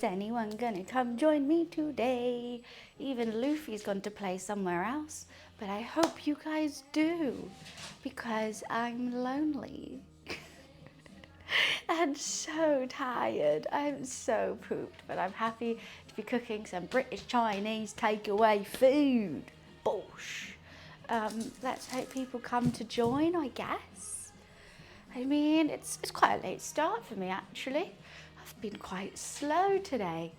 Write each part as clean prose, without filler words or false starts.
anyone gonna come join me today? Even Luffy's gone to play somewhere else, but I hope you guys do, because I'm lonely. I'm so tired. I'm so pooped, but I'm happy to be cooking some British Chinese takeaway food. Bosh. Let's hope people come to join, I guess. I mean, it's quite a late start for me, actually. I've been quite slow today.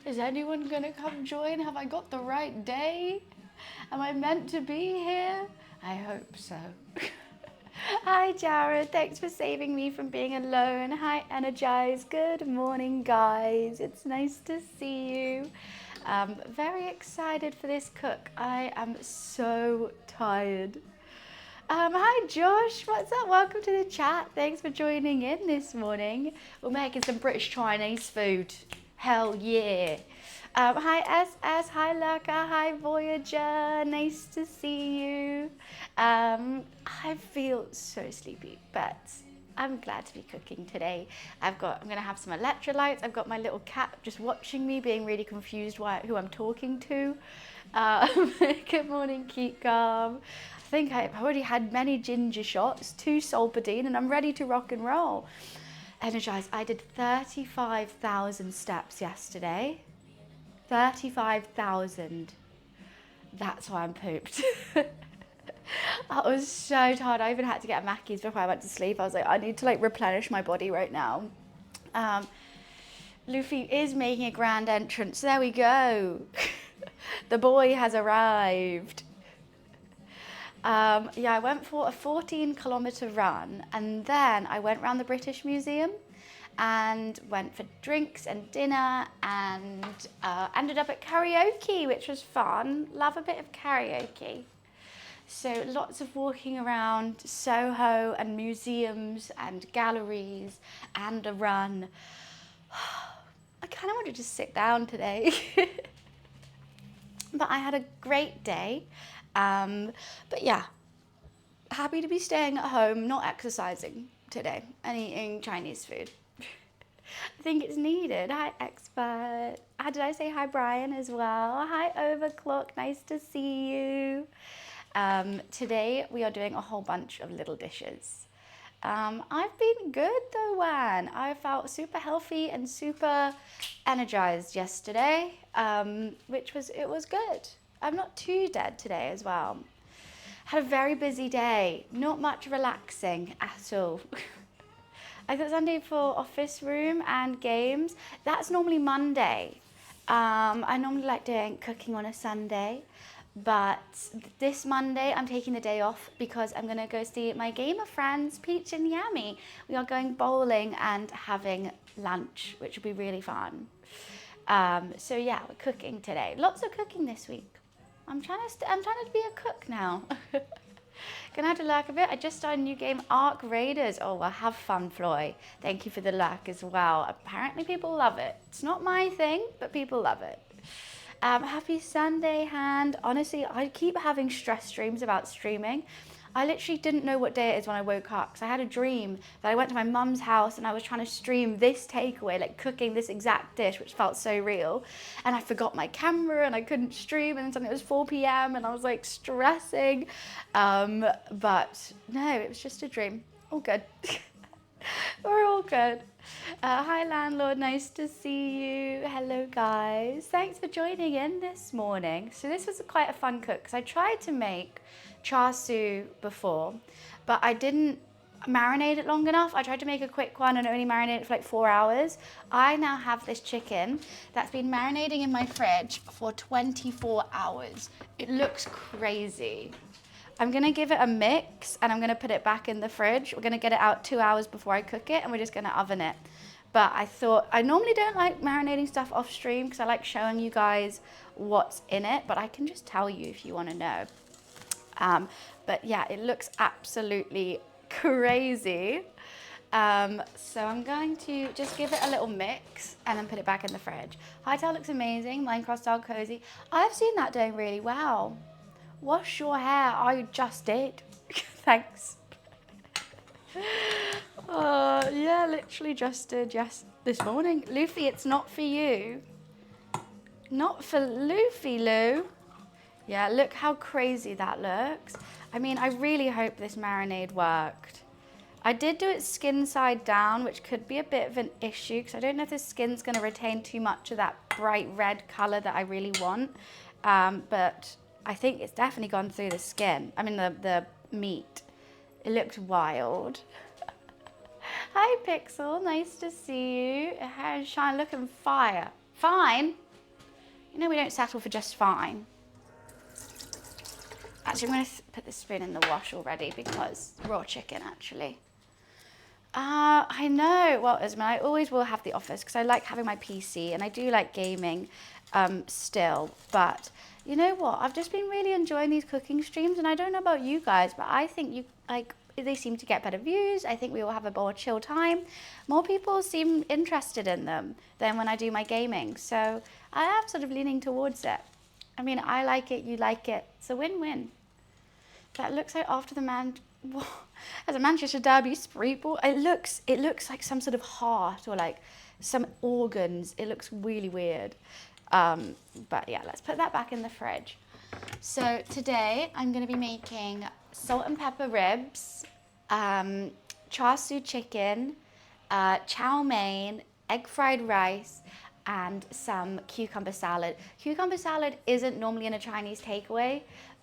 Is anyone gonna come join? Have I got the right day? Am I meant to be here? I hope so. Hi Jared, thanks for saving me from being alone. Hi Energize, good morning guys. It's nice to see you. Very excited for this cook. I am so tired. Hi Josh, what's up? Welcome to the chat. Thanks for joining in this morning. We're making some British Chinese food. Hell yeah. Hi SS, hi Lurker, hi Voyager, nice to see you. I feel so sleepy, but I'm glad to be cooking today. I'm gonna have some electrolytes. I've got my little cat just watching me, being really confused who I'm talking to. Good morning, Keep Calm. I think I've already had many ginger shots, 2 Solpadeine, and I'm ready to rock and roll. Energize, I did 35,000 steps yesterday. 35,000. That's why I'm pooped. I was so tired. I even had to get a Mackey's before I went to sleep. I was like, I need to replenish my body right now. Luffy is making a grand entrance. There we go. The boy has arrived. Yeah, I went for a 14-kilometer run, and then I went around the British Museum and went for drinks and dinner, and ended up at karaoke, which was fun. Love a bit of karaoke. So lots of walking around Soho and museums and galleries and a run. I kind of wanted to sit down today. But I had a great day. But yeah, happy to be staying at home, not exercising today, and eating Chinese food. I think it's needed. Hi, Expert. Did I say hi, Brian, as well? Hi, Overclock. Nice to see you. Today, we are doing a whole bunch of little dishes. I've been good though, Wan. I felt super healthy and super energized yesterday, it was good. I'm not too dead today as well. Had a very busy day, not much relaxing at all. I got Sunday for office room and games. That's normally Monday. I normally like doing cooking on a Sunday, but this Monday I'm taking the day off because I'm gonna go see my gamer friends, Peach and Yami. We are going bowling and having lunch, which will be really fun. So yeah, we're cooking today. Lots of cooking this week. I'm trying to be a cook now. Gonna have to lurk a bit. I just started a new game, Ark Raiders. Oh, well, have fun, Floy. Thank you for the lurk as well. Apparently people love it. It's not my thing, but people love it. Happy Sunday, Hand. Honestly, I keep having stress dreams about streaming. I literally didn't know what day it is when I woke up, because I had a dream that I went to my mum's house and I was trying to stream this takeaway, cooking this exact dish, which felt so real. And I forgot my camera and I couldn't stream, and then suddenly it was 4 p.m. and I was stressing. But no, it was just a dream. All good. We're all good. Hi landlord, nice to see you. Hello guys. Thanks for joining in this morning. So this was quite a fun cook, because I tried to make char siu before, but I didn't marinate it long enough. I tried to make a quick one and only marinate it for 4 hours. I now have this chicken that's been marinating in my fridge for 24 hours. It looks crazy. I'm gonna give it a mix and I'm gonna put it back in the fridge. We're gonna get it out 2 hours before I cook it, and we're just gonna oven it. But I thought, I normally don't like marinating stuff off stream because I like showing you guys what's in it, but I can just tell you if you wanna know. But yeah, it looks absolutely crazy. So I'm going to just give it a little mix and then put it back in the fridge. Hightail looks amazing, Minecraft style cozy. I've seen that doing really well. Wash your hair. I just did. Thanks. Yeah, literally just did this morning. Luffy, it's not for you. Not for Luffy, Lou. Yeah, look how crazy that looks. I mean, I really hope this marinade worked. I did do it skin side down, which could be a bit of an issue because I don't know if the skin's going to retain too much of that bright red color that I really want. But I think it's definitely gone through the skin. I mean, the meat. It looked wild. Hi, Pixel. Nice to see you. Hair and shine looking fire. Fine. You know we don't settle for just fine. Actually, I'm going to put this spoon in the wash already because raw chicken, actually. I know. Well, Isma, I always will have the office because I like having my PC and I do like gaming still. But you know what? I've just been really enjoying these cooking streams and I don't know about you guys, but I think they seem to get better views. I think we all have a more chill time. More people seem interested in them than when I do my gaming. So I am sort of leaning towards it. I mean, I like it, you like it. It's a win-win. That looks like after the as a Manchester Derby spree ball. It looks like some sort of heart or like some organs. It looks really weird. But yeah, let's put that back in the fridge. So today I'm going to be making salt and pepper ribs, char siu chicken, chow mein, egg fried rice, and some cucumber salad. Cucumber salad isn't normally in a Chinese takeaway,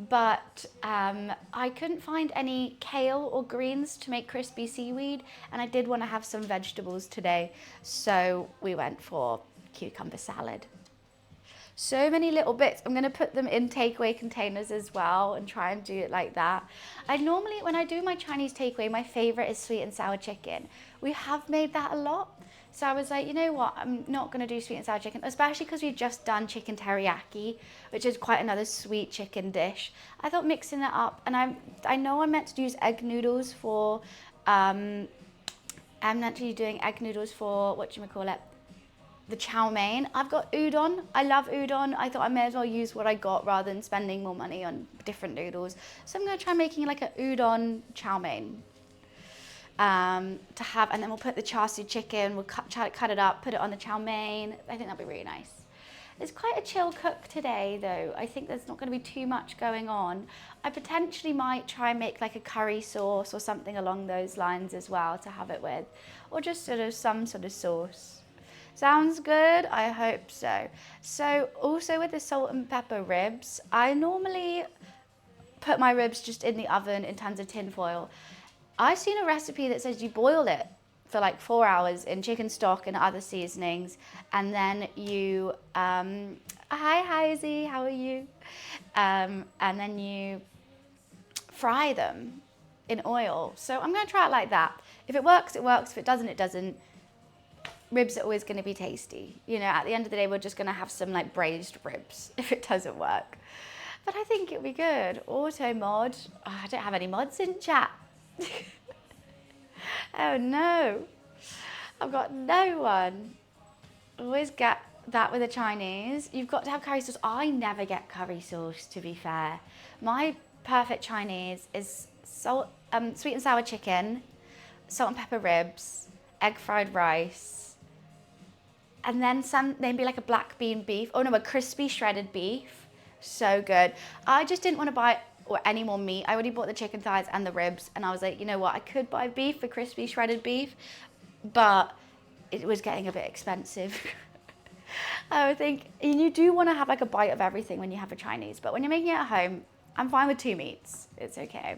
but I couldn't find any kale or greens to make crispy seaweed, and I did want to have some vegetables today, so we went for cucumber salad. So many little bits. I'm going to put them in takeaway containers as well and try and do it like that. I normally, when I do my Chinese takeaway, my favorite is sweet and sour chicken. We have made that a lot. So I was like, you know what, I'm not going to do sweet and sour chicken, especially because we've just done chicken teriyaki, which is quite another sweet chicken dish. I thought mixing it up, and I know I'm meant to use egg noodles for, I'm actually doing egg noodles for, the chow mein. I've got udon. I love udon. I thought I may as well use what I got rather than spending more money on different noodles. So I'm going to try making like a udon chow mein. To have, and then we'll put the char siu chicken, we'll cut it up, put it on the chow mein. I think that'll be really nice. It's quite a chill cook today though. I think there's not going to be too much going on. I potentially might try and make like a curry sauce or something along those lines as well to have it with, or just sort of some sort of sauce. Sounds good? I hope so. So also with the salt and pepper ribs, I normally put my ribs just in the oven in tons of tin foil. I've seen a recipe that says you boil it for like 4 hours in chicken stock and other seasonings, and then you, hi Heisey, how are you? And then you fry them in oil. So I'm gonna try it like that. If it works, it works. If it doesn't, it doesn't. Ribs are always gonna be tasty. You know, at the end of the day, we're just gonna have some like braised ribs if it doesn't work. But I think it'll be good. Auto mod, oh, I don't have any mods in chat. Oh no, I've got no one. Always get that with the Chinese. You've got to have curry sauce. I never get curry sauce, to be fair. My perfect Chinese is sweet and sour chicken, salt and pepper ribs, egg fried rice, and then maybe like a black bean beef. Oh no, a crispy shredded beef. So good. I just didn't want to buy any more meat. I already bought the chicken thighs and the ribs, and I was like, you know what, I could buy beef for crispy shredded beef, but it was getting a bit expensive. I would think, and you do want to have like a bite of everything when you have a Chinese, but when you're making it at home, I'm fine with 2 meats. It's okay.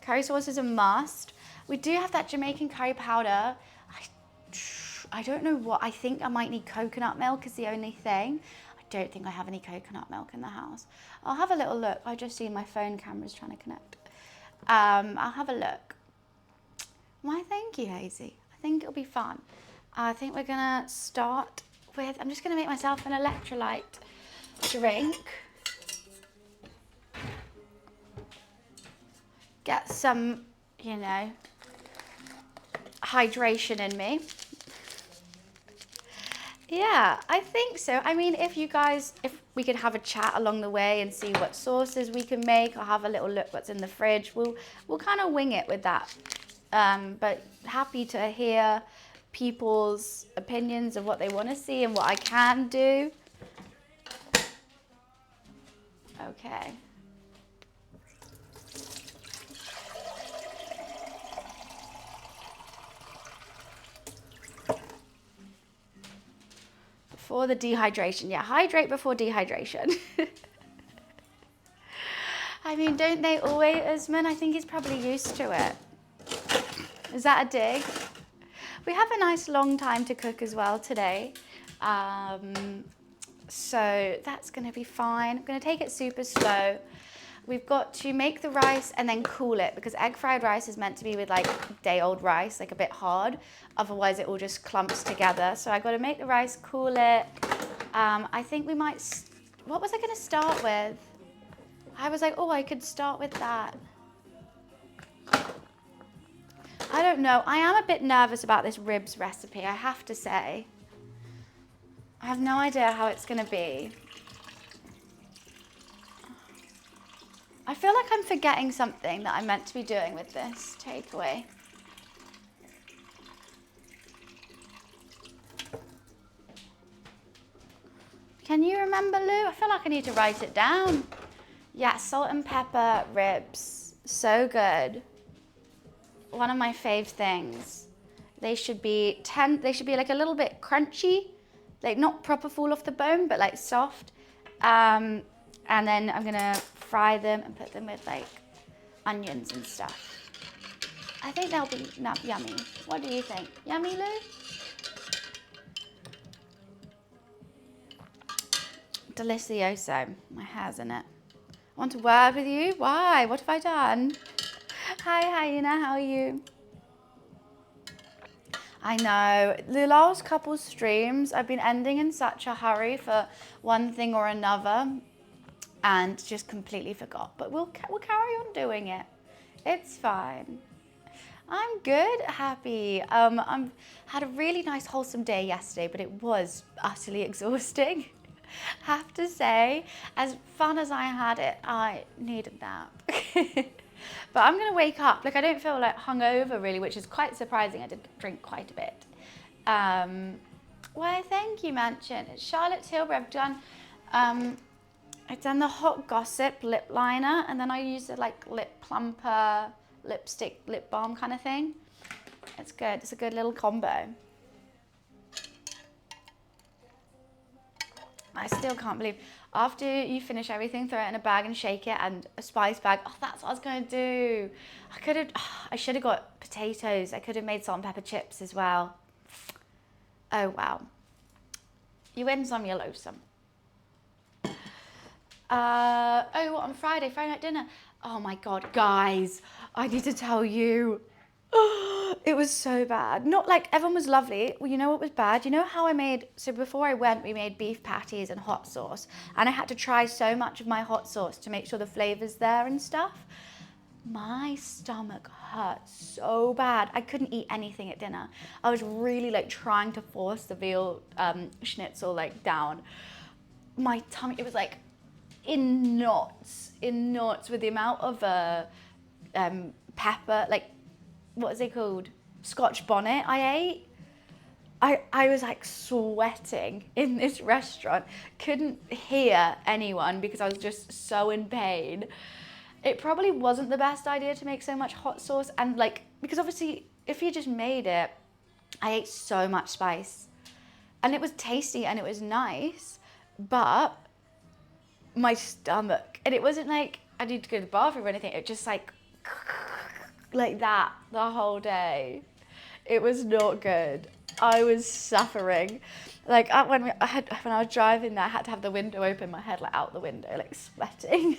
Curry sauce is a must. We do have that Jamaican curry powder. I don't know what, I think I might need coconut milk is the only thing. I don't think I have any coconut milk in the house. I'll have a little look. I just seen my phone camera's trying to connect. I'll have a look. Why, thank you, Hazy. I think it'll be fun. I think we're gonna start with, I'm just gonna make myself an electrolyte drink. Get some, you know, hydration in me. Yeah, I think so. I mean, if we could have a chat along the way and see what sauces we can make, or have a little look what's in the fridge, we'll kind of wing it with that. But happy to hear people's opinions of what they want to see and what I can do. Okay. Before the dehydration. Yeah, hydrate before dehydration. I mean, don't they always, Usman? I think he's probably used to it. Is that a dig? We have a nice long time to cook as well today. So that's going to be fine. I'm going to take it super slow. We've got to make the rice and then cool it, because egg fried rice is meant to be with like day old rice, like a bit hard. Otherwise it all just clumps together. So I got to make the rice, cool it. I think we might, what was I going to start with? I was like, oh, I could start with that. I don't know. I am a bit nervous about this ribs recipe, I have to say. I have no idea how it's going to be. I feel like I'm forgetting something that I'm meant to be doing with this takeaway. Can you remember, Lou? I feel like I need to write it down. Yeah, salt and pepper ribs. So good. One of my fave things. They should be like a little bit crunchy, like not proper fall off the bone, but like soft. And then I'm gonna fry them and put them with like onions and stuff. I think they'll be yummy. What do you think? Yummy, Lou? Delicioso. My hair's in it. I want to word with you. Why? What have I done? Hi, Hyena. How are you? I know. The last couple streams, I've been ending in such a hurry for one thing or another and just completely forgot. But we'll carry on doing it. It's fine. I'm good, happy. I had a really nice wholesome day yesterday, but it was utterly exhausting. Have to say, as fun as I had it, I needed that. But I'm gonna wake up, like I don't feel like hungover really, which is quite surprising. I did drink quite a bit. Why, thank you, Mansion. It's Charlotte Tilbury. I've done the Hot Gossip lip liner, and then I used the like lip plumper, lipstick, lip balm kind of thing. It's good. It's a good little combo. I still can't believe, after you finish everything, throw it in a bag and shake it, and a spice bag. Oh, that's what I was going to do. I should have got potatoes. I could have made salt and pepper chips as well. Oh, wow. You win some, you lose some. What, on Friday night dinner? Oh my God, guys, I need to tell you. It was so bad. Not like everyone was lovely. Well, you know what was bad? You know how so before I went, we made beef patties and hot sauce, and I had to try so much of my hot sauce to make sure the flavor's there and stuff. My stomach hurt so bad. I couldn't eat anything at dinner. I was really like trying to force the veal schnitzel like down. My tummy, it was like in knots with the amount of pepper, like, what is it called? Scotch bonnet I ate. I was like sweating in this restaurant. Couldn't hear anyone because I was just so in pain. It probably wasn't the best idea to make so much hot sauce, and like, because obviously if you just made it, I ate so much spice and it was tasty and it was nice, but my stomach, and it wasn't like I need to go to the bathroom or anything. It just like that the whole day. It was not good. I was suffering. Like when I was driving there, I had to have the window open, my head like out the window, like sweating.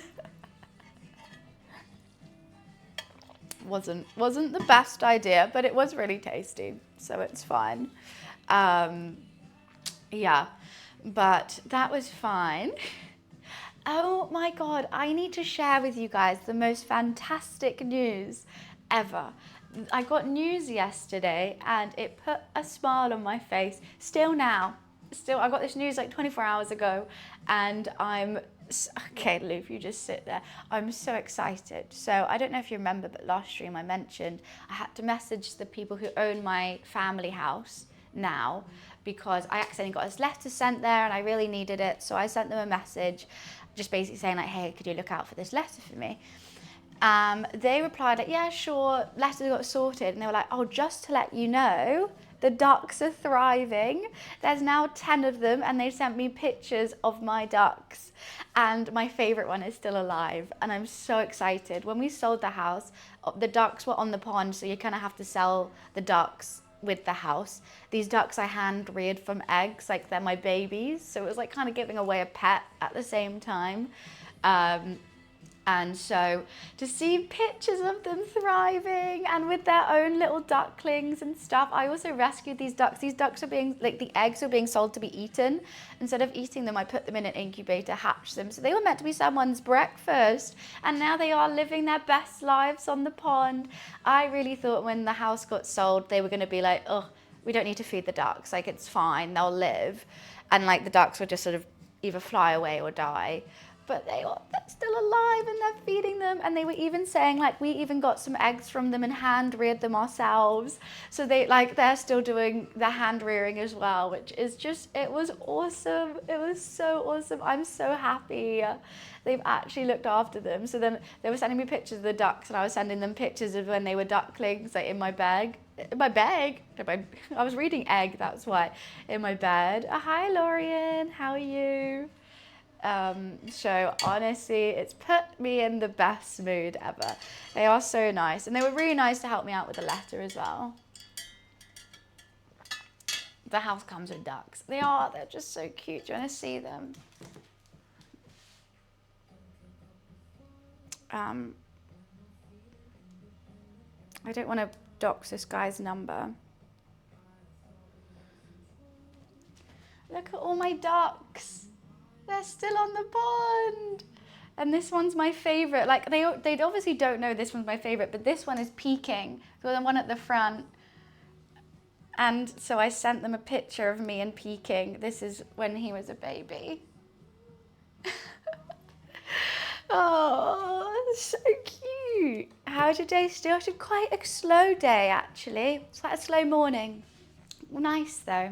Wasn't the best idea, but it was really tasty, so it's fine. Yeah, but that was fine. Oh my God, I need to share with you guys the most fantastic news ever. I got news yesterday and it put a smile on my face, still now. still, I got this news like 24 hours ago, and okay, Luke, you just sit there. I'm so excited. So I don't know if you remember, but last stream I mentioned I had to message the people who own my family house now, because I accidentally got this letter sent there and I really needed it. So I sent them a message just basically saying like, hey, could you look out for this letter for me? They replied like, yeah, sure, letter got sorted. And they were like, oh, just to let you know, the ducks are thriving. There's now 10 of them, and they sent me pictures of my ducks. And my favorite one is still alive, and I'm so excited. When we sold the house, the ducks were on the pond, so you kind of have to sell the ducks with the house. These ducks I hand reared from eggs, like they're my babies. So it was like kind of giving away a pet at the same time. And so to see pictures of them thriving and with their own little ducklings and stuff. I also rescued these ducks. These ducks are being, like the eggs are being sold to be eaten. Instead of eating them, I put them in an incubator, hatched them. So they were meant to be someone's breakfast. And now they are living their best lives on the pond. I really thought when the house got sold, they were going to be like, oh, we don't need to feed the ducks. Like, it's fine, they'll live. And like the ducks would just sort of either fly away or die. But they're still alive and they're feeding them. And they were even saying like, we even got some eggs from them and hand reared them ourselves. So they're still doing the hand rearing as well, which is just, it was awesome. It was so awesome. I'm so happy. They've actually looked after them. So then they were sending me pictures of the ducks, and I was sending them pictures of when they were ducklings, like in my bag. I was reading egg, that's why. In my bed. Hi, Lorian. How are you? So honestly, it's put me in the best mood ever. They are so nice, and they were really nice to help me out with the letter as well. The house comes with ducks. They're just so cute. Do you want to see them? I don't want to dox this guy's number. Look at all my ducks. They're still on the pond. And this one's my favorite. Like they obviously don't know this one's my favorite, but this one is peeking. So the one at the front. And so I sent them a picture of me and peeking. This is when he was a baby. Oh, so cute. How's your day still? It's quite a slow day actually. It's quite a slow morning. Nice though.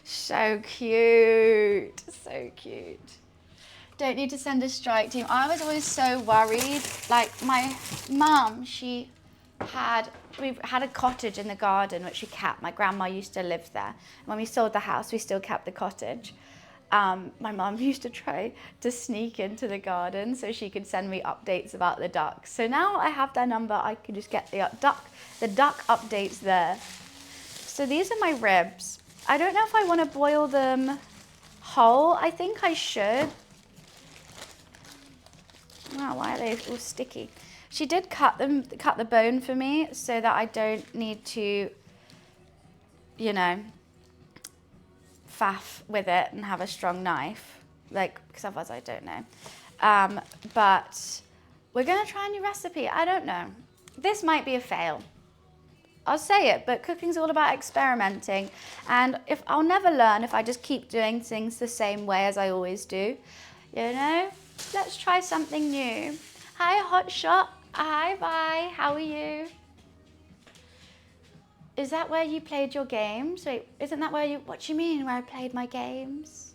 So cute, so cute. Don't need to send a strike team. I was always so worried. Like my mum, we had a cottage in the garden which we kept. My grandma used to live there. When we sold the house, we still kept the cottage. My mum used to try to sneak into the garden so she could send me updates about the ducks. So now I have their number. I can just get the duck updates there. So these are my ribs. I don't know if I want to boil them whole. I think I should. Wow, why are they all sticky? She did cut the bone for me so that I don't need to, you know, faff with it and have a strong knife. Like, because otherwise I don't know. But we're going to try a new recipe. I don't know. This might be a fail. I'll say it, but cooking's all about experimenting. And I'll never learn if I just keep doing things the same way as I always do. You know? Let's try something new. Hi, Hotshot. Hi, bye. How are you? Is that where you played your games? Wait, isn't that what do you mean, where I played my games?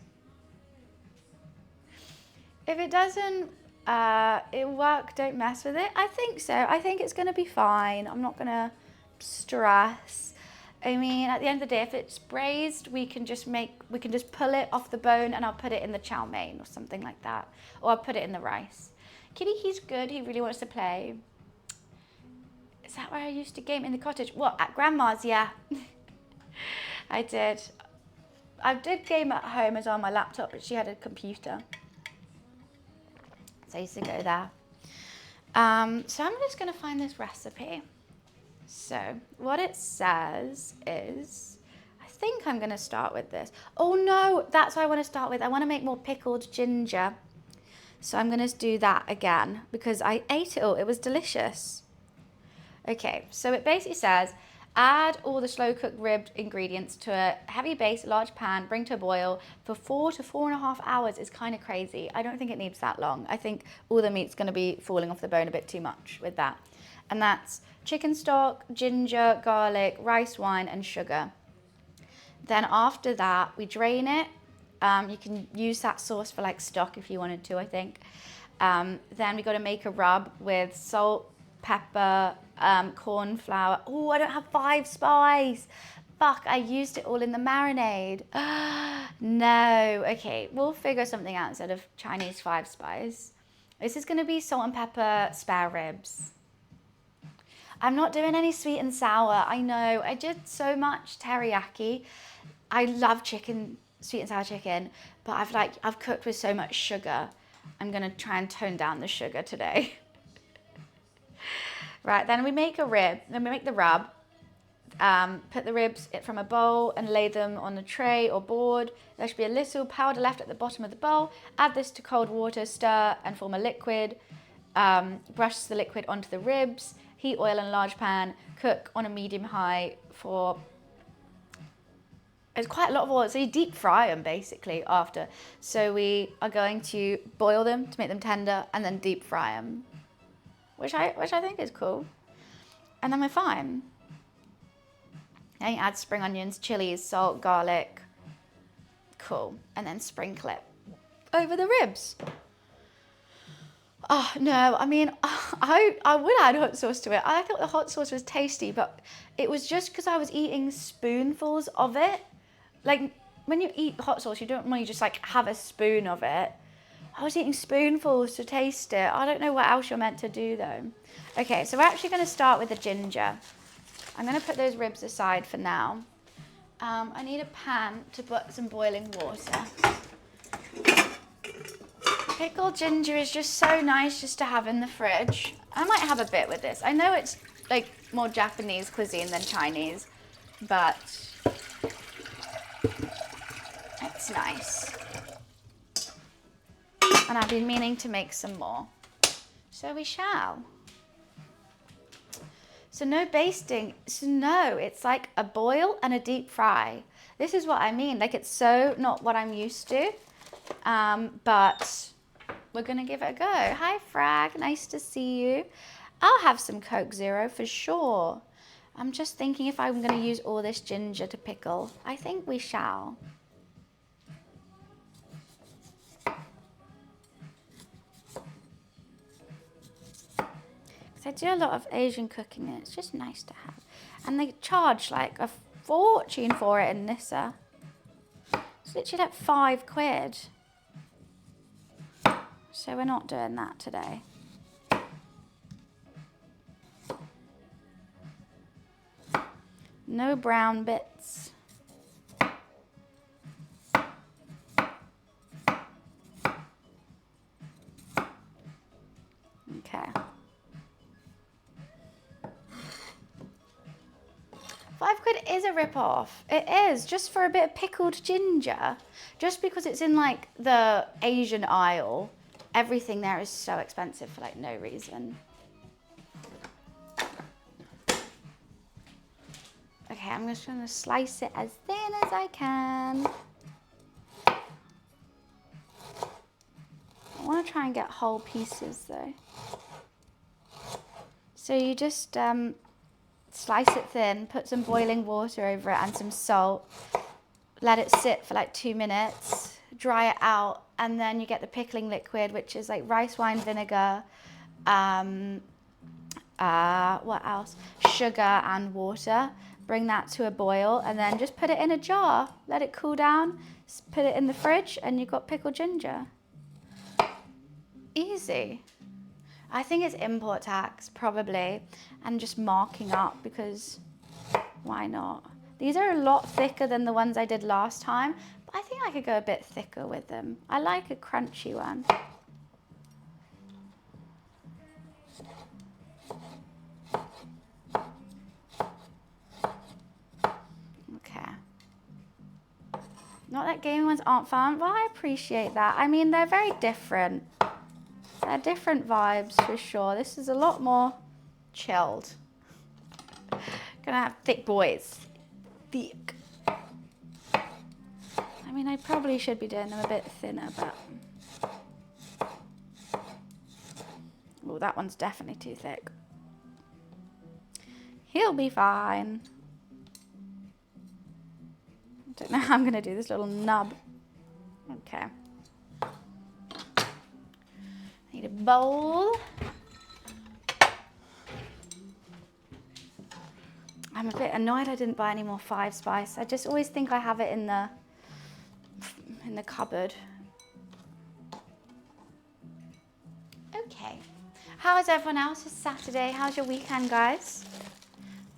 If it doesn't work, don't mess with it. I think so. I think it's going to be fine. I'm not going to stress. I mean, at the end of the day, if it's braised, we can just pull it off the bone and I'll put it in the chow mein or something like that. Or I'll put it in the rice. Kitty, he's good. He really wants to play. Is that where I used to game in the cottage? What, at Grandma's? Yeah. I did. I did game at home as on my laptop, but she had a computer. So I used to go there. So I'm just going to find this recipe. So what it says is, I think I'm going to start with this. Oh no, that's what I want to start with. I want to make more pickled ginger. So I'm going to do that again because I ate it all. It was delicious. Okay, so it basically says, Add all the slow cooked ribbed ingredients to a heavy base, large pan, bring to a boil for 4 to 4.5 hours is kind of crazy. I don't think it needs that long. I think all the meat's going to be falling off the bone a bit too much with that. And that's chicken stock, ginger, garlic, rice wine, and sugar. Then after that, we drain it. You can use that sauce for like stock if you wanted to, I think. Then we got to make a rub with salt, pepper, corn flour. Oh, I don't have 5 spice. Fuck, I used it all in the marinade. No, okay, we'll figure something out instead of Chinese 5 spice. This is gonna be salt and pepper spare ribs. I'm not doing any sweet and sour. I know, I did so much teriyaki. I love chicken, sweet and sour chicken, but I've cooked with so much sugar. I'm gonna try and tone down the sugar today. Right, then we make a rib, then we make the rub. Put the ribs from a bowl and lay them on a tray or board. There should be a little powder left at the bottom of the bowl. Add this to cold water, stir and form a liquid. Brush the liquid onto the ribs. Heat oil in a large pan. Cook on a medium high for... It's quite a lot of oil, so you deep fry them basically after. So we are going to boil them to make them tender and then deep fry them. Which I think is cool. And then we're fine. And you add spring onions, chilies, salt, garlic. Cool. And then sprinkle it over the ribs. Oh, no, I mean, I would add hot sauce to it. I thought the hot sauce was tasty, but it was just because I was eating spoonfuls of it. Like, when you eat hot sauce, you don't really just, like, have a spoon of it. I was eating spoonfuls to taste it. I don't know what else you're meant to do, though. Okay, so we're actually going to start with the ginger. I'm going to put those ribs aside for now. I need a pan to put some boiling water. Pickled ginger is just so nice just to have in the fridge. I might have a bit with this. I know it's like more Japanese cuisine than Chinese, but it's nice. And I've been meaning to make some more. So we shall. So no basting, so no, it's like a boil and a deep fry. This is what I mean, like it's so not what I'm used to, but we're gonna give it a go. Hi Frag, nice to see you. I'll have some Coke Zero for sure. I'm just thinking if I'm gonna use all this ginger to pickle. I think we shall. I do a lot of Asian cooking and it's just nice to have. And they charge like a fortune for it in Nissa. It's literally like £5. So we're not doing that today. No brown bits. Okay. £5 is a rip-off. It is, just for a bit of pickled ginger. Just because it's in like the Asian aisle, everything there is so expensive for like no reason. Okay, I'm just gonna slice it as thin as I can. I wanna try and get whole pieces though. So you just, slice it thin, put some boiling water over it and some salt. Let it sit for like 2 minutes, dry it out, and then you get the pickling liquid, which is like rice wine vinegar, what else? Sugar and water. Bring that to a boil and then just put it in a jar. Let it cool down, put it in the fridge, and you've got pickled ginger. Easy. I think it's import tax, probably, and just marking up because why not? These are a lot thicker than the ones I did last time, but I think I could go a bit thicker with them. I like a crunchy one. Okay. Not that gaming ones aren't fun, but I appreciate that. I mean, they're very different. They're different vibes for sure. This is a lot more chilled. Gonna have thick boys. Thick. I mean, I probably should be doing them a bit thinner, but... Oh, that one's definitely too thick. He'll be fine. I don't know how I'm going to do this little nub. Okay. Need a bowl. I'm a bit annoyed I didn't buy any more 5 Spice. I just always think I have it in the cupboard. Okay. How is everyone else? It's Saturday. How's your weekend, guys?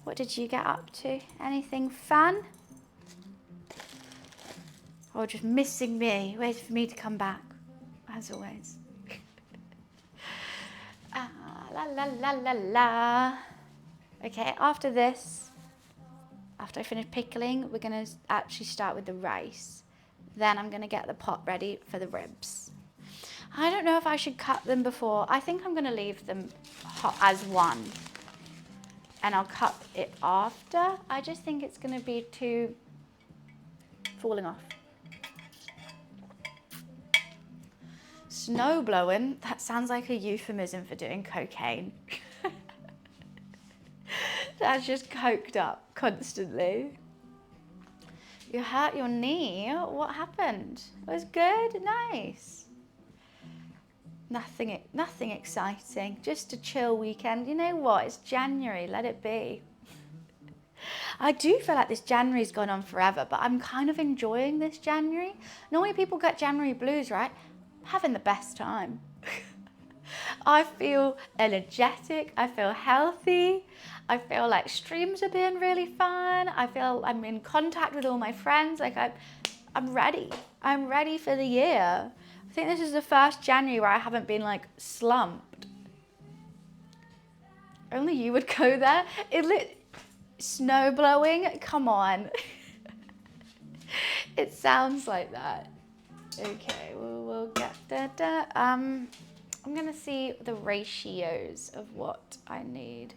What did you get up to? Anything fun? Or just missing me, waiting for me to come back, as always. La la la la la. Okay, after this, after I finish pickling, we're gonna actually start with the rice. Then I'm gonna get the pot ready for the ribs. I don't know if I should cut them before. I think I'm gonna leave them hot as one. And I'll cut it after. I just think it's gonna be too falling off. Snow blowing, that sounds like a euphemism for doing cocaine. That's just coked up constantly. You hurt your knee? What happened? It was good? Nice. Nothing exciting, just a chill weekend. You know what, it's January, let it be. I do feel like this January's gone on forever, but I'm kind of enjoying this January. Normally people get January blues, right? I'm having the best time. I feel energetic, I feel healthy, I feel like streams are being really fun, I feel I'm in contact with all my friends, like I'm ready. I'm ready for the year. I think this is the first January where I haven't been like slumped. Only you would go there. Snow blowing, come on. It sounds like that. Okay, we'll get that. I'm gonna see the ratios of what I need.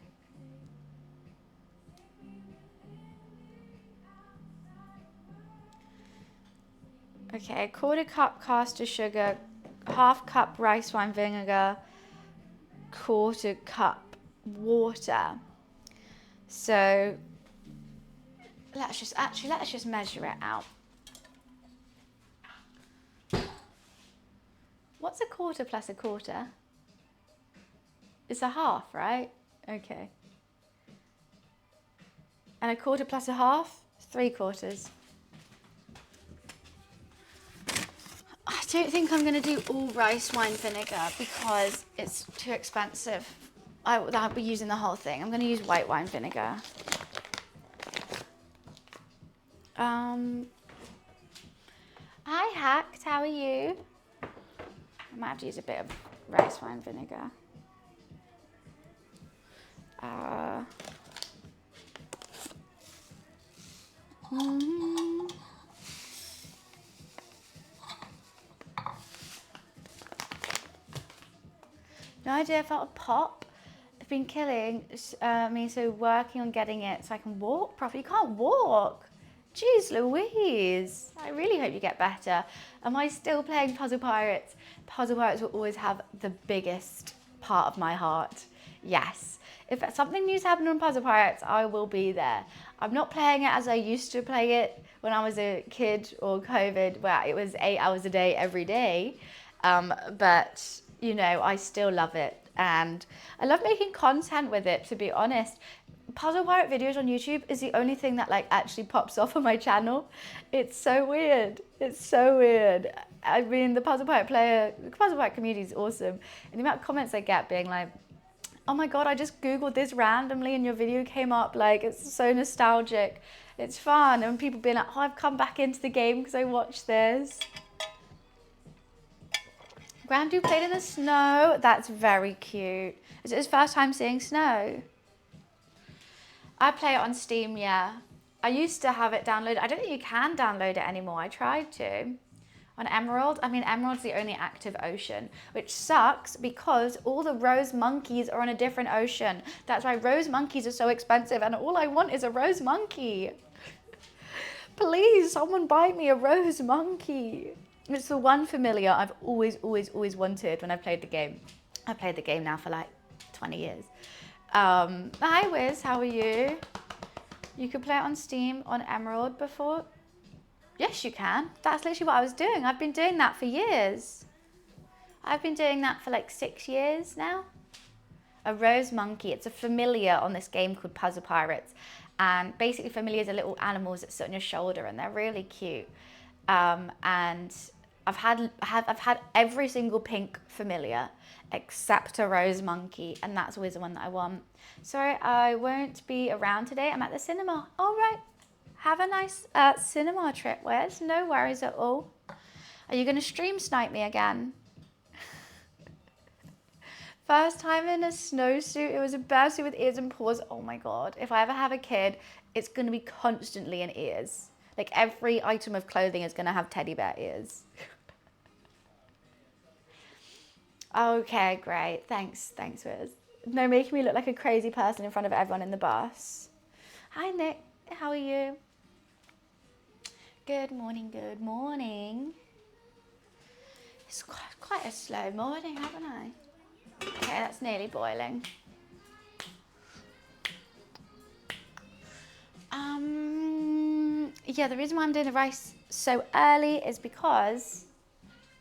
Okay, 1/4 cup caster sugar, 1/2 cup rice wine vinegar, 1/4 cup water. So let's just measure it out. What's 1/4 plus 1/4? It's 1/2, right? Okay. And 1/4 plus 1/2? 3/4. I don't think I'm going to do all rice wine vinegar because it's too expensive. I'll be using the whole thing. I'm going to use white wine vinegar. Hi Hacked, how are you? I might have to use a bit of rice wine vinegar. No idea if I'll pop. I've been killing me, so working on getting it so I can walk properly. You can't walk. Jeez Louise. I really hope you get better. Am I still playing Puzzle Pirates? Puzzle Pirates will always have the biggest part of my heart. Yes. If something new's happened on Puzzle Pirates, I will be there. I'm not playing it as I used to play it when I was a kid or COVID, where it was 8 hours a day every day. But, you know, I still love it. And I love making content with it, to be honest. Puzzle Pirate videos on YouTube is the only thing that like actually pops off on my channel. It's so weird. It's so weird. I mean, the Puzzle Pirate community is awesome. And the amount of comments I get being like, oh my God, I just Googled this randomly and your video came up. Like, it's so nostalgic. It's fun. And people being like, oh, I've come back into the game because I watched this. Grandu played in the snow. That's very cute. Is it his first time seeing snow? I play it on Steam, yeah. I used to have it downloaded. I don't think you can download it anymore. I tried to. On Emerald, I mean, Emerald's the only active ocean, which sucks because all the rose monkeys are on a different ocean. That's why rose monkeys are so expensive, and all I want is a rose monkey. Please, someone buy me a rose monkey. It's the one familiar I've always wanted when I played the game. I've played the game now for like 20 years. Hi Wiz, how are you? You could play it on Steam on Emerald before. Yes, you can. That's literally what I was doing. I've been doing that for years. I've been doing that for like 6 years now. A rose monkey. It's a familiar on this game called Puzzle Pirates. And basically familiars are little animals that sit on your shoulder and they're really cute. And I've had every single pink familiar except a rose monkey, and that's always the one that I want. Sorry, I won't be around today. I'm at the cinema. All right. Have a nice cinema trip, Wes. No worries at all. Are you going to stream snipe me again? First time in a snowsuit. It was a bear suit with ears and paws. Oh my God. If I ever have a kid, it's going to be constantly in ears. Like every item of clothing is going to have teddy bear ears. Okay, great. Thanks, Wiz. No, making me look like a crazy person in front of everyone in the bus. Hi, Nick. How are you? Good morning, good morning. It's quite a slow morning, haven't I? Okay, that's nearly boiling. Yeah, the reason why I'm doing the rice so early is because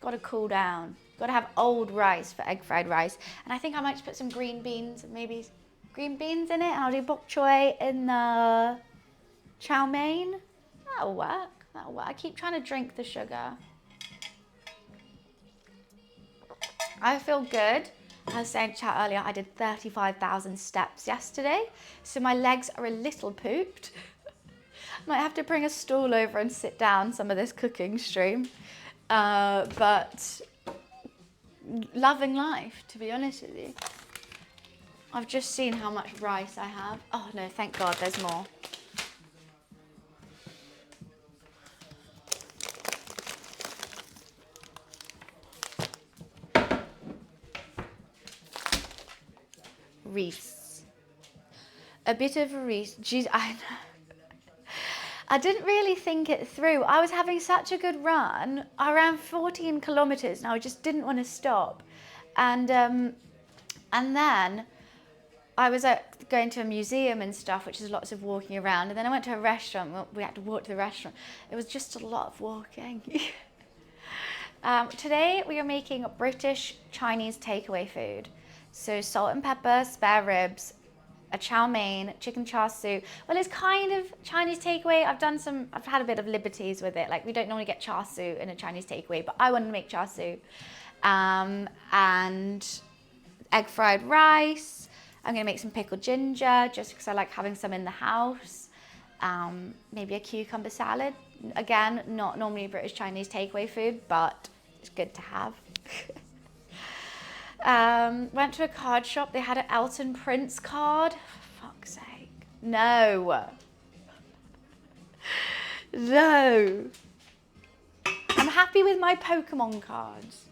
got to cool down. Got to have old rice for egg fried rice. And I think I might just put some green beans, maybe green beans in it. And I'll do bok choy in the chow mein. That'll work. That'll work. I keep trying to drink the sugar. I feel good. I was saying to chat earlier, I did 35,000 steps yesterday. So my legs are a little pooped. Might have to bring a stool over and sit down some of this cooking stream. But loving life, to be honest with you. I've just seen how much rice I have. Oh no, thank God there's more. Reese. A bit of a Reese. Jeez, I know. I didn't really think it through. I was having such a good run, around 14 kilometers, and I just didn't want to stop. And then I was going to a museum and stuff, which is lots of walking around. And then I went to a restaurant. We had to walk to the restaurant. It was just a lot of walking. Today we are making British Chinese takeaway food. So salt and pepper, spare ribs, a chow mein, chicken char siu. Well, it's kind of Chinese takeaway. I've had a bit of liberties with it. Like we don't normally get char siu in a Chinese takeaway, but I wanted to make char siu. And egg fried rice. I'm gonna make some pickled ginger just because I like having some in the house. Maybe a cucumber salad. Again, not normally British Chinese takeaway food, but it's good to have. Went to a card shop. They had an Elton Prince card. For fuck's sake. No. No. I'm happy with my Pokemon cards.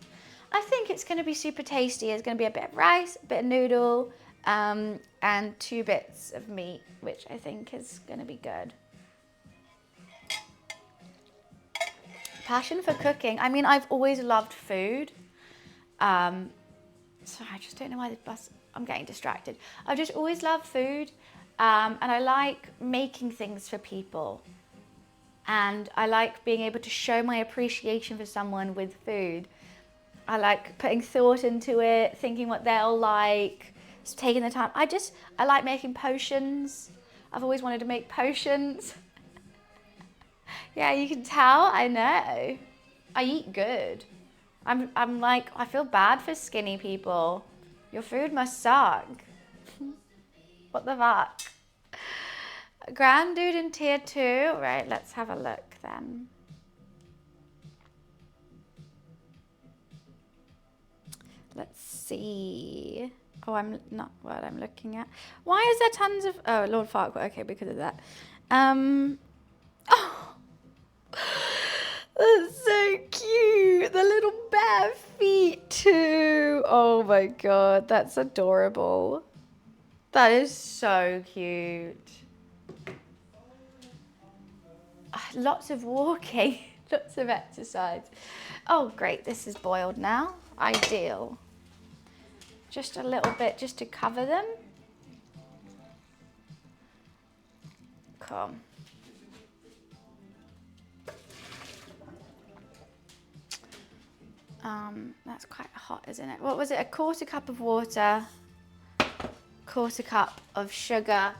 I think it's going to be super tasty. It's going to be a bit of rice, a bit of noodle, and 2 bits of meat, which I think is going to be good. Passion for cooking. I mean, I've always loved food. Sorry, I just don't know why the bus, I'm getting distracted. I've just always loved food, and I like making things for people. And I like being able to show my appreciation for someone with food. I like putting thought into it, thinking what they'll like, just taking the time. I like making potions. I've always wanted to make potions. Yeah, you can tell, I know. I eat good. I'm like, I feel bad for skinny people. Your food must suck. What the fuck? Grand dude in tier 2. Right, let's have a look then. Let's see. Oh, I'm not what I'm looking at. Why is there tons of... Oh, Lord Farquaad. Okay, because of that. Oh, that's so cute. my God, that's adorable. That is so cute. Lots of walking, lots of exercise. Oh, great, this is boiled now. Ideal. Just a little bit just to cover them. Come. That's quite hot, isn't it? What was it? A quarter cup of water, quarter cup of sugar,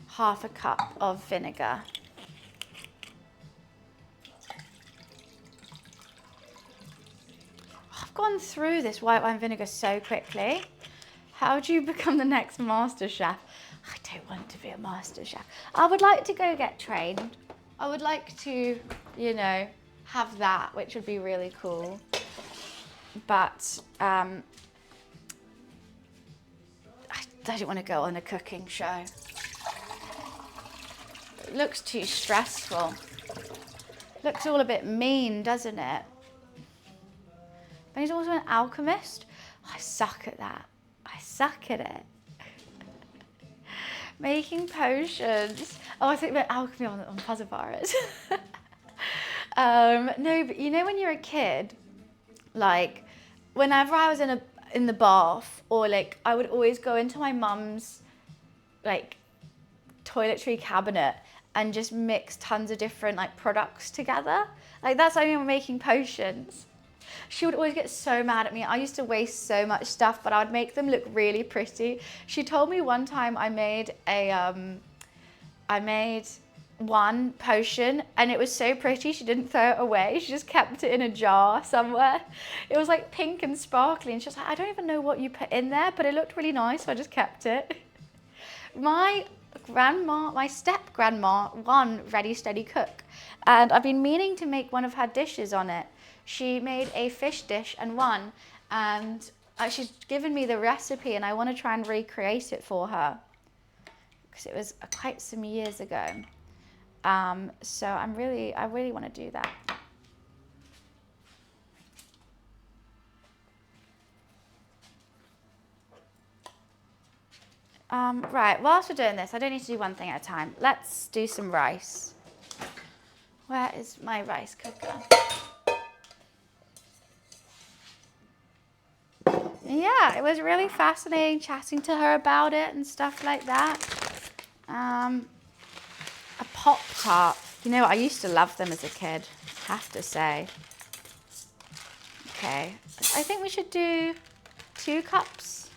half a cup of vinegar. I've gone through this white wine vinegar so quickly. How do you become the next master chef? I don't want to be a master chef. I would like to go get trained. I would like to, you know, have that, which would be really cool. But I don't want to go on a cooking show. It looks too stressful. Looks all a bit mean, doesn't it? But he's also an alchemist. I suck at that. I suck at it. Making potions. Oh, I think about alchemy on puzzle bars. No, but you know when you're a kid, like whenever I was in the bath, or like I would always go into my mum's like toiletry cabinet and just mix tons of different like products together. Like that's how I mean making potions. She would always get so mad at me. I used to waste so much stuff, but I would make them look really pretty. She told me one time I made one potion and it was so pretty she didn't throw it away. She just kept it in a jar somewhere. It was like pink and sparkly and she was like, I don't even know what you put in there, but it looked really nice, so I just kept it. My step grandma won Ready Steady Cook, and I've been meaning to make one of her dishes on it. She made a fish dish and won, and she's given me the recipe and I want to try and recreate it for her because it was quite some years ago. So I really want to do that. Right, whilst we're doing this, I don't need to do one thing at a time. Let's do some rice. Where is my rice cooker? Yeah, it was really fascinating chatting to her about it and stuff like that. A Pop-Tart. You know, I used to love them as a kid, I have to say. Okay, I think we should do 2 cups.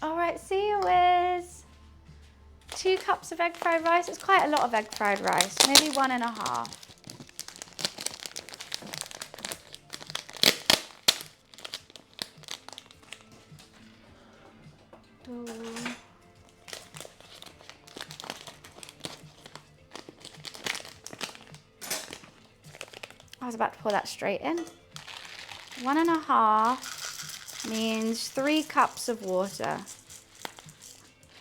All right, see you, Wiz. 2 cups of egg fried rice. It's quite a lot of egg fried rice, maybe 1.5. I was about to pour that straight in. 1.5 means 3 cups of water.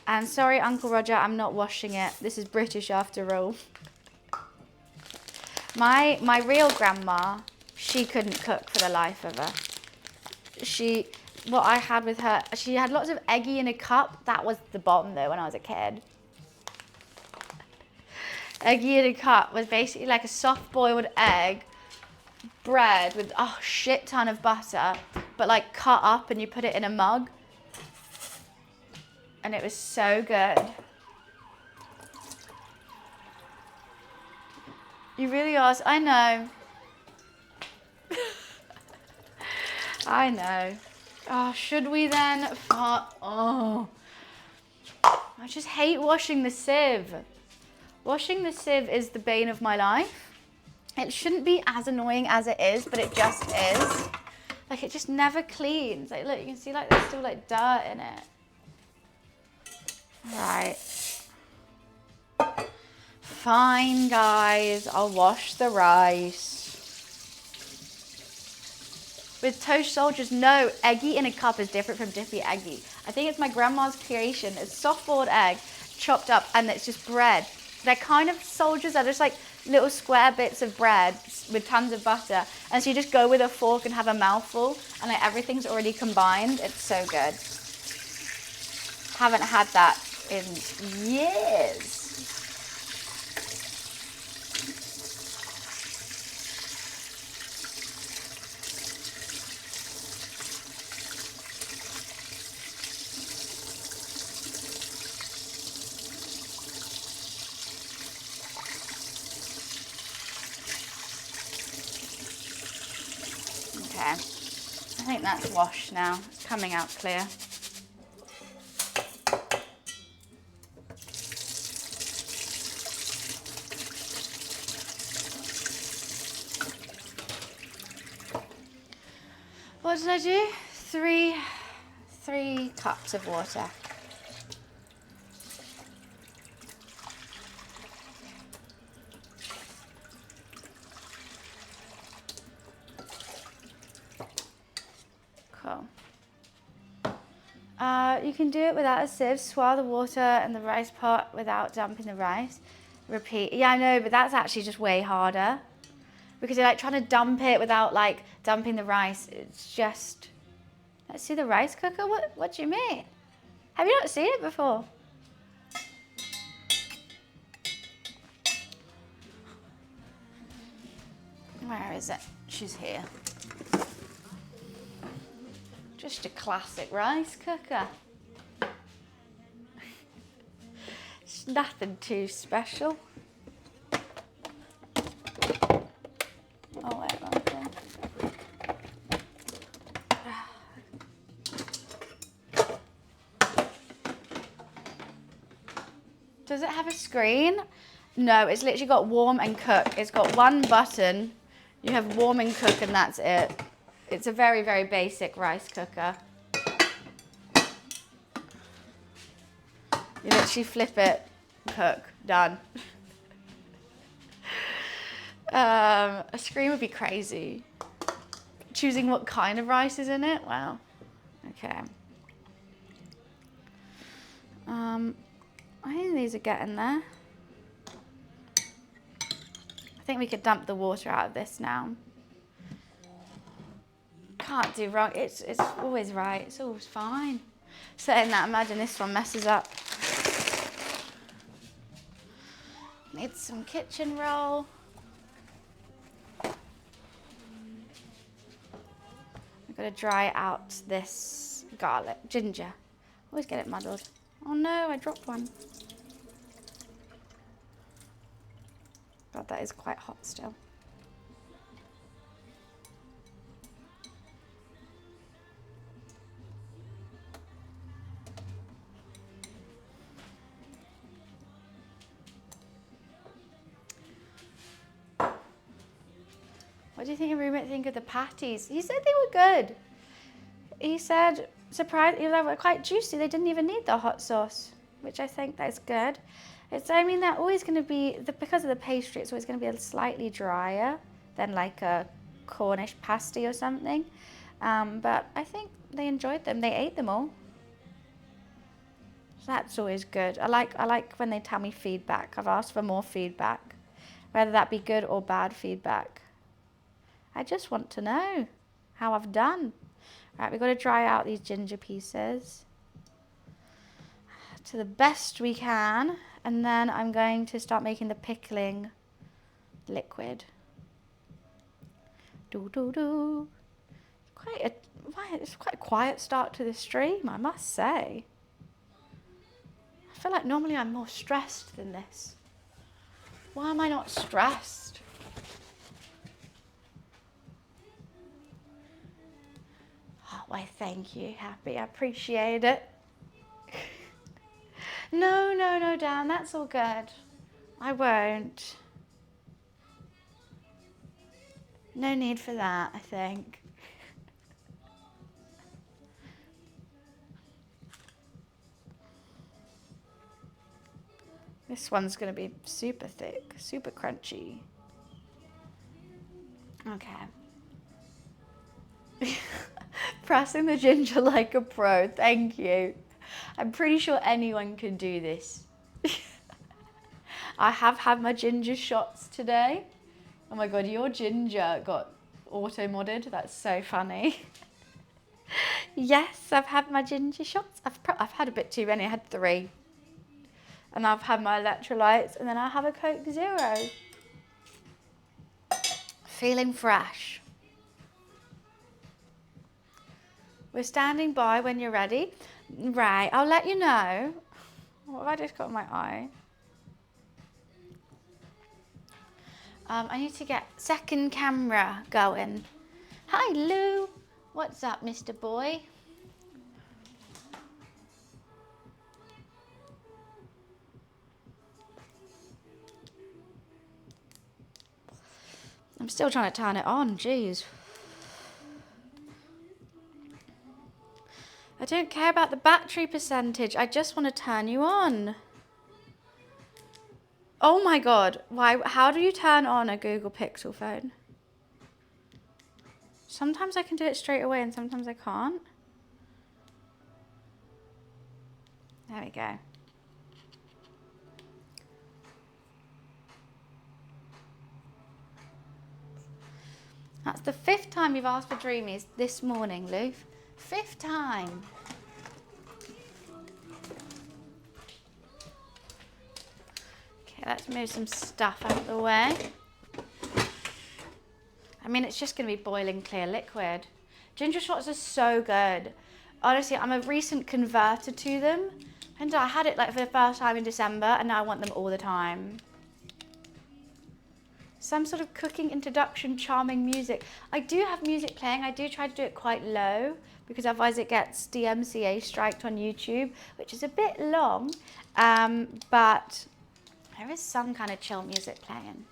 And sorry, Uncle Roger, I'm not washing it. This is British after all. My real grandma, she couldn't cook for the life of her. What I had with her, she had lots of eggy in a cup. That was the bomb though when I was a kid. Eggy in a cup was basically like a soft boiled egg, bread with a shit ton of butter, but like cut up and you put it in a mug. And it was so good. You really are. I know. I know. Oh, should we then? Oh, I just hate washing the sieve. Washing the sieve is the bane of my life. It shouldn't be as annoying as it is, but it just is. Like it just never cleans. Like look, you can see like there's still like dirt in it. Right. Fine, guys. I'll wash the rice. With toast soldiers, no, eggy in a cup is different from dippy eggy. I think it's my grandma's creation. It's soft boiled egg, chopped up, and it's just bread. They're kind of soldiers that are just like little square bits of bread with tons of butter. And so you just go with a fork and have a mouthful, and like everything's already combined. It's so good. Haven't had that in years. Okay, I think that's washed now. It's coming out clear. What did I do? Three cups of water. Cool. You can do it without a sieve. Swirl the water in the rice pot without dumping the rice. Repeat. Yeah, I know, but that's actually just way harder. Because you're like trying to dump it without like dumping the rice. It's just... Let's see the rice cooker. What do you mean? Have you not seen it before? Where is it? She's here. Just a classic rice cooker. It's nothing too special. Oh, wait, wrong thing. Does it have a screen? No, it's literally got warm and cook. It's got one button. You have warm and cook and that's it. It's a very, very basic rice cooker. You literally flip it, cook, done. A screen would be crazy. Choosing what kind of rice is in it? Wow. Okay. I think these are getting there. I think we could dump the water out of this now. Can't do wrong. It's always right. It's always fine. Saying that, imagine this one messes up. Need some kitchen roll. I've got to dry out this garlic, ginger. Always get it muddled. Oh no, I dropped one. God, that is quite hot still. What do you think your roommate think of the patties? He said they were good. He said, surprised, they were quite juicy. They didn't even need the hot sauce, which I think that's good. I mean, they're always going to be, because of the pastry, it's always going to be slightly drier than like a Cornish pasty or something. But I think they enjoyed them. They ate them all. So that's always good. I like when they tell me feedback. I've asked for more feedback, whether that be good or bad feedback. I just want to know how I've done. Right, we've got to dry out these ginger pieces to the best we can. And then I'm going to start making the pickling liquid. It's quite a quiet start to the stream, I must say. I feel like normally I'm more stressed than this. Why am I not stressed? Oh, why, thank you, Happy. I appreciate it. No, Dan, that's all good. I won't. No need for that, I think. This one's going to be super thick, super crunchy. Okay. Pressing the ginger like a pro. Thank you. I'm pretty sure anyone can do this. I have had my ginger shots today. Oh my God, your ginger got auto-modded. That's so funny. Yes, I've had my ginger shots. I've had a bit too many. I had 3. And I've had my electrolytes, and then I have a Coke Zero. Feeling fresh. We're standing by when you're ready. Right, I'll let you know. What have I just got in my eye? I need to get second camera going. Hi, Lou. What's up, Mr. Boy? I'm still trying to turn it on, jeez. I don't care about the battery percentage. I just want to turn you on. Oh my God. Why? How do you turn on a Google Pixel phone? Sometimes I can do it straight away and sometimes I can't. There we go. That's the 5th time you've asked for Dreamies this morning, Lou. 5th time. Okay, let's move some stuff out of the way. I mean, it's just going to be boiling clear liquid. Ginger shots are so good. Honestly, I'm a recent converter to them. And I had it like for the first time in December, and now I want them all the time. Some sort of cooking introduction, charming music. I do have music playing. I do try to do it quite low because otherwise it gets DMCA striked on YouTube, which is a bit long, but there is some kind of chill music playing.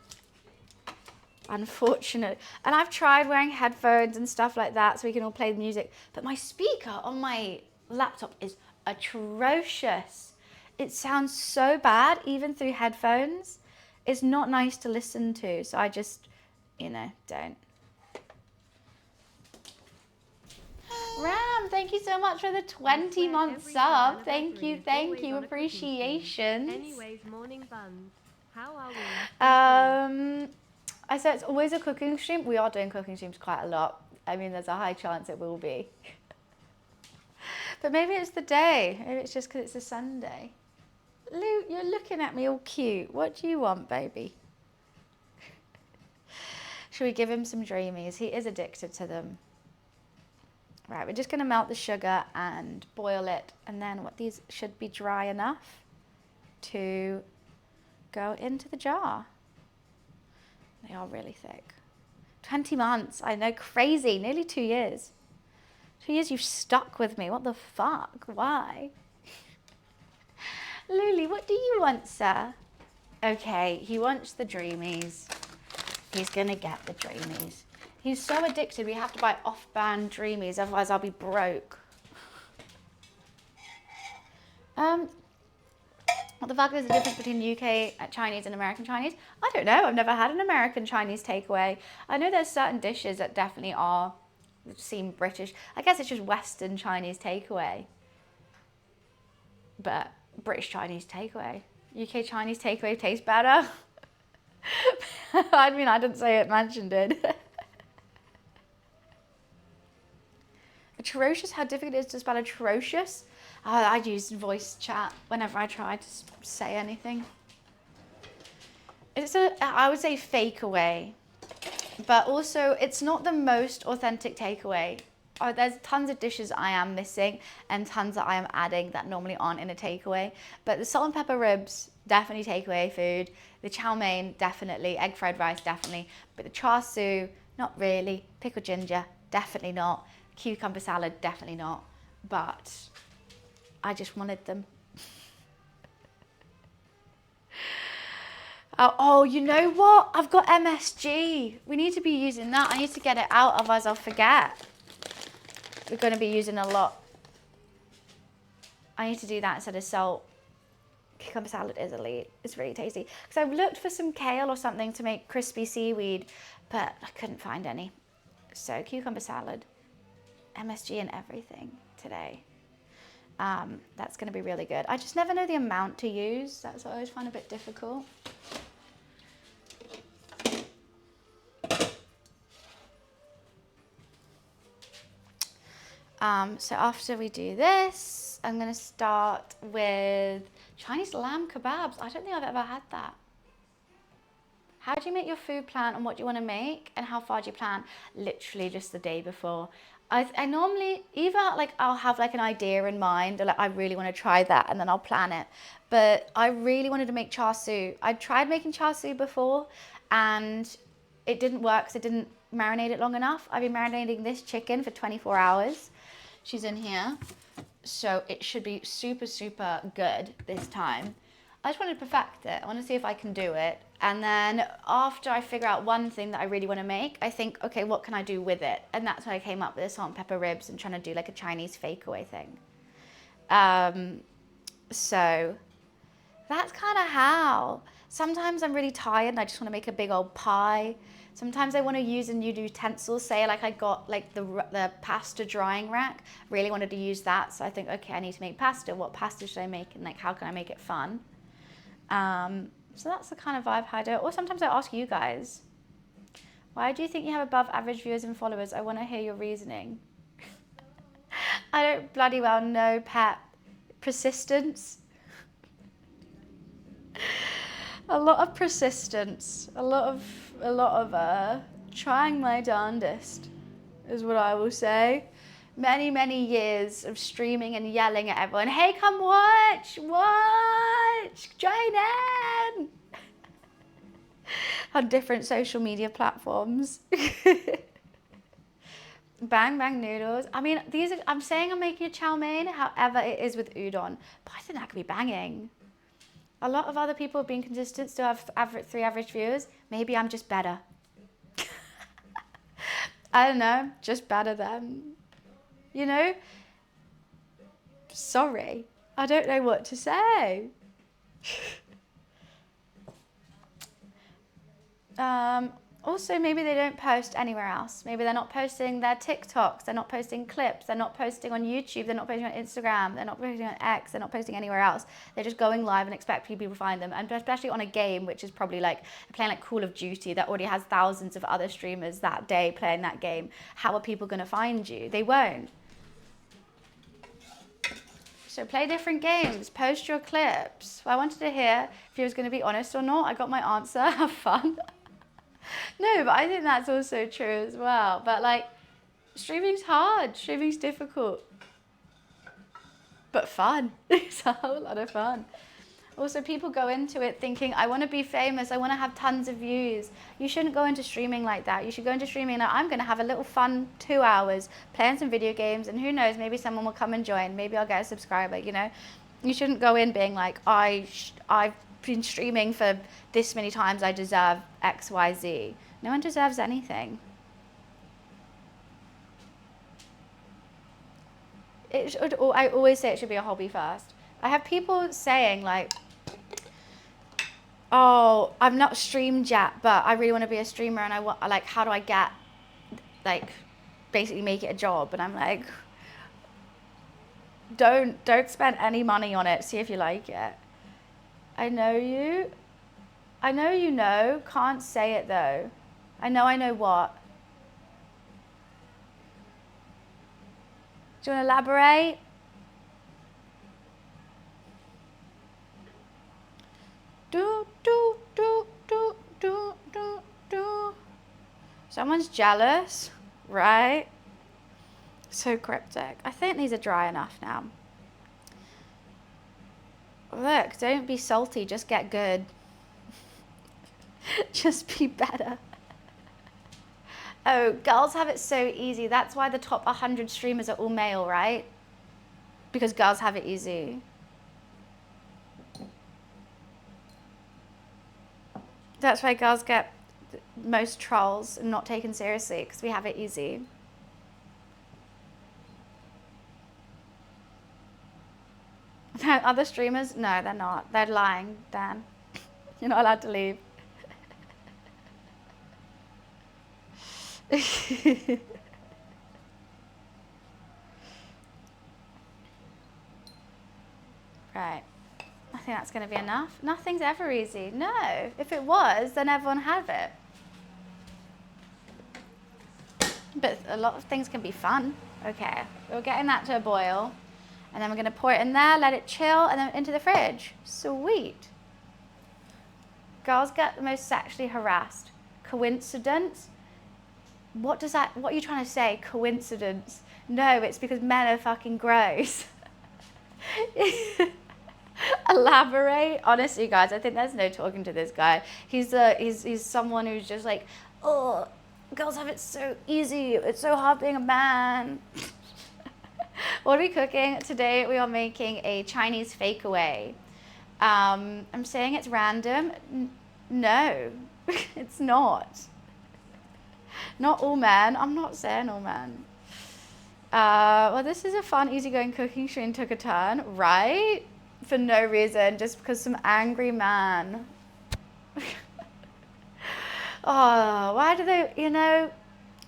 Unfortunately. And I've tried wearing headphones and stuff like that so we can all play the music, but my speaker on my laptop is atrocious. It sounds so bad even through headphones. It's not nice to listen to, so I just, don't. Ram, thank you so much for the 20-month sub. Thank you, appreciation. Anyways, morning buns. How are we? I said it's always a cooking stream. We are doing cooking streams quite a lot. I mean, there's a high chance it will be. But maybe it's the day. Maybe it's just because it's a Sunday. Lou, you're looking at me all cute. What do you want, baby? Should we give him some Dreamies? He is addicted to them. Right, we're just going to melt the sugar and boil it. And then these should be dry enough to go into the jar. They are really thick. 20 months, I know, crazy, nearly 2 years. 2 years you've stuck with me, what the fuck, why? Luli, what do you want, sir? Okay, he wants the Dreamies. He's gonna get the Dreamies. He's so addicted, we have to buy off-brand Dreamies, otherwise I'll be broke. What the fuck is the difference between UK Chinese and American Chinese? I don't know, I've never had an American Chinese takeaway. I know there's certain dishes that definitely seem British. I guess it's just Western Chinese takeaway. But British Chinese takeaway. UK Chinese takeaway tastes better. I mean, I didn't say it, Mansion did. Atrocious, how difficult it is to spell atrocious. I use voice chat whenever I try to say anything. I would say fake away, but also it's not the most authentic takeaway. There's tons of dishes I am missing and tons that I am adding that normally aren't in a takeaway. But the salt and pepper ribs, definitely takeaway food. The chow mein, definitely. Egg fried rice, definitely. But the char siu, not really. Pickled ginger, definitely not. Cucumber salad, definitely not. But I just wanted them. Oh, you know what? I've got MSG. We need to be using that. I need to get it out, otherwise I'll forget. We're going to be using a lot. I need to do that instead of salt. Cucumber salad is elite. It's really tasty. Because I've looked for some kale or something to make crispy seaweed, but I couldn't find any. So cucumber salad, MSG and everything today. That's going to be really good. I just never know the amount to use. That's what I always find a bit difficult. So after we do this, I'm going to start with Chinese lamb kebabs. I don't think I've ever had that. How do you make your food plan on what you want to make, and how far do you plan? Literally just the day before. I normally either like I'll have like an idea in mind, or like I really want to try that, and then I'll plan it. But I really wanted to make char siu. I tried making char siu before, and it didn't work because I didn't marinate it long enough. I've been marinating this chicken for 24 hours. She's in here, so it should be super, super good this time. I just want to perfect it. I want to see if I can do it. And then after I figure out one thing that I really want to make, I think, okay, what can I do with it? And that's when I came up with the salt and pepper ribs and trying to do like a Chinese fakeaway thing. So that's kind of how. Sometimes I'm really tired and I just want to make a big old pie. Sometimes I want to use a new utensil. Say like I got like the pasta drying rack. Really wanted to use that. So I think, okay, I need to make pasta. What pasta should I make? And like, how can I make it fun? So that's the kind of vibe I do. Or sometimes I ask you guys, why do you think you have above average viewers and followers? I want to hear your reasoning. I don't bloody well know, Pat. Persistence. A lot of persistence. A lot of trying my darndest is what I will say. Many, many years of streaming and yelling at everyone, hey, come watch, join in. On different social media platforms. Bang Bang Noodles. I mean, I'm saying I'm making a chow mein, however it is with udon, but I think that could be banging. A lot of other people have been consistent, still have 3 average viewers. Maybe I'm just better. I don't know, just better than, you know? Sorry, I don't know what to say. Also, maybe they don't post anywhere else. Maybe they're not posting their TikToks, they're not posting clips, they're not posting on YouTube, they're not posting on Instagram, they're not posting on X, they're not posting anywhere else. They're just going live and expect people to find them. And especially on a game, which is probably like playing like Call of Duty, that already has thousands of other streamers that day playing that game. How are people going to find you? They won't. So play different games, post your clips. I wanted to hear if you was going to be honest or not. I got my answer, have fun. No, but I think that's also true as well. But like, streaming's hard, streaming's difficult, but fun. It's a whole lot of fun. Also, people go into it thinking, I want to be famous, I want to have tons of views. You shouldn't go into streaming like that. You should go into streaming like, I'm going to have a little fun 2 hours playing some video games, and who knows, maybe someone will come and join. Maybe I'll get a subscriber, you know. You shouldn't go in being like, I've been streaming for this many times, I deserve X, Y, Z. No one deserves anything. I always say it should be a hobby first. I have people saying like, oh, I've not streamed yet, but I really want to be a streamer, and I want, like, how do I get, like, basically make it a job? And I'm like, don't spend any money on it. See if you like it. I know you know. Can't say it though. I know what. Do you want to elaborate? Do. Someone's jealous, right? So cryptic. I think these are dry enough now. Look, don't be salty, just get good. Just be better. Oh, girls have it so easy. That's why the top 100 streamers are all male, right? Because girls have it easy. That's why girls get most trolls and not taken seriously, because we have it easy. Other streamers? No, they're not. They're lying, Dan. You're not allowed to leave. Right. I think that's going to be enough. Nothing's ever easy. No. If it was, then everyone had it. But a lot of things can be fun. Okay, we're getting that to a boil. And then we're gonna pour it in there, let it chill, and then into the fridge. Sweet. Girls get the most sexually harassed. Coincidence? What are you trying to say? Coincidence? No, it's because men are fucking gross. Elaborate. Honestly, guys, I think there's no talking to this guy. He's someone who's just like, oh, girls have it so easy. It's so hard being a man. What are we cooking? Today we are making a Chinese fakeaway. I'm saying it's random. No, it's not. Not all men. I'm not saying all men. Well, this is a fun, easygoing cooking show and took a turn, right? For no reason, just because some angry man. Oh, why do they,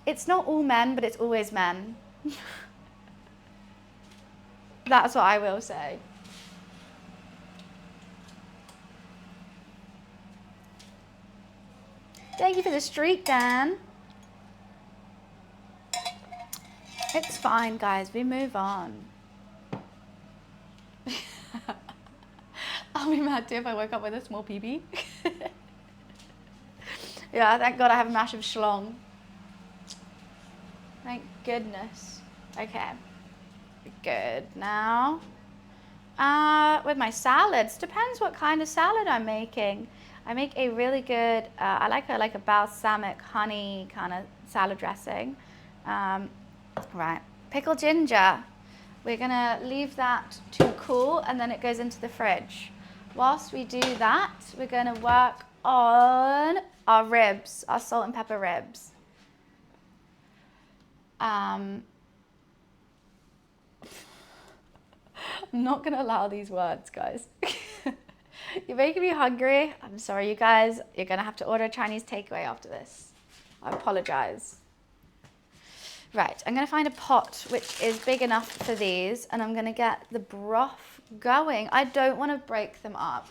it's not all men, but it's always men. That's what I will say. Thank you for the streak, Dan. It's fine, guys. We move on. I'll be mad too if I woke up with a small PB. Yeah, thank God I have a massive schlong. Thank goodness. Okay. Good now. With my salads, depends what kind of salad I'm making. I make a really good, I like a balsamic honey kind of salad dressing. Right, pickled ginger. We're gonna leave that to cool and then it goes into the fridge. Whilst we do that, we're gonna work on our ribs, our salt and pepper ribs. I'm not gonna allow these words, guys. You're making me hungry. I'm sorry, you guys. You're gonna have to order a Chinese takeaway after this. I apologize. Right, I'm gonna find a pot which is big enough for these and I'm gonna get the broth going. I don't wanna break them up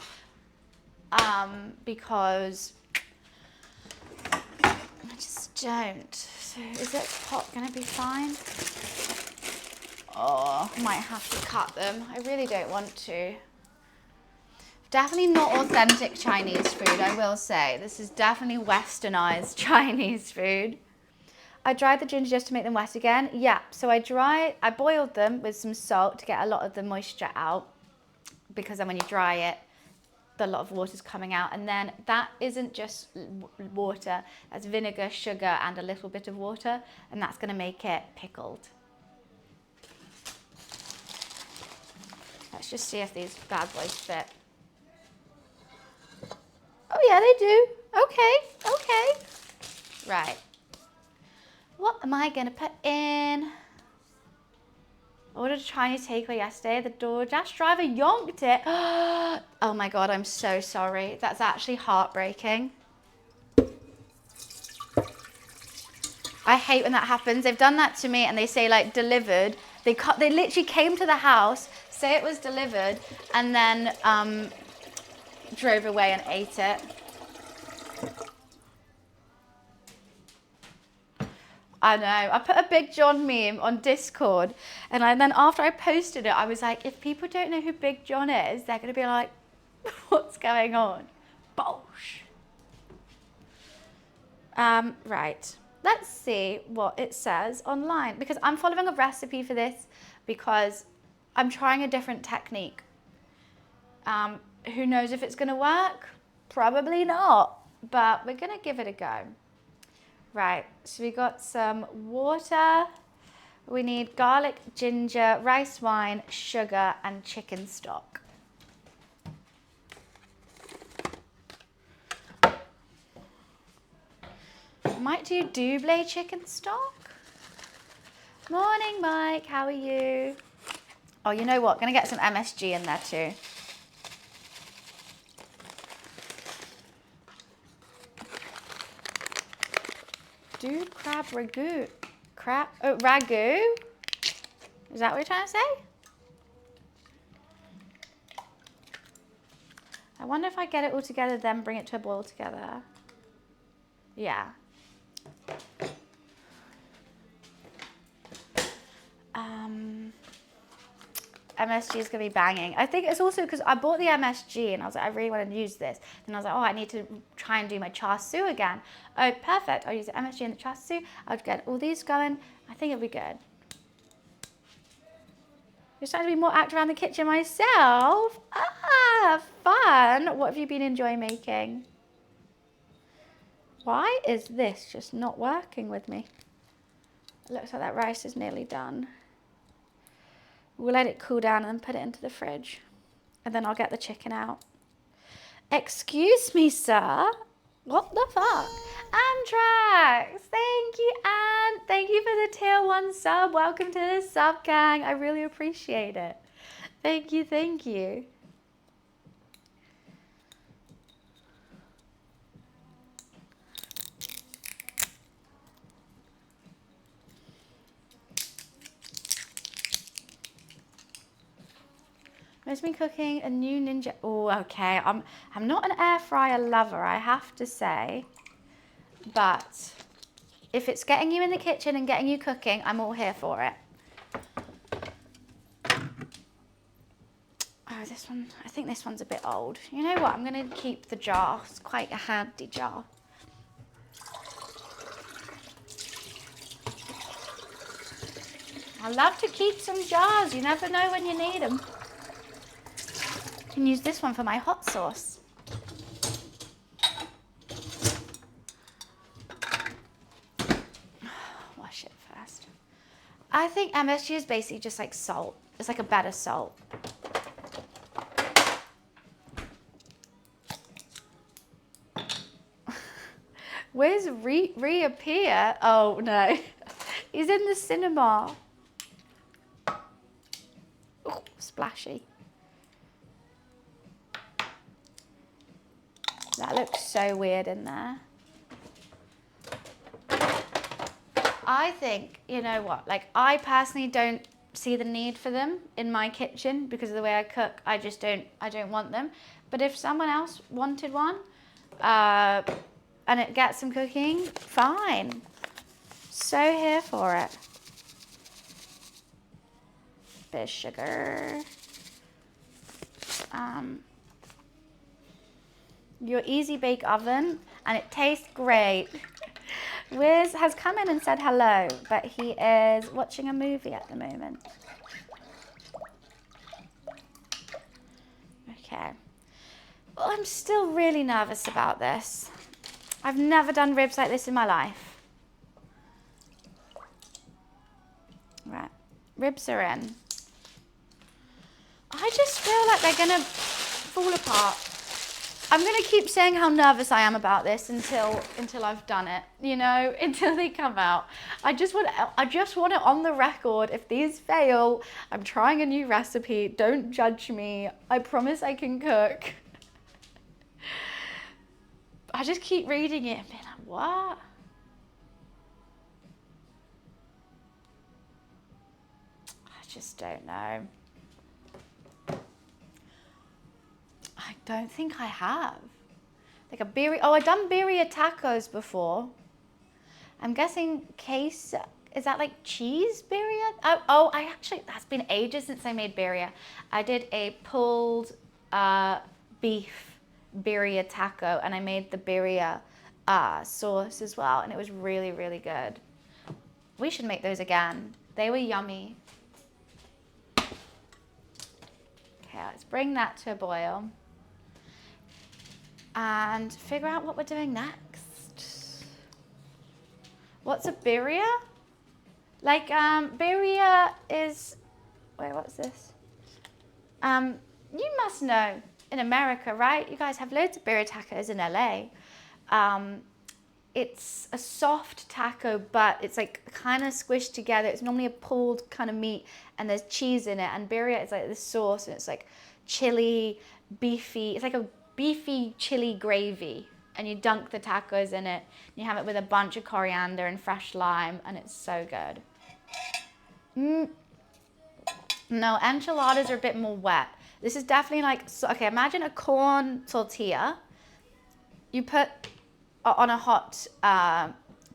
because I just don't. So is this pot gonna be fine? Oh, I might have to cut them. I really don't want to. Definitely not authentic Chinese food, I will say. This is definitely westernized Chinese food. I dried the ginger just to make them wet again. Yeah, so I boiled them with some salt to get a lot of the moisture out, because then when you dry it, a lot of water's coming out. And then that isn't just water, that's vinegar, sugar, and a little bit of water, and that's gonna make it pickled. Let's just see if these bad boys fit. Oh yeah, they do. Okay. Right. What am I gonna put in? I ordered a Chinese takeaway yesterday. The DoorDash driver yonked it. Oh my God, I'm so sorry. That's actually heartbreaking. I hate when that happens. They've done that to me and they say like delivered. They literally came to the house, say it was delivered, and then drove away and ate it. I know. I put a Big John meme on Discord, and then after I posted it, I was like, if people don't know who Big John is, they're going to be like, what's going on? Bosh. Right. Let's see what it says online, because I'm following a recipe for this because I'm trying a different technique. Who knows if it's going to work? Probably not, but we're going to give it a go. Right, so we got some water, we need garlic, ginger, rice wine, sugar, and chicken stock. Might do double chicken stock. Morning, Mike, how are you? Oh, you know what, gonna get some MSG in there too. Dude, crab ragu. Ragu? Is that what you're trying to say? I wonder if I get it all together, then bring it to a boil together. Yeah. MSG is going to be banging. I think it's also because I bought the MSG and I was like, I really want to use this. Then I was like, oh, I need to try and do my char siu again. Oh, perfect. I'll use the MSG and the char siu. I'll get all these going. I think it'll be good. I'm starting to be more active around the kitchen myself. Ah, fun. What have you been enjoying making? Why is this just not working with me? It looks like that rice is nearly done. We'll let it cool down and then put it into the fridge. And then I'll get the chicken out. Excuse me, sir. What the fuck? Amtrax. Thank you, Anne. Thank you for the tier 1 sub. Welcome to the sub gang. I really appreciate it. Thank you, thank you. I've been cooking a new Ninja. Oh, okay. I'm not an air fryer lover, I have to say. But if it's getting you in the kitchen and getting you cooking, I'm all here for it. Oh, this one, I think this one's a bit old. You know what? I'm going to keep the jar. It's quite a handy jar. I love to keep some jars. You never know when you need them. I can use this one for my hot sauce. Wash it first. I think MSG is basically just like salt. It's like a better salt. Where's reappear? Oh no, he's in the cinema. Oh, splashy. That looks so weird in there. I think, you know what, like I personally don't see the need for them in my kitchen because of the way I cook. I don't want them. But if someone else wanted one, and it gets them cooking, fine. So here for it. Bit of sugar. Your easy bake oven, and it tastes great. Wiz has come in and said hello, but he is watching a movie at the moment. Okay. Well, I'm still really nervous about this. I've never done ribs like this in my life. Right, ribs are in. I just feel like they're gonna fall apart. I'm gonna keep saying how nervous I am about this until I've done it, you know, until they come out. I just want it on the record. If these fail, I'm trying a new recipe. Don't judge me. I promise I can cook. I just keep reading it and being like, what? I just don't know. I don't think I have. Like a birria. Oh, I've done birria tacos before. I'm guessing queso. Is that like cheese birria? Oh, that's been ages since I made birria. I did a pulled beef birria taco, and I made the birria sauce as well, and it was really, really good. We should make those again. They were yummy. Okay, let's bring that to a boil and figure out what we're doing next. What's a birria? Like, birria is, wait, what's this? You must know in America, right? You guys have loads of birria tacos in LA. It's a soft taco, but it's like kind of squished together. It's normally a pulled kind of meat, and there's cheese in it. And birria is like this sauce, and it's like chili, beefy. It's like a beefy chili gravy, and you dunk the tacos in it. You have it with a bunch of coriander and fresh lime, and it's so good. No, enchiladas are a bit more wet. This is definitely like, okay, imagine a corn tortilla. You put on a hot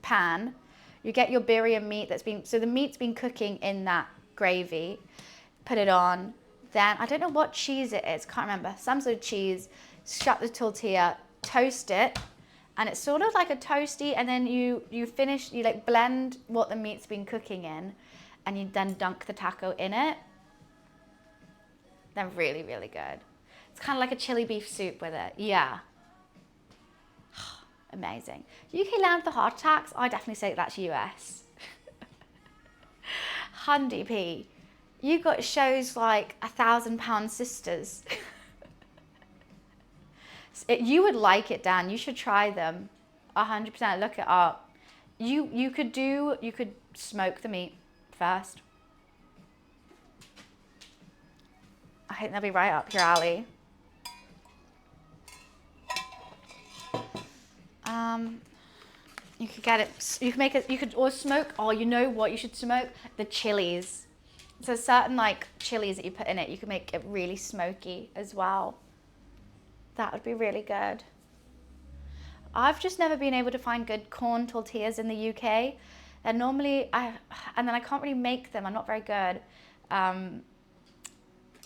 pan, you get your birria meat so the meat's been cooking in that gravy, put it on. Then I don't know what cheese it is, can't remember. Some sort of cheese. Shut the tortilla, toast it, and it's sort of like a toasty. And then you like blend what the meat's been cooking in, and you then dunk the taco in it. They're really, really good. It's kind of like a chili beef soup with it. Yeah. Amazing. UK land for heart attacks? I definitely say that's US. Hundy P. You got shows like 1,000 Pound Sisters. You would like it, Dan. You should try them. 100%. Look it up. You could smoke the meat first. I think they'll be right up your alley. You could get it. You could make it. You could or smoke. Oh, you know what? You should smoke the chilies. So certain like chilies that you put in it, you can make it really smoky as well. That would be really good. I've just never been able to find good corn tortillas in the UK. And normally and then I can't really make them. I'm not very good.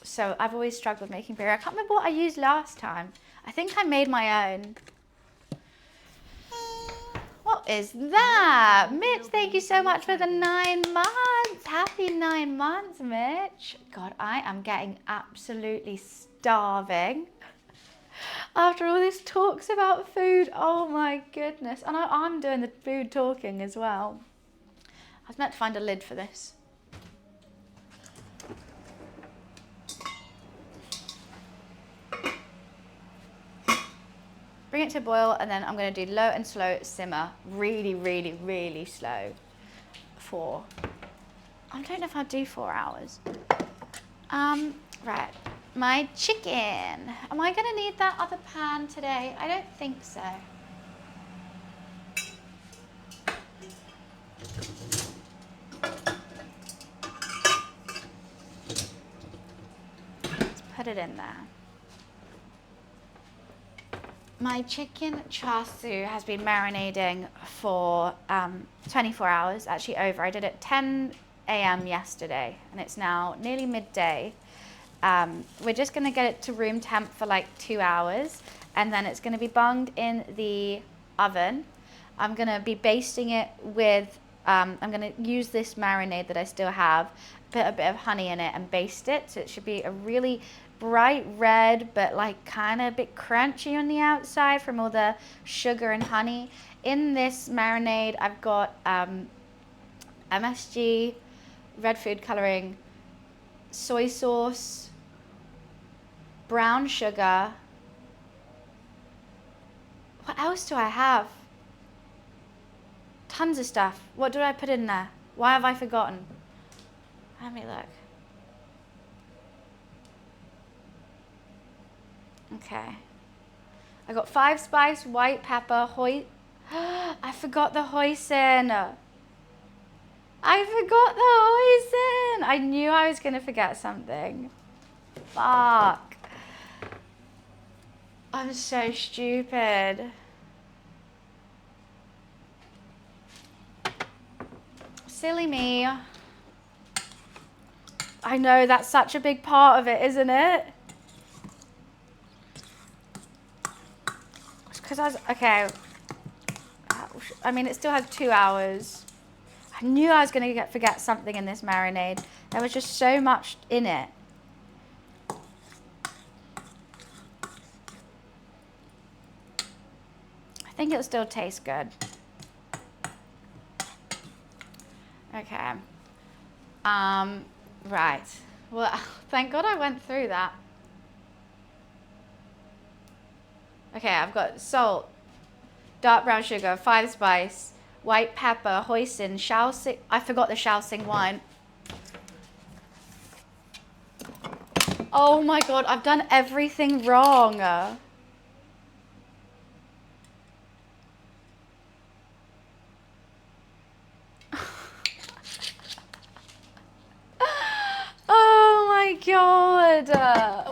So I've always struggled making birria. I can't remember what I used last time. I think I made my own. What is that? Mitch, thank you so much for the 9 months. Happy 9 months, Mitch. God, I am getting absolutely starving. After all this talks about food, oh my goodness. And I'm doing the food talking as well. I was meant to find a lid for this. Bring it to a boil, and then I'm going to do low and slow simmer. Really, really, really slow for, I don't know if I'll do 4 hours. Right, my chicken. Am I going to need that other pan today? I don't think so. Let's put it in there. My chicken char siu has been marinating for 24 hours, actually over. I did it 10 a.m. yesterday, and it's now nearly midday. We're just gonna get it to room temp for like 2 hours, and then it's gonna be bunged in the oven. I'm gonna be basting it with, I'm gonna use this marinade that I still have, put a bit of honey in it and baste it, so it should be a really bright red, but like kind of a bit crunchy on the outside from all the sugar and honey. In this marinade, I've got MSG, red food coloring, soy sauce, brown sugar. What else do I have? Tons of stuff. What did I put in there? Why have I forgotten? Let me look. Okay. I got 5 spice, white pepper, I forgot the hoisin. I forgot the hoisin. I knew I was going to forget something. Fuck. I'm so stupid. Silly me. I know, that's such a big part of it, isn't it? Because okay, I mean, it still has 2 hours. I knew I was going to forget something in this marinade. There was just so much in it. I think it'll still taste good. Okay. Right. Well, thank God I went through that. Okay, I've got salt, dark brown sugar, 5 spice, white pepper, hoisin, Shaoxing. I forgot the Shaoxing wine. Oh my God, I've done everything wrong. Oh my God.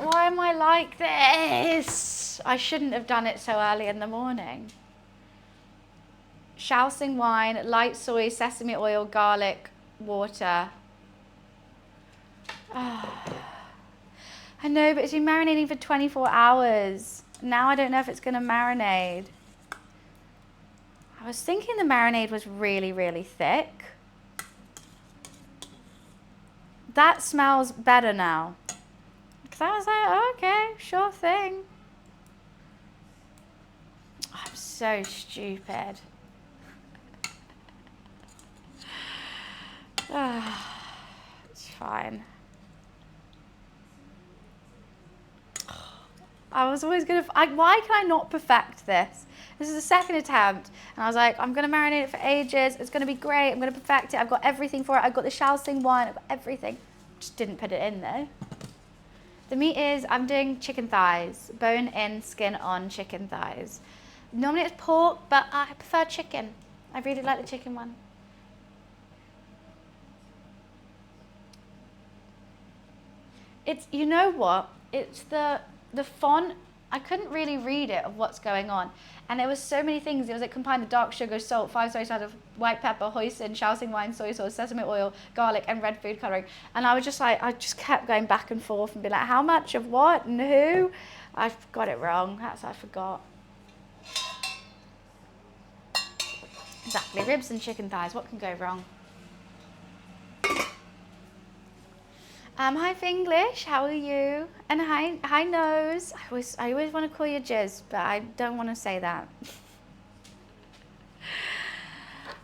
Why am I like this? I shouldn't have done it so early in the morning. Shaoxing wine, light soy, sesame oil, garlic, water. I know, but it's been marinating for 24 hours. Now I don't know if it's going to marinate. I was thinking the marinade was really, really thick. That smells better now. Because I was like, oh, okay, sure thing. I'm so stupid. It's fine. I was always going to... Why can I not perfect this? This is the second attempt. And I was like, I'm going to marinate it for ages. It's going to be great. I'm going to perfect it. I've got everything for it. I've got the Shaoxing wine. I've got everything. Just didn't put it in though. The meat is, I'm doing chicken thighs. Bone in, skin on chicken thighs. Normally it's pork, but I prefer chicken. I really like the chicken one. It's, you know what? It's the font. I couldn't really read it of what's going on. And there was so many things. It was like combined the dark sugar, salt, 5 soy sauce, white pepper, hoisin, Shaoxing wine, soy sauce, sesame oil, garlic, and red food coloring. And I was just like, I just kept going back and forth and be like, how much of what and who? I got it wrong. That's I forgot. Exactly. Ribs and chicken thighs. What can go wrong? Hi Finglish, how are you? And hi Nose. I always want to call you Jizz, but I don't want to say that.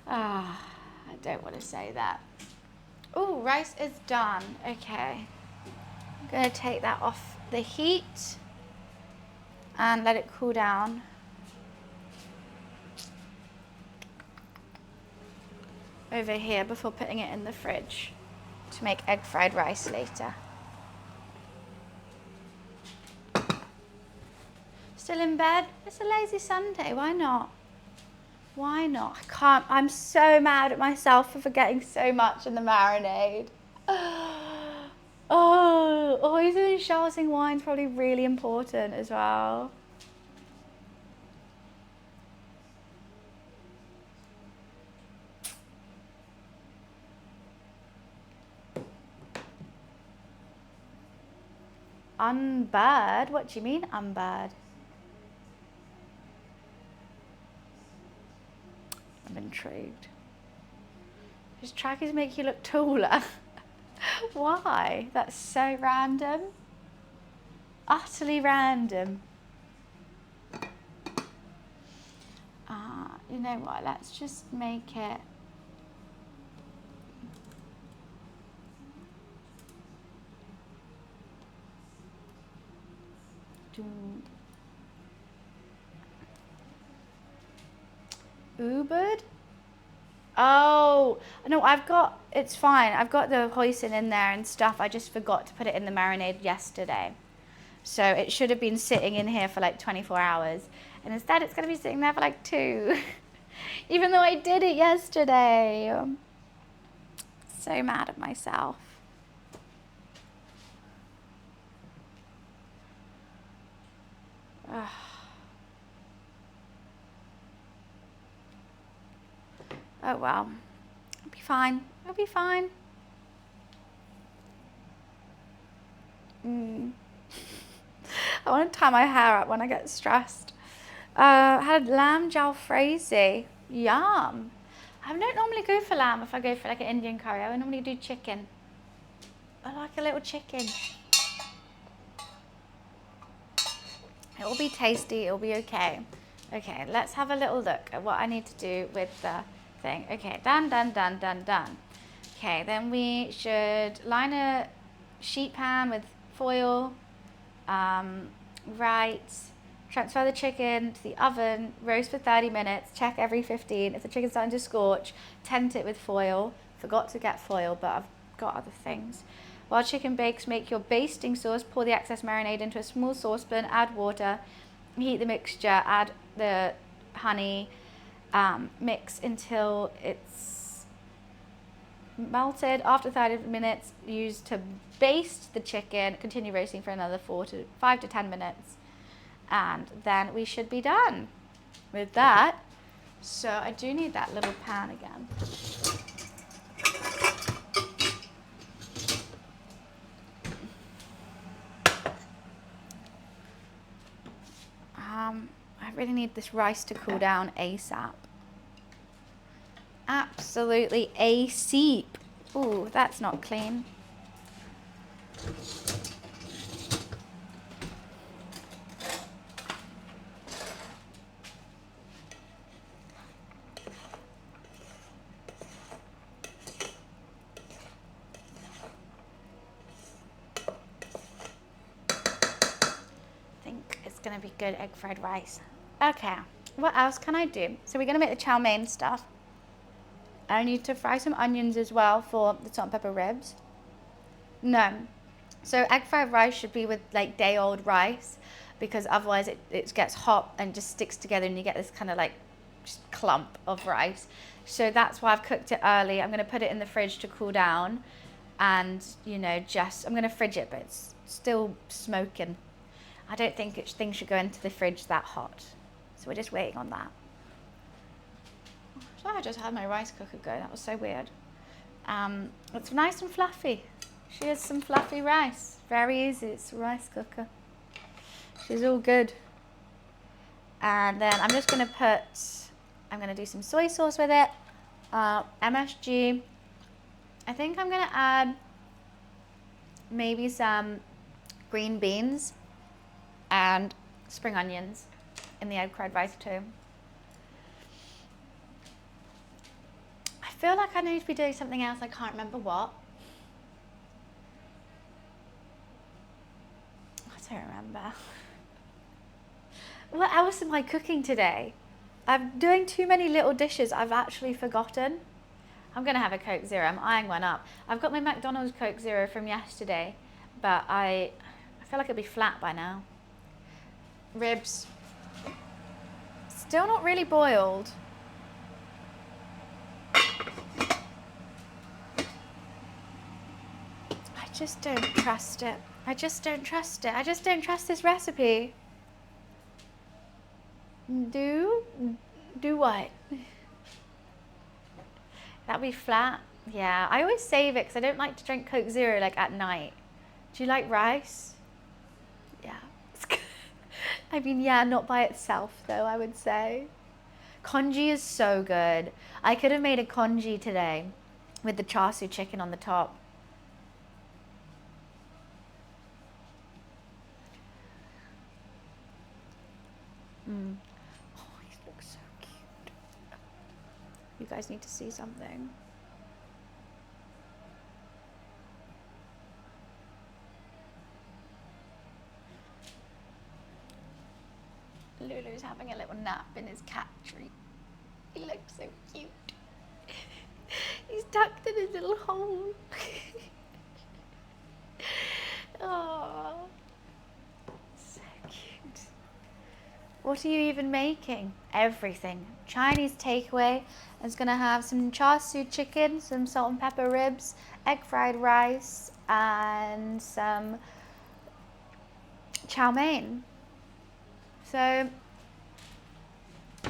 I don't want to say that. Oh, rice is done. Okay. I'm going to take that off the heat and let it cool down. Over here before putting it in the fridge to make egg fried rice later. Still in bed? It's a lazy Sunday, why not? Why not? I can't, I'm so mad at myself for forgetting so much in the marinade. Oh, always in Shaoxing wine is probably really important as well. Unbird? What do you mean, unbird? I'm intrigued. His trackies make you look taller. Why? That's so random. Utterly random. You know what? Let's just make it. Ubered? Oh, no, it's fine. I've got the hoisin in there and stuff. I just forgot to put it in the marinade yesterday. So it should have been sitting in here for like 24 hours. And instead it's going to be sitting there for like 2. Even though I did it yesterday. So mad at myself. Ugh. Oh well, it'll be fine. It'll be fine. I want to tie my hair up when I get stressed. I had lamb jalfrezi. Yum. I don't normally go for lamb if I go for like an Indian curry. I normally do chicken. I like a little chicken. It will be tasty. It will be okay. Okay, let's have a little look at what I need to do with the thing. Okay, done. Okay, then we should line a sheet pan with foil. Transfer the chicken to the oven, roast for 30 minutes, check every 15. If the chicken's starting to scorch, tent it with foil. Forgot to get foil, but I've got other things. While chicken bakes, make your basting sauce. Pour the excess marinade into a small saucepan, add water, heat the mixture, add the honey, mix until it's melted. After 30 minutes, use to baste the chicken. Continue roasting for another 5 to 10 minutes. And then we should be done with that. So I do need that little pan again. I really need this rice to cool down ASAP. Absolutely ASAP. Ooh, that's not clean. Gonna be good egg fried rice. Okay, what else can I do? So we're gonna make the chow mein stuff. I need to fry some onions as well for the salt and pepper ribs. No, so egg fried rice should be with like day old rice, because otherwise it gets hot and just sticks together and you get this kind of like just clump of rice. So that's why I've cooked it early. I'm gonna put it in the fridge to cool down, and you know, just I'm gonna fridge it, but it's still smoking. I don't think things should go into the fridge that hot. So we're just waiting on that. So I just had my rice cooker go. That was so weird. It's nice and fluffy. She has some fluffy rice. Very easy. It's a rice cooker. She's all good. And then I'm just going to do some soy sauce with it. MSG. I think I'm going to add maybe some green beans and spring onions in the egg fried rice too. I feel like I need to be doing something else. I can't remember what. I don't remember. What else am I cooking today? I'm doing too many little dishes I've actually forgotten. I'm gonna have a Coke Zero. I'm eyeing one up. I've got my McDonald's Coke Zero from yesterday, but I feel like it'll be flat by now. Ribs, still not really boiled. I just don't trust it. I just don't trust it. I just don't trust this recipe. Do what? That'll be flat. Yeah, I always save it because I don't like to drink Coke Zero like at night. Do you like rice? Yeah. I mean, yeah, not by itself though, I would say. Congee is so good. I could have made a congee today with the char siu chicken on the top. Oh, he looks so cute. You guys need to see something. Lulu's having a little nap in his cat tree. He looks so cute. He's tucked in his little hole. Oh, so cute. What are you even making? Everything. Chinese takeaway. It's gonna have some char siu chicken, some salt and pepper ribs, egg fried rice, and some chow mein. So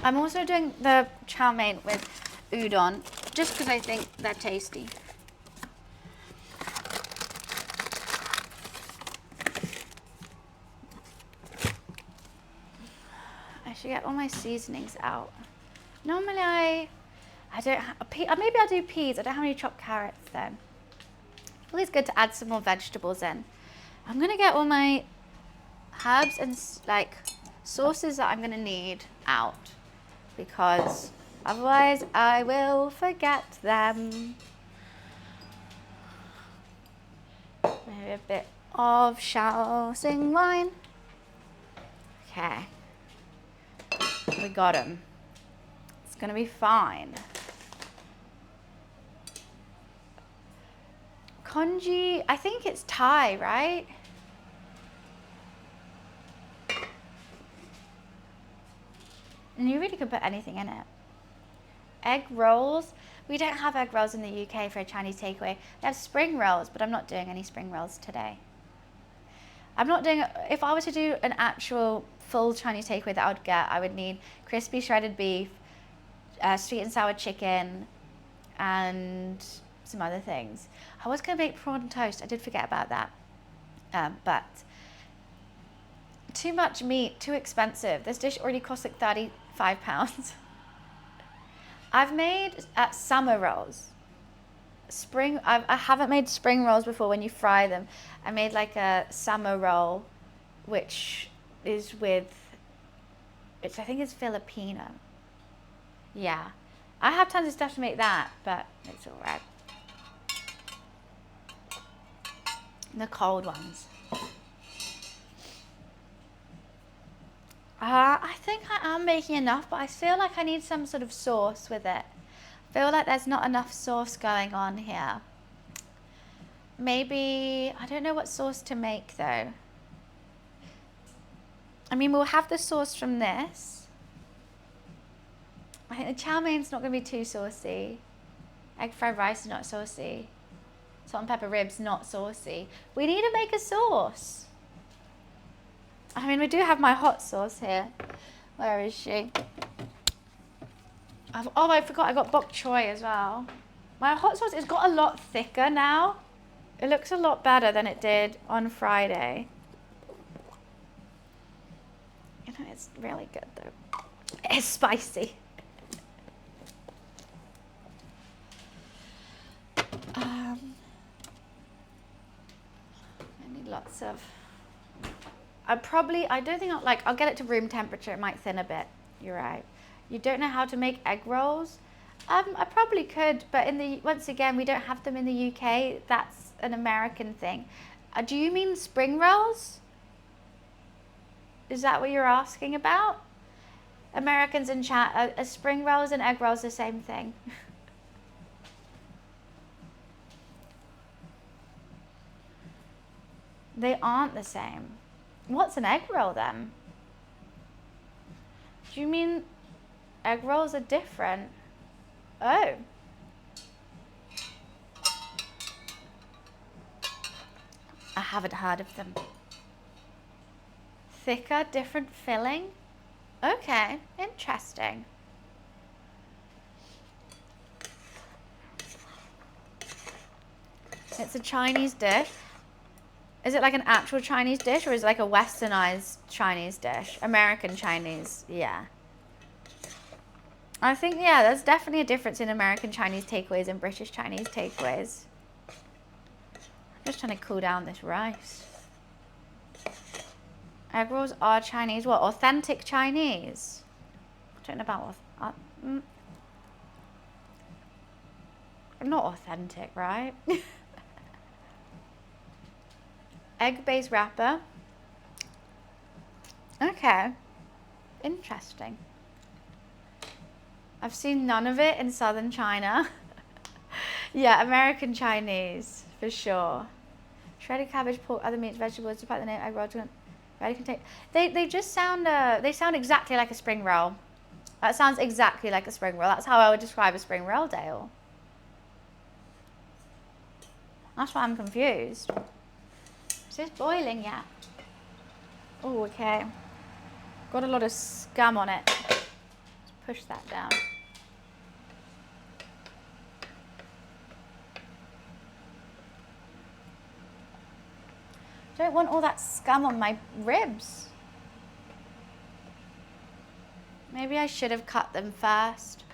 I'm also doing the chow mein with udon, just because I think they're tasty. I should get all my seasonings out. Normally I don't maybe I'll do peas. I don't have any chopped carrots though. Always good to add some more vegetables in. I'm gonna get all my herbs and like sauces that I'm gonna need out, because otherwise I will forget them. Maybe a bit of Shaoxing wine. Okay, we got them. It's gonna be fine. Congee, I think it's Thai, right? And you really could put anything in it. Egg rolls. We don't have egg rolls in the UK for a Chinese takeaway. They have spring rolls, but I'm not doing any spring rolls today. I'm not doing, if I were to do an actual full Chinese takeaway that I would get, I would need crispy shredded beef, sweet and sour chicken, and some other things. I was going to make prawn toast. I did forget about that. But Too much meat, too expensive. This dish already costs like £35. I've made summer rolls. I haven't made spring rolls before when you fry them. I made like a summer roll, which is which I think is Filipino. Yeah. I have tons of stuff to make that, but it's alright. The cold ones. I think I am making enough, but I feel like I need some sort of sauce with it. I feel like there's not enough sauce going on here. Maybe, I don't know what sauce to make though. I mean, we'll have the sauce from this. I think the chow mein's not going to be too saucy. Egg fried rice is not saucy. Salt and pepper ribs, not saucy. We need to make a sauce. I mean, we do have my hot sauce here. Where is she? Oh, I forgot I got bok choy as well. My hot sauce has got a lot thicker now. It looks a lot better than it did on Friday. You know, it's really good though. It's spicy. I need lots of... I don't think I'll get it to room temperature. It might thin a bit. You're right. You don't know how to make egg rolls? I probably could, but once again, we don't have them in the UK. That's an American thing. Do you mean spring rolls? Is that what you're asking about? Americans in chat, are spring rolls and egg rolls the same thing? They aren't the same. What's an egg roll then? Do you mean egg rolls are different? Oh. I haven't heard of them. Thicker, different filling? Okay, interesting. It's a Chinese dish. Is it like an actual Chinese dish or is it like a westernized Chinese dish? American Chinese, yeah. I think, yeah, there's definitely a difference in American Chinese takeaways and British Chinese takeaways. I'm just trying to cool down this rice. Egg rolls are Chinese. What, authentic Chinese? I don't know about not authentic, right? Egg-based wrapper. Okay. Interesting. I've seen none of it in southern China. Yeah, American Chinese, for sure. Shredded cabbage, pork, other meats, vegetables, despite the name, egg roll, ready contain. They just sound, they sound exactly like a spring roll. That sounds exactly like a spring roll. That's how I would describe a spring roll, Dale. That's why I'm confused. Is this boiling yet? Oh, okay. Got a lot of scum on it. Let's push that down. Don't want all that scum on my ribs. Maybe I should have cut them first.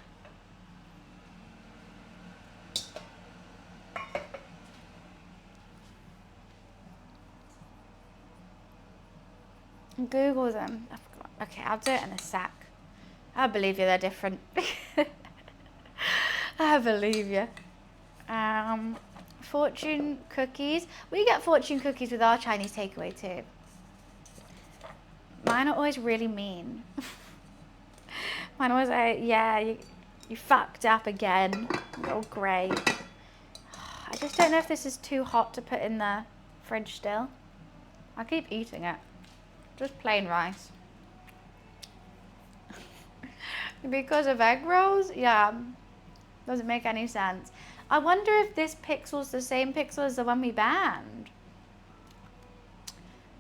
Google them. Okay, I'll do it in a sec. I believe you, they're different. I believe you. Fortune cookies. We get fortune cookies with our Chinese takeaway too. Mine are always really mean. Mine always like, yeah, you fucked up again. Oh, great. I just don't know if this is too hot to put in the fridge still. I keep eating it. Just plain rice. Because of egg rolls? Yeah. Doesn't make any sense. I wonder if this pixel's the same pixel as the one we banned.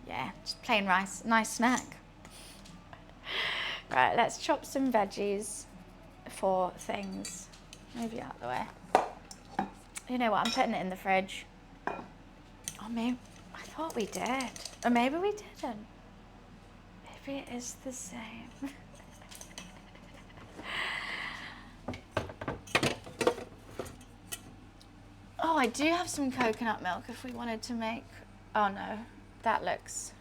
Yeah, just plain rice. Nice snack. Right, let's chop some veggies for things. Move you out of the way. You know what? I'm putting it in the fridge. Oh, maybe. I thought we did. Or maybe we didn't. Maybe it is the same. Oh, I do have some coconut milk if we wanted to make... Oh no, that looks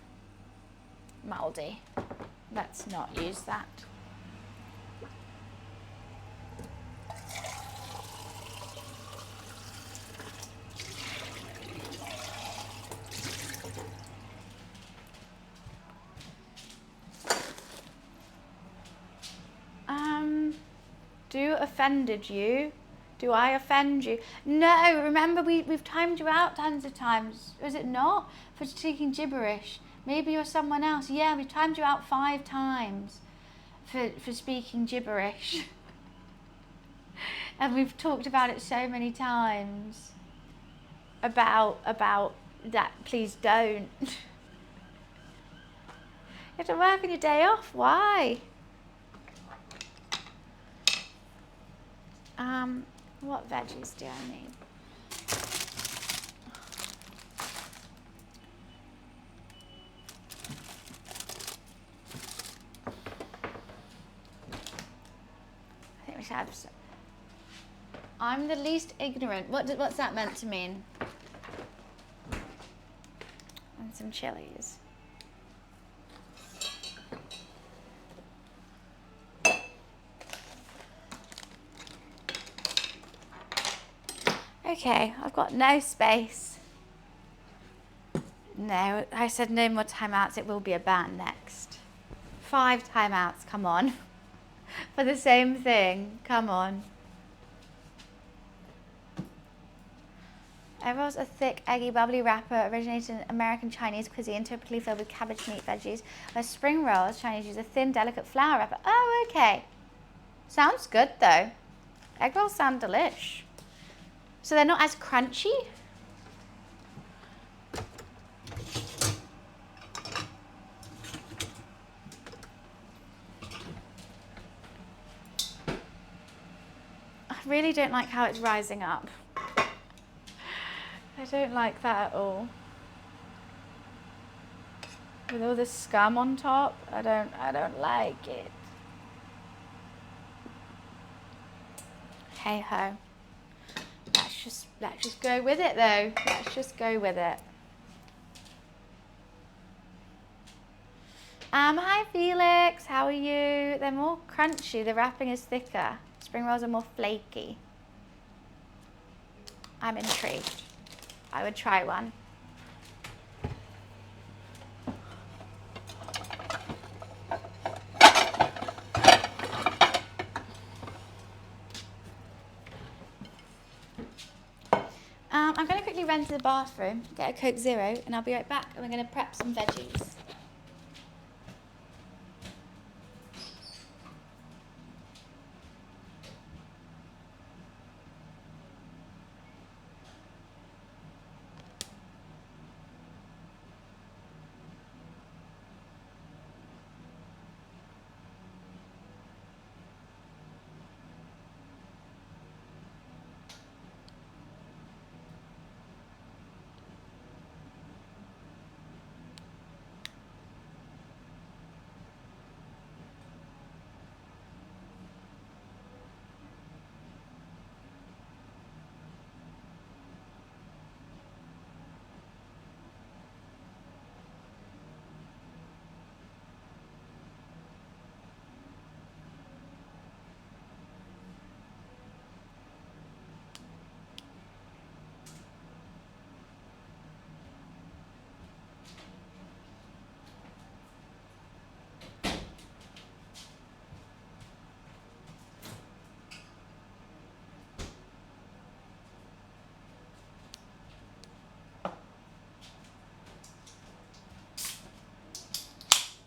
mouldy. Let's not use that. Do offended you? Do I offend you? No, remember we've timed you out tons of times. Was it not? For speaking gibberish. Maybe you're someone else. Yeah, we timed you out 5 times for speaking gibberish. And we've talked about it so many times. About that, please don't. You have to work on your day off. Why? What veggies do I need? I think we should have some. I'm the least ignorant. What's that meant to mean? And some chilies. Okay, I've got no space. No, I said no more timeouts. It will be a ban next. 5 timeouts, come on. For the same thing, come on. Egg-rolls are thick, eggy, bubbly wrapper originated in American Chinese cuisine, typically filled with cabbage, meat, veggies. Where spring rolls, Chinese use a thin, delicate flour wrapper. Oh, okay. Sounds good though. Egg rolls sound delish. So they're not as crunchy? I really don't like how it's rising up. I don't like that at all. With all this scum on top, I don't like it. Hey ho. Let's just go with it though. Let's just go with it. Hi Felix, how are you? They're more crunchy, the wrapping is thicker. Spring rolls are more flaky. I'm intrigued. I would try one. I'm going to quickly run to the bathroom, get a Coke Zero, and I'll be right back. And we're going to prep some veggies.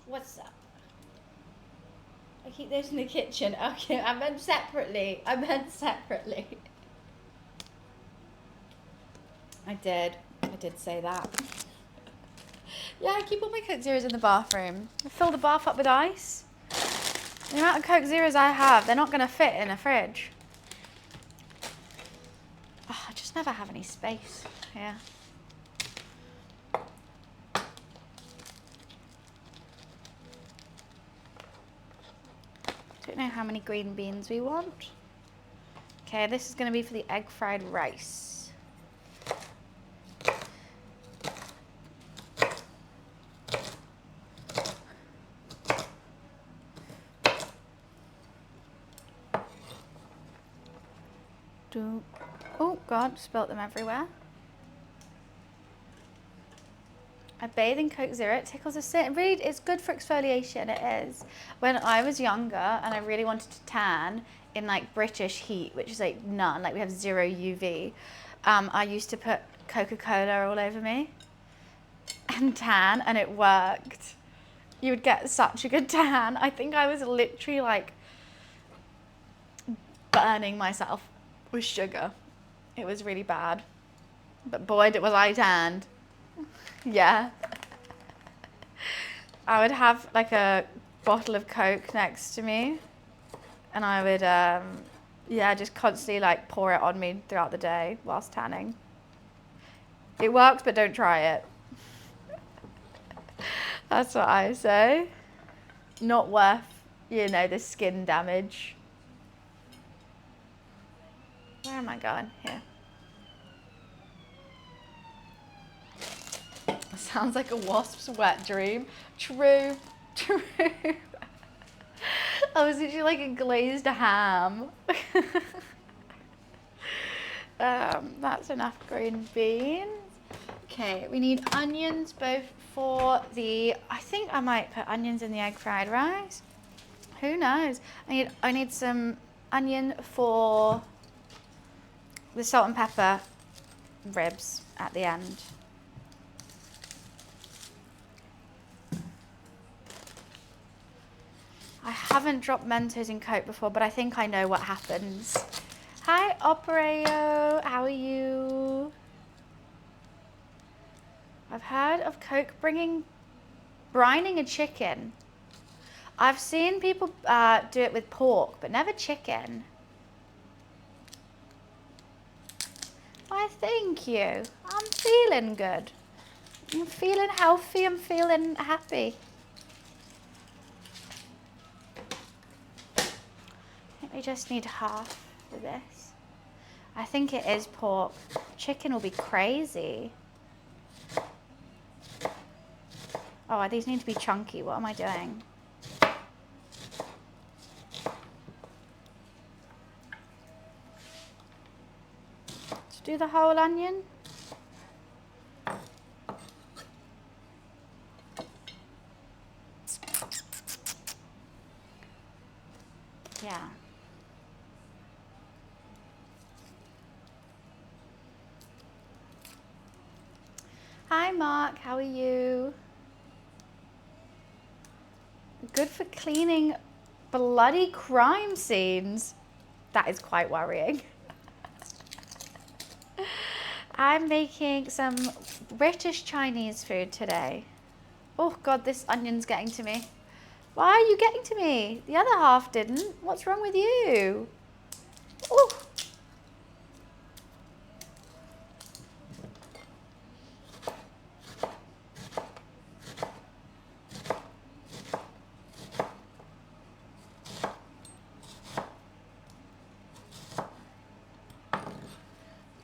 What's up? I keep those in the kitchen. Okay, I meant separately. I did say that. Yeah, I keep all my Coke Zeros in the bathroom. I fill the bath up with ice. The amount of Coke Zeros I have, they're not going to fit in a fridge. Oh, I just never have any space here. Don't know how many green beans we want. Okay, this is going to be for the egg fried rice. Oh God, spilt them everywhere. I bathe in Coke Zero. It tickles the skin. Really, it's good for exfoliation. It is. When I was younger and I really wanted to tan in like British heat, which is like none, like we have 0 UV, I used to put Coca-Cola all over me and tan, and it worked. You would get such a good tan. I think I was literally like burning myself with sugar. It was really bad. But boy, was I tanned. Yeah. I would have like a bottle of Coke next to me, and I would, yeah, just constantly like pour it on me throughout the day whilst tanning. It works, but don't try it. That's what I say. Not worth, you know, the skin damage. Where am I going? Here. Sounds like a wasp's wet dream. True. I was literally like a glazed ham. That's enough green beans. Okay, we need onions both for the, I think I might put onions in the egg fried rice. Who knows? I need some onion for the salt and pepper ribs at the end. I haven't dropped Mentos in Coke before, but I think I know what happens. Hi, Operayo. How are you? I've heard of Coke brining a chicken. I've seen people do it with pork, but never chicken. Why, thank you. I'm feeling good. I'm feeling healthy. I'm feeling happy. We just need half for this. I think it is pork. Chicken will be crazy. Oh, these need to be chunky. What am I doing? Just do the whole onion. Yeah. Hi Mark, how are you? Good for cleaning bloody crime scenes. That is quite worrying. I'm making some British Chinese food today. Oh God, this onion's getting to me. Why are you getting to me? The other half didn't. What's wrong with you? Ooh.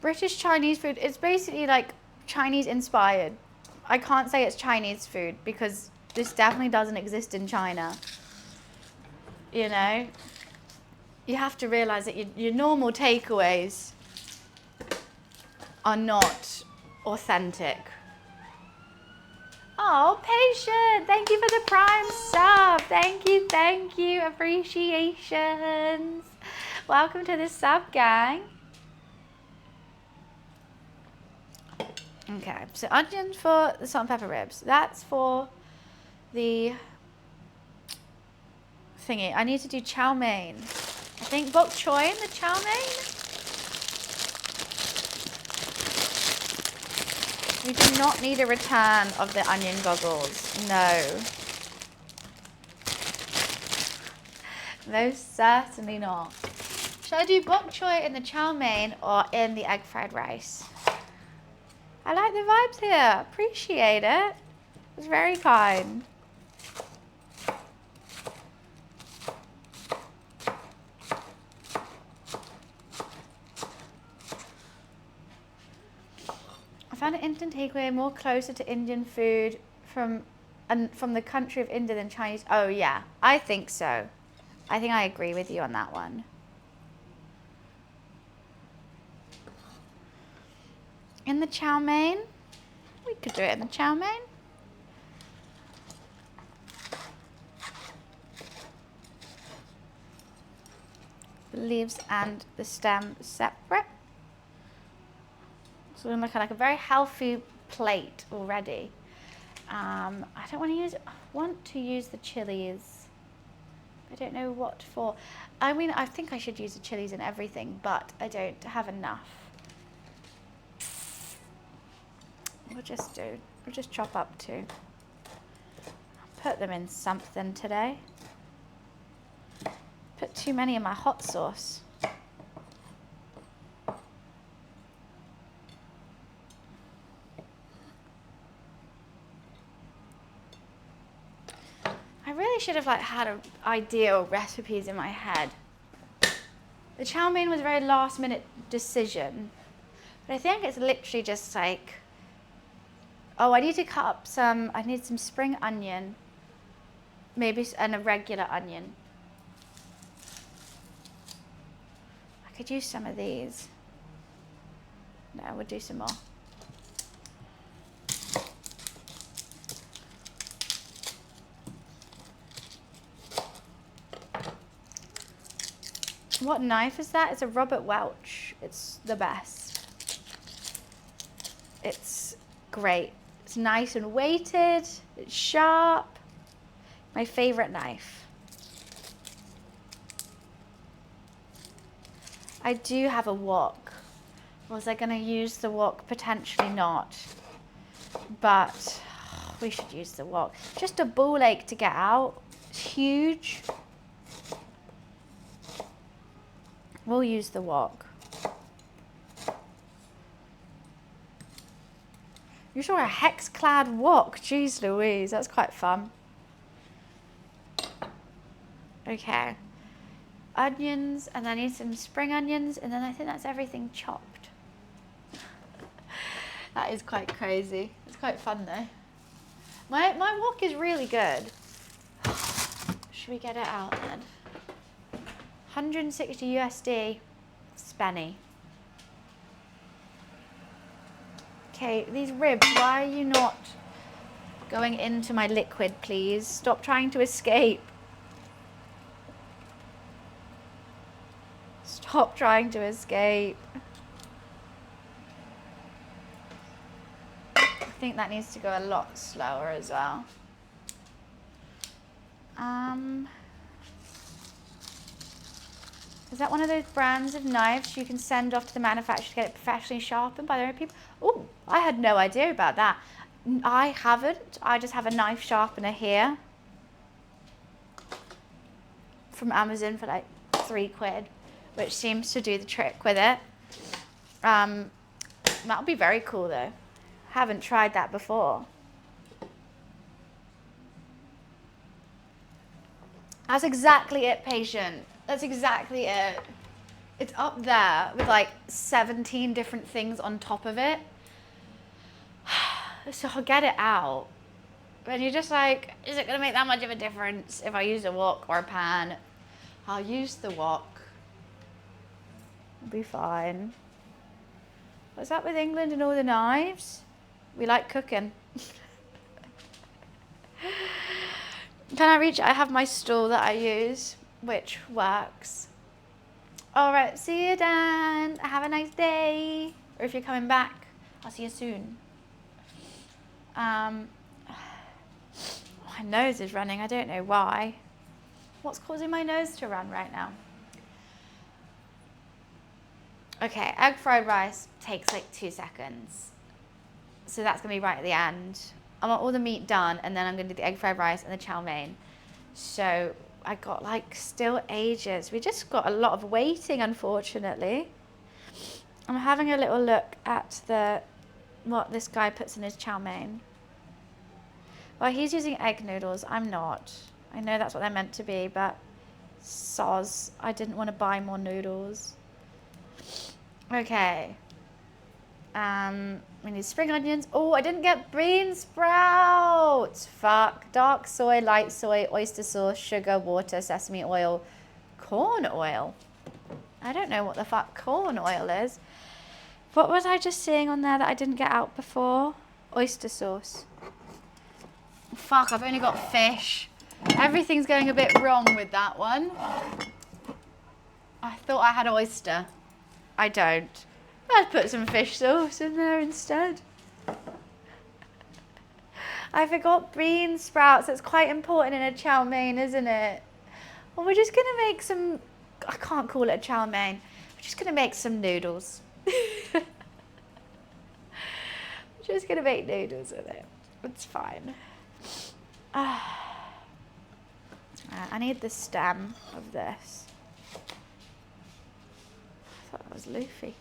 British Chinese food, it's basically like Chinese inspired. I can't say it's Chinese food because this definitely doesn't exist in China. You know, you have to realize that your normal takeaways are not authentic. Oh, Patient, thank you for the prime sub. Thank you, appreciations. Welcome to the sub gang. Okay, so onions for the salt and pepper ribs. That's for the thingy. I need to do chow mein. I think bok choy in the chow mein. We do not need a return of the onion goggles. No. Most certainly not. Should I do bok choy in the chow mein or in the egg fried rice? I like the vibes here. Appreciate it. It's very kind. found an instant takeaway more closer to Indian food from the country of India than Chinese. Oh yeah, I think so. I think I agree with you on that one. In the chow mein, we could do it in the chow mein. The leaves and the stem separate. So we're looking like a very healthy plate already. I don't want to use the chilies. I don't know what for. I mean, I think I should use the chilies in everything, but I don't have enough. We'll just chop up 2. I'll put them in something today. Put too many in my hot sauce. I really should have had ideal recipes in my head. The chow mein was a very last minute decision, but I think it's literally just like, oh, I need to cut up I need some spring onion, maybe, and a regular onion. I could use some of these. No, we'll do some more. What knife is that? It's a Robert Welch. It's the best. It's great. It's nice and weighted. It's sharp. My favorite knife. I do have a wok. Was I going to use the wok? Potentially not. But we should use the wok. Just a ball ache to get out. It's huge. We'll use the wok. You saw a hex-clad wok. Jeez Louise, that's quite fun. Okay. Onions, and I need some spring onions, and then I think that's everything chopped. That is quite crazy. It's quite fun though. My wok is really good. Should we get it out then? 160 USD, spenny. Okay, these ribs, why are you not going into my liquid, please? Stop trying to escape. Stop trying to escape. I think that needs to go a lot slower as well. Is that one of those brands of knives you can send off to the manufacturer to get it professionally sharpened by their own people? Oh, I had no idea about that. I haven't. I just have a knife sharpener here from Amazon for like £3, which seems to do the trick with it. That would be very cool though. Haven't tried that before. That's exactly it, patient. That's exactly it. It's up there with like 17 different things on top of it. So I'll get it out. And you're just like, is it gonna make that much of a difference if I use a wok or a pan? I'll use the wok. It'll be fine. What's up with England and all the knives? We like cooking. Can I reach? I have my stool that I use, which works. All right, see you, Dan. Have a nice day. Or if you're coming back, I'll see you soon. My nose is running. I don't know why. What's causing my nose to run right now? Okay, egg fried rice takes like 2 seconds. So that's gonna be right at the end. I want all the meat done, and then I'm gonna do the egg fried rice and the chow mein. So I got like still ages. We just got a lot of waiting, unfortunately. I'm having a little look at what this guy puts in his chow mein. Well, he's using egg noodles. I'm not. I know that's what they're meant to be, but soz. I didn't want to buy more noodles. Okay. We need spring onions. Oh, I didn't get bean sprouts. Fuck. Dark soy, light soy, oyster sauce, sugar, water, sesame oil, corn oil. I don't know what the fuck corn oil is. What was I just seeing on there that I didn't get out before? Oyster sauce. Fuck, I've only got fish. Everything's going a bit wrong with that one. I thought I had oyster. I don't. I'd put some fish sauce in there instead. I forgot bean sprouts. That's quite important in a chow mein, isn't it? Well, we're just going to make some... I can't call it a chow mein. We're just going to make some noodles. We're just going to make noodles with it. It's fine. I need the stem of this. I thought that was Luffy.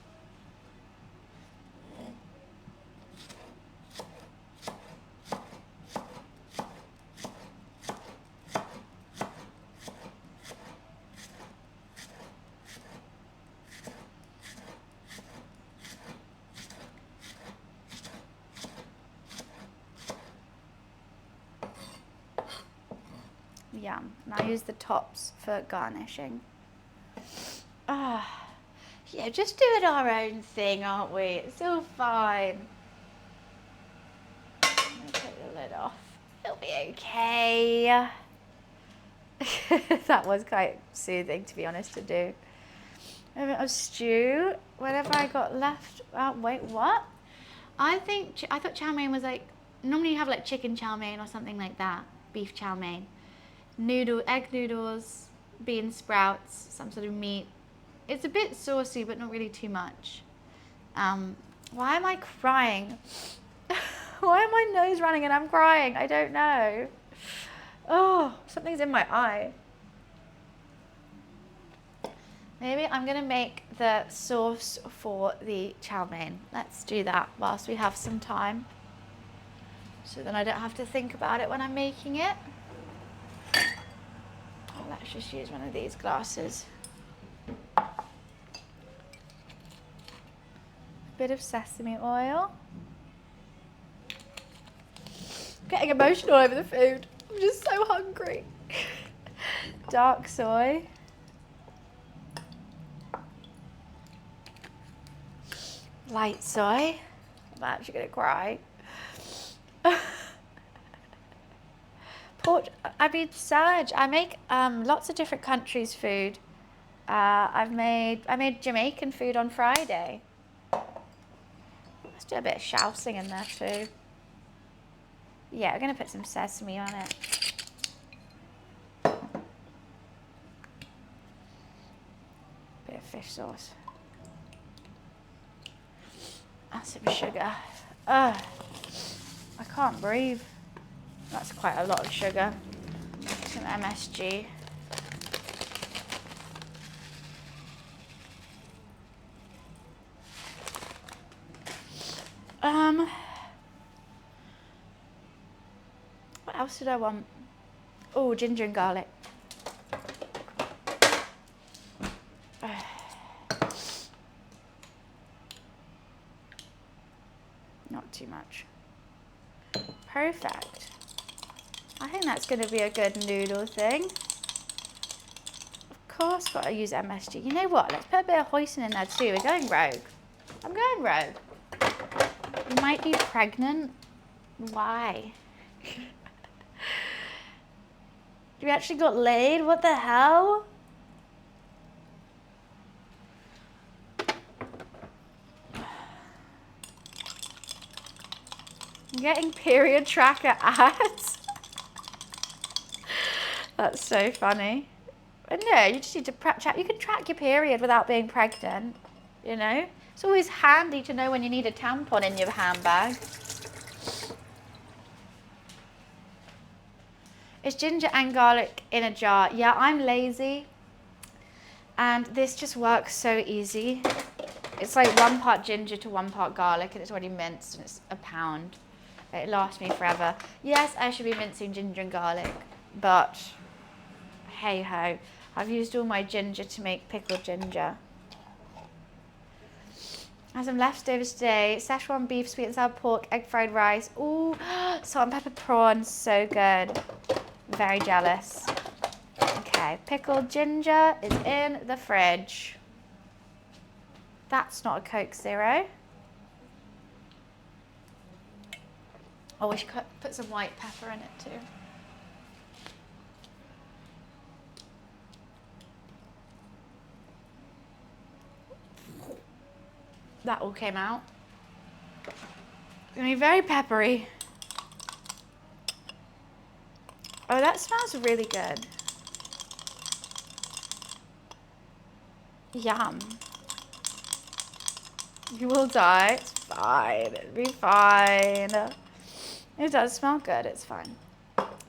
Yum. And I use the tops for garnishing. Yeah, just doing our own thing, aren't we? It's all fine. I'm gonna take the lid off. It'll be okay. That was quite soothing, to be honest, to do. A bit of stew. Whatever I got left. Wait, what? I thought chow mein was like, normally you have like chicken chow mein or something like that. Beef chow mein. Egg noodles, bean sprouts, some sort of meat. It's a bit saucy, but not really too much. Why am I crying? Why am my nose running and I'm crying? I don't know. Oh, something's in my eye. Maybe I'm gonna make the sauce for the chow mein. Let's do that whilst we have some time. So then I don't have to think about it when I'm making it. Let's just use one of these glasses. Bit of sesame oil. I'm getting emotional over the food. I'm just so hungry. Dark soy. Light soy. I'm actually gonna cry. Serge, I make lots of different countries' food. I made Jamaican food on Friday. Let's do a bit of shousing in there too. Yeah, we're gonna put some sesame on it. Bit of fish sauce. And some sugar. I can't breathe. That's quite a lot of sugar. Some MSG. What else did I want? Oh, ginger and garlic. Not too much. Perfect. I think that's going to be a good noodle thing. Of course, got to use MSG. You know what? Let's put a bit of hoisin in there too. We're going rogue. I'm going rogue. You might be pregnant. Why? You actually got laid? What the hell? I'm getting period tracker ads. That's so funny. But no, you just need to you can track your period without being pregnant, you know? It's always handy to know when you need a tampon in your handbag. It's ginger and garlic in a jar. Yeah, I'm lazy. And this just works so easy. It's like 1 part ginger to 1 part garlic, and it's already minced, and it's £1. It lasts me forever. Yes, I should be mincing ginger and garlic, but hey ho. I've used all my ginger to make pickled ginger. I have some leftovers today. Szechuan beef, sweet and sour pork, egg fried rice. Ooh, salt and pepper prawns, so good. Very jealous. Okay, pickled ginger is in the fridge. That's not a Coke Zero. Oh, we should put some white pepper in it too. That all came out. It's gonna be very peppery. Oh, that smells really good. Yum. You will die. It's fine. It'll be fine. It does smell good. It's fine.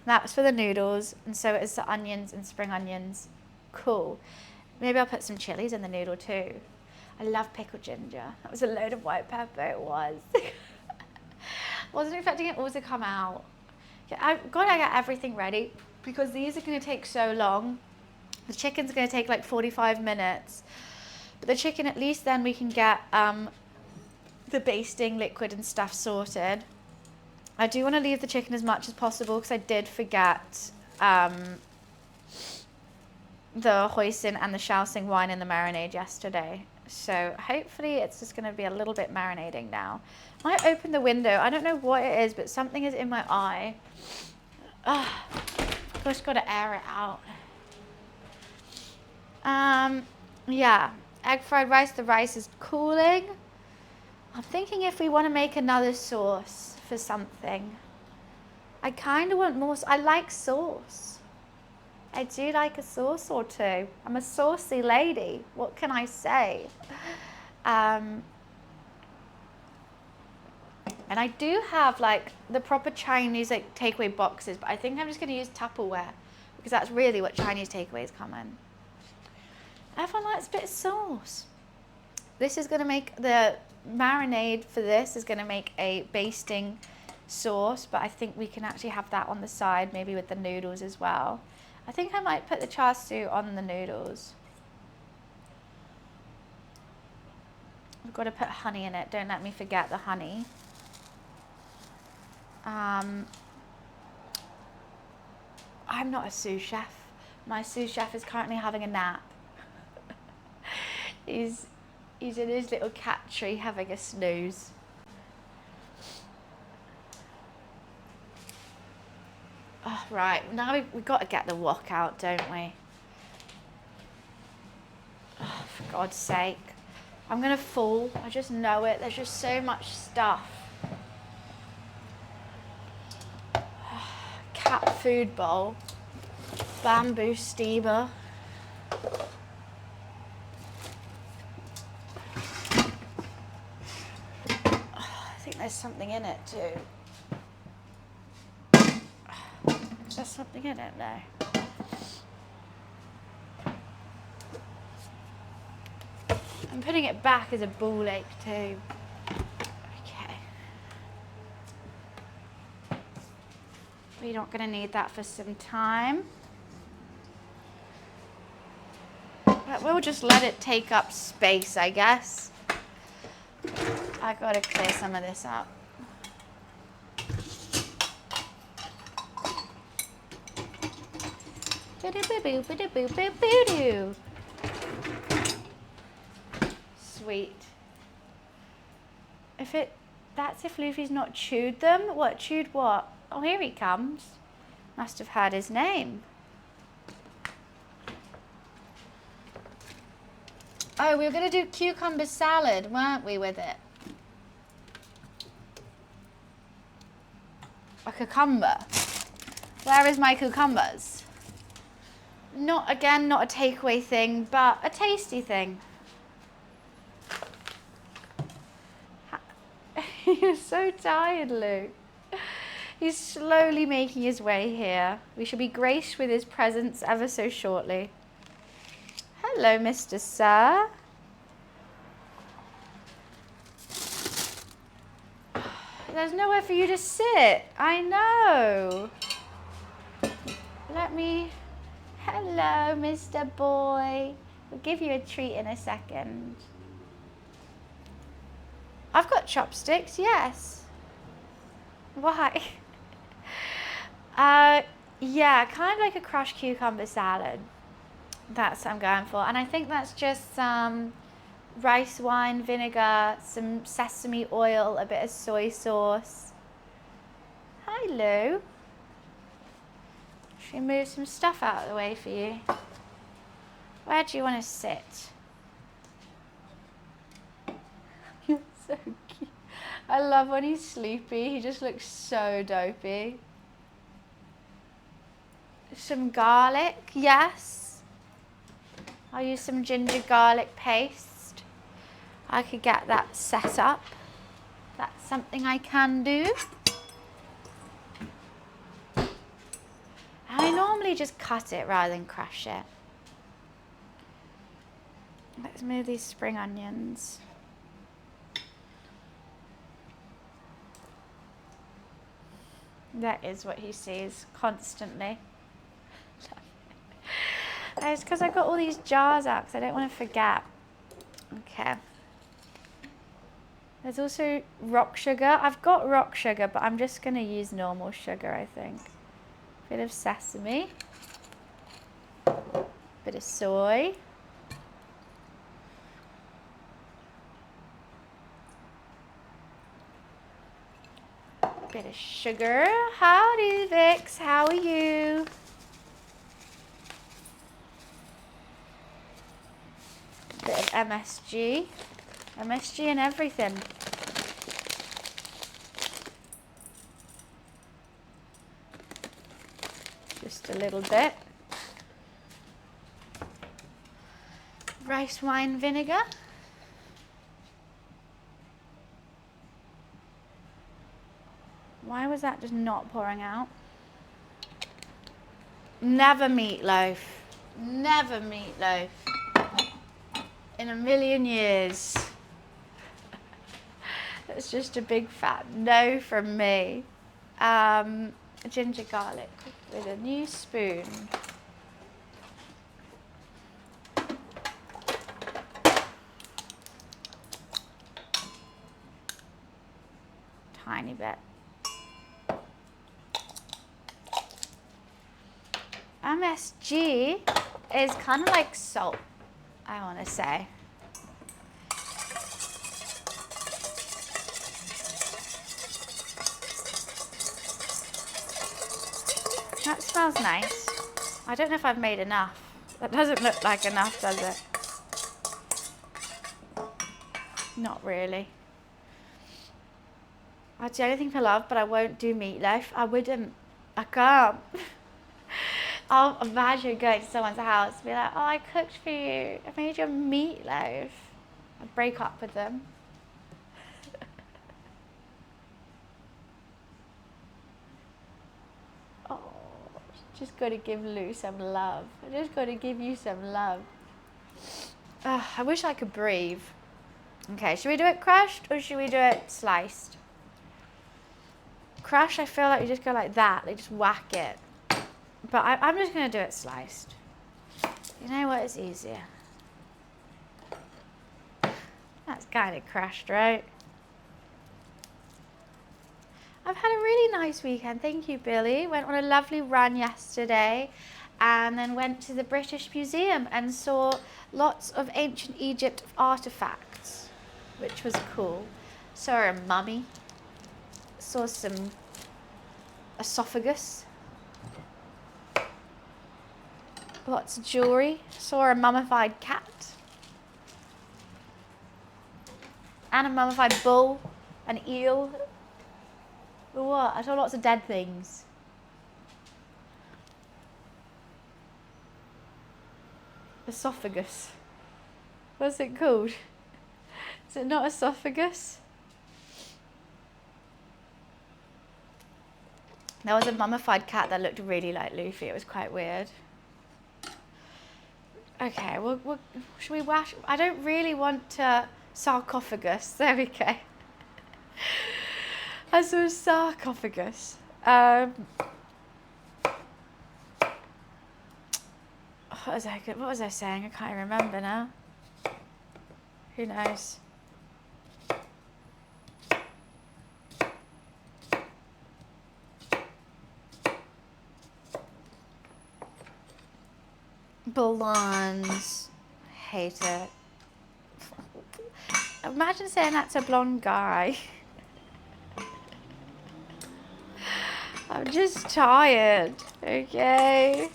That was for the noodles, and so is the onions and spring onions. Cool. Maybe I'll put some chilies in the noodle too. I love pickled ginger. That was a load of white pepper. It was. Wasn't expecting it all to come out. Yeah, I've got to get everything ready because these are going to take so long. The chicken's going to take like 45 minutes. But the chicken, at least then we can get the basting liquid and stuff sorted. I do want to leave the chicken as much as possible because I did forget the hoisin and the Shaoxing wine in the marinade yesterday. So hopefully it's just going to be a little bit marinating now. I might open the window. I don't know what it is, but something is in my eye. Of course, got to air it out. Yeah, egg fried rice. The rice is cooling. I'm thinking if we want to make another sauce for something. I kind of want more. I like sauce. I do like a sauce or two. I'm a saucy lady. What can I say? And I do have like the proper Chinese like takeaway boxes, but I think I'm just going to use Tupperware because that's really what Chinese takeaways come in. Everyone likes a bit of sauce. This is going to make the marinade for this is going to make a basting sauce, but I think we can actually have that on the side, maybe with the noodles as well. I think I might put the char siu on the noodles. I've got to put honey in it. Don't let me forget the honey. I'm not a sous chef. My sous chef is currently having a nap. He's in his little cat tree having a snooze. Oh, right, now we've got to get the wok out, don't we? Oh, for God's sake. I'm going to fall. I just know it. There's just so much stuff. Cat food bowl. Bamboo steamer. I think there's something in it too. There's something in it now. I'm putting it back as a ball ache too. Okay. We're not going to need that for some time. But we'll just let it take up space, I guess. I gotta clear some of this up. Sweet. That's if Luffy's not chewed them. What, chewed what? Oh, here he comes. Must have heard his name. Oh, we were gonna do cucumber salad, weren't we, with it? A cucumber. Where is my cucumbers? Not a takeaway thing, but a tasty thing. You're so tired, Luke. He's slowly making his way here. We shall be graced with his presence ever so shortly. Hello, Mr. Sir. There's nowhere for you to sit. I know. Hello, Mr. Boy. We'll give you a treat in a second. I've got chopsticks, yes. Why? Yeah, kind of like a crushed cucumber salad. That's what I'm going for. And I think that's just some rice wine vinegar, some sesame oil, a bit of soy sauce. Hi, Lou. Should we move some stuff out of the way for you? Where do you want to sit? You're so cute. I love when he's sleepy. He just looks so dopey. Some garlic, yes. I'll use some ginger garlic paste. I could get that set up. That's something I can do. I normally just cut it rather than crush it. Let's move these spring onions. That is what he sees constantly. It's because I've got all these jars out because I don't want to forget. Okay. There's also rock sugar. I've got rock sugar, but I'm just going to use normal sugar, I think. Bit of sesame. Bit of soy. Bit of sugar. Howdy, Vix. How are you? Bit of MSG. MSG and everything. Just a little bit. Rice wine vinegar. Why was that just not pouring out? Never meatloaf. Never meatloaf. In a million years. That's just a big fat no from me. Ginger garlic with a new spoon. Tiny bit. MSG is kind of like salt, I want to say. That smells nice. I don't know if I've made enough. That doesn't look like enough, does it? Not really. That's the only thing I love, but I won't do meatloaf. I wouldn't. I can't. I'll imagine going to someone's house and be like, oh, I cooked for you. I made you a meatloaf. I'd break up with them. Oh, just got to give Lou some love. I just got to give you some love. I wish I could breathe. Okay, should we do it crushed or should we do it sliced? Crush, I feel like you just go like that. They just whack it. But I'm just going to do it sliced. You know what? It's easier. That's kind of crushed, right? I've had a really nice weekend. Thank you, Billy. Went on a lovely run yesterday and then went to the British Museum and saw lots of ancient Egypt artifacts, which was cool. Saw a mummy. Saw some esophagus. Lots of jewellery. Saw a mummified cat. And a mummified bull. An eel. What? I saw lots of dead things. Esophagus. What's it called? Is it not esophagus? There was a mummified cat that looked really like Luffy. It was quite weird. Okay, well, should we wash? I don't really want to sarcophagus. There we go. I saw a sarcophagus. What was I saying? I can't remember now. Who knows? Blondes. Hate it. Imagine saying that to a blonde guy. I'm just tired, okay?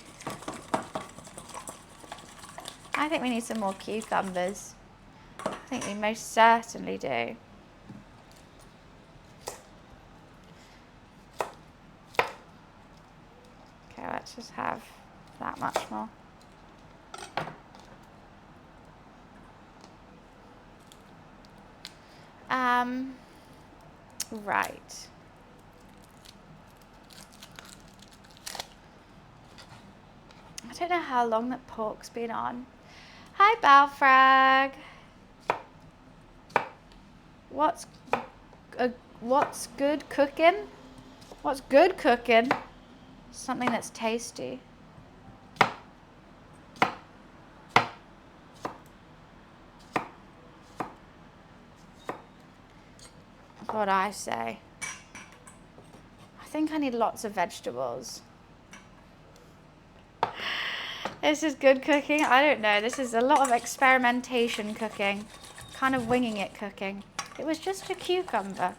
I think we need some more cucumbers. I think we most certainly do. Okay, let's just have that much more. Right. I don't know how long that pork's been on. Hi, Balfrag. What's good cooking? What's good cooking? Something that's tasty. That's what I say. I think I need lots of vegetables. This is good cooking. I don't know. This is a lot of experimentation cooking. Kind of winging it cooking. It was just a cucumber.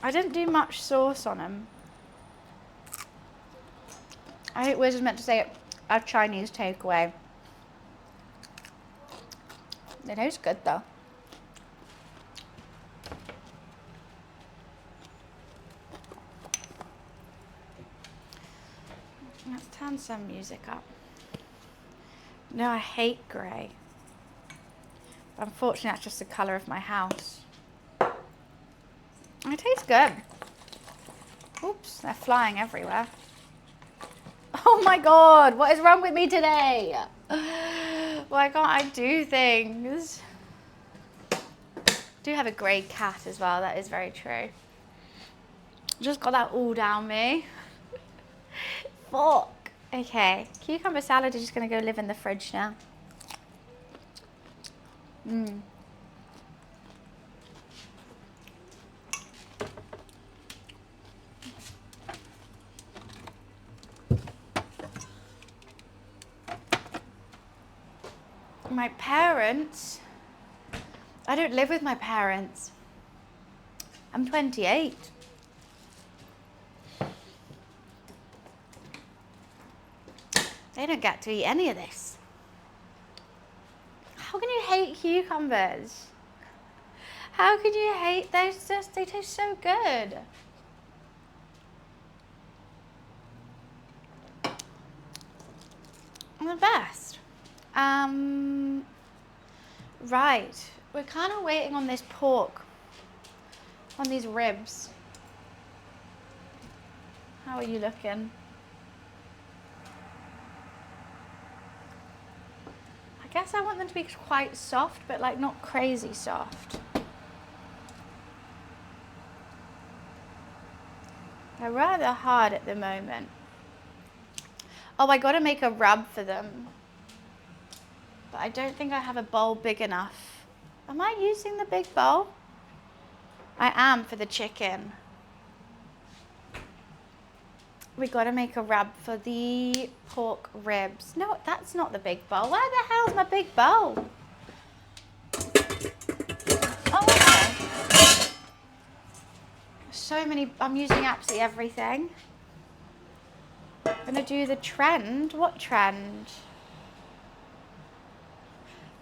I didn't do much sauce on them. I think Wiz was meant to say a Chinese takeaway. It tastes good though. Let's turn some music up. No, I hate grey. Unfortunately, that's just the colour of my house. It tastes good. Oops, they're flying everywhere. Oh my god, what is wrong with me today? Why can't I do things? I do have a grey cat as well, that is very true. Just got that all down me. Fuck. Okay, cucumber salad is just going to go live in the fridge now. My parents, I don't live with my parents. I'm 28. They don't get to eat any of this. How can you hate cucumbers? How can you hate, they taste so good. The best. Right, we're kind of waiting on this pork, on these ribs. How are you looking? I guess I want them to be quite soft, but like not crazy soft. They're rather hard at the moment. Oh, I gotta make a rub for them. But I don't think I have a bowl big enough. Am I using the big bowl? I am for the chicken. We gotta make a rub for the pork ribs. No, that's not the big bowl. Where the hell's my big bowl? Oh, okay. So many, I'm using absolutely everything. I'm gonna do the trend. What trend?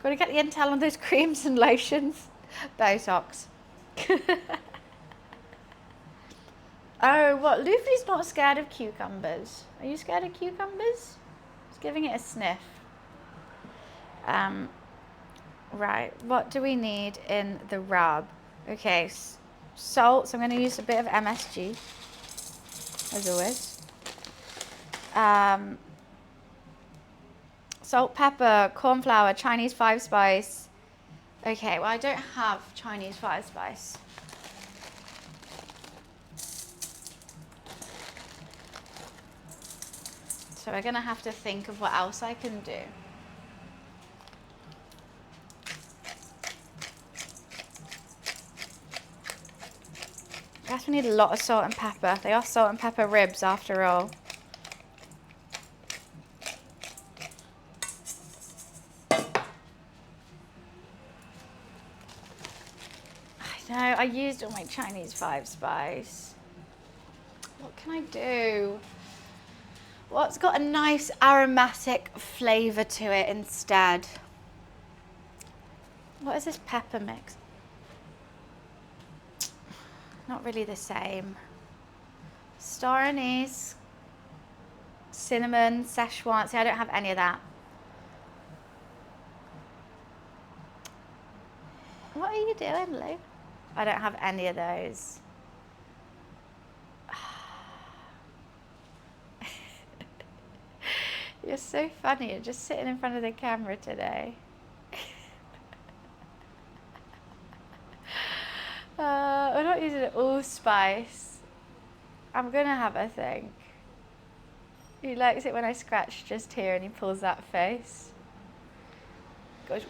Gotta get the intel on those creams and lotions. Botox. Oh, what? Luffy's not scared of cucumbers. Are you scared of cucumbers? Just giving it a sniff. Right, what do we need in the rub? Okay, salt. So I'm going to use a bit of MSG, as always. Salt, pepper, corn flour, Chinese 5-spice. Okay, well, I don't have Chinese 5-spice. So we're going to have to think of what else I can do. definitely need a lot of salt and pepper. They are salt and pepper ribs after all. I know, I used all my Chinese 5-spice. What can I do? What's got a nice aromatic flavour to it instead? What is this pepper mix? Not really the same. Star anise, cinnamon, Szechuan. See, I don't have any of that. What are you doing, Lou? I don't have any of those. You're so funny. You're just sitting in front of the camera today. We're not using allspice. I'm gonna have a think. He likes it when I scratch just here and he pulls that face. Goes.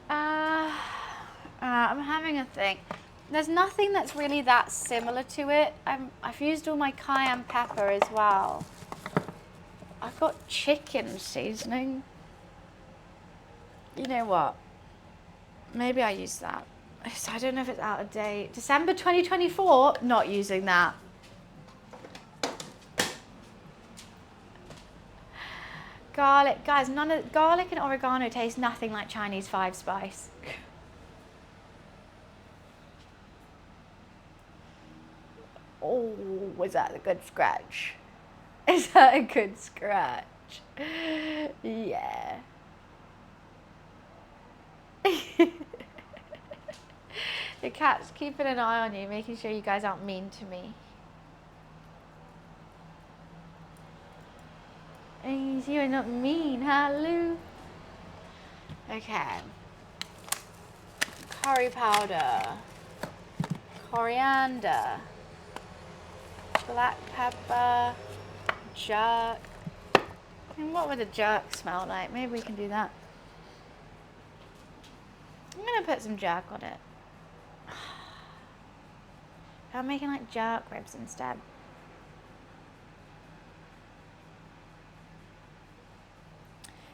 I'm having a think. There's nothing that's really that similar to it. I've used all my cayenne pepper as well. I've got chicken seasoning. You know what? Maybe I use that. I don't know if it's out of date. December 2024, not using that. Garlic, guys, garlic and oregano taste nothing like Chinese 5-spice. Oh, was that a good scratch? Is that a good scratch? Yeah. Your cat's keeping an eye on you, making sure you guys aren't mean to me. You're not mean, huh, Lou? Okay. Curry powder. Coriander. Black pepper. Jerk. And what would a jerk smell like? Maybe we can do that. I'm gonna put some jerk on it. I'm making like jerk ribs instead.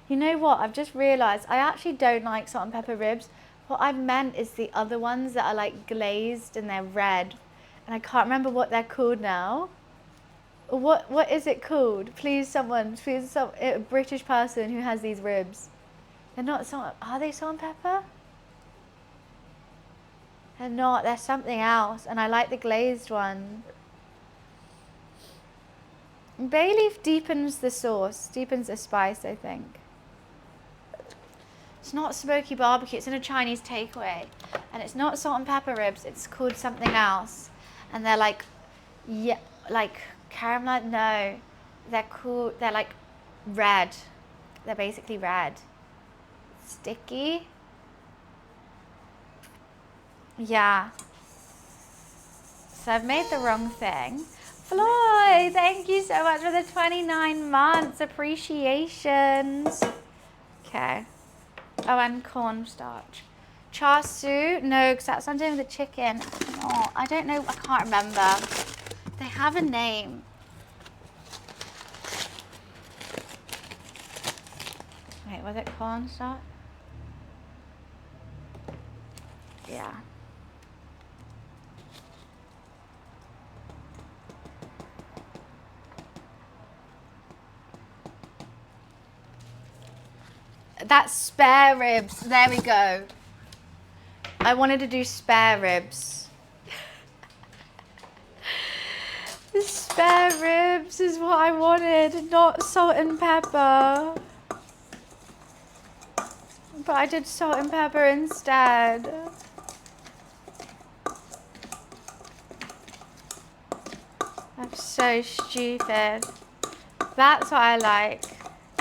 You know what? I've just realised I actually don't like salt and pepper ribs. What I meant is the other ones that are like glazed and they're red. And I can't remember what they're called now. What is it called? Please someone, a British person who has these ribs. They're not salt, are they salt and pepper? They're not, they're something else. And I like the glazed one. Bay leaf deepens the sauce, deepens the spice, I think. It's not smoky barbecue, it's in a Chinese takeaway. And it's not salt and pepper ribs, it's called something else. And they're like, yeah, like caramel, no. They're cool, they're like red. They're basically red. Sticky. Yeah. So I've made the wrong thing. Floyd, thank you so much for the 29 months. Appreciations. Okay. Oh, and cornstarch. Char siu? No, because that's something with the chicken. Oh, I don't know. I can't remember. They have a name. Wait, was it cornstarch? Yeah. That's spare ribs. There we go. I wanted to do spare ribs. The spare ribs is what I wanted, not salt and pepper. But I did salt and pepper instead. I'm so stupid. That's what I like,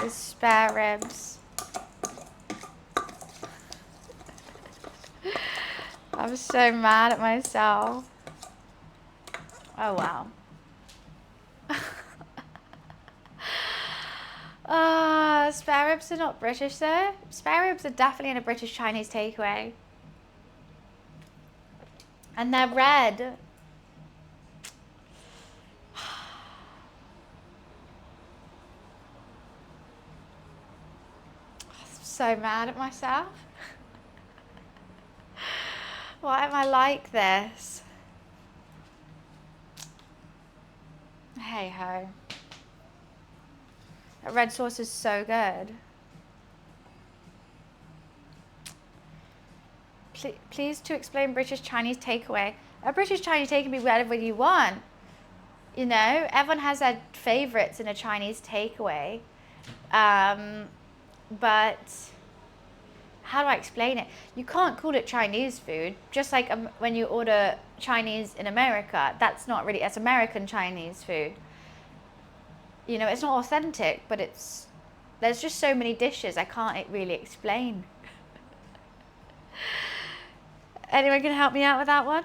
is spare ribs. I'm so mad at myself. Oh, wow. Spare ribs are not British though. Spare ribs are definitely in a British Chinese takeaway. And they're red. I'm so mad at myself. Why am I like this? Hey ho. That red sauce is so good. Please to explain British Chinese takeaway. A British Chinese takeaway can be whatever you want. You know, everyone has their favorites in a Chinese takeaway. But how do I explain it? You can't call it Chinese food. Just like when you order Chinese in America, that's American Chinese food. You know, it's not authentic, but there's just so many dishes I can't really explain. Anyone can help me out with that one?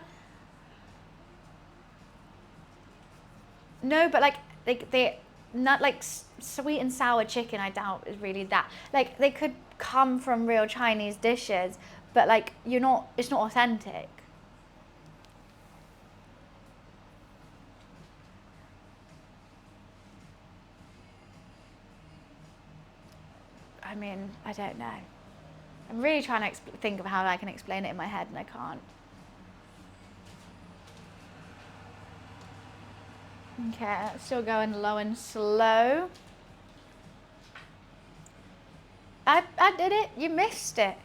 No, but like they not like sweet and sour chicken. I doubt is really that. Like they could come from real Chinese dishes, but like it's not authentic. I mean, I don't know. I'm really trying to think of how I can explain it in my head, and I can't. Okay, still going low and slow. I did it. You missed it.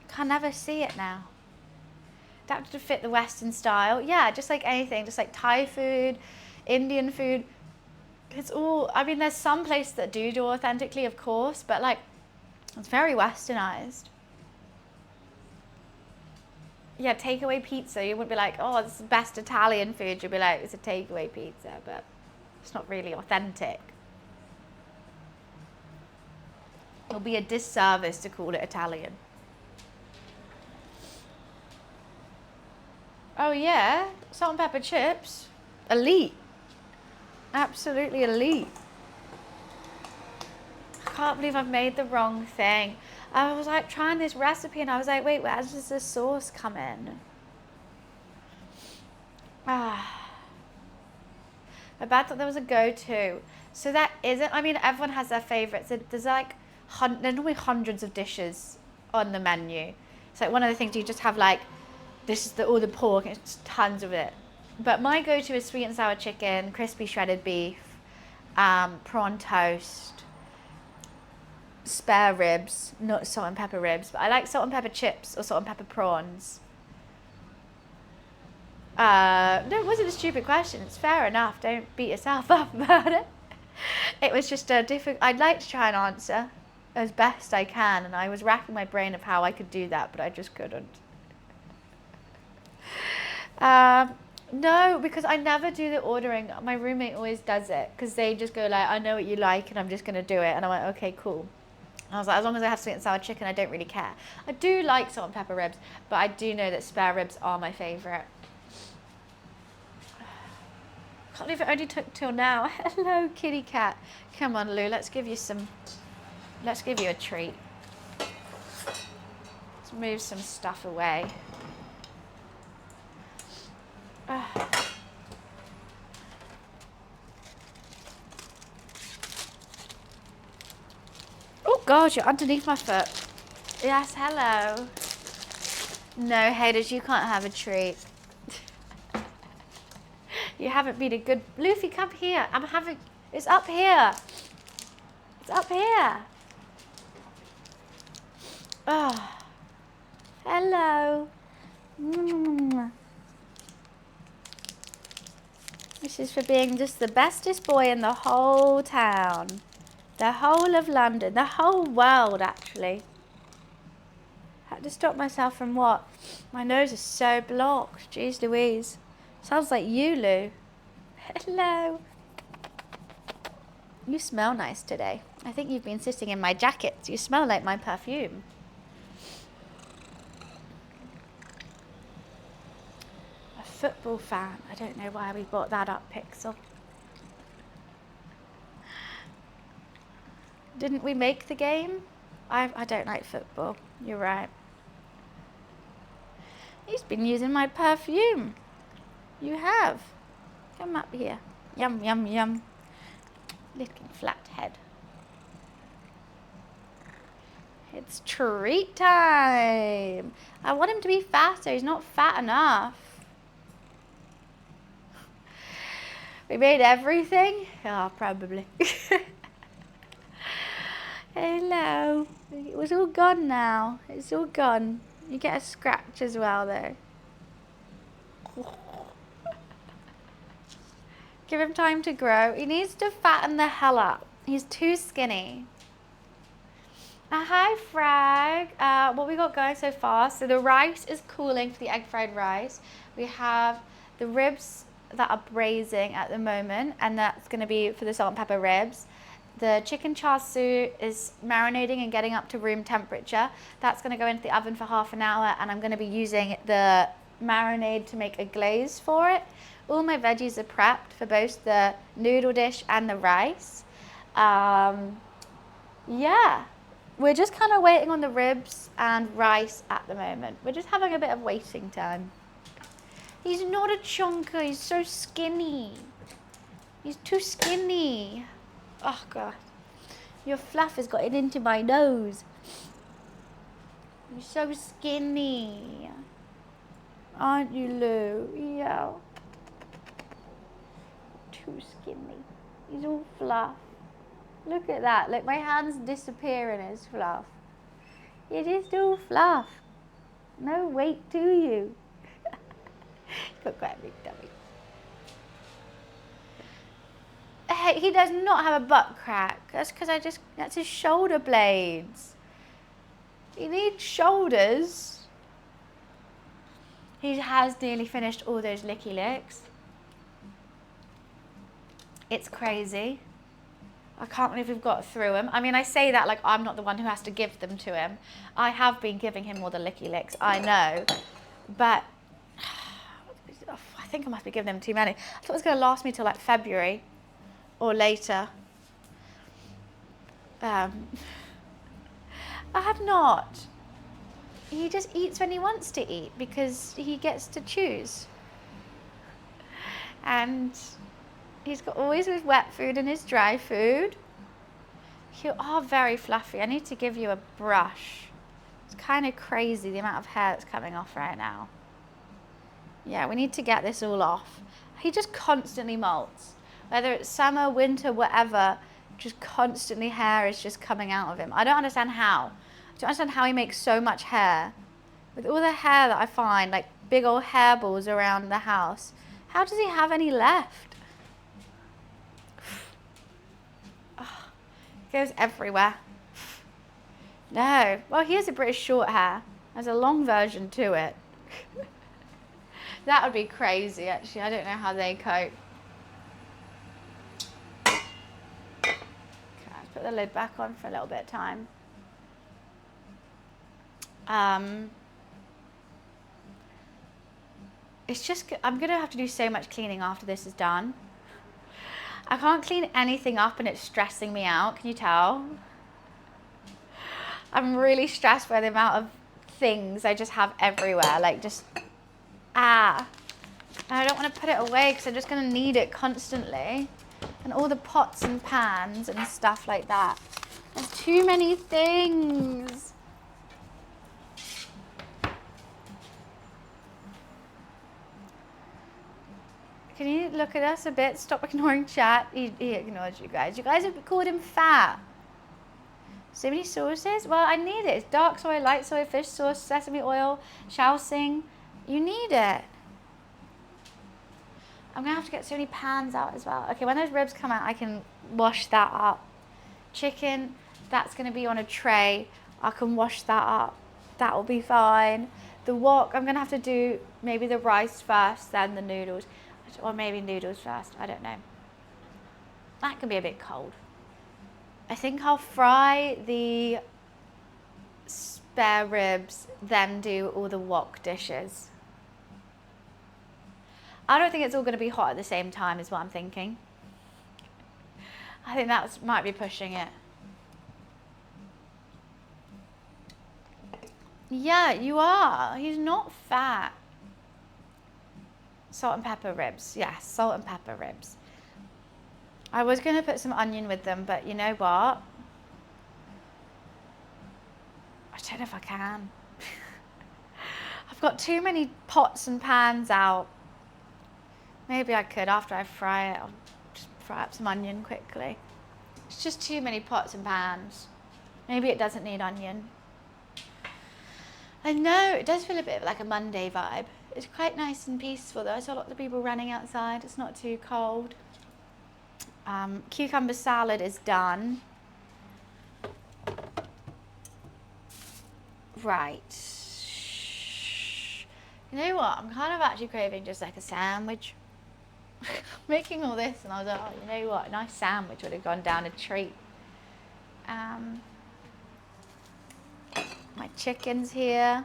Can never see it now. Adapted to fit the Western style. Yeah, just like anything. Just like Thai food, Indian food. It's all, I mean, there's some places that do authentically, of course, but like, it's very Westernized. Yeah, takeaway pizza. You wouldn't be like, oh, this is the best Italian food. You'd be like, it's a takeaway pizza, but it's not really authentic. It'll be a disservice to call it Italian. Oh yeah, salt and pepper chips. Elite. Absolutely elite. I can't believe I've made the wrong thing. I was like trying this recipe and I was like, wait, where does the sauce come in? I thought there was a go-to. So that isn't, I mean, everyone has their favorites. There's like, there's normally hundreds of dishes on the menu. So like one of the things you just have like, this is all the pork, and it's tons of it. But my go-to is sweet and sour chicken, crispy shredded beef, prawn toast, spare ribs, not salt and pepper ribs, but I like salt and pepper chips or salt and pepper prawns. No, it wasn't a stupid question. It's fair enough. Don't beat yourself up about it. It was just a difficult. I'd like to try and answer as best I can, and I was racking my brain of how I could do that, but I just couldn't. No, because I never do the ordering. My roommate always does it because they just go like, I know what you like and I'm just going to do it. And I'm like, okay, cool. And I was like, as long as I have sweet and sour chicken, I don't really care. I do like salt and pepper ribs, but I do know that spare ribs are my favourite. Can't believe it only took till now. Hello, kitty cat. Come on, Lou, let's give you a treat. Let's move some stuff away. Oh God, you're underneath my foot. Yes, hello. No, haters, you can't have a treat. You haven't been a good... Luffy, come here. It's up here. It's up here. Oh. Hello. This is for being just the bestest boy in the whole town. The whole of London. The whole world, actually. Had to stop myself from what? My nose is so blocked. Jeez Louise. Sounds like you, Lou. Hello. You smell nice today. I think you've been sitting in my jacket. You smell like my perfume. A football fan. I don't know why we brought that up, Pixel. Didn't we make the game? I don't like football. You're right. He's been using my perfume. You have. Come up here. Yum, yum, yum. Little flat head. It's treat time. I want him to be fatter. He's not fat enough. We made everything? Oh, probably. Hello. It was all gone now. It's all gone. You get a scratch as well, though. Give him time to grow. He needs to fatten the hell up. He's too skinny. Hi, Frag. What we got going so far? So the rice is cooling for the egg fried rice. We have the ribs that are braising at the moment, and that's going to be for the salt and pepper ribs. The chicken char siu is marinating and getting up to room temperature. That's going to go into the oven for half an hour, and I'm going to be using the marinade to make a glaze for it. All my veggies are prepped for both the noodle dish and the rice. Yeah, we're just kind of waiting on the ribs and rice at the moment. We're just having a bit of waiting time. He's not a chunker, he's so skinny. He's too skinny. Oh God, your fluff has gotten into my nose. You're so skinny. Aren't you, Lou? Yeah. Too skinny. He's all fluff. Look at that. Look, my hands disappear in his fluff. It is all fluff. No weight to you. Got quite a big tummy. Hey, he does not have a butt crack. That's because that's his shoulder blades. He needs shoulders. He has nearly finished all those licky licks. It's crazy. I can't believe we've got through him. I mean, I say that like I'm not the one who has to give them to him. I have been giving him all the licky licks, I know. But I think I must be giving him too many. I thought it was going to last me till like February or later. I have not. He just eats when he wants to eat because he gets to choose. And he's got always his wet food and his dry food. You are very fluffy. I need to give you a brush. It's kind of crazy the amount of hair that's coming off right now. Yeah, we need to get this all off. He just constantly molts. Whether it's summer, winter, whatever, just constantly hair is just coming out of him. I don't understand how. I don't understand how he makes so much hair. With all the hair that I find, like big old hairballs around the house, how does he have any left? Oh, it goes everywhere. No. Well, he has a British short hair. There's a long version to it. That would be crazy, actually. I don't know how they cope. Okay, let's put the lid back on for a little bit of time. It's just, I'm going to have to do so much cleaning after this is done. I can't clean anything up and it's stressing me out. Can you tell? I'm really stressed by the amount of things I just have everywhere. Like just, I don't want to put it away because I'm just going to need it constantly. And all the pots and pans and stuff like that. There's too many things. Can you look at us a bit? Stop ignoring chat. He ignores you guys. You guys have called him fat. So many sauces? Well, I need it. It's dark soy, light soy, fish sauce, sesame oil, Shaoxing. You need it. I'm going to have to get so many pans out as well. Okay, when those ribs come out, I can wash that up. Chicken, that's going to be on a tray. I can wash that up. That will be fine. The wok, I'm going to have to do maybe the rice first, then the noodles. Or maybe noodles first. I don't know. That can be a bit cold. I think I'll fry the spare ribs, then do all the wok dishes. I don't think it's all going to be hot at the same time is what I'm thinking. I think that might be pushing it. Yeah, you are. He's not fat. Salt and pepper ribs. Yes, salt and pepper ribs. I was going to put some onion with them, but you know what? I don't know if I can. I've got too many pots and pans out. Maybe I could after I fry it. I'll just fry up some onion quickly. It's just too many pots and pans. Maybe it doesn't need onion. I know, it does feel a bit like a Monday vibe. It's quite nice and peaceful though. I saw a lot of people running outside. It's not too cold. Cucumber salad is done. Right. You know what? I'm kind of actually craving just like a sandwich. Making all this and I was like, oh, you know what? A nice sandwich would have gone down a treat. My chicken's here.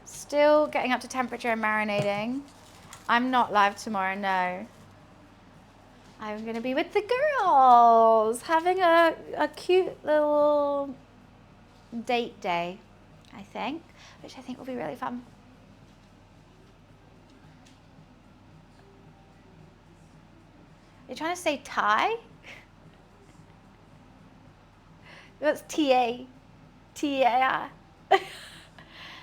Still getting up to temperature and marinating. I'm not live tomorrow, no. I'm going to be with the girls, having a cute little date day, I think, which I think will be really fun. You're trying to say Thai? That's T-A. T-A-I.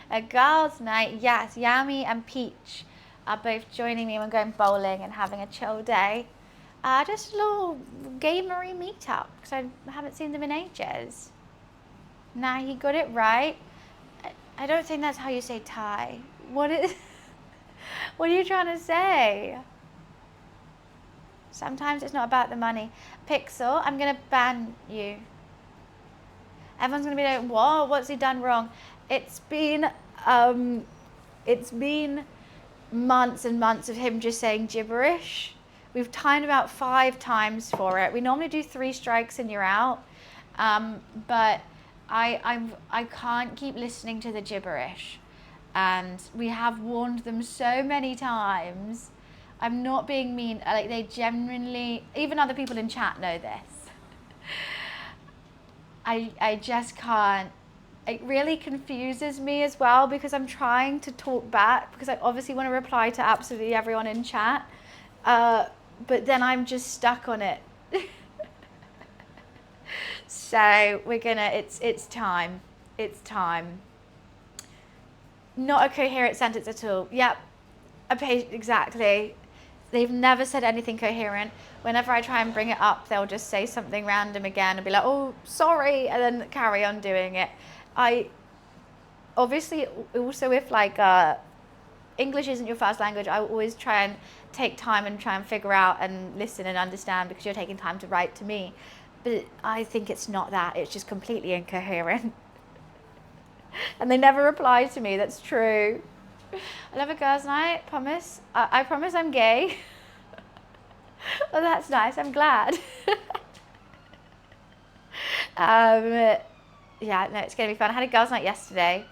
A girls' night, yes. Yami and Peach are both joining me when going bowling and having a chill day. Just a little gamery meetup because I haven't seen them in ages. Nah, he got it right. I don't think that's how you say Thai. What are you trying to say? Sometimes it's not about the money. Pixel, I'm going to ban you. Everyone's going to be like, whoa, what's he done wrong? It's been months and months of him just saying gibberish. We've timed about 5 times for it. We normally do 3 strikes and you're out. But I can't keep listening to the gibberish. And we have warned them so many times. I'm not being mean. Like, they genuinely, even other people in chat know this. I just can't. It really confuses me as well because I'm trying to talk back because I obviously want to reply to absolutely everyone in chat. But then I'm just stuck on it. So we're gonna, it's time. It's time. Not a coherent sentence at all. Yep, exactly. They've never said anything coherent. Whenever I try and bring it up, they'll just say something random again and be like, oh, sorry, and then carry on doing it. I, obviously, also if like English isn't your first language, I always try and take time and try and figure out and listen and understand because you're taking time to write to me. But I think it's not that. It's just completely incoherent. And they never reply to me. That's true. I love a girls' night. Promise. I promise I'm gay. Well, that's nice. I'm glad. Yeah, no, it's going to be fun. I had a girls' night yesterday.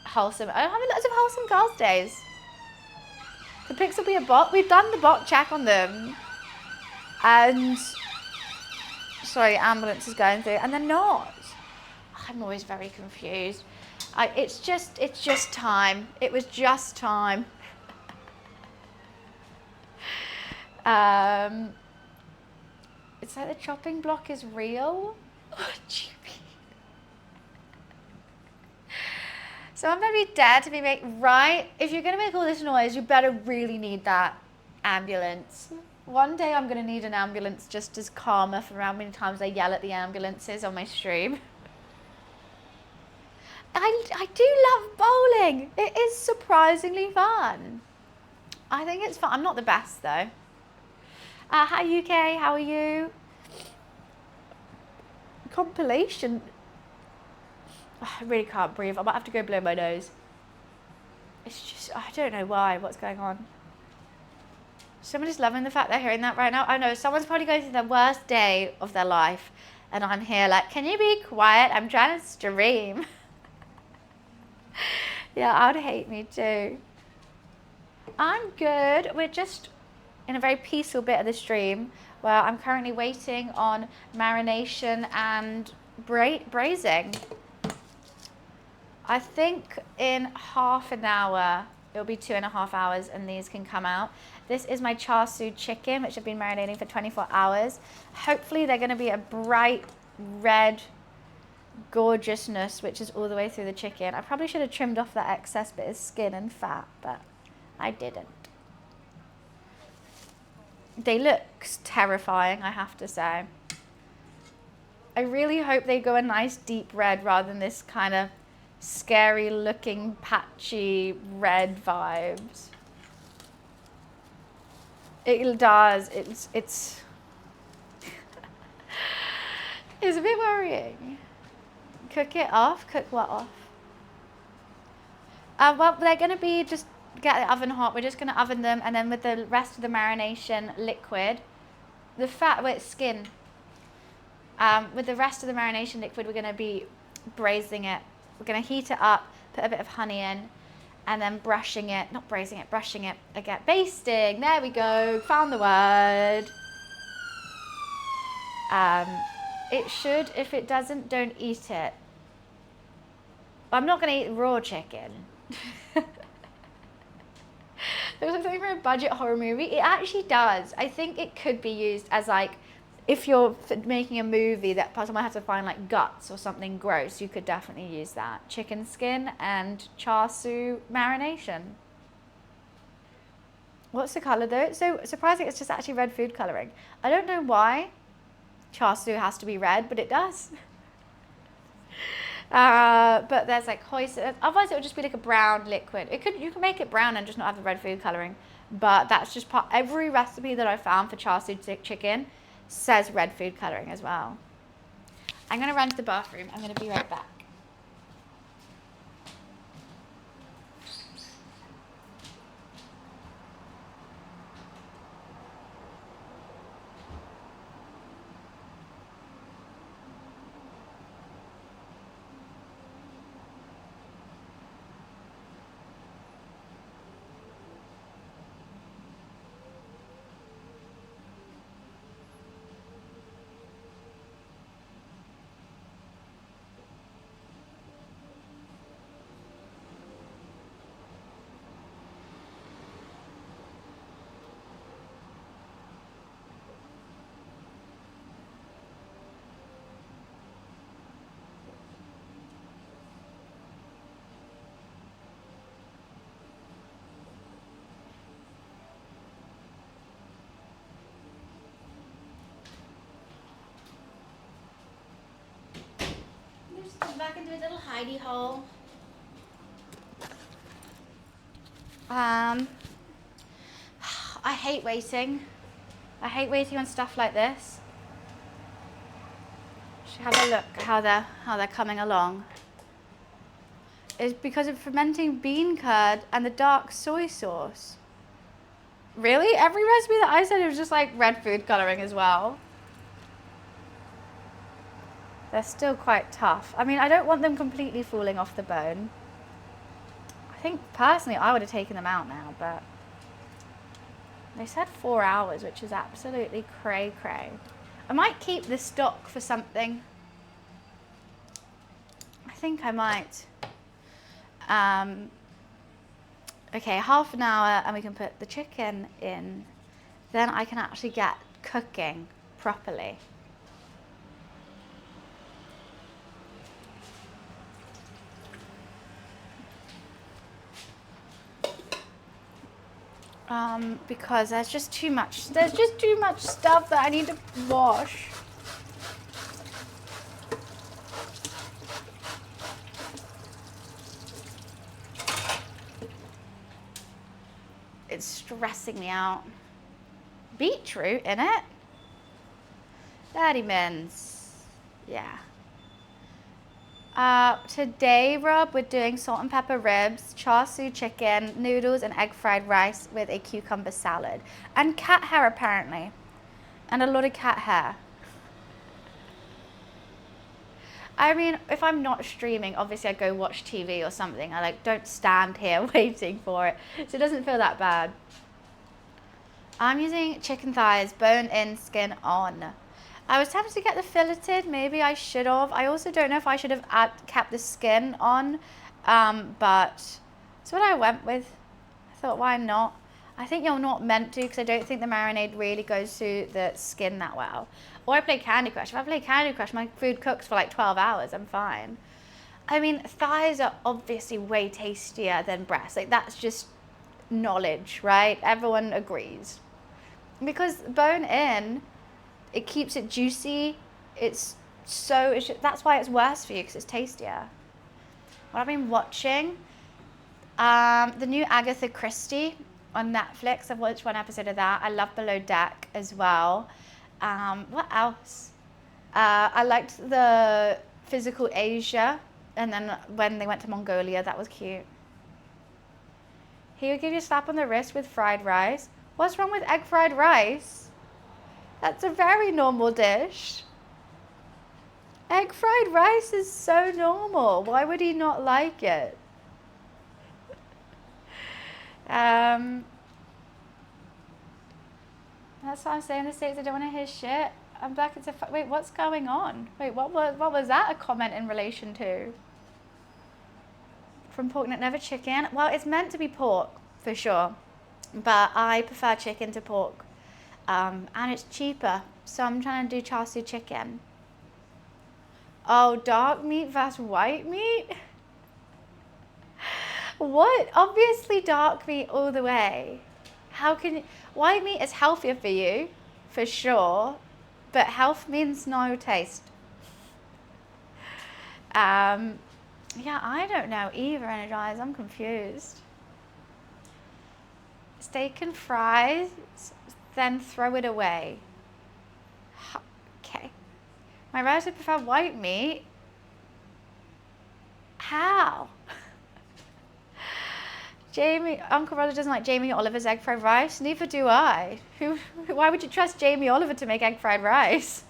Wholesome. I'm having lots of wholesome girls' days. The pics will be a bot. We've done the bot check on them. And, sorry, ambulance is going through. And they're not. I'm always very confused. It's just time. It was just time. It's like the chopping block is real. What do you mean? So I'm gonna be dead to be right. If you're gonna make all this noise, you better really need that ambulance. One day I'm gonna need an ambulance just as karma for how many times I yell at the ambulances on my stream. I do love bowling. It is surprisingly fun. I think it's fun. I'm not the best though. Hi UK, how are you? Compilation. I really can't breathe. I might have to go blow my nose. It's just, I don't know why, what's going on. Someone is loving the fact they're hearing that right now. I know, someone's probably going through the worst day of their life. And I'm here like, can you be quiet? I'm trying to stream. Yeah, I would hate me too. I'm good. We're just in a very peaceful bit of the stream where I'm currently waiting on marination and braising. I think in half an hour, it'll be 2.5 hours, and these can come out. This is my char siu chicken, which I've been marinating for 24 hours. Hopefully they're going to be a bright red gorgeousness, which is all the way through the chicken. I probably should have trimmed off that excess bit of skin and fat, but I didn't. They look terrifying, I have to say. I really hope they go a nice deep red rather than this kind of scary looking patchy red vibes. It does. It's it's a bit worrying. Cook it off. Cook what off? Well, they're going to be just get the oven hot. We're just going to oven them, and then with the rest of the marination liquid, the fat with skin. With the rest of the marination liquid, we're going to be braising it. We're going to heat it up, put a bit of honey in, and then brushing it, not braising it, brushing it again. Basting, there we go, found the word. It should, if it doesn't, don't eat it. I'm not going to eat raw chicken. It looks like something from a budget horror movie. It actually does. I think it could be used as like, if you're making a movie that someone has to find like guts or something gross, you could definitely use that. Chicken skin and char siu marination. What's the colour though? It's so surprising, it's just actually red food colouring. I don't know why char siu has to be red, but it does. But there's like hoisin. Otherwise it would just be like a brown liquid. You can make it brown and just not have the red food colouring. But that's just part, every recipe that I found for char siu chicken says red food colouring as well. I'm going to run to the bathroom. I'm going to be right back. Back into his little hidey hole. I hate waiting. I hate waiting on stuff like this. Should have a look how they're coming along. It's because of fermenting bean curd and the dark soy sauce. Really? Every recipe that I said, it was just like red food colouring as well. They're still quite tough. I mean, I don't want them completely falling off the bone. I think, personally, I would have taken them out now, but they said 4 hours, which is absolutely cray-cray. I might keep this stock for something. I think I might. Okay, half an hour, and we can put the chicken in. Then I can actually get cooking properly. Because there's just too much stuff that I need to wash. It's stressing me out. Beetroot in it? Daddy mins. Yeah. Today, Rob, we're doing salt and pepper ribs, char siu chicken, noodles, and egg fried rice with a cucumber salad. And cat hair, apparently. And a lot of cat hair. I mean, if I'm not streaming, obviously I go watch TV or something. I don't stand here waiting for it. So it doesn't feel that bad. I'm using chicken thighs, bone in, skin on. I was tempted to get the filleted, maybe I should have. I also don't know if I should have kept the skin on But it's what I went with. I thought, why not? I think you're not meant to, because I don't think the marinade really goes through the skin that well. Or I play Candy Crush. If I play Candy Crush, my food cooks for like 12 hours. I'm fine. I mean, thighs are obviously way tastier than breasts. Like, that's just knowledge, right? Everyone agrees. Because bone in, it keeps it juicy. That's why it's worse for you, because it's tastier. What I've been watching, the new Agatha Christie on Netflix. I've watched one episode of that. I love Below Deck as well. What else? I liked the Physical Asia, and then when they went to Mongolia, that was cute. He would give you a slap on the wrist with fried rice. What's wrong with egg fried rice? That's a very normal dish. Egg fried rice is so normal. Why would he not like it? That's what I'm saying. In the States, I don't want to hear shit. I'm back into... Wait, what's going on? Wait, what was that a comment in relation to? From pork nut, never chicken. Well, it's meant to be pork, for sure. But I prefer chicken to pork. And it's cheaper. So I'm trying to do char siu chicken. Oh, dark meat versus white meat? What? Obviously dark meat all the way. How can you... White meat is healthier for you, for sure. But health means no taste. Yeah, I don't know either, Energize. I'm confused. Steak and fries, then throw it away. Okay. My relative prefer white meat. How? Uncle Roger doesn't like Jamie Oliver's egg fried rice. Neither do I. Why would you trust Jamie Oliver to make egg fried rice?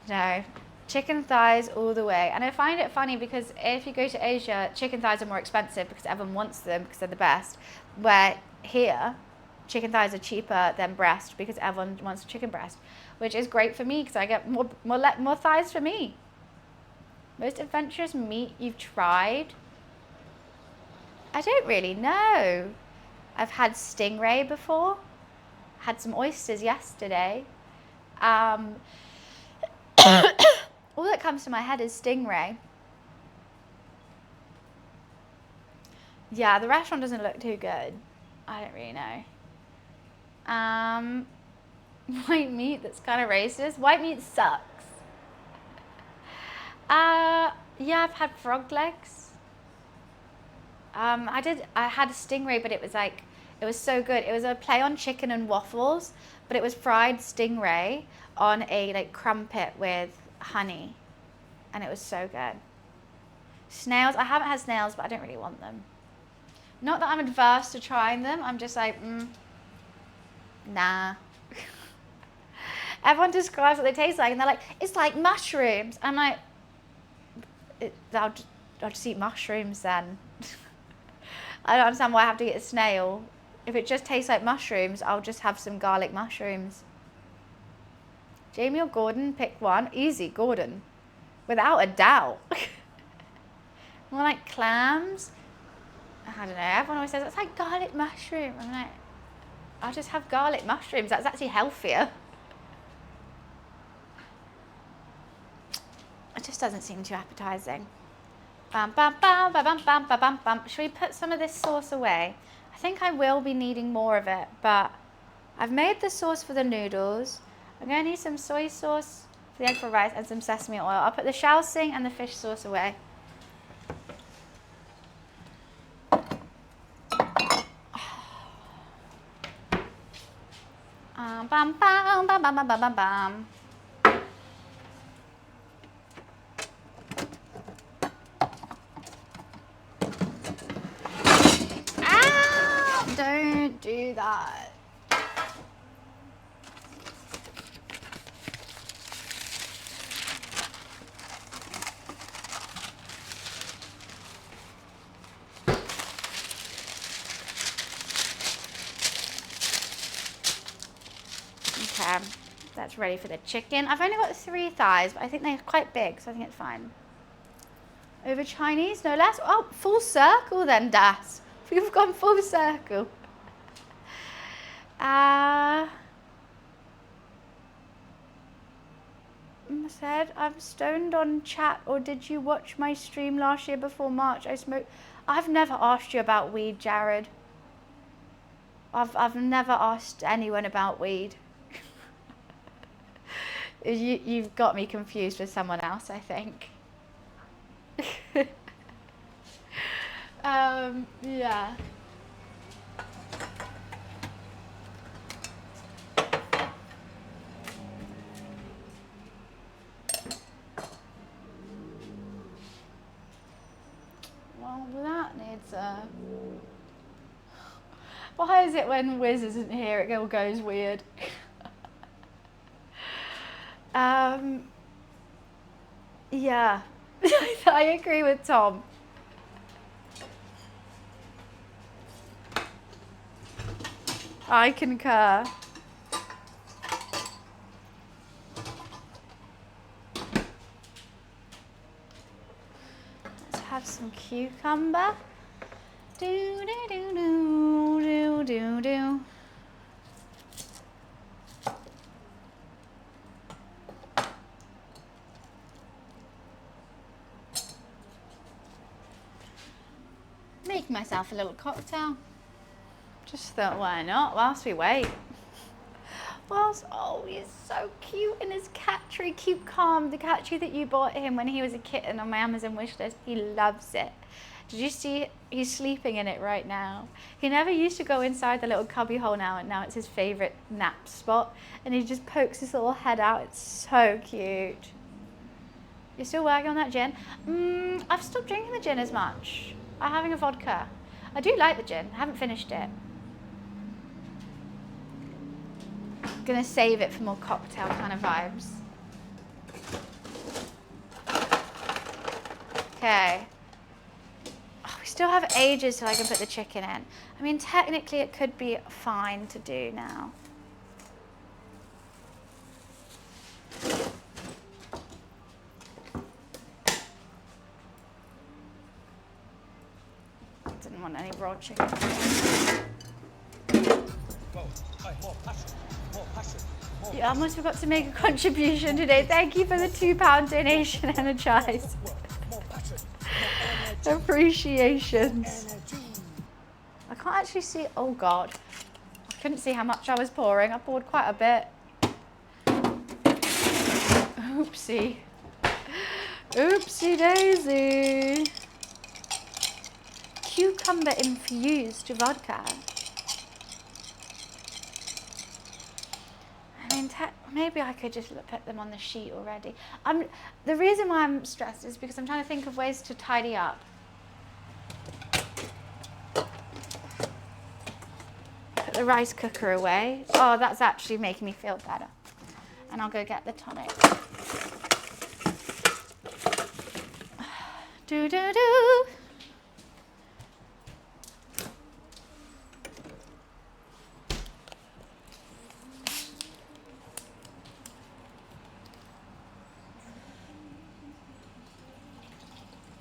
No. Chicken thighs all the way. And I find it funny because if you go to Asia, chicken thighs are more expensive because everyone wants them because they're the best. Where here, chicken thighs are cheaper than breast because everyone wants chicken breast, which is great for me because I get more thighs for me. Most adventurous meat you've tried? I don't really know. I've had stingray before. Had some oysters yesterday. All that comes to my head is stingray. Yeah, the restaurant doesn't look too good. I don't really know. White meat, that's kind of racist. White meat sucks. Yeah, I've had frog legs. I had a stingray, but it was so good. It was a play on chicken and waffles, but it was fried stingray on a crumpet with honey, and it was so good. Snails, I haven't had snails, but I don't really want them. Not that I'm adverse to trying them, I'm just like, nah. Everyone describes what they taste like, and they're like, it's like mushrooms. I'm like, I'll just eat mushrooms then. I don't understand why I have to get a snail. If it just tastes like mushrooms, I'll just have some garlic mushrooms. Jamie or Gordon, pick one. Easy, Gordon. Without a doubt. More like clams. I don't know, everyone always says, it's like garlic mushroom. I'm like, I'll just have garlic mushrooms. That's actually healthier. It just doesn't seem too appetizing. Bam, bam, bam, bam, bam, bam, bam, bam, bam. Should we put some of this sauce away? I think I will be needing more of it, but I've made the sauce for the noodles. I'm going to need some soy sauce for the egg fried rice and some sesame oil. I'll put the Shaoxing and the fish sauce away. Bam, bam, bam, bam, bam, bam, bam, bam. Ah! Don't do that. Okay, that's ready for the chicken. I've only got 3 thighs, but I think they're quite big, so I think it's fine. Over Chinese, no less. Oh, full circle then, Das. We've gone full circle. Said, I'm stoned on chat, or did you watch my stream last year before March? I smoked. I've never asked you about weed, Jared. I've never asked anyone about weed. You've got me confused with someone else, I think. Yeah. Well, that needs a... Why is it when Wiz isn't here, it all goes weird? Yeah, I agree with Tom. I concur. Let's have some cucumber. Do do do do do do do. Make myself a little cocktail. Just thought, why not? Whilst we wait. Oh, he's so cute in his cat tree, cute calm. The cat tree that you bought him when he was a kitten on my Amazon wish list. He loves it. Did you see? He's sleeping in it right now. He never used to go inside the little cubby hole now, and now it's his favorite nap spot. And he just pokes his little head out. It's so cute. You're still working on that gin? I've stopped drinking the gin as much. I'm having a vodka. I do like the gin. I haven't finished it. Gonna save it for more cocktail kind of vibes. Okay. Oh, we still have ages till I can put the chicken in. I mean, technically it could be fine to do now. Didn't want any raw chicken. You almost forgot to make a contribution today. Thank you for the £2 donation, Energize. Appreciations. I can't actually see. Oh God, I couldn't see how much I was pouring. I poured quite a bit. Oopsie. Oopsie daisy. Cucumber infused vodka. I mean, maybe I could just put them on the sheet already. The reason why I'm stressed is because I'm trying to think of ways to tidy up. Put the rice cooker away. Oh, that's actually making me feel better. And I'll go get the tonic. Do do do.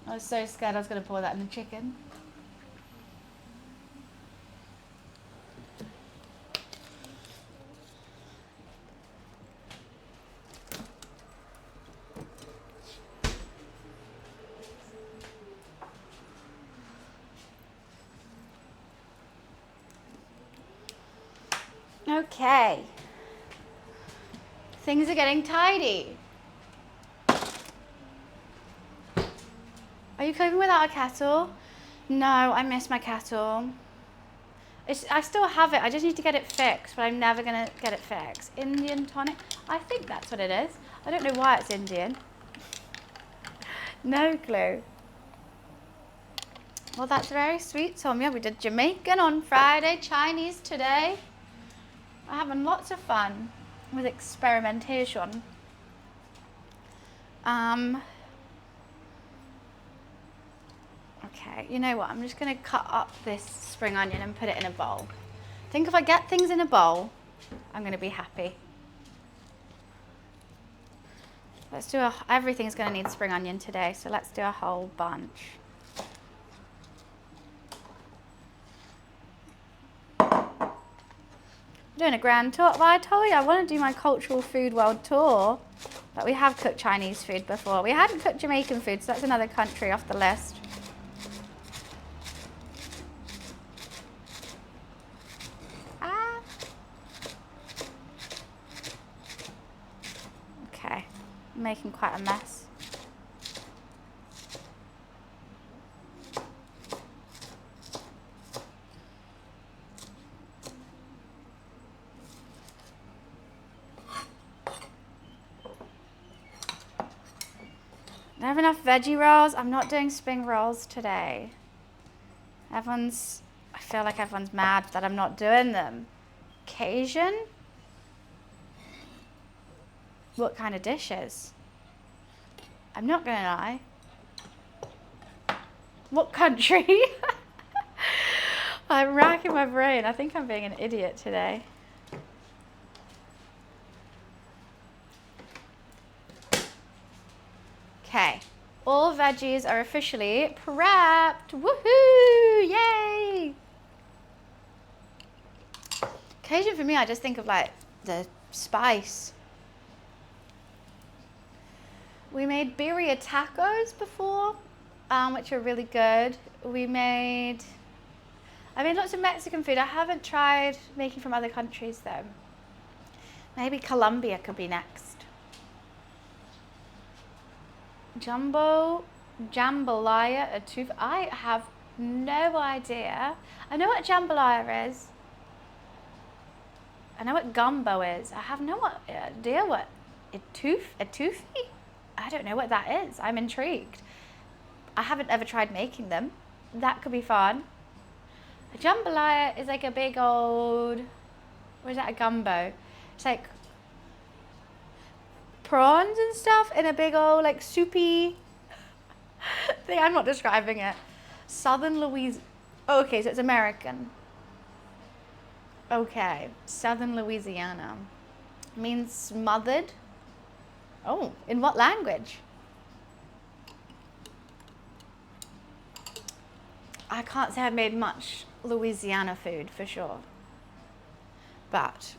I was so scared I was going to pour that in the chicken. Okay. Things are getting tidy. Are you cooking without a kettle? No, I miss my kettle. I still have it. I just need to get it fixed, but I'm never going to get it fixed. Indian tonic? I think that's what it is. I don't know why it's Indian. No clue. Well, that's very sweet, Sonia. We did Jamaican on Friday, Chinese today. We're having lots of fun with experimentation. Okay, you know what? I'm just going to cut up this spring onion and put it in a bowl. I think if I get things in a bowl, I'm going to be happy. Let's do everything's going to need spring onion today, so let's do a whole bunch. Doing a grand tour. Well, I told you I want to do my cultural food world tour, but we have cooked Chinese food before. We hadn't cooked Jamaican food, so that's another country off the list. Ah. Okay, I'm making quite a mess. I have enough veggie rolls. I'm not doing spring rolls today. I feel like everyone's mad that I'm not doing them. Cajun? What kind of dishes? I'm not gonna lie. What country? I'm racking my brain. I think I'm being an idiot today. Okay, all veggies are officially prepped. Woohoo! Yay! Cajun for me, I just think of like the spice. We made birria tacos before, which are really good. I made lots of Mexican food. I haven't tried making from other countries though. Maybe Colombia could be next. Jambalaya, I have no idea. I know what jambalaya is. I know what gumbo is. I have no idea what etouffee? I don't know what that is. I'm intrigued. I haven't ever tried making them. That could be fun. A jambalaya is like a big old, or is that a gumbo? It's like prawns and stuff in a big old like soupy thing. I'm not describing it. Southern Louisiana. Oh, okay, so it's American. Okay, Southern Louisiana means smothered. Oh, in what language? I can't say I've made much Louisiana food for sure, but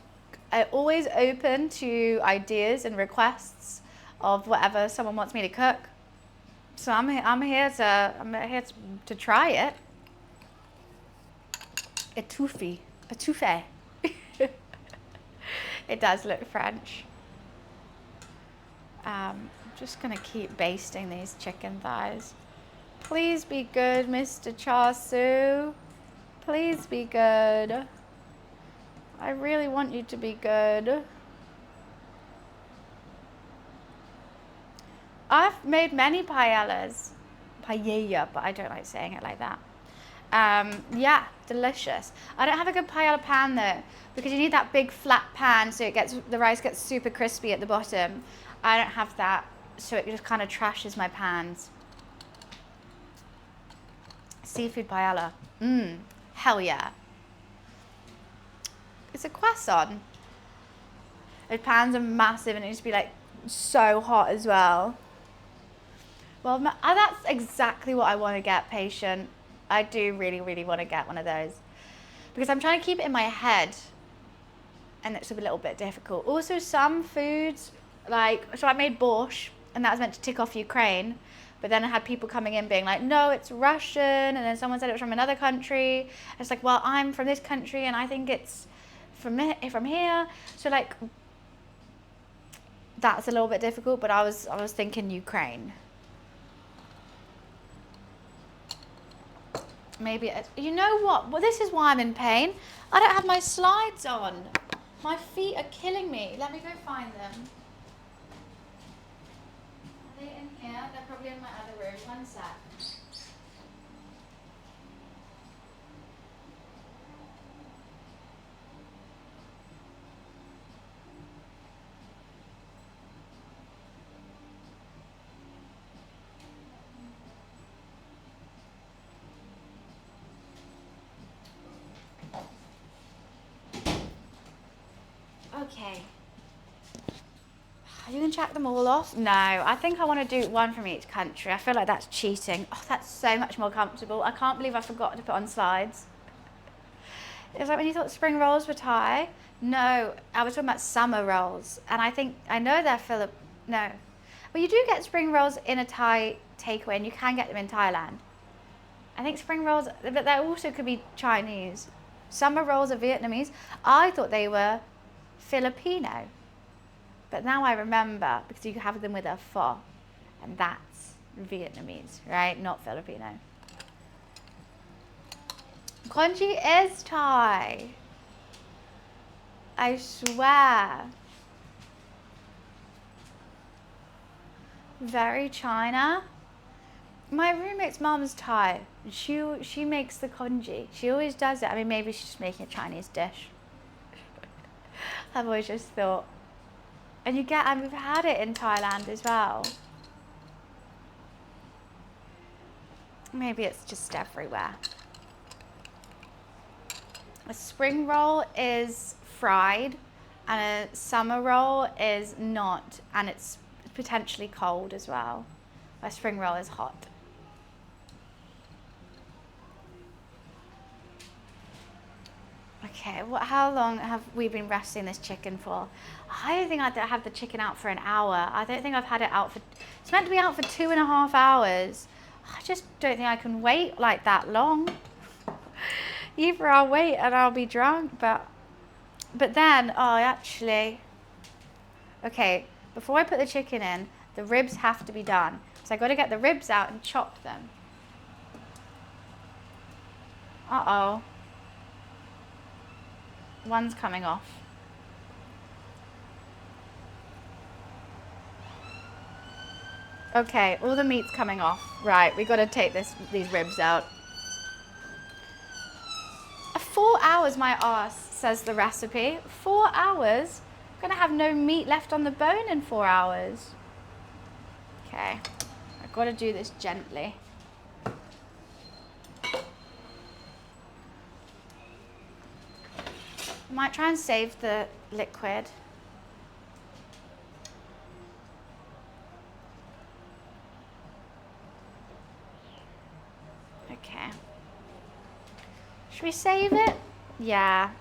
I'm always open to ideas and requests of whatever someone wants me to cook. So I'm here to try it. Etouffee. It does look French. I'm just gonna keep basting these chicken thighs. Please be good, Mr. Char Siu. Please be good. I really want you to be good. I've made many paella, but I don't like saying it like that. Yeah, delicious. I don't have a good paella pan though, because you need that big flat pan so the rice gets super crispy at the bottom. I don't have that, so it just kind of trashes my pans. Seafood paella. Hell yeah. It's a croissant. The pans are massive and it used to be like so hot as well. Well, that's exactly what I want to get, Patient. I do really, really want to get one of those because I'm trying to keep it in my head and it's a little bit difficult. Also, some foods, so I made borscht and that was meant to tick off Ukraine, but then I had people coming in being like, no, it's Russian, and then someone said it was from another country. And it's like, well, I'm from this country and I think it's from here. So like, that's a little bit difficult, but I was thinking Ukraine. Maybe, you know what? Well, this is why I'm in pain. I don't have my slides on. My feet are killing me. Let me go find them. Are they in here? They're probably in my other room. One sec. Okay. You can check them all off? No, I think I want to do one from each country. I feel like that's cheating. Oh, that's so much more comfortable. I can't believe I forgot to put on slides. It was like when you thought spring rolls were Thai. No, I was talking about summer rolls. And I know they're no. Well, you do get spring rolls in a Thai takeaway, and you can get them in Thailand. I think spring rolls, but they also could be Chinese. Summer rolls are Vietnamese. I thought they were Filipino. But now I remember, because you have them with a pho, and that's Vietnamese, right? Not Filipino. Congee is Thai. I swear. Very China. My roommate's mom's Thai. She makes the congee. She always does it. I mean, maybe she's just making a Chinese dish. I've always just thought. And we've had it in Thailand as well. Maybe it's just everywhere. A spring roll is fried, and a summer roll is not, and it's potentially cold as well. A spring roll is hot. Okay, how long have we been resting this chicken for? I don't think I'd have the chicken out for an hour. I don't think I've had it out for, it's meant to be out for 2.5 hours. I just don't think I can wait like that long. Either I'll wait and I'll be drunk, but then, actually, okay, before I put the chicken in, the ribs have to be done. So I got to get the ribs out and chop them. Uh-oh. One's coming off. Okay, all the meat's coming off. Right, we got to take these ribs out. 4 hours, my ass, says the recipe. 4 hours? I'm going to have no meat left on the bone in 4 hours. Okay, I've got to do this gently. I might try and save the liquid. Okay. Should we save it? Yeah.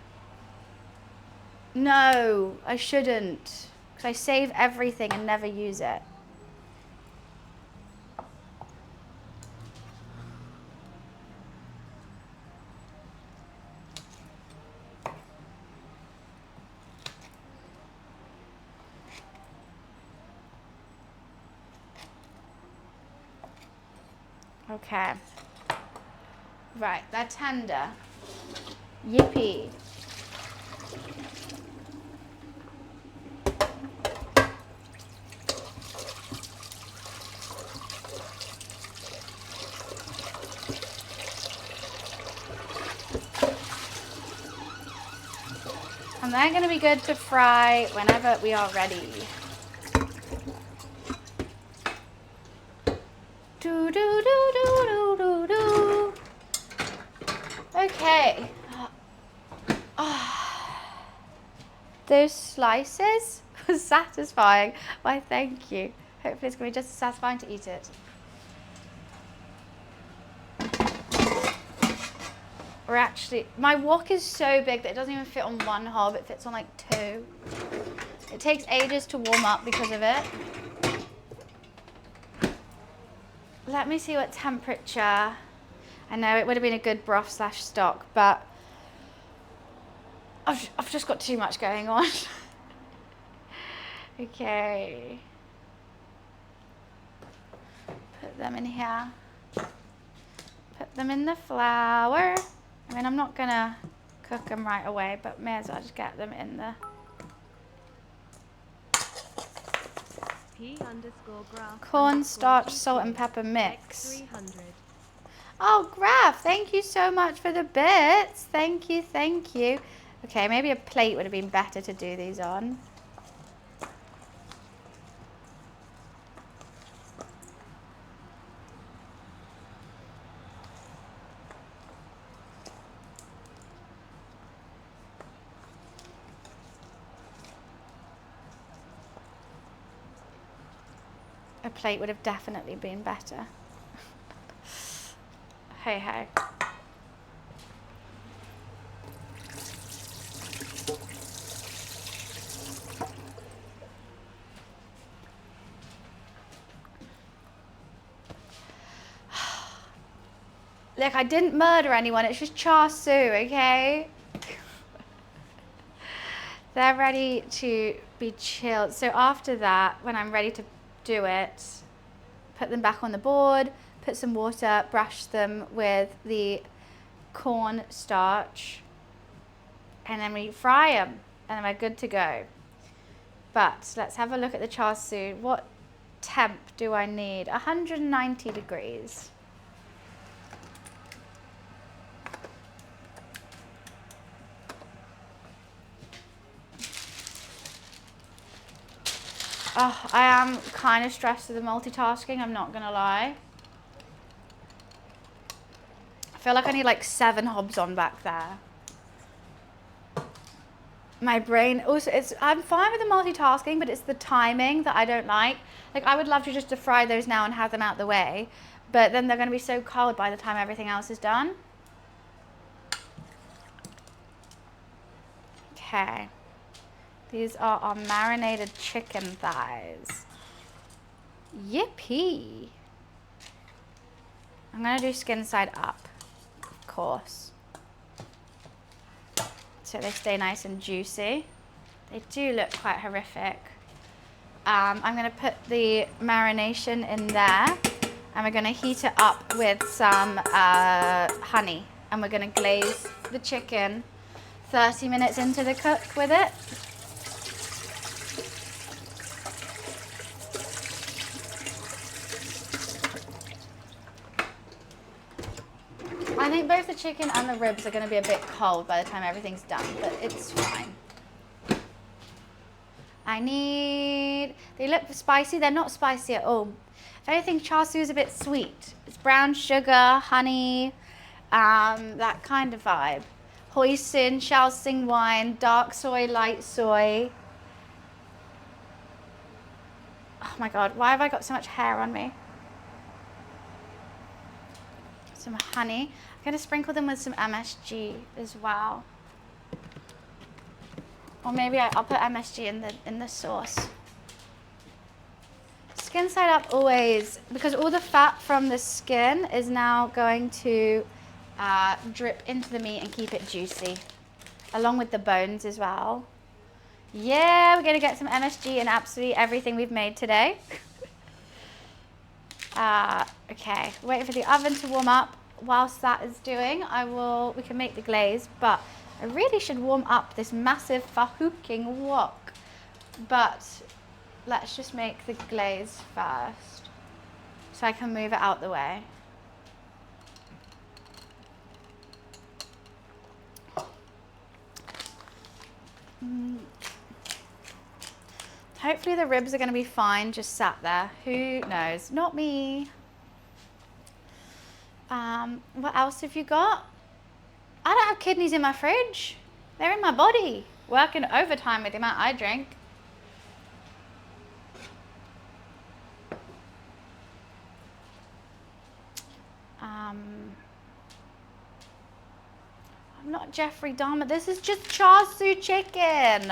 No, I shouldn't. Because I save everything and never use it. Okay. Right, they're tender. Yippee. And they're going to be good to fry whenever we are ready. Do, do, do, do, do, do, do. Okay. Those slices were satisfying. Why, thank you. Hopefully it's going to be just as satisfying to eat it. Or actually, my wok is so big that it doesn't even fit on one hob. It fits on like 2. It takes ages to warm up because of it. Let me see what temperature. I know it would have been a good broth / stock, but I've just got too much going on. Okay. Put them in here. Put them in the flour. I mean, I'm not going to cook them right away, but may as well just get them in the... Cornstarch, salt and pepper mix. Oh, Graf, thank you so much for the bits. Thank you, thank you. Okay, maybe a plate would have been better to do these on. A plate would have definitely been better. Hey, hey. Look, I didn't murder anyone. It's just char siu, okay? They're ready to be chilled. So after that, when I'm ready to do it, put them back on the board, put some water, brush them with the corn starch, and then we fry them, and then we're good to go. But let's have a look at the char siu. What temp do I need? 190 degrees. Oh, I am kind of stressed with the multitasking, I'm not gonna lie. I feel like I need like 7 hobs on back there. My brain also, I'm fine with the multitasking, but it's the timing that I don't like. Like, I would love to just to fry those now and have them out the way, but then they're gonna be so cold by the time everything else is done. Okay. These are our marinated chicken thighs. Yippee. I'm gonna do skin side up, of course, so they stay nice and juicy. They do look quite horrific. I'm gonna put the marination in there, and we're gonna heat it up with some honey, and we're gonna glaze the chicken 30 minutes into the cook with it. I think both the chicken and the ribs are going to be a bit cold by the time everything's done, but it's fine. They look spicy, they're not spicy at all. If anything, char siu is a bit sweet. It's brown sugar, honey, that kind of vibe. Hoisin, Shaoxing wine, dark soy, light soy. Oh my God, why have I got so much hair on me? Some honey. I'm going to sprinkle them with some MSG as well. Or maybe I'll put MSG in the sauce. Skin side up always, because all the fat from the skin is now going to drip into the meat and keep it juicy, along with the bones as well. Yeah, we're going to get some MSG in absolutely everything we've made today. Okay, wait for the oven to warm up. Whilst that is doing, we can make the glaze, but I really should warm up this massive fahuking wok. But let's just make the glaze first, so I can move it out the way. Hopefully the ribs are going to be fine, just sat there. Who knows? Not me. What else have you got? I don't have kidneys in my fridge. They're in my body, working overtime with the amount I drink. I'm not Jeffrey Dahmer. This is just char siu chicken.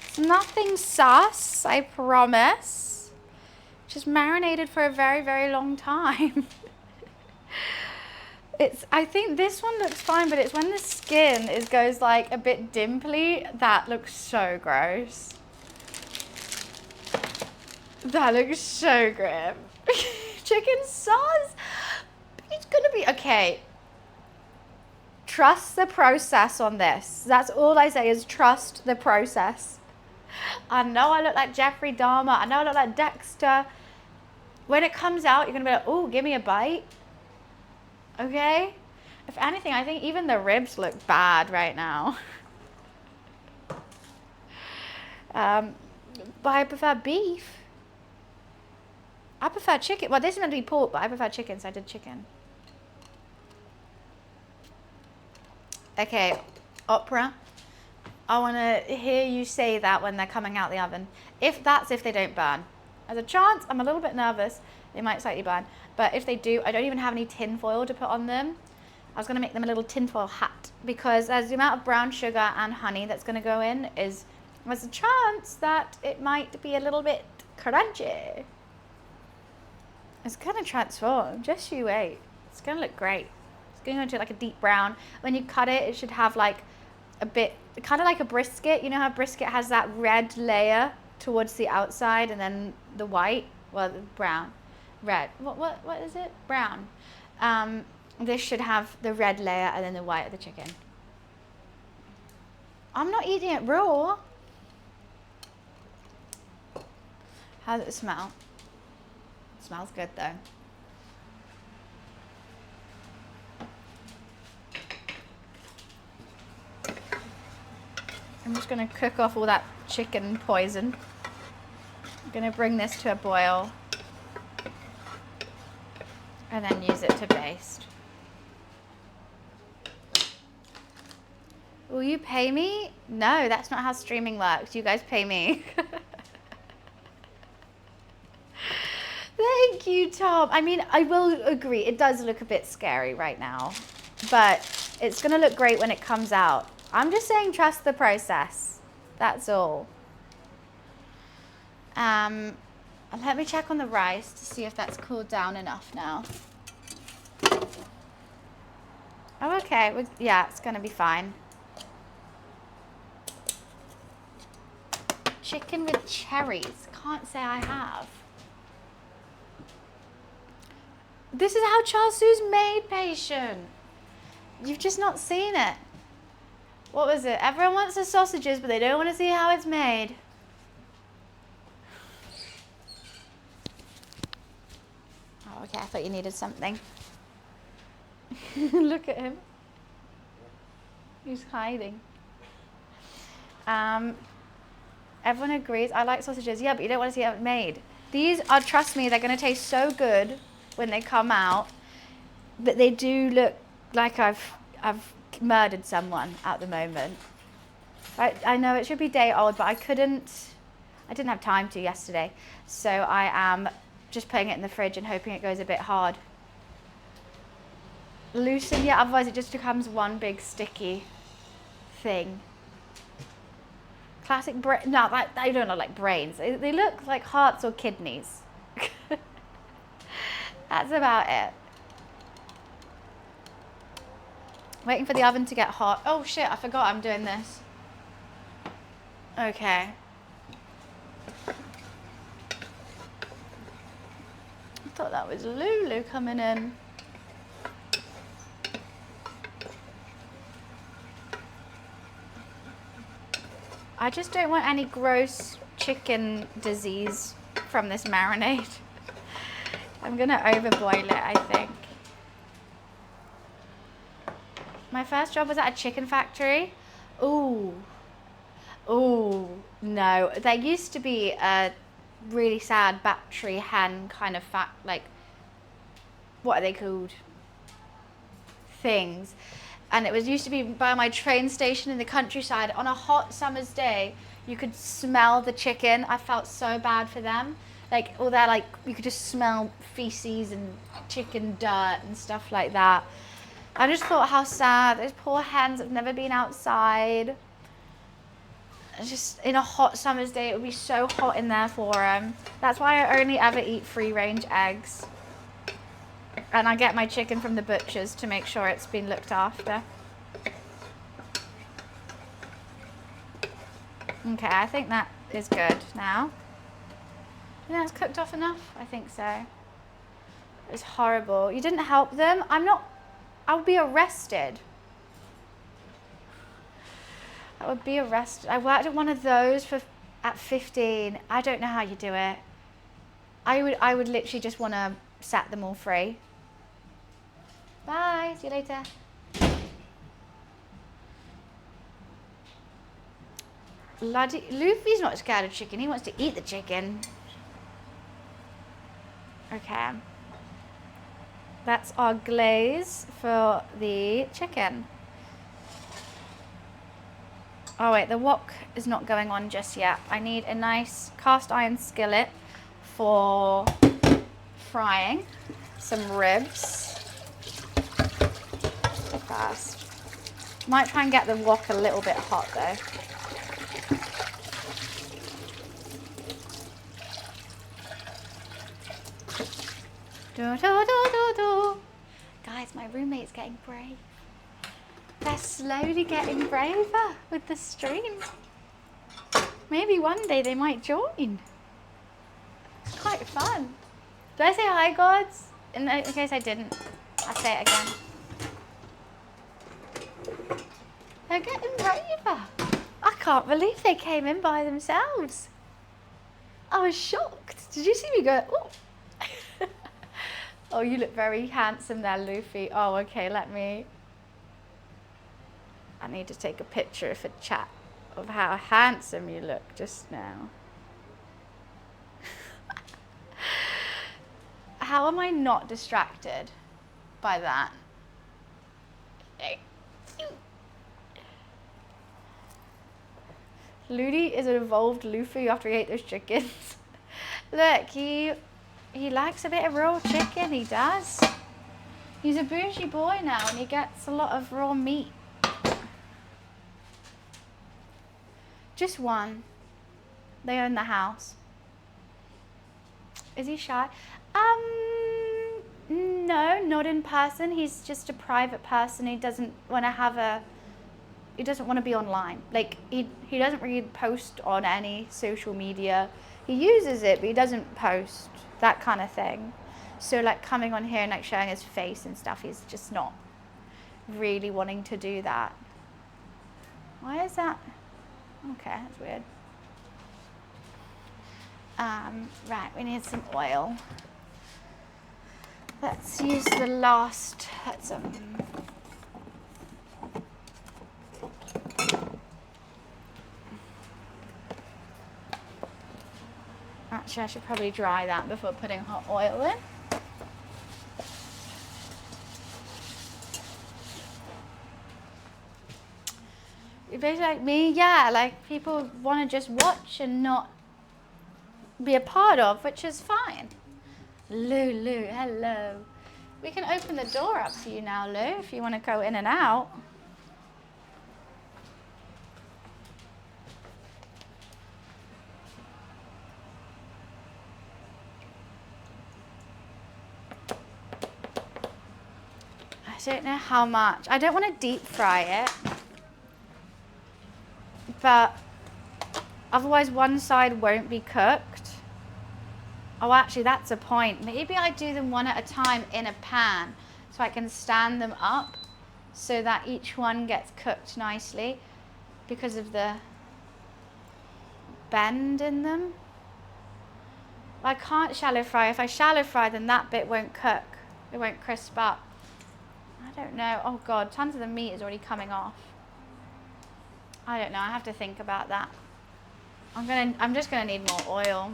It's nothing sus, I promise. Just marinated for a very, very long time. I think this one looks fine, but it's when the skin goes like a bit dimply, that looks so gross. That looks so grim. Chicken sauce? It's gonna be, okay. Trust the process on this. That's all I say is trust the process. I know I look like Jeffrey Dahmer. I know I look like Dexter. When it comes out, you're gonna be like, oh, give me a bite. Okay? If anything, I think even the ribs look bad right now. But I prefer beef. I prefer chicken. Well, this is meant to be pork, but I prefer chicken, so I did chicken. Okay, Opera. I want to hear you say that when they're coming out the oven. If they don't burn. There's a chance. I'm a little bit nervous. They might slightly burn. But if they do, I don't even have any tin foil to put on them. I was going to make them a little tinfoil hat because as the amount of brown sugar and honey that's going to go in there's a chance that it might be a little bit crunchy. It's going to transform. Just you wait. It's going to look great. It's going to go into like a deep brown. When you cut it, it should have like a bit, kind of like a brisket. You know how brisket has that red layer towards the outside and then the white? Well, the brown. Red. What is it? Brown. This should have the red layer and then the white of the chicken. I'm not eating it raw. How does it smell? It smells good though. I'm just going to cook off all that chicken poison. I'm going to bring this to a boil and then use it to baste. Will you pay me? No, that's not how streaming works. You guys pay me. Thank you, Tom. I mean, I will agree. It does look a bit scary right now, but it's going to look great when it comes out. I'm just saying trust the process. That's all. Let me check on the rice to see if that's cooled down enough now. Oh, okay. Yeah, it's going to be fine. Chicken with cherries. Can't say I have. This is how char siu's made, patient. You've just not seen it. What was it? Everyone wants the sausages, but they don't want to see how it's made. Oh, okay. I thought you needed something. Look at him. He's hiding. Everyone agrees. I like sausages. Yeah, but you don't want to see how it's made. These are, trust me, they're going to taste so good when they come out. But they do look like I've murdered someone at the moment. I know it should be day old, but I didn't have time to yesterday. So I am just putting it in the fridge and hoping it goes a bit hard. Loosen, yeah, otherwise it just becomes one big sticky thing. Classic no, they don't look like brains. They look like hearts or kidneys. That's about it. Waiting for the oven to get hot. Oh shit, I forgot I'm doing this. Okay. I thought that was Lulu coming in. I just don't want any gross chicken disease from this marinade. I'm gonna overboil it, I think. My first job was at a chicken factory. Ooh, no. There used to be a really sad battery hen kind of like, what are they called? Things. And it used to be by my train station in the countryside. On a hot summer's day, you could smell the chicken. I felt so bad for them. Like, all that, like, you could just smell feces and chicken dirt and stuff like that. I just thought how sad. Those poor hens have never been outside. It's just, in a hot summer's day, it would be so hot in there for them. That's why I only ever eat free-range eggs. And I get my chicken from the butchers to make sure it's been looked after. Okay, I think that is good now. Do you think that's cooked off enough? I think so. It was horrible. You didn't help them? I would be arrested. I would be arrested. I worked at one of those at 15. I don't know how you do it. I would literally just want to set them all free. Bye. See you later. Luffy's not scared of chicken. He wants to eat the chicken. Okay. That's our glaze for the chicken. Oh wait, the wok is not going on just yet. I need a nice cast iron skillet for frying some ribs first. Might try and get the wok a little bit hot though. Do, do, do, do, do. Guys, my roommate's getting brave. They're slowly getting braver with the stream. Maybe one day they might join. It's quite fun. Did I say hi, gods? In case I didn't, I'll say it again. They're getting braver. I can't believe they came in by themselves. I was shocked. Did you see me go, oh? Oh, you look very handsome there, Luffy. Oh, okay, I need to take a picture for chat of how handsome you look just now. How am I not distracted by that? Ludi is an evolved Luffy after he ate those chickens. Look, he likes a bit of raw chicken, he does. He's a bougie boy now and he gets a lot of raw meat. Just one. They own the house. Is he shy? No, not in person. He's just a private person. He doesn't want to be online. Like he doesn't really post on any social media. He uses it, but he doesn't post, that kind of thing. So like coming on here and like showing his face and stuff, he's just not really wanting to do that. Why is that? Okay, that's weird. Right, we need some oil. Let's use the last, actually I should probably dry that before putting hot oil in. You're basically like me, yeah, like people want to just watch and not be a part of, which is fine. Lou, hello. We can open the door up for you now, Lou, if you want to go in and out. I don't know how much. I don't want to deep fry it, but otherwise one side won't be cooked. Oh, actually, that's a point. Maybe I do them one at a time in a pan so I can stand them up so that each one gets cooked nicely because of the bend in them. I can't shallow fry. If I shallow fry, then that bit won't cook. It won't crisp up. I don't know. Oh, God, tons of the meat is already coming off. I don't know. I have to think about that. I'm just gonna need more oil.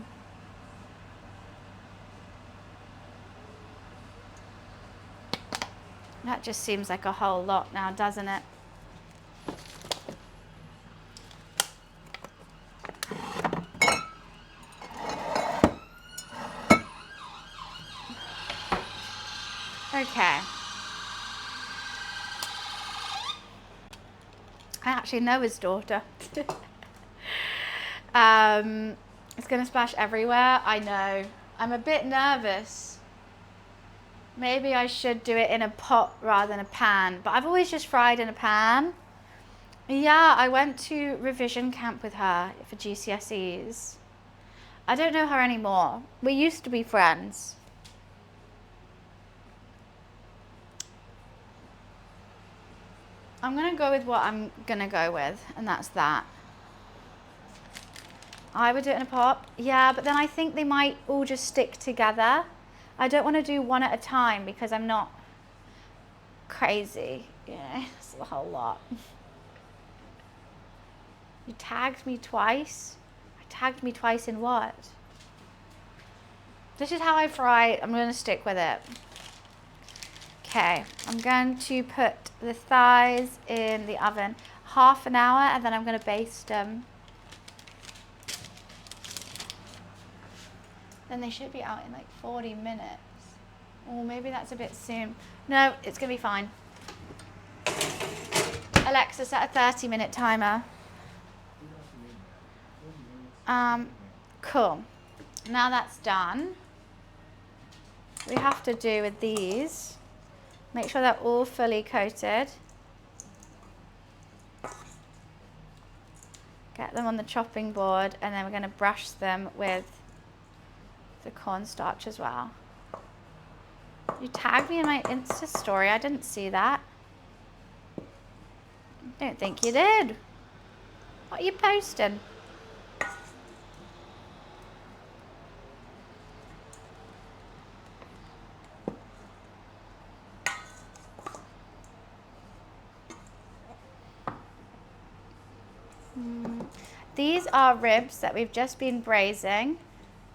That just seems like a whole lot now, doesn't it? Okay. I actually know his daughter. It's gonna splash everywhere. I know. I'm a bit nervous. Maybe I should do it in a pot rather than a pan, but I've always just fried in a pan. Yeah, I went to revision camp with her for GCSEs. I don't know her anymore. We used to be friends. I'm gonna go with what I'm gonna go with, and that's that. I would do it in a pot. Yeah, but then I think they might all just stick together. I don't want to do one at a time because I'm not crazy. Yeah, it's a whole lot. You tagged me twice? I tagged me twice in what? This is how I fry it. I'm going to stick with it. Okay, I'm going to put the thighs in the oven half an hour and then I'm going to baste them. then they should be out in like 40 minutes. Or maybe that's a bit soon. No, it's gonna be fine. Alexa, set a 30-minute timer. Cool. Now that's done, we have to do with these, make sure they're all fully coated. Get them on the chopping board, and then we're going to brush them with the cornstarch as well. You tagged me in my Insta story. I didn't see that. I don't think you did. What are you posting? These are ribs that we've just been braising,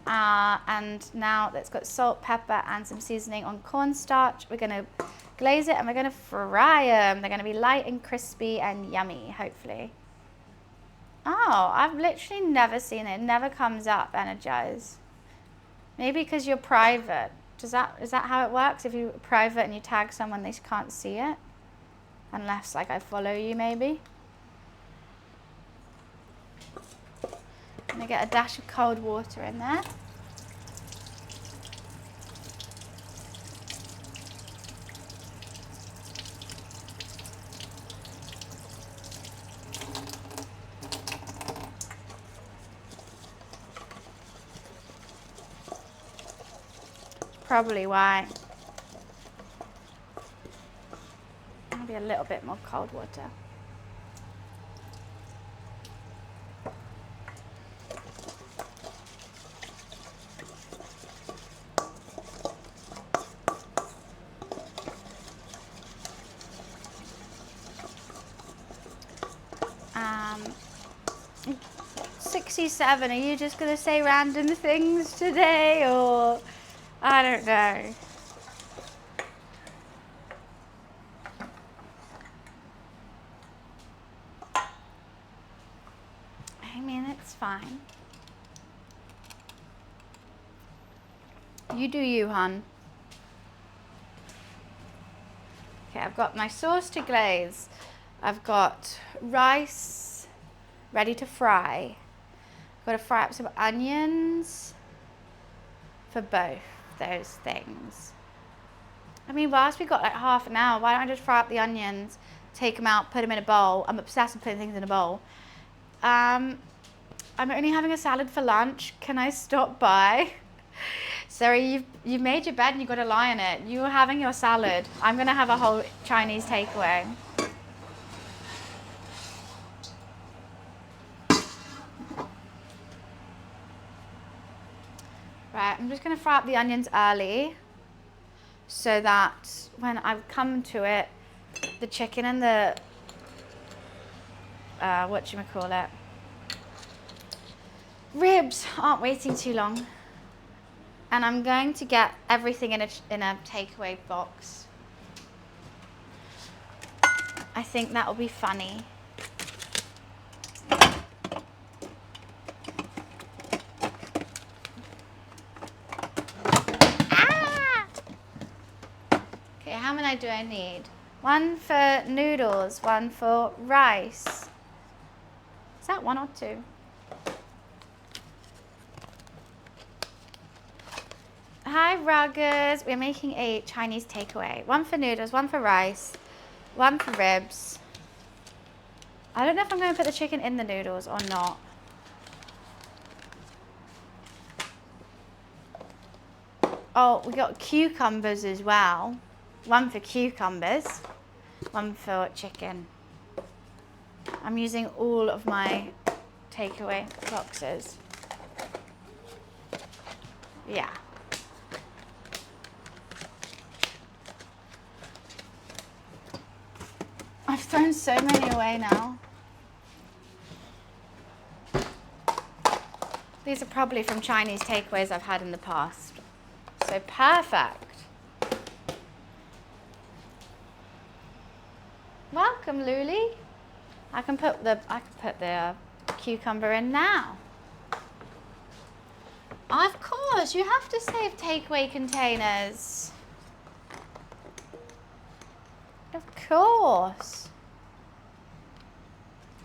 and now that's got salt, pepper, and some seasoning on cornstarch. We're going to glaze it and we're going to fry them. They're going to be light and crispy and yummy, hopefully. Oh, I've literally never seen it. It never comes up, Energize. Maybe because you're private. Is that how it works? If you're private and you tag someone, they can't see it? Unless, like, I follow you, maybe. I'm going to get a dash of cold water in there. Probably why. Maybe a little bit more cold water. Um, 67, are you just going to say random things today, or I don't know. I mean, it's fine. You do you, hun. Okay, I've got my sauce to glaze. I've got rice ready to fry. I've got to fry up some onions for both those things. I mean, whilst we've got like half an hour, why don't I just fry up the onions, take them out, put them in a bowl. I'm obsessed with putting things in a bowl. I'm only having a salad for lunch. Can I stop by? Sorry, you've made your bed and you've got to lie in it. You're having your salad. I'm going to have a whole Chinese takeaway. Right, I'm just going to fry up the onions early so that when I come to it, the chicken and the, whatchamacallit, ribs aren't waiting too long. And I'm going to get everything in a takeaway box. I think that will be funny. Okay, how many do I need? One for noodles, one for rice. Is that one or two? Hi, Ruggers. We're making a Chinese takeaway. One for noodles, one for rice, one for ribs. I don't know if I'm going to put the chicken in the noodles or not. Oh, we got cucumbers as well. One for cucumbers, one for chicken. I'm using all of my takeaway boxes. Yeah. I've thrown so many away now. These are probably from Chinese takeaways I've had in the past. So perfect. Welcome, Luli. I can put the cucumber in now. Of course. course, you have to save takeaway containers. Of course.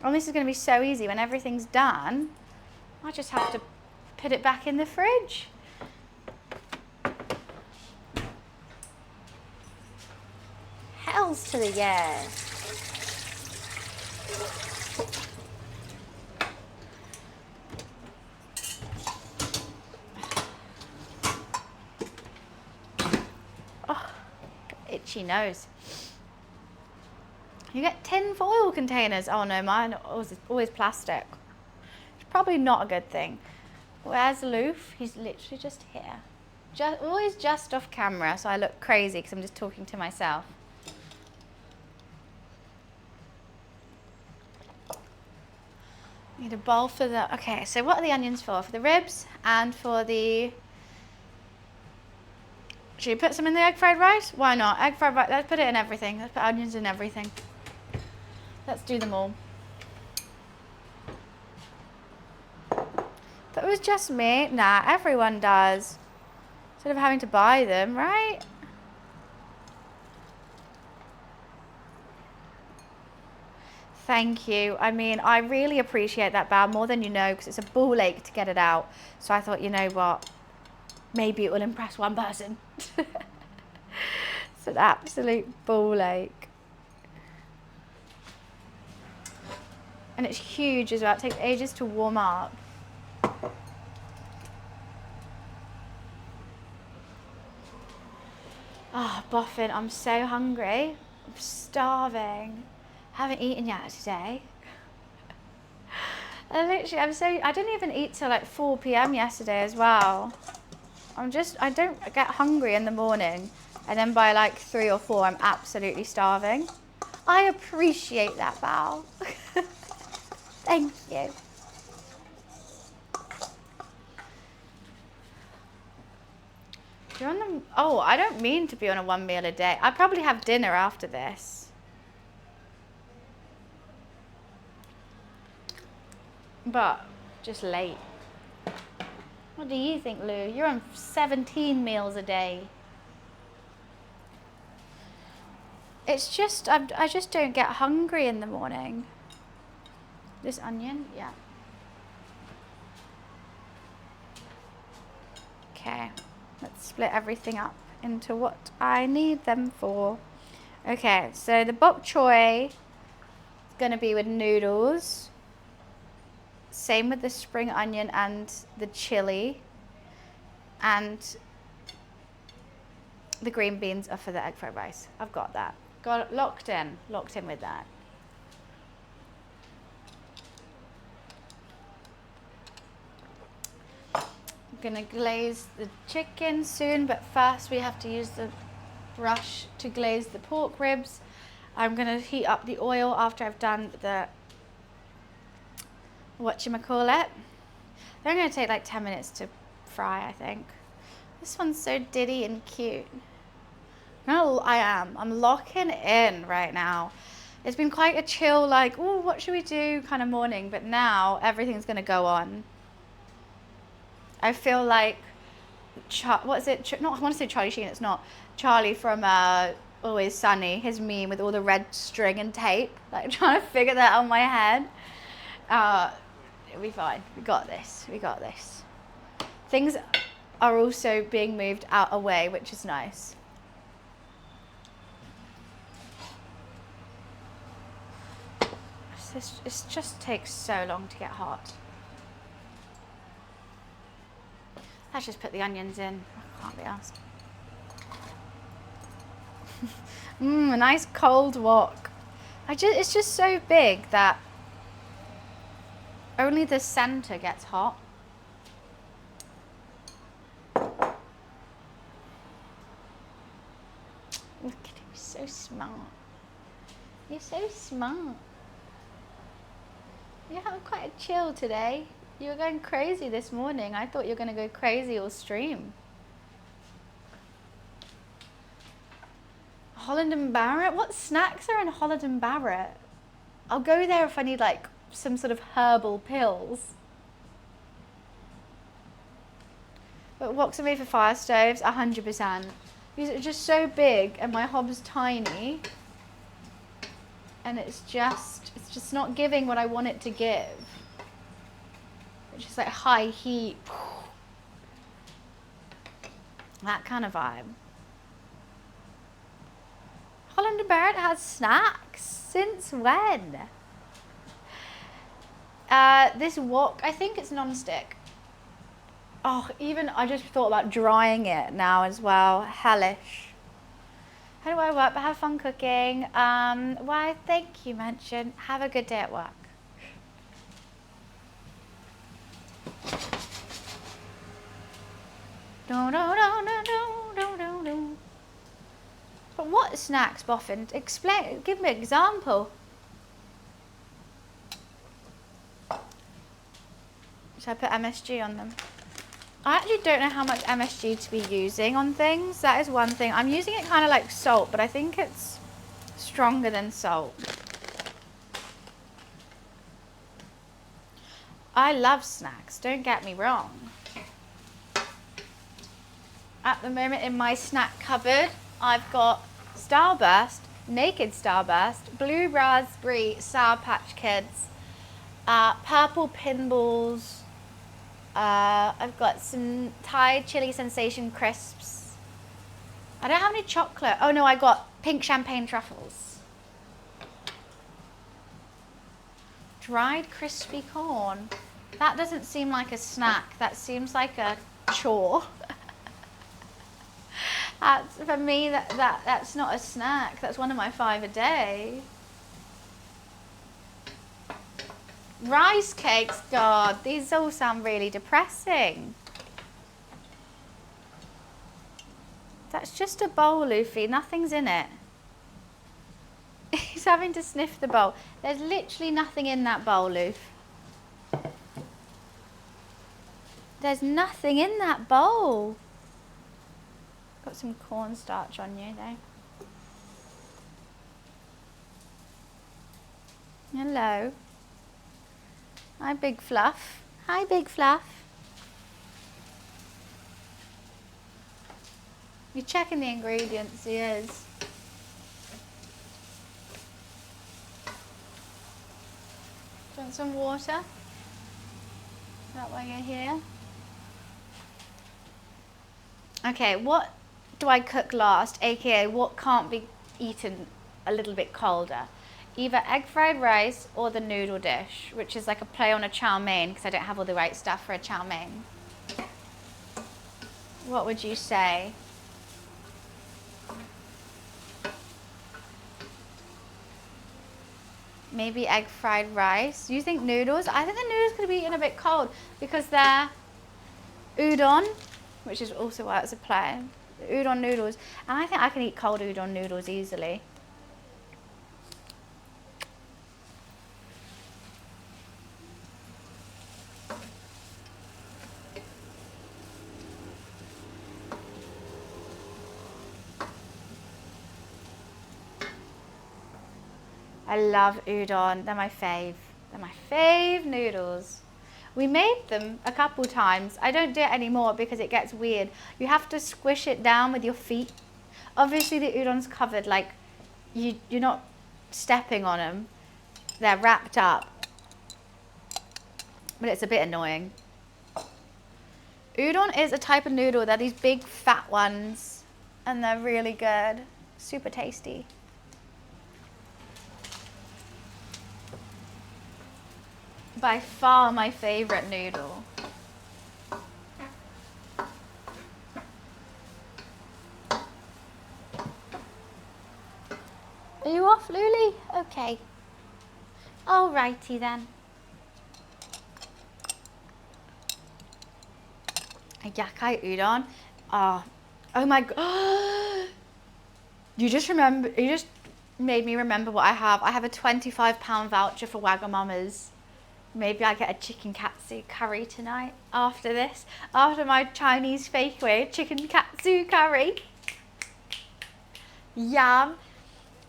Oh, this is going to be so easy. When everything's done, I just have to put it back in the fridge. Hells to the yes. Oh, itchy nose. You get tin foil containers. Oh no, mine always plastic. It's probably not a good thing. Where's Loof? He's literally just here. Always just off camera, so I look crazy because I'm just talking to myself. Need a bowl for the, okay, so what are the onions for? For the ribs and for the, should you put some in the egg fried rice? Why not? Egg fried rice, let's put it in everything. Let's put onions in everything. Let's do them all. If it was just me, nah, everyone does. Instead of having to buy them, right? Thank you. I mean, I really appreciate that, Bao, more than you know, because it's a ball ache to get it out. So I thought, you know what? Maybe it will impress one person. It's an absolute ball ache. And it's huge as well. It takes ages to warm up. Oh, Boffin, I'm so hungry. I'm starving. Haven't eaten yet today. I didn't even eat till like 4 p.m. yesterday as well. I don't get hungry in the morning. And then by like 3 or 4, I'm absolutely starving. I appreciate that, Bao. Thank you. Oh, I don't mean to be on a 1 meal a day. I probably have dinner after this. But just late. What do you think, Lou? You're on 17 meals a day. It's just, I just don't get hungry in the morning. This onion, yeah. Okay, let's split everything up into what I need them for. Okay, so the bok choy is going to be with noodles. Same with the spring onion and the chili. And the green beans are for the egg fried rice. I've got that. Got it locked in with that. I'm gonna glaze the chicken soon, but first we have to use the brush to glaze the pork ribs. I'm gonna heat up the oil after I've done the whatchamacallit. They're gonna take like 10 minutes to fry, I think. This one's so diddy and cute. No, I'm locking in right now. It's been quite a chill, like, oh, what should we do kind of morning, but now everything's gonna go on. I feel like, what is it? I want to say Charlie Sheen, it's not. Charlie from Always Sunny, his meme with all the red string and tape, like trying to figure that out in my head. It'll be fine. We got this. We got this. Things are also being moved out away, which is nice. It just takes so long to get hot. Let's just put the onions in. I can't be asked. A nice cold wok. It's just so big that only the center gets hot. Look at him, he's so smart. You're so smart. You have quite a chill today. You were going crazy this morning. I thought you were going to go crazy all stream. Holland and Barrett? What snacks are in Holland and Barrett? I'll go there if I need like some sort of herbal pills. But wok's made for fire stoves, 100%. Because it's just so big and my hob's tiny. And it's just not giving what I want it to give. It's just like high heat. That kind of vibe. Holland & Barrett has snacks? Since when? This wok, I think it's non-stick. Oh, even I just thought about drying it now as well. Hellish. How do I work? But have fun cooking. Why, thank you, Mention. Have a good day at work. No, no, no, no, no, no, no, no. But what snacks, Boffin? Explain. Give me an example. Should I put MSG on them? I actually don't know how much MSG to be using on things. That is one thing. I'm using it kind of like salt, but I think it's stronger than salt. I love snacks, don't get me wrong. At the moment in my snack cupboard, I've got Starburst, Naked Starburst, Blue Raspberry Sour Patch Kids, purple Pinballs. I've got some Thai chili sensation crisps. I don't have any chocolate. Oh no, I got pink champagne truffles. Dried crispy corn. That doesn't seem like a snack. That seems like a chore. For me, that's not a snack. That's one of my 5 a day. Rice cakes, God, these all sound really depressing. That's just a bowl, Luffy. Nothing's in it. He's having to sniff the bowl. There's literally nothing in that bowl, Luff. There's nothing in that bowl. Got some cornstarch on you, though. Hello. Hi, Big Fluff. Hi, Big Fluff. You're checking the ingredients, he is. Do you want some water? Is that why you're here? Okay, what do I cook last? AKA, what can't be eaten a little bit colder? Either egg fried rice or the noodle dish, which is like a play on a chow mein because I don't have all the right stuff for a chow mein. What would you say? Maybe egg fried rice. You think noodles? I think the noodles could be eaten a bit cold because they're udon, which is also why it's a play. The udon noodles. And I think I can eat cold udon noodles easily. I love udon. They're my fave. They're my fave noodles. We made them a couple times. I don't do it anymore because it gets weird. You have to squish it down with your feet. Obviously the udon's covered, like you're not stepping on them. They're wrapped up. But it's a bit annoying. Udon is a type of noodle. They're these big fat ones and they're really good. Super tasty. By far my favorite noodle. Are you off, Luli? Okay. Alrighty then. A yakai udon. Oh my god. You just made me remember what I have. I have a £25 voucher for Wagamama's. Maybe I get a chicken katsu curry tonight after this. After my Chinese fakeaway chicken katsu curry. Yum.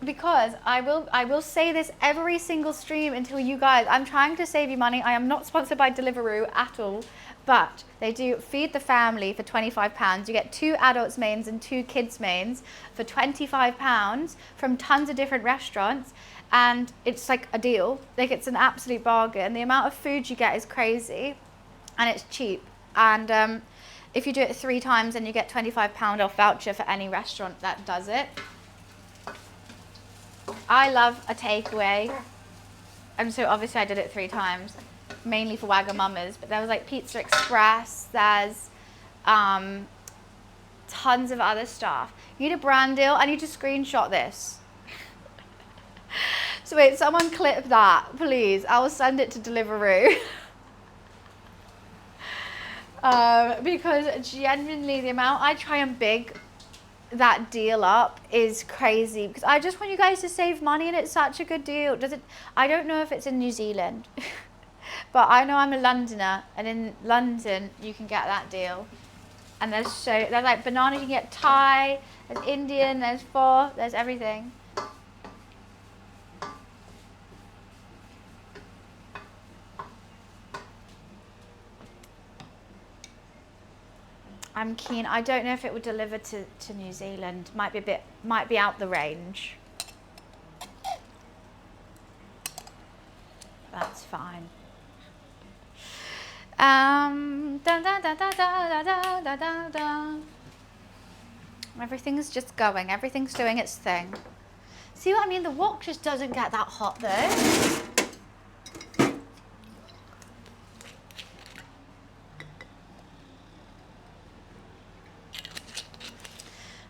because I will say this every single stream until you guys, I'm trying to save you money. I am not sponsored by Deliveroo at all, but they do Feed the Family for £25. You get 2 adults mains and 2 kids mains for £25 from tons of different restaurants, and it's like a deal. Like, it's an absolute bargain. The amount of food you get is crazy, and it's cheap. And if you do it 3 times, then you get £25 off voucher for any restaurant that does it. I love a takeaway, and so obviously I did it 3 times, mainly for Wagamama's, but there was like Pizza Express, there's tons of other stuff. You need a brand deal. I need to screenshot this. So wait, someone clip that, please. I will send it to Deliveroo. Because genuinely the amount I try and big that deal up is crazy, because I just want you guys to save money, and it's such a good deal. I don't know if it's in New Zealand, but I know I'm a Londoner, and in London you can get that deal. And there's like banana, you can get Thai, there's Indian, there's pho, there's everything. I'm keen. I don't know if it would deliver to New Zealand. Might be out the range. That's fine. Everything's just going. Everything's doing its thing. See what I mean? The wok just doesn't get that hot though.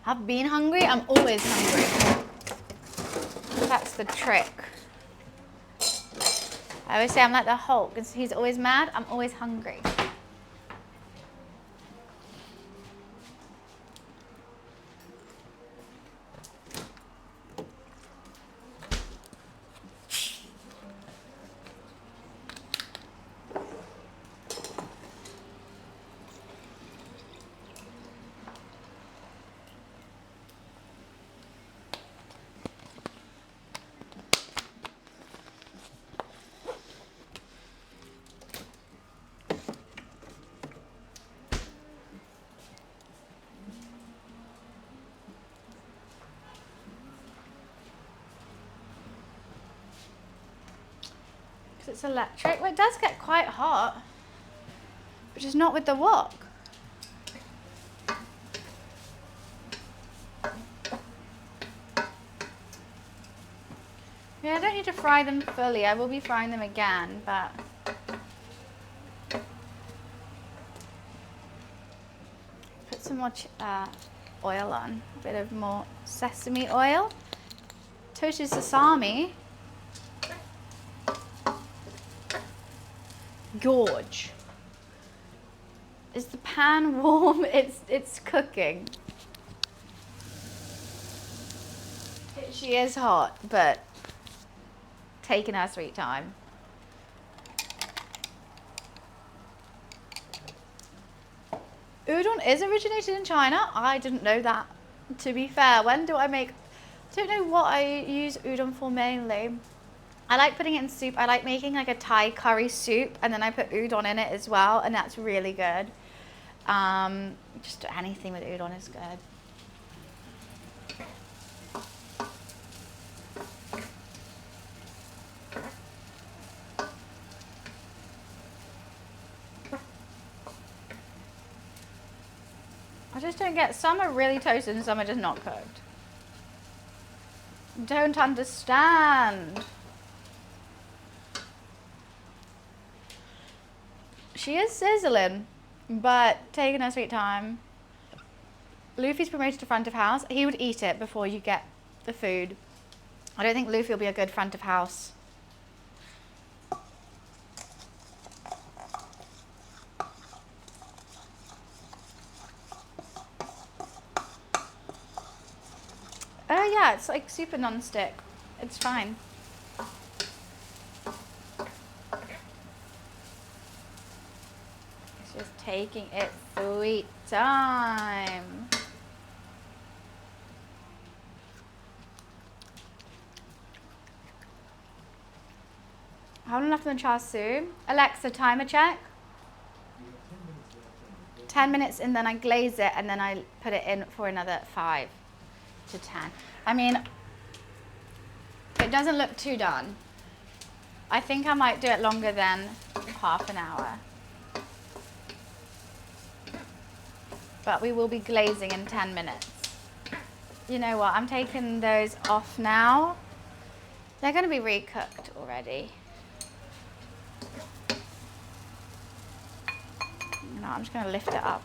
I've been hungry, I'm always hungry. That's the trick. I always say I'm like the Hulk, because he's always mad, I'm always hungry. It's electric. Well, it does get quite hot, but just not with the wok. Yeah, I don't need to fry them fully. I will be frying them again, but put some more oil on. A bit of more sesame oil. Toasted sesame. Gorge. Is the pan warm? It's cooking. She is hot, but taking her sweet time. Udon is originated in China. I didn't know that, to be fair. I don't know what I use udon for mainly. I like putting it in soup. I like making like a Thai curry soup, and then I put udon in it as well, and that's really good. Just anything with udon is good. I just don't get, some are really toasted and some are just not cooked. Don't understand. She is sizzling, but taking her sweet time. Luffy's promoted to front of house. He would eat it before you get the food. I don't think Luffy will be a good front of house. Oh yeah, it's like super non-stick. It's fine. Just taking its sweet time. How long left on the char siu? Alexa, timer check. 10 minutes and then I glaze it and then I put it in for another 5 to 10. I mean, it doesn't look too done. I think I might do it longer than half an hour. But we will be glazing in 10 minutes. You know what, I'm taking those off now. They're gonna be recooked already. No, I'm just gonna lift it up.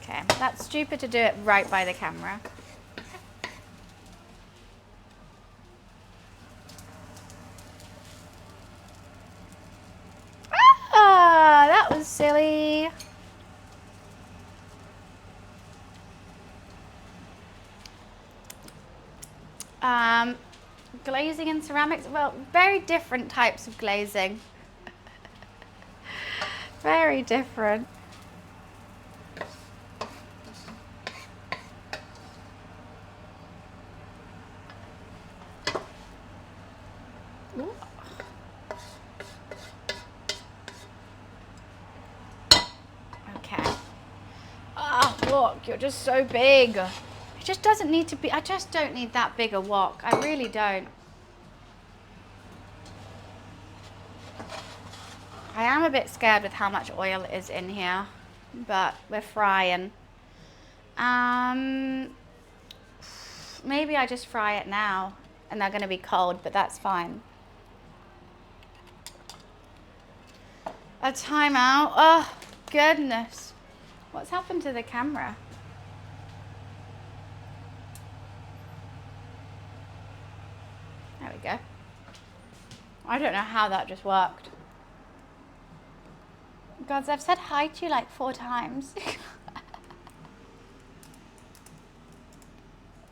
Okay, that's stupid to do it right by the camera. Ah, that was silly. Glazing in ceramics, well, very different types of glazing. Very different. Ooh. Okay. Ah, look, you're just so big. It just doesn't need to be, I just don't need that big a wok. I really don't. I am a bit scared with how much oil is in here, but we're frying. Maybe I just fry it now and they're gonna be cold, but that's fine. A timeout, oh goodness. What's happened to the camera? There we go. I don't know how that just worked. Gods, I've said hi to you like 4 times.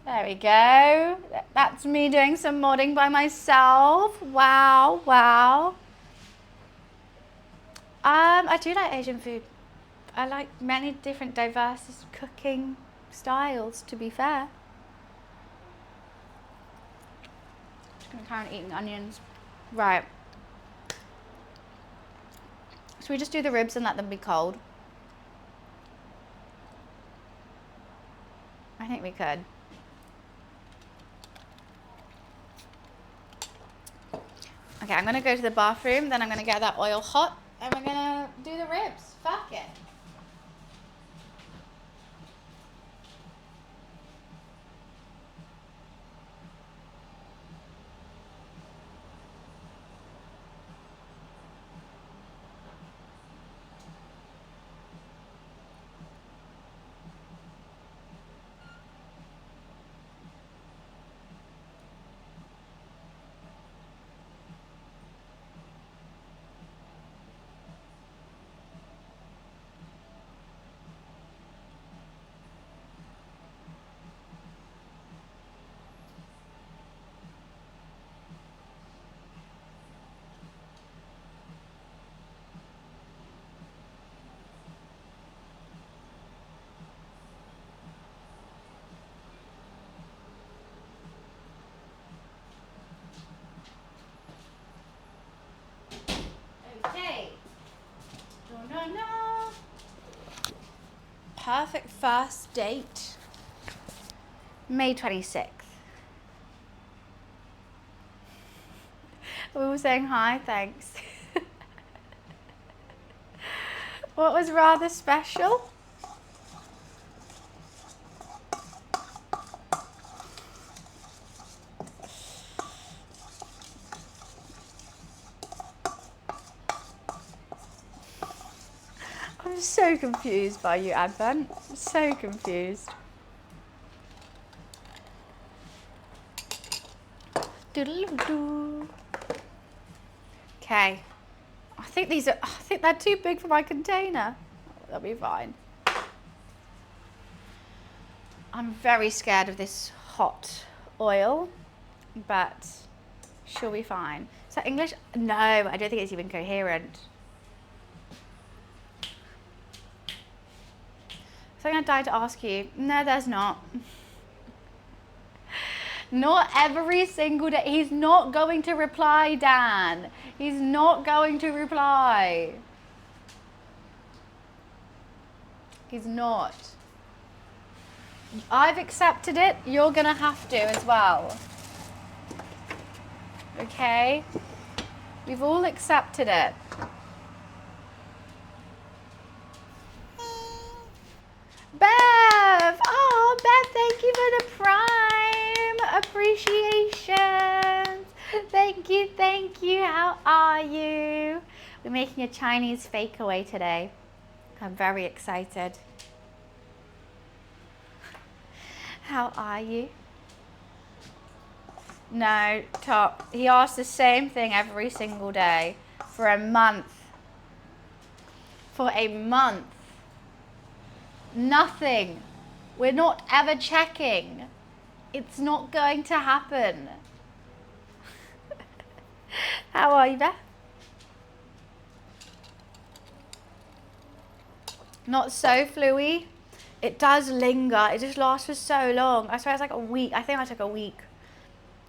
There we go. That's me doing some modding by myself. Wow, wow. I do like Asian food. I like many different diverse cooking styles, to be fair. Just gonna carry on eating onions. Right. Should we just do the ribs and let them be cold? I think we could. Okay, I'm gonna go to the bathroom, then I'm gonna get that oil hot, and we're gonna do the ribs. Fuck it. Okay. No. Perfect first date. May 26th. We were saying hi, thanks. What was rather special? I'm so confused by you, Advent. So confused. Doodle-doo. Okay. I think they're too big for my container. That'll be fine. I'm very scared of this hot oil, but she'll be fine. Is that English? No, I don't think it's even coherent. So I'm gonna die to ask you. No, there's not. Not every single day. He's not going to reply, Dan. He's not going to reply. He's not. I've accepted it. You're going to have to as well. Okay? We've all accepted it. Bev! Oh, Bev, thank you for the prime. Appreciation. Thank you. How are you? We're making a Chinese fake away today. I'm very excited. How are you? No, Top. He asks the same thing every single day for a month. For a month. Nothing. We're not ever checking. It's not going to happen. How are you, Beth? Not so fluey. It does linger. It just lasts for so long. I swear it's like a week. I think I took a week.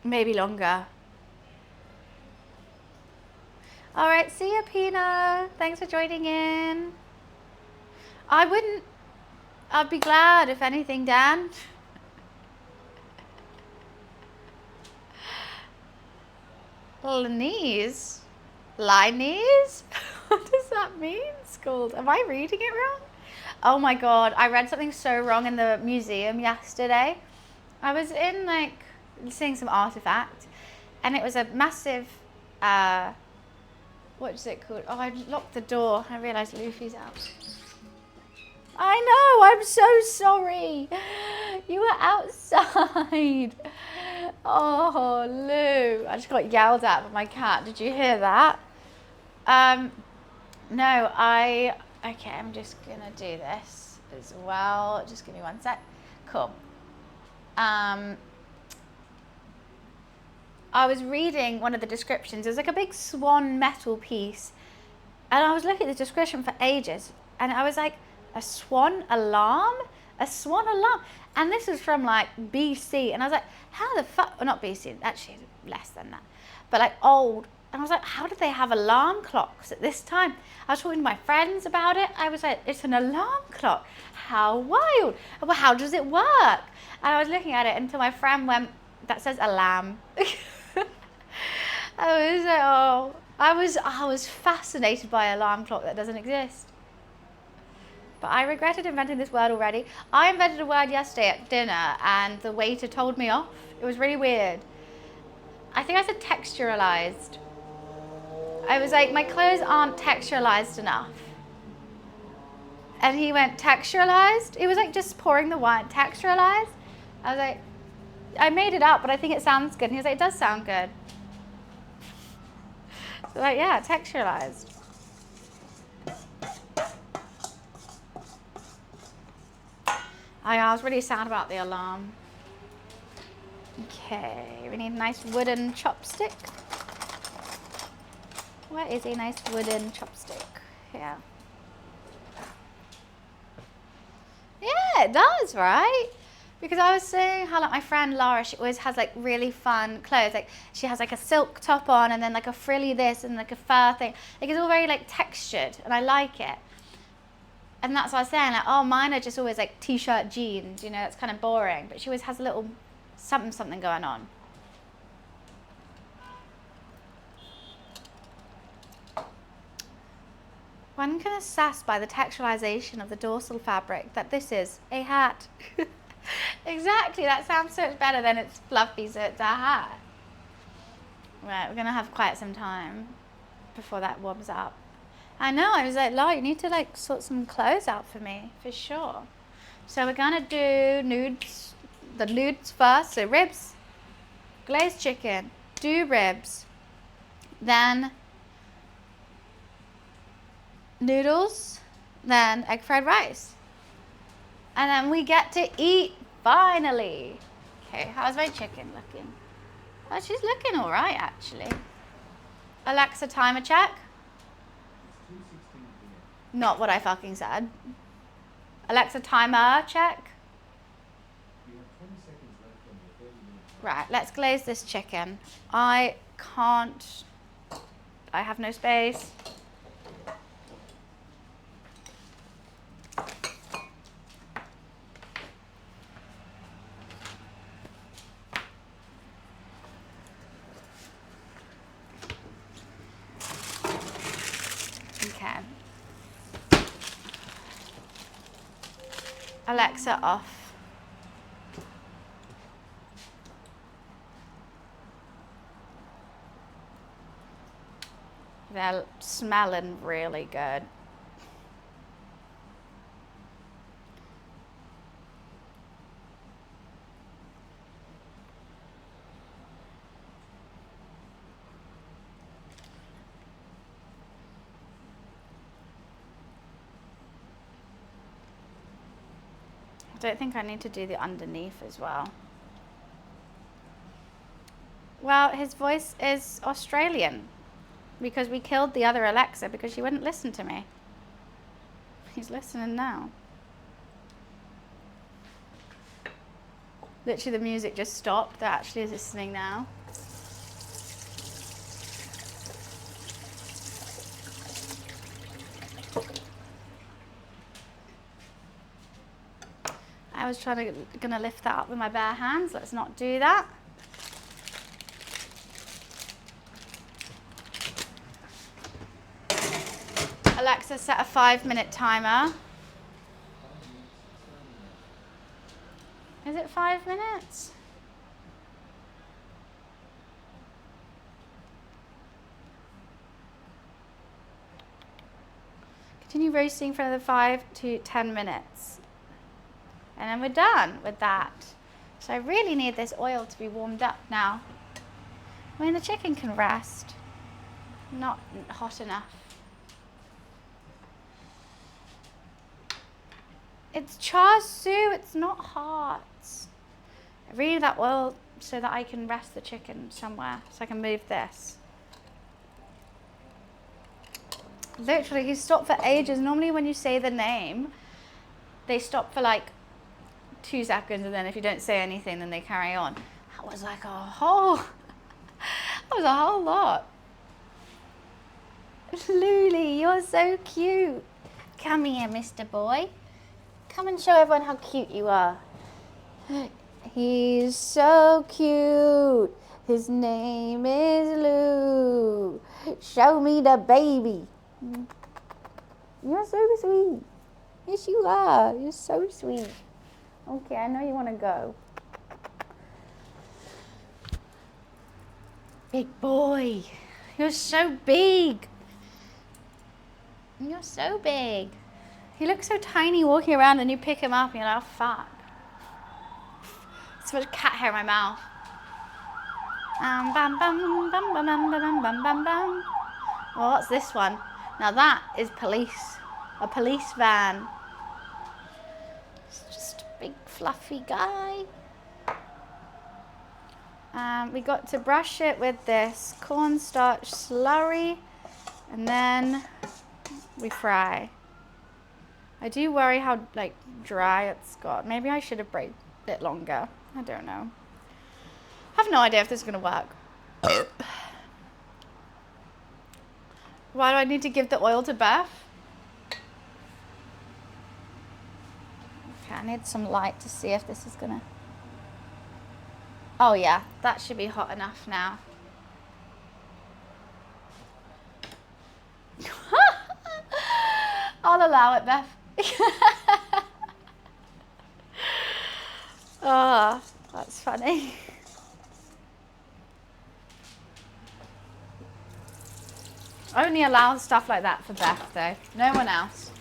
Maybe longer. All right, see ya, Pina. Thanks for joining in. I'd be glad if anything, Dan. Linese? Linese? What does that mean? It's called. Am I reading it wrong? Oh my God, I read something so wrong in the museum yesterday. I was in seeing some artifact and it was a massive, what is it called? Oh, I locked the door. I realized Luffy's out. I know, I'm so sorry. You were outside. Oh, Lou. I just got yelled at by my cat. Did you hear that? No, okay, I'm just gonna do this as well. Just give me one sec. Cool. I was reading one of the descriptions. It was like a big swan metal piece. And I was looking at the description for ages. And I was like, a swan alarm? A swan alarm? And this is from like BC. And I was like, how the fuck? Well, not BC, actually less than that. But like old. And I was like, how did they have alarm clocks at this time? I was talking to my friends about it. I was like, it's an alarm clock. How wild. Well, how does it work? And I was looking at it until my friend went, that says alarm. I was like, oh, I was fascinated by an alarm clock that doesn't exist. But I regretted inventing this word already. I invented a word yesterday at dinner and the waiter told me off. It was really weird. I think I said texturalized. I was like, my clothes aren't texturalized enough. And he went, texturalized? It was like just pouring the wine, texturalized? I was like, I made it up, but I think it sounds good. And he was like, it does sound good. So like, yeah, texturalized. I was really sad about the alarm. Okay, we need a nice wooden chopstick. Where is a nice wooden chopstick? Here. Yeah, it does, right? Because I was saying how like my friend Laura, she always has like really fun clothes. Like she has like a silk top on and then like a frilly this and like a fur thing. Like it's all very like textured and I like it. And that's what I was saying, like, oh, mine are just always like t-shirt jeans, you know, it's kind of boring. But she always has a little something going on. One can assess by the texturization of the dorsal fabric that this is a hat. Exactly, that sounds so much better than it's fluffy, so it's a hat. Right, we're gonna have quite some time before that warms up. I know, I was like, Laura, you need to like sort some clothes out for me, for sure. So we're gonna do nudes, the nudes first, so ribs, glazed chicken, do ribs, then noodles, then egg fried rice. And then we get to eat, finally. Okay, how's my chicken looking? Oh, she's looking all right, actually. Alexa, timer check. Not what I fucking said. Alexa, timer check. You have 20 seconds left on your 30-minute Right, let's glaze this chicken. I can't, I have no space. Okay. Alexa off. They're smelling really good. I don't think I need to do the underneath as well. Well, his voice is Australian because we killed the other Alexa because she wouldn't listen to me. He's listening now. Literally the music just stopped. They're actually listening now. I was gonna lift that up with my bare hands. Let's not do that. Alexa, set a 5-minute timer. Is it 5 minutes? Continue roasting for another 5 to 10 minutes. And then we're done with that. So I really need this oil to be warmed up now. I mean, the chicken can rest. Not hot enough. It's char siu, it's not hot. I really need that oil so that I can rest the chicken somewhere, so I can move this. Literally, he stopped for ages. Normally when you say the name, they stop for like 2 seconds, and then if you don't say anything, then they carry on. That was like that was a whole lot. Luli, you're so cute. Come here, Mr. Boy. Come and show everyone how cute you are. He's so cute. His name is Lou. Show me the baby. You're so sweet. Yes, you are. You're so sweet. Okay, I know you want to go. Big boy. You're so big. You're so big. He looks so tiny walking around, and you pick him up and you're like, oh, fuck. So much cat hair in my mouth. Bam, bam, bam, bam, bam, bam, bam, bam, bam. Oh, what's this one? Now that is police. A police van. It's just a big fluffy guy. We got to brush it with this cornstarch slurry, and then we fry. I do worry how like dry it's got. Maybe I should have brayed it longer. I don't know. I have no idea if this is going to work. Why do I need to give the oil to Beth? Okay, I need some light to see if this is going to... Oh yeah, that should be hot enough now. I'll allow it, Beth. Oh, that's funny. I only allow stuff like that for Beth, though. No one else.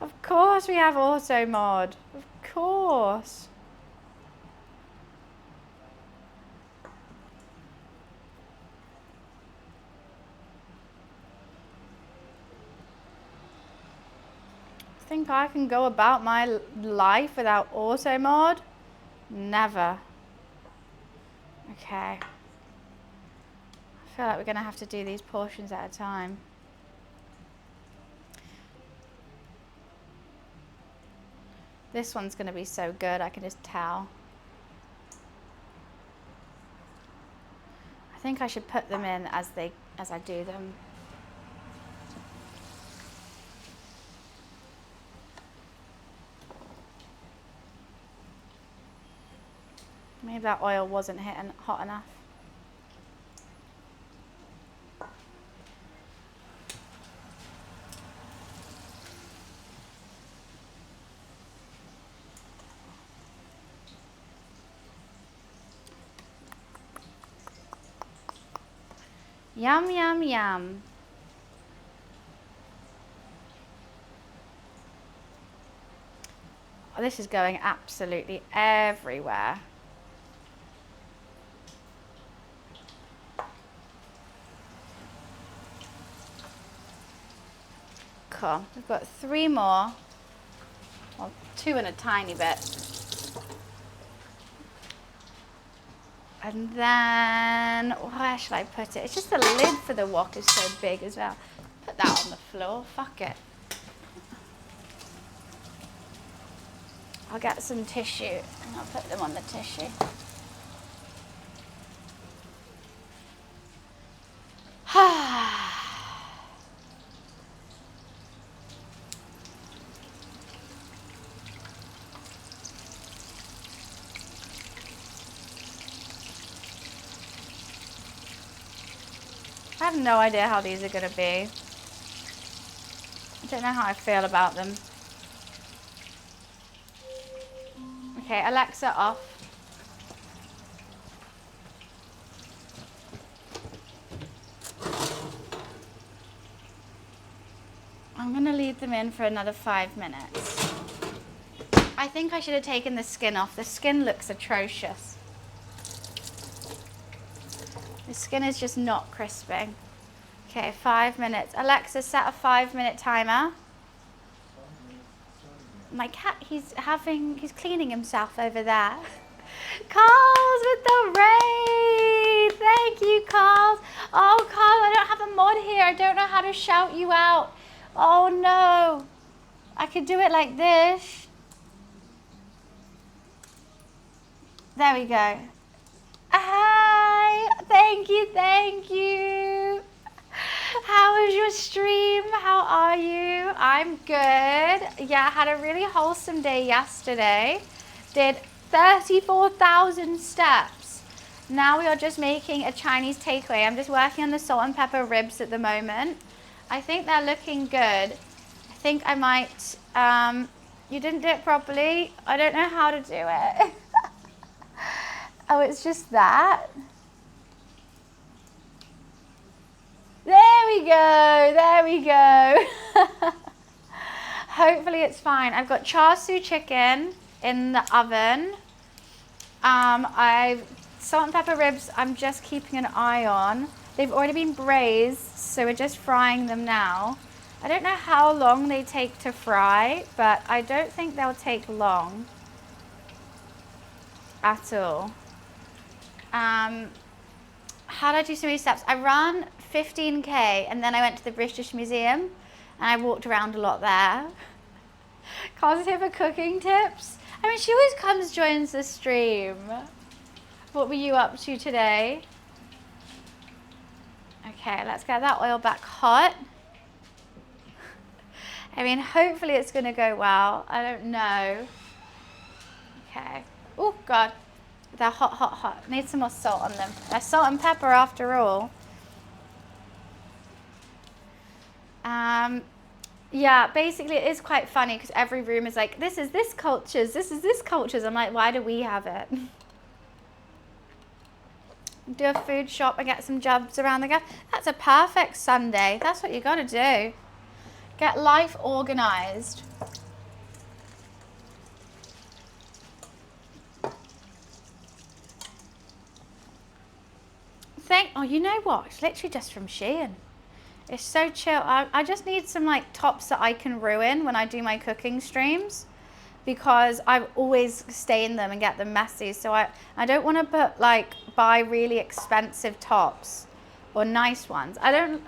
Of course we have auto mod. Of course. Think I can go about my life without auto mod? Never. Okay. I feel like we're gonna have to do these portions at a time. This one's going to be so good, I can just tell. I think I should put them in as I do them. Maybe that oil wasn't hitting hot enough. Yum, yum, yum. Oh, this is going absolutely everywhere. Cool. We've got 3 more. Well, 2 and a tiny bit. And then, where should I put it? It's just the lid for the wok is so big as well. Put that on the floor, fuck it. I'll get some tissue and I'll put them on the tissue. I have no idea how these are going to be. I don't know how I feel about them. Okay, Alexa off. I'm going to leave them in for another 5 minutes. I think I should have taken the skin off. The skin looks atrocious. The skin is just not crisping. Okay, 5 minutes. Alexa, set a 5-minute timer. My cat, he's cleaning himself over there. Carl's with the raid. Thank you, Carl. Oh, Carl, I don't have a mod here. I don't know how to shout you out. Oh, no. I could do it like this. There we go. Hi. Thank you, thank you. How was your stream? How are you? I'm good. Yeah, I had a really wholesome day yesterday. Did 34,000 steps. Now we are just making a Chinese takeaway. I'm just working on the salt and pepper ribs at the moment. I think they're looking good. I think I might, you didn't do it properly. I don't know how to do it. Oh, it's just that. There we go, there we go. Hopefully it's fine. I've got char siu chicken in the oven. I've salt and pepper ribs, I'm just keeping an eye on. They've already been braised, so we're just frying them now. I don't know how long they take to fry, but I don't think they'll take long at all. How did I do so many steps? I ran 15K and then I went to the British Museum and I walked around a lot there. Carl's here for cooking tips. I mean, she always comes, joins the stream. What were you up to today? Okay, let's get that oil back hot. I mean, hopefully it's gonna go well. I don't know. Okay. Oh, God. They're hot, hot, hot. Need some more salt on them. They're salt and pepper after all. Yeah, basically it is quite funny because every room is like, this is this culture's, this is this culture's. I'm like, why do we have it? Do a food shop and get some jobs around the gap. That's a perfect Sunday. That's what you got to do. Get life organized. Oh, you know what? It's literally just from Shein. It's so chill. I just need some like tops that I can ruin when I do my cooking streams because I always stain them and get them messy. So I don't want to put like buy really expensive tops or nice ones. I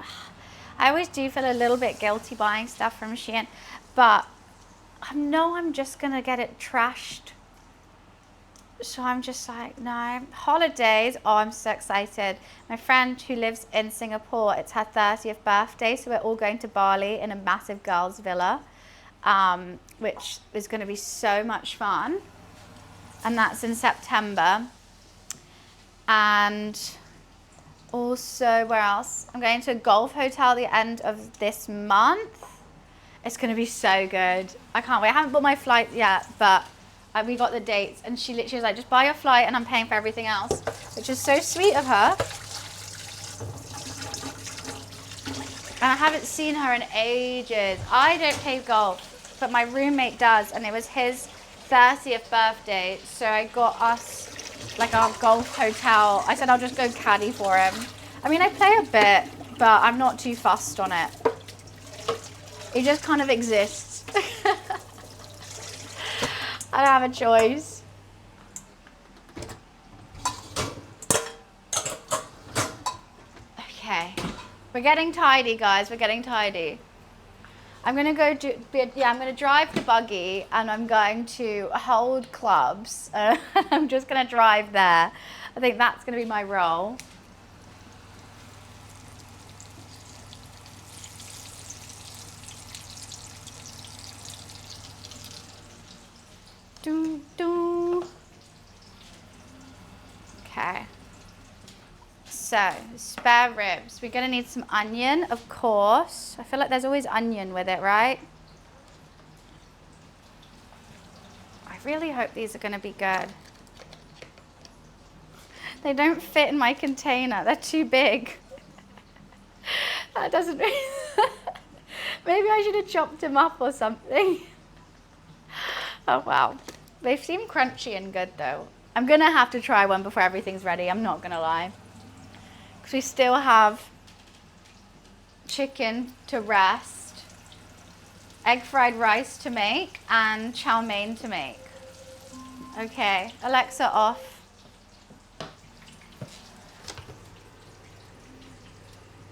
always do feel a little bit guilty buying stuff from Shein, but I know I'm just going to get it trashed. So I'm just like, no. Holidays. Oh, I'm so excited. My friend who lives in Singapore, it's her 30th birthday. So we're all going to Bali in a massive girls' villa, which is going to be so much fun. And that's in September. And also, where else? I'm going to a golf hotel at the end of this month. It's going to be so good. I can't wait. I haven't booked my flight yet, but we got the dates. And she literally was like, just buy your flight and I'm paying for everything else, which is so sweet of her. And I haven't seen her in ages. I don't play golf, but my roommate does. And it was his 30th birthday. So I got us like our golf hotel. I said I'll just go caddy for him. I mean, I play a bit, but I'm not too fussed on it. It just kind of exists. I don't have a choice. Okay. We're getting tidy, guys. We're getting tidy. I'm going to go do, I'm going to drive to Buggy and I'm going to hold clubs. I'm just going to drive there. I think that's going to be my role. Doo, doo. Okay. So, spare ribs. We're going to need some onion, of course. I feel like there's always onion with it, right? I really hope these are going to be good. They don't fit in my container. They're too big. That doesn't... Maybe I should have chopped them up or something. Oh, wow. They seem crunchy and good, though. I'm going to have to try one before everything's ready. I'm not going to lie. Because we still have chicken to rest, egg fried rice to make, and chow mein to make. Okay, Alexa off.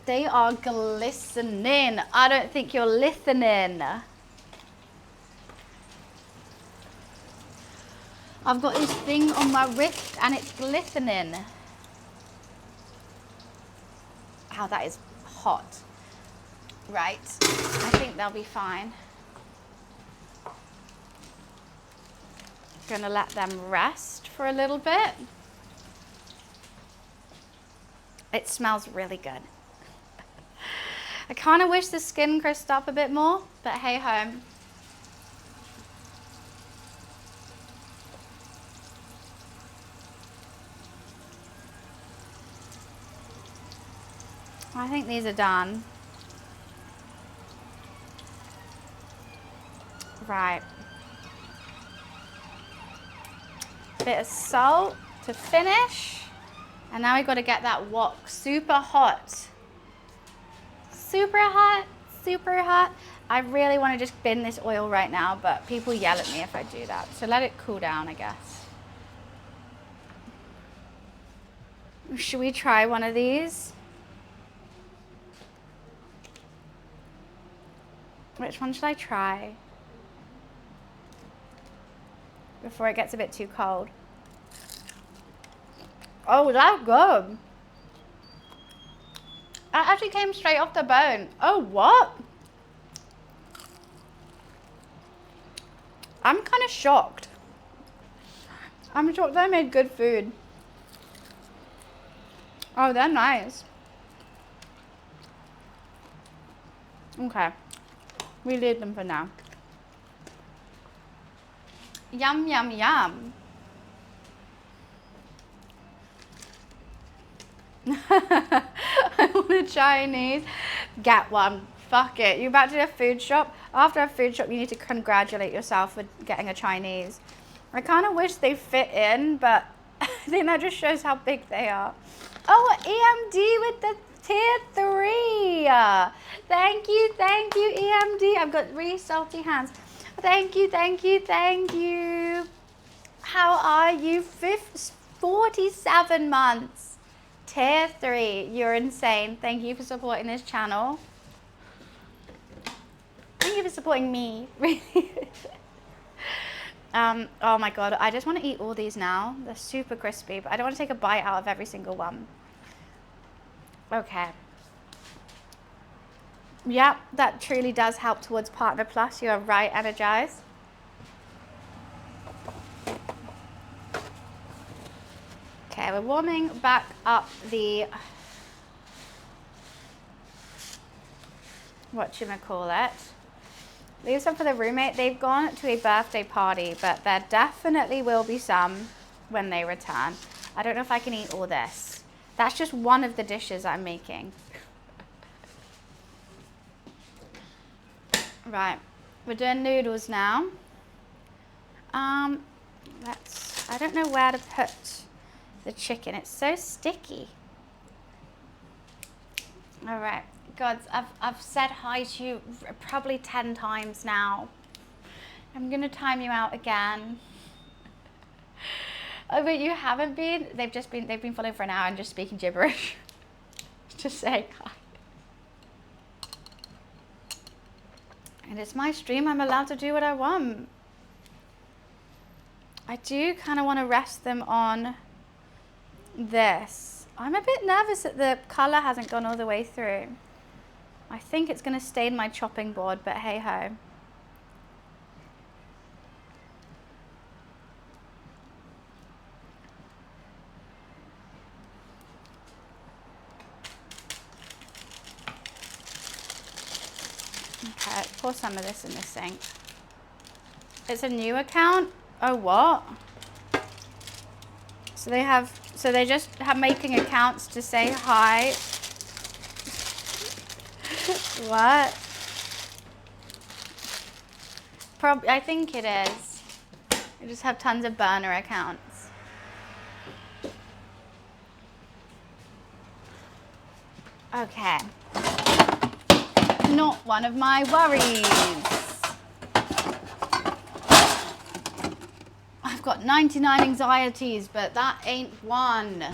They are glistening. I don't think you're listening. I've got this thing on my wrist and it's glistening. Wow, that is hot. Right, I think they'll be fine. Gonna let them rest for a little bit. It smells really good. I kind of wish the skin crisped up a bit more, but hey ho. I think these are done. Right. Bit of salt to finish. And now we've got to get that wok super hot. Super hot, super hot. I really want to just bin this oil right now, but people yell at me if I do that. So let it cool down, I guess. Should we try one of these? Which one should I try? Before it gets a bit too cold. Oh, that's good. That actually came straight off the bone. Oh, what? I'm kind of shocked. I'm shocked they made good food. Oh, they're nice. Okay. We leave them for now. Yum, yum, yum. I want a Chinese. Get one. Fuck it. You're about to do a food shop. After a food shop, you need to congratulate yourself for getting a Chinese. I kind of wish they fit in, but I think that just shows how big they are. Oh, EMD with the tier 3. Thank you, EMD. I've got 3 salty hands. Thank you, thank you, thank you. How are you? 47 months. Tier 3. You're insane. Thank you for supporting this channel. you for supporting me. Oh my god, I just want to eat all these now. They're super crispy, but I don't want to take a bite out of every single one. Okay. Yep, that truly does help towards Partner Plus. You are right, Energize. Okay, we're warming back up the, whatchamacallit. Leave some for the roommate. They've gone to a birthday party, but there definitely will be some when they return. I don't know if I can eat all this. That's just one of the dishes I'm making. Right, we're doing noodles now. I don't know where to put the chicken. It's so sticky. All right, gods, I've said hi to you probably 10 times now. I'm gonna time you out again. Oh, but you haven't been? They've been following for an hour and just speaking gibberish. Just saying hi. And it's my stream, I'm allowed to do what I want. I do kind of want to rest them on this. I'm a bit nervous that the color hasn't gone all the way through. I think it's going to stain my chopping board, but hey ho. Okay, pour some of this in the sink. It's a new account? Oh, what? So they just have making accounts to say hi. What? I think it is. You just have tons of burner accounts. Okay. Not one of my worries. I've got 99 anxieties, but that ain't one.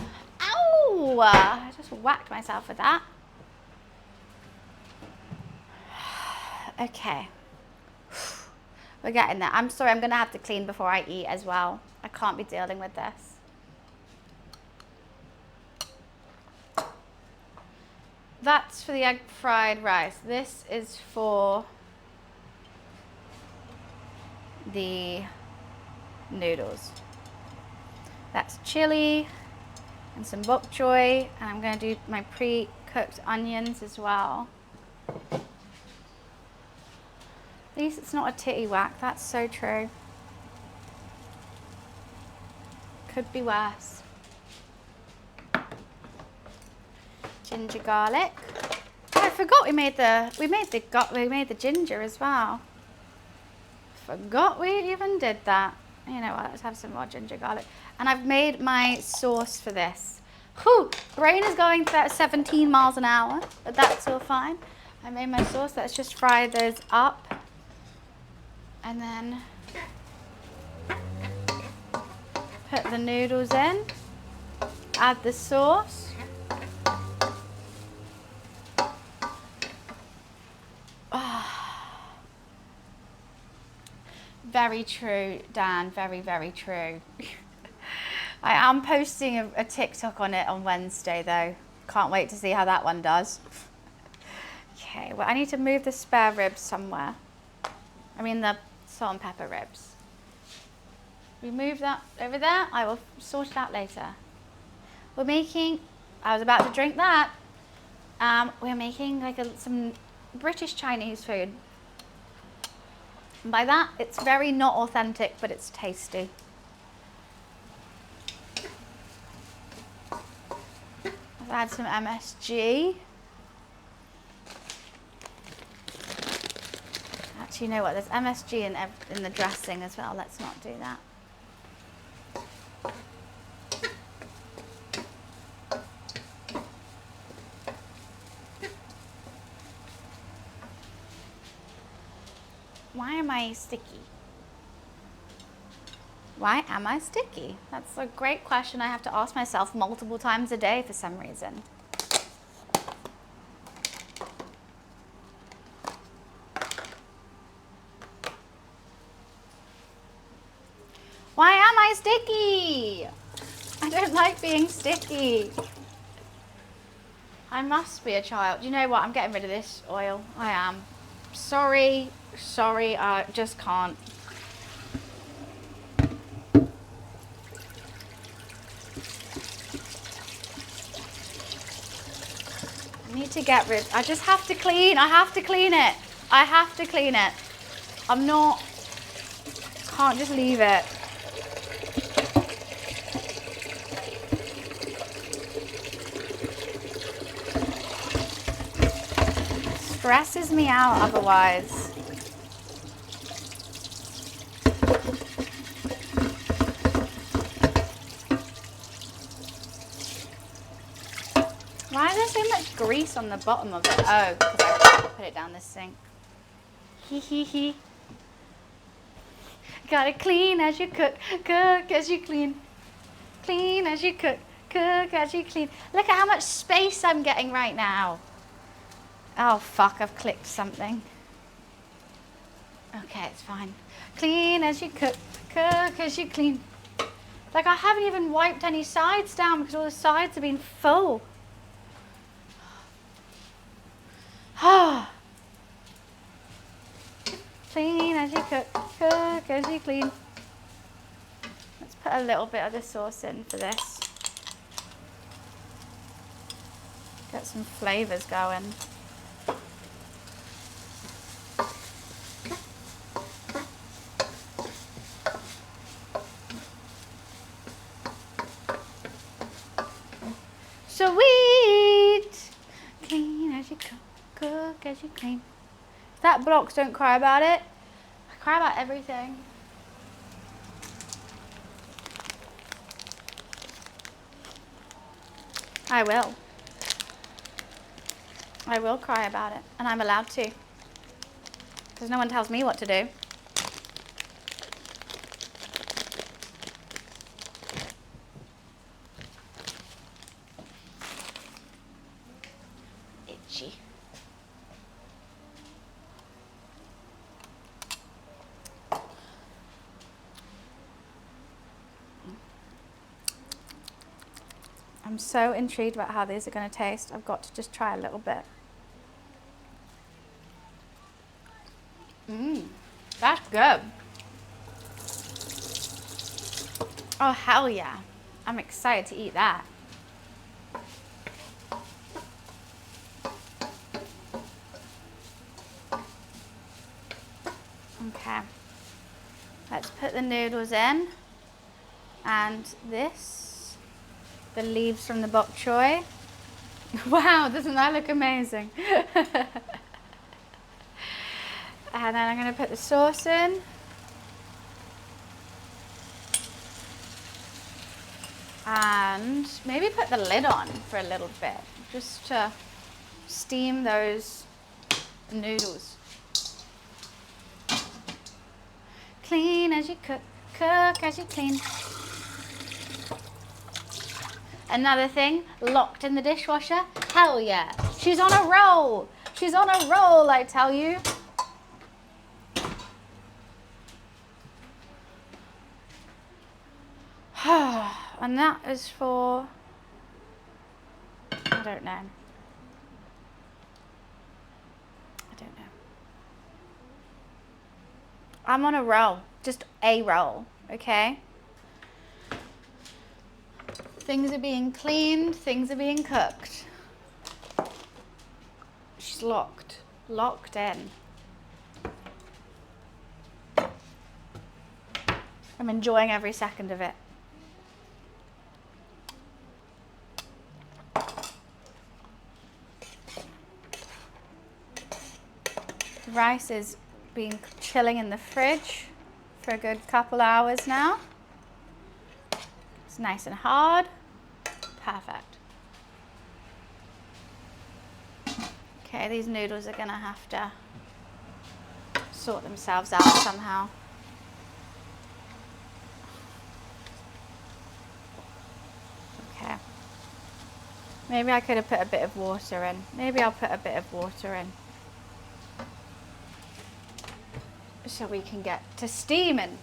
Ow! I just whacked myself with that. Okay. We're getting there. I'm sorry, I'm gonna have to clean before I eat as well. I can't be dealing with this. That's for the egg fried rice. This is for the noodles. That's chili and some bok choy, and I'm going to do my pre-cooked onions as well. At least it's not a titty whack. That's so true. Could be worse. Ginger garlic. Oh, I forgot we made the ginger as well. Forgot we even did that. You know what? Let's have some more ginger garlic. And I've made my sauce for this. Whew, brain is going 17 miles an hour, but that's all fine. I made my sauce. Let's just fry those up. And then put the noodles in. Add the sauce. Very true, Dan. Very, very true. I am posting a TikTok on it on Wednesday, though. Can't wait to see how that one does. Okay, well, I need to move the spare ribs somewhere. I mean, the salt and pepper ribs. We move that over there. I will sort it out later. We're making, I was about to drink that. We're making like some British Chinese food. And by that, it's very not authentic, but it's tasty. I've add some MSG. Actually, you know what? There's MSG in the dressing as well. Let's not do that. Why am I sticky? Why am I sticky? That's a great question I have to ask myself multiple times a day for some reason. being sticky. I must be a child. You know what? I'm getting rid of this oil. I am. Sorry, I just can't. I need to get rid. I just have to clean. I have to clean it. I have to clean it. I'm not. Can't just leave it. Stresses me out otherwise. Why is there so much grease on the bottom of it? Oh, because I put it down the sink. Hee hee hee. Gotta clean as you cook, cook as you clean. Clean as you cook, cook as you clean. Look at how much space I'm getting right now. Oh fuck, I've clicked something. Okay, it's fine. Clean as you cook, cook as you clean. Like I haven't even wiped any sides down because all the sides have been full. Clean as you cook, cook as you clean. Let's put a little bit of the sauce in for this. Get some flavours going. Sweet! Clean as you cook, cook as you clean. That blocks don't cry about it. I cry about everything. I will. I will cry about it, and I'm allowed to. Because no one tells me what to do. Itchy. I'm so intrigued about how these are going to taste. I've got to just try a little bit. That's good. Oh, hell yeah. I'm excited to eat that. Okay. Let's put the noodles in. And this, the leaves from the bok choy. Wow, doesn't that look amazing? And then I'm going to put the sauce in. And maybe put the lid on for a little bit, just to steam those noodles. Clean as you cook, cook as you clean. Another thing, locked in the dishwasher. Hell yeah. She's on a roll. She's on a roll, I tell you. And that is for, I don't know. I'm on a roll, just a roll, okay? Things are being cleaned, things are being cooked. She's locked in. I'm enjoying every second of it. The rice is been chilling in the fridge for a good couple hours now. It's nice and hard. Perfect. Okay, these noodles are gonna have to sort themselves out somehow. Okay. Maybe I could have put a bit of water in. Maybe I'll put a bit of water in. So we can get to steaming.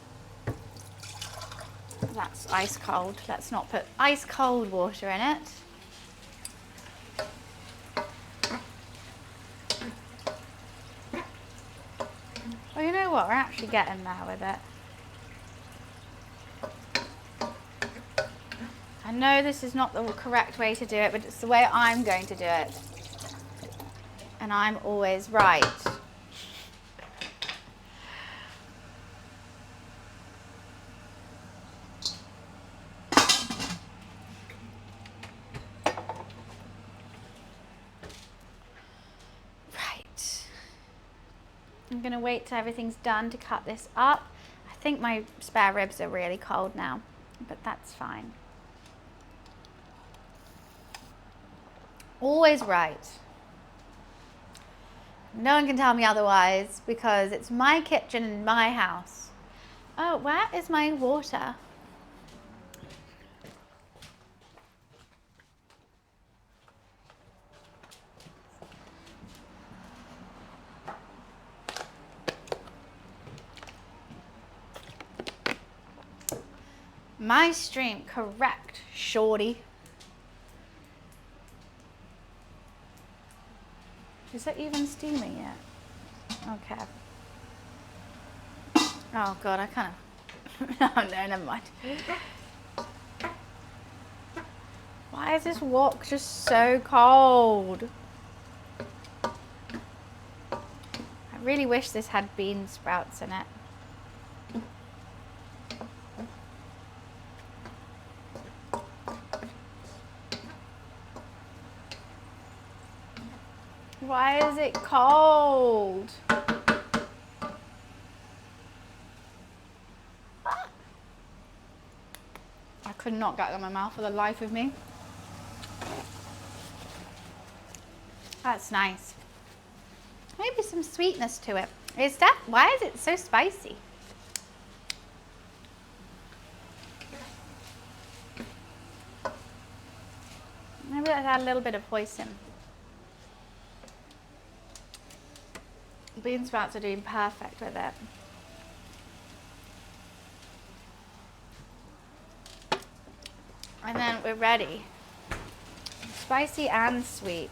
That that's ice cold. Let's not put ice cold water in it. Well, you know what? We're actually getting there with it. I know this is not the correct way to do it, but it's the way I'm going to do it. And I'm always right. I'm going to wait till everything's done to cut this up. I think my spare ribs are really cold now, but that's fine. Always right. No one can tell me otherwise because it's my kitchen and my house. Oh, where is my water? My stream, correct, shorty. Is it even steaming yet? Okay. Oh God, I kind of, oh no, never mind. Why is this wok just so cold? I really wish this had bean sprouts in it. Why is it cold? I could not get it in my mouth for the life of me. That's nice. Maybe some sweetness to it. Is that, why is it so spicy? Maybe let's add a little bit of hoisin. Bean sprouts are doing perfect with it. And then we're ready. Spicy and sweet.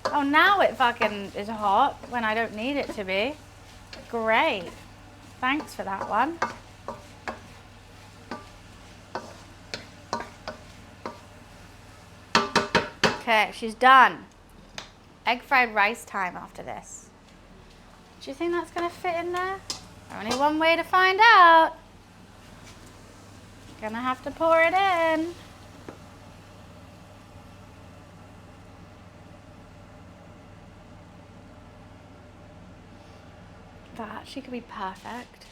Oh, now it fucking is hot when I don't need it to be. Great. Thanks for that one. Okay, she's done. Egg fried rice time after this. Do you think that's going to fit in there? Only one way to find out. Gonna have to pour it in. That actually could be perfect.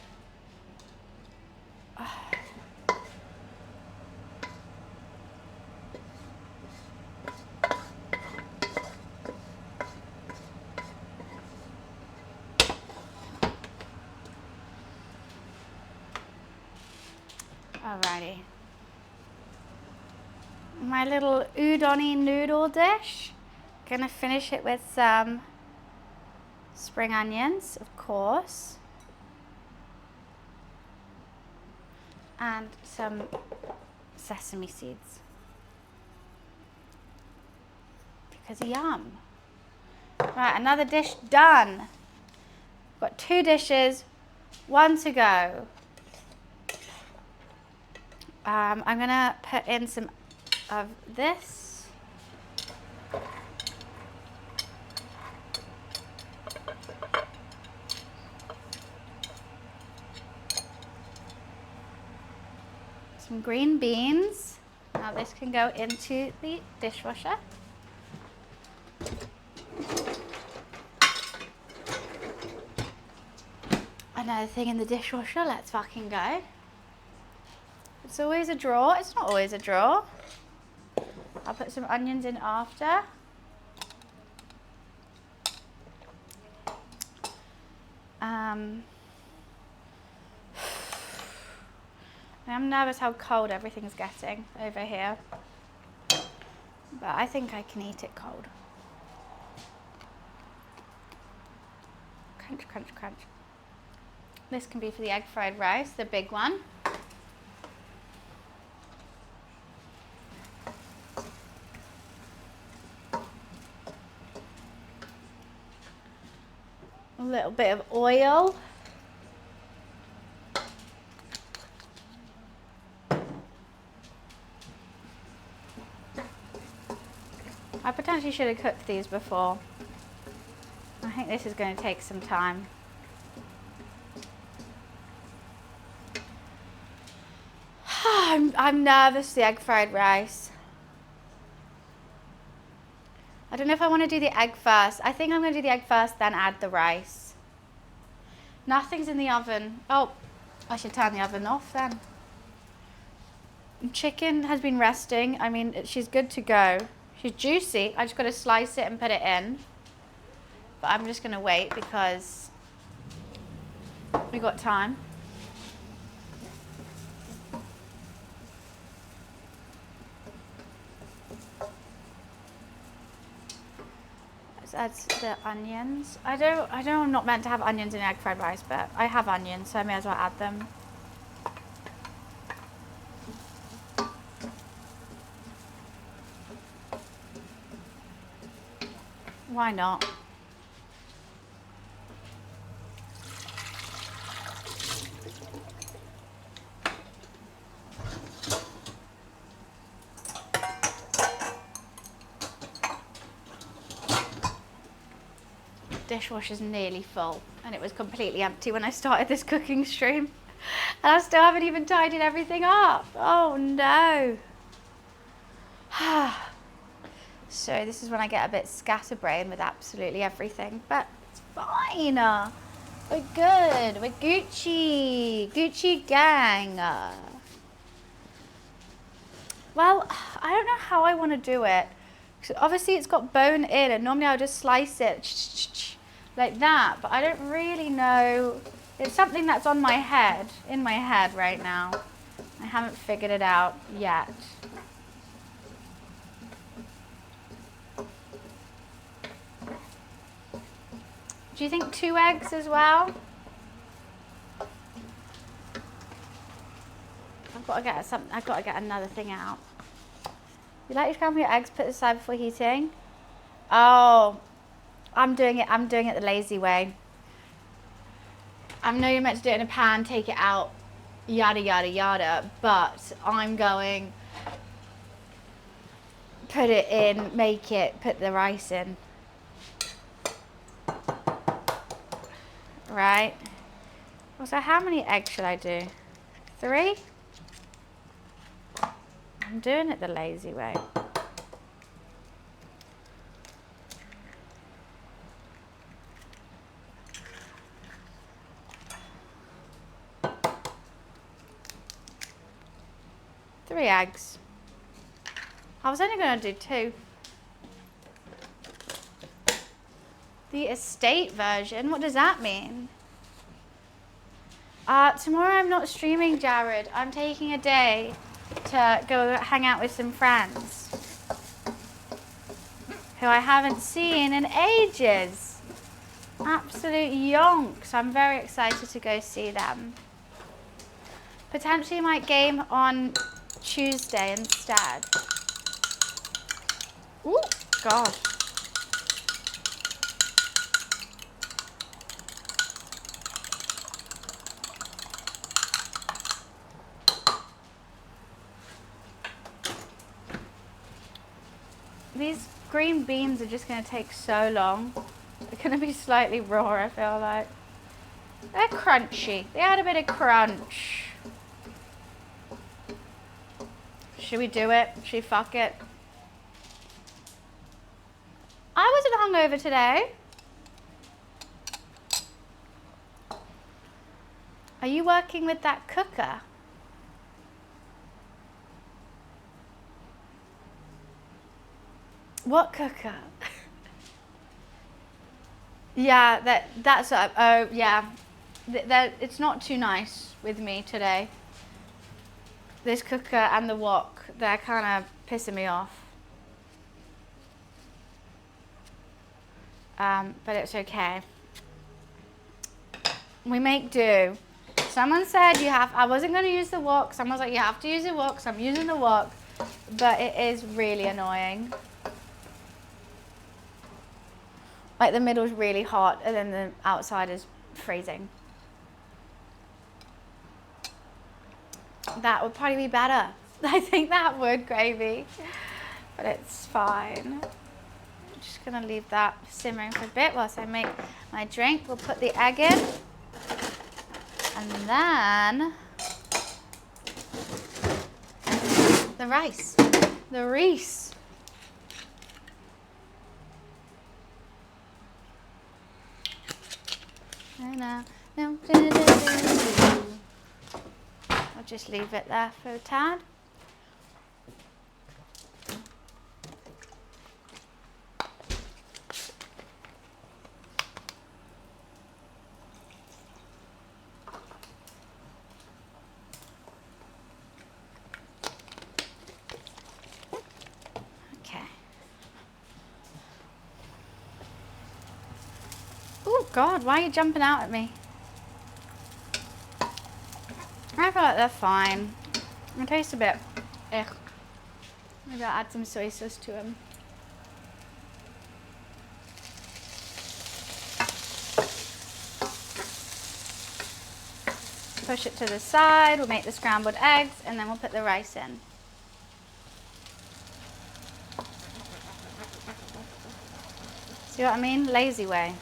Alrighty. My little udon-y noodle dish. Gonna finish it with some spring onions, of course. And some sesame seeds. Because yum. Right, another dish done. Got 2 dishes, 1 to go. I'm gonna put in some of this. Some green beans. Now this can go into the dishwasher. Another thing in the dishwasher, let's fucking go. It's always a drawer. It's not always a drawer. I'll put some onions in after. I'm nervous how cold everything's getting over here. But I think I can eat it cold. Crunch, crunch, crunch. This can be for the egg fried rice, the big one. little bit of oil. I potentially should have cooked these before. I think this is going to take some time. I'm nervous for the egg fried rice. I don't know if I want to do the egg first. I think I'm going to do the egg first, then add the rice. Nothing's in the oven. Oh, I should turn the oven off then. Chicken has been resting. I mean, she's good to go. She's juicy. I just got to slice it and put it in. But I'm just going to wait because we got time. Let's add the onions. I know I'm not meant to have onions in egg fried rice, but I have onions, so I may as well add them. Why not? Dishwasher's nearly full and it was completely empty when I started this cooking stream and I still haven't even tidied everything up. Oh no. So this is when I get a bit scatterbrained with absolutely everything, but it's fine. We're good. We're Gucci. Gucci gang. Well, I don't know how I want to do it. Obviously it's got bone in and normally I'll just slice it like that, but I don't really know. It's something that's on my head, in my head right now. I haven't figured it out yet. Do you think 2 eggs as well? I've got to get another thing out. You like to scramble your eggs, put aside before heating? Oh, I'm doing it the lazy way. I know you're meant to do it in a pan, take it out, yada, yada, yada, but I'm going, put it in, make it, put the rice in. Right? So how many eggs should I do? 3? I'm doing it the lazy way. Three eggs. I was only going to do 2. The estate version? What does that mean? Tomorrow I'm not streaming, Jared. I'm taking a day to go hang out with some friends who I haven't seen in ages. Absolute yonks. I'm very excited to go see them. Potentially might game on Tuesday instead. Ooh, God. These green beans are just going to take so long. They're going to be slightly raw, I feel like. They're crunchy. They had a bit of crunch. Should we do it? Should we fuck it? I wasn't hungover today. Are you working with that cooker? What cooker? Yeah, that's oh yeah. It's not too nice with me today. This cooker and the wok, they're kind of pissing me off. But it's okay. We make do. Someone said I wasn't going to use the wok. Someone was like, you have to use the wok, so I'm using the wok. But it is really annoying. Like the middle's really hot and then the outside is freezing. That would probably be better. I think that would, gravy. But it's fine. I'm just gonna leave that simmering for a bit whilst I make my drink. We'll put the egg in. And then the rice. The Reese. I'll just leave it there for a tad. Okay. Oh God, why are you jumping out at me? I feel like they're fine. They taste a bit, ugh. Maybe I'll add some soy sauce to them. Push it to the side, we'll make the scrambled eggs, and then we'll put the rice in. See what I mean? Lazy way.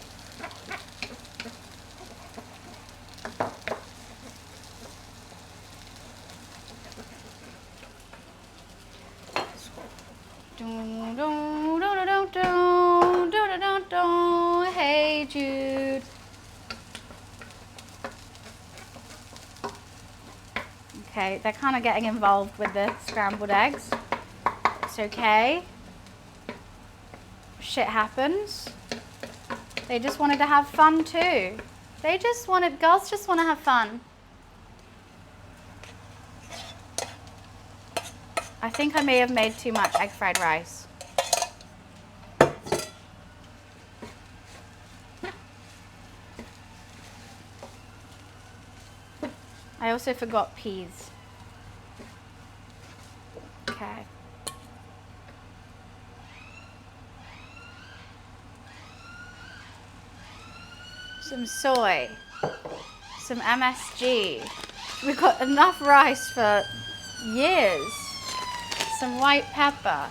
Hey Jude. Okay, they're kind of getting involved with the scrambled eggs. It's okay. Shit happens. They just wanted to have fun too. Girls just want to have fun. I think I may have made too much egg fried rice. I also forgot peas. Okay. Some soy. Some MSG. We've got enough rice for years. Some white pepper.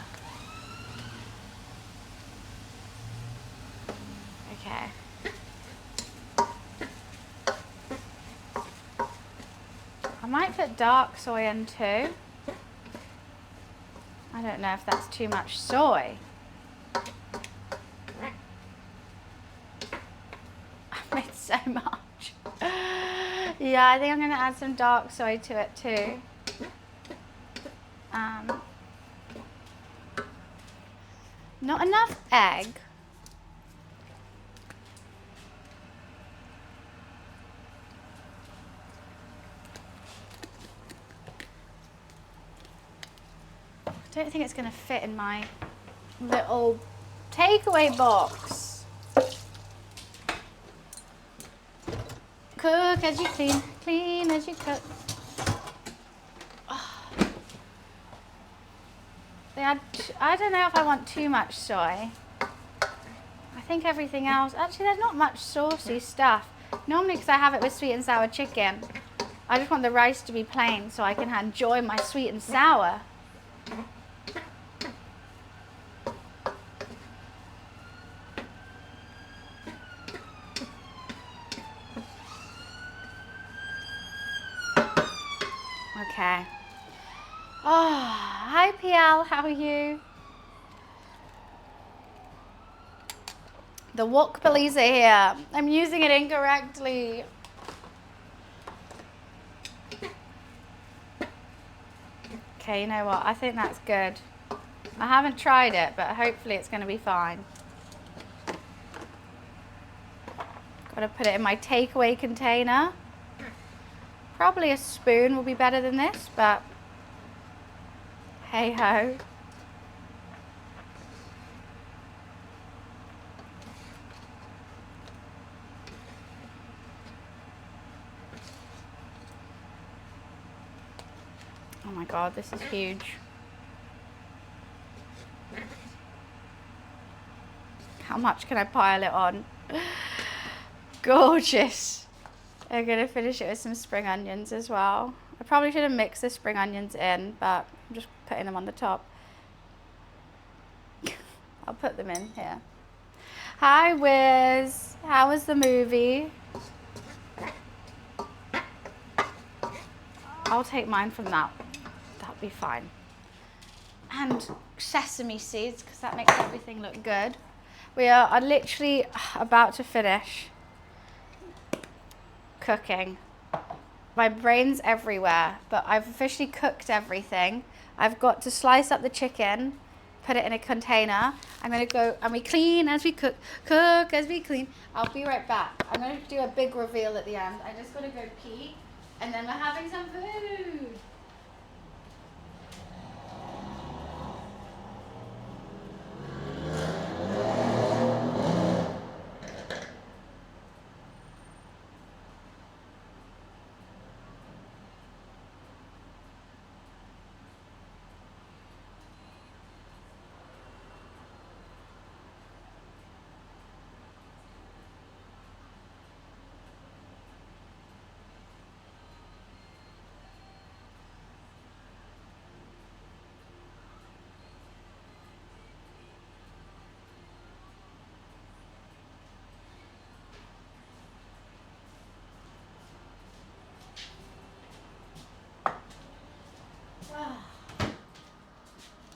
Okay. I might put dark soy in too. I don't know if that's too much soy. I've made so much. Yeah, I think I'm going to add some dark soy to it too. Not enough egg. I don't think it's going to fit in my little takeaway box. Cook as you clean, clean as you cook. I don't know if I want too much soy. I think everything else, actually there's not much saucy stuff. Normally because I have it with sweet and sour chicken, I just want the rice to be plain so I can enjoy my sweet and sour. Okay. Oh, hi PL, how are you? The wok police are here. I'm using it incorrectly. Okay, you know what? I think that's good. I haven't tried it, but hopefully it's going to be fine. Got to put it in my takeaway container. Probably a spoon will be better than this, but hey ho. Oh my God, this is huge. How much can I pile it on? Gorgeous. I'm gonna finish it with some spring onions as well. I probably should have mixed the spring onions in, but I'm just putting them on the top. I'll put them in here. Hi, Wiz. How was the movie? I'll take mine from that. That'll be fine. And sesame seeds, because that makes everything look good. We are literally about to finish cooking. My brain's everywhere, but I've officially cooked everything. I've got to slice up the chicken, put it in a container. I'm gonna go, and we clean as we cook, cook as we clean. I'll be right back. I'm gonna do a big reveal at the end. I just gotta go pee, and then we're having some food.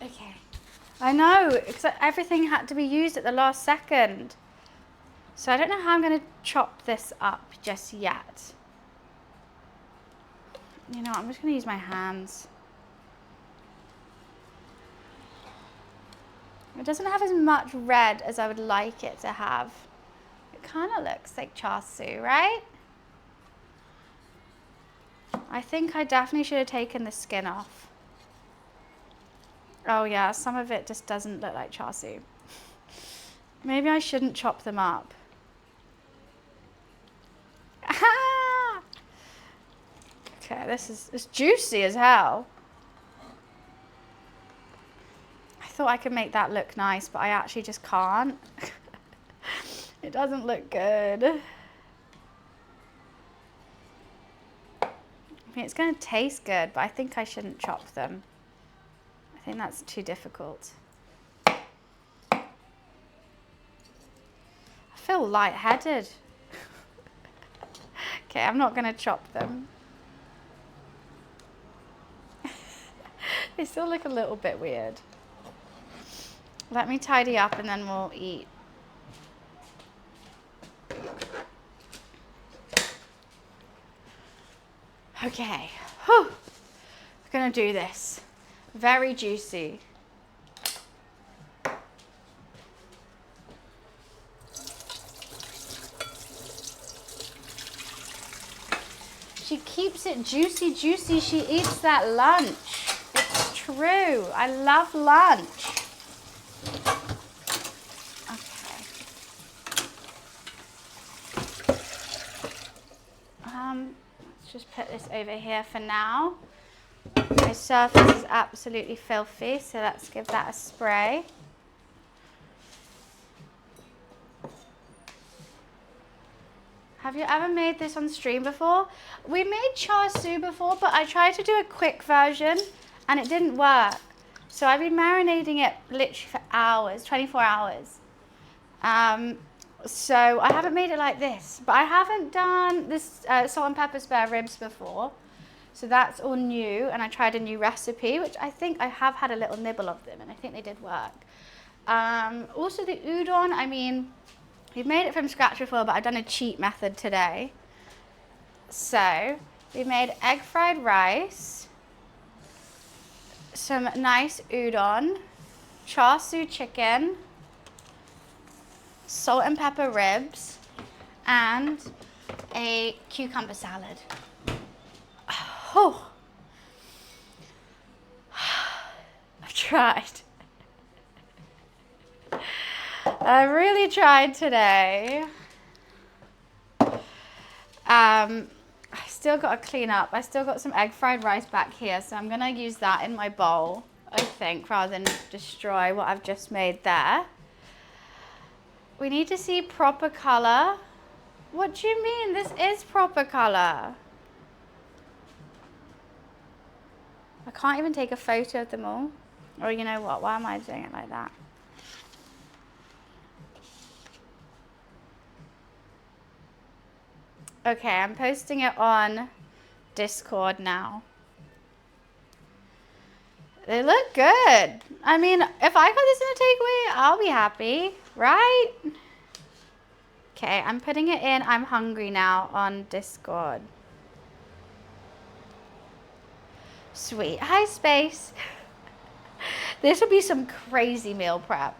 Okay. I know, except everything had to be used at the last second. So I don't know how I'm going to chop this up just yet. You know, I'm just going to use my hands. It doesn't have as much red as I would like it to have. It kind of looks like char siu, right? I think I definitely should have taken the skin off. Oh yeah, some of it just doesn't look like char siu. Maybe I shouldn't chop them up. Okay, it's juicy as hell. I thought I could make that look nice, but I actually just can't. It doesn't look good. I mean, it's going to taste good, but I think I shouldn't chop them. I think that's too difficult. I feel lightheaded. Okay, I'm not going to chop them. They still look a little bit weird. Let me tidy up and then we'll eat. Okay, whew. We're gonna do this. Very juicy. She keeps it juicy, juicy. She eats that lunch. It's true. I love lunch. Okay. Let's just put this over here for now. My surface is absolutely filthy, so let's give that a spray. Have you ever made this on stream before? We made char siu before, but I tried to do a quick version and it didn't work. So I've been marinating it literally for hours, 24 hours. So I haven't made it like this, but I haven't done this salt and pepper spare ribs before. So that's all new, and I tried a new recipe, which I think I have had a little nibble of them, and I think they did work. Also the udon, I mean, we've made it from scratch before, but I've done a cheat method today. So we made egg fried rice, some nice udon, char siu chicken, salt and pepper ribs, and a cucumber salad. Oh, I've tried. I really tried today. I still got to clean up. I still got some egg fried rice back here, so I'm gonna use that in my bowl, I think, rather than destroy what I've just made there. We need to see proper color. What do you mean? This is proper color. I can't even take a photo of them all. Or you know what? Why am I doing it like that? Okay, I'm posting it on Discord now. They look good. I mean, if I got this in a takeaway, I'll be happy, right? Okay, I'm putting it in I'm hungry now on Discord. Sweet. Hi, Space. This will be some crazy meal prep.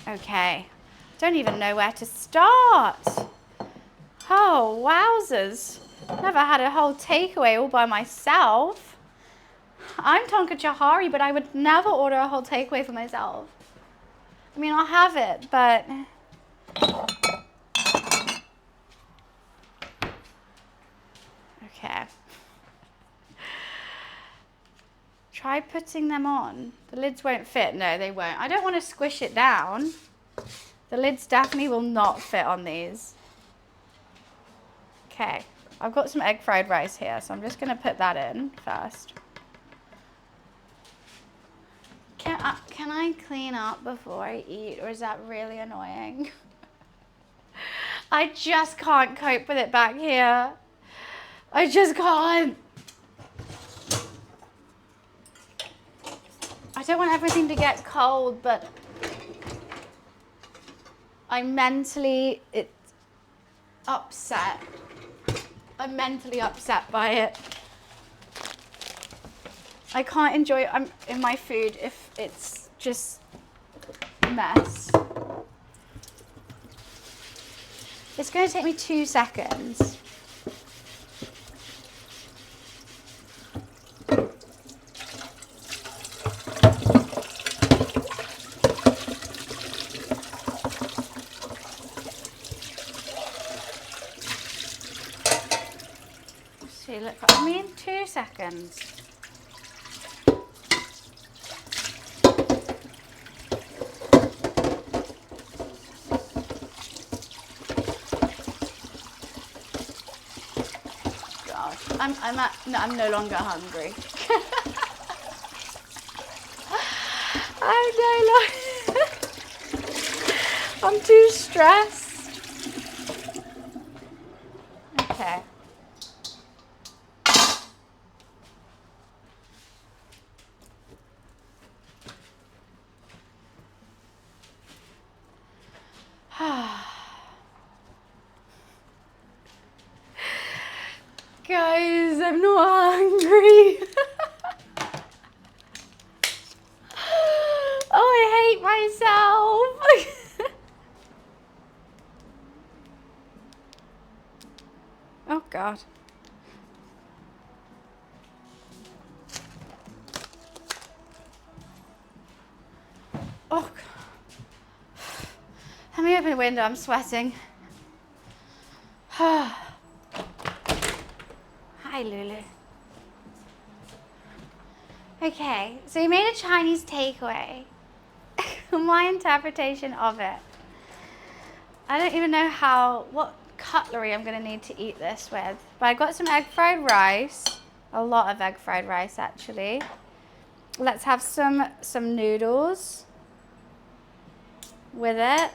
Okay. Don't even know where to start. Oh, wowzers. Never had a whole takeaway all by myself. I'm Tonka Chahari, but I would never order a whole takeaway for myself. I mean, I'll have it, but... Okay. Try putting them on. The lids won't fit. No, they won't. I don't want to squish it down. The lids definitely will not fit on these. Okay. I've got some egg fried rice here, so I'm just going to put that in first. Can I clean up before I eat, or is that really annoying? I just can't cope with it back here. I just can't. I don't want everything to get cold, but I'm mentally upset. I'm mentally upset by it. I can't enjoy in my food if it's just a mess. It's going to take me 2 seconds. See, look, I mean 2 seconds. I'm no longer hungry. I'm too stressed. Okay. Guys, I'm not hungry. Oh, I hate myself. Oh, God. Oh, God. Let me open the window. I'm sweating. Hi, Lulu. Okay, so you made a Chinese takeaway. My interpretation of it. I don't even know what cutlery I'm going to need to eat this with. But I got some egg fried rice. A lot of egg fried rice, actually. Let's have some noodles with it.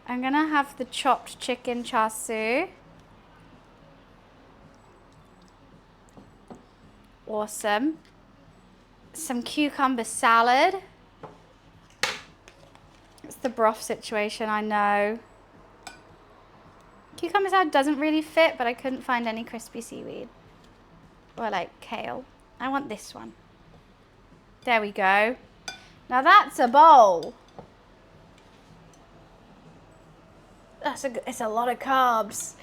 I'm going to have the chopped chicken char siu. Awesome. Some cucumber salad. It's the broth situation, I know. Cucumber salad doesn't really fit, but I couldn't find any crispy seaweed. Or like kale. I want this one. There we go. Now that's a bowl. It's a lot of carbs.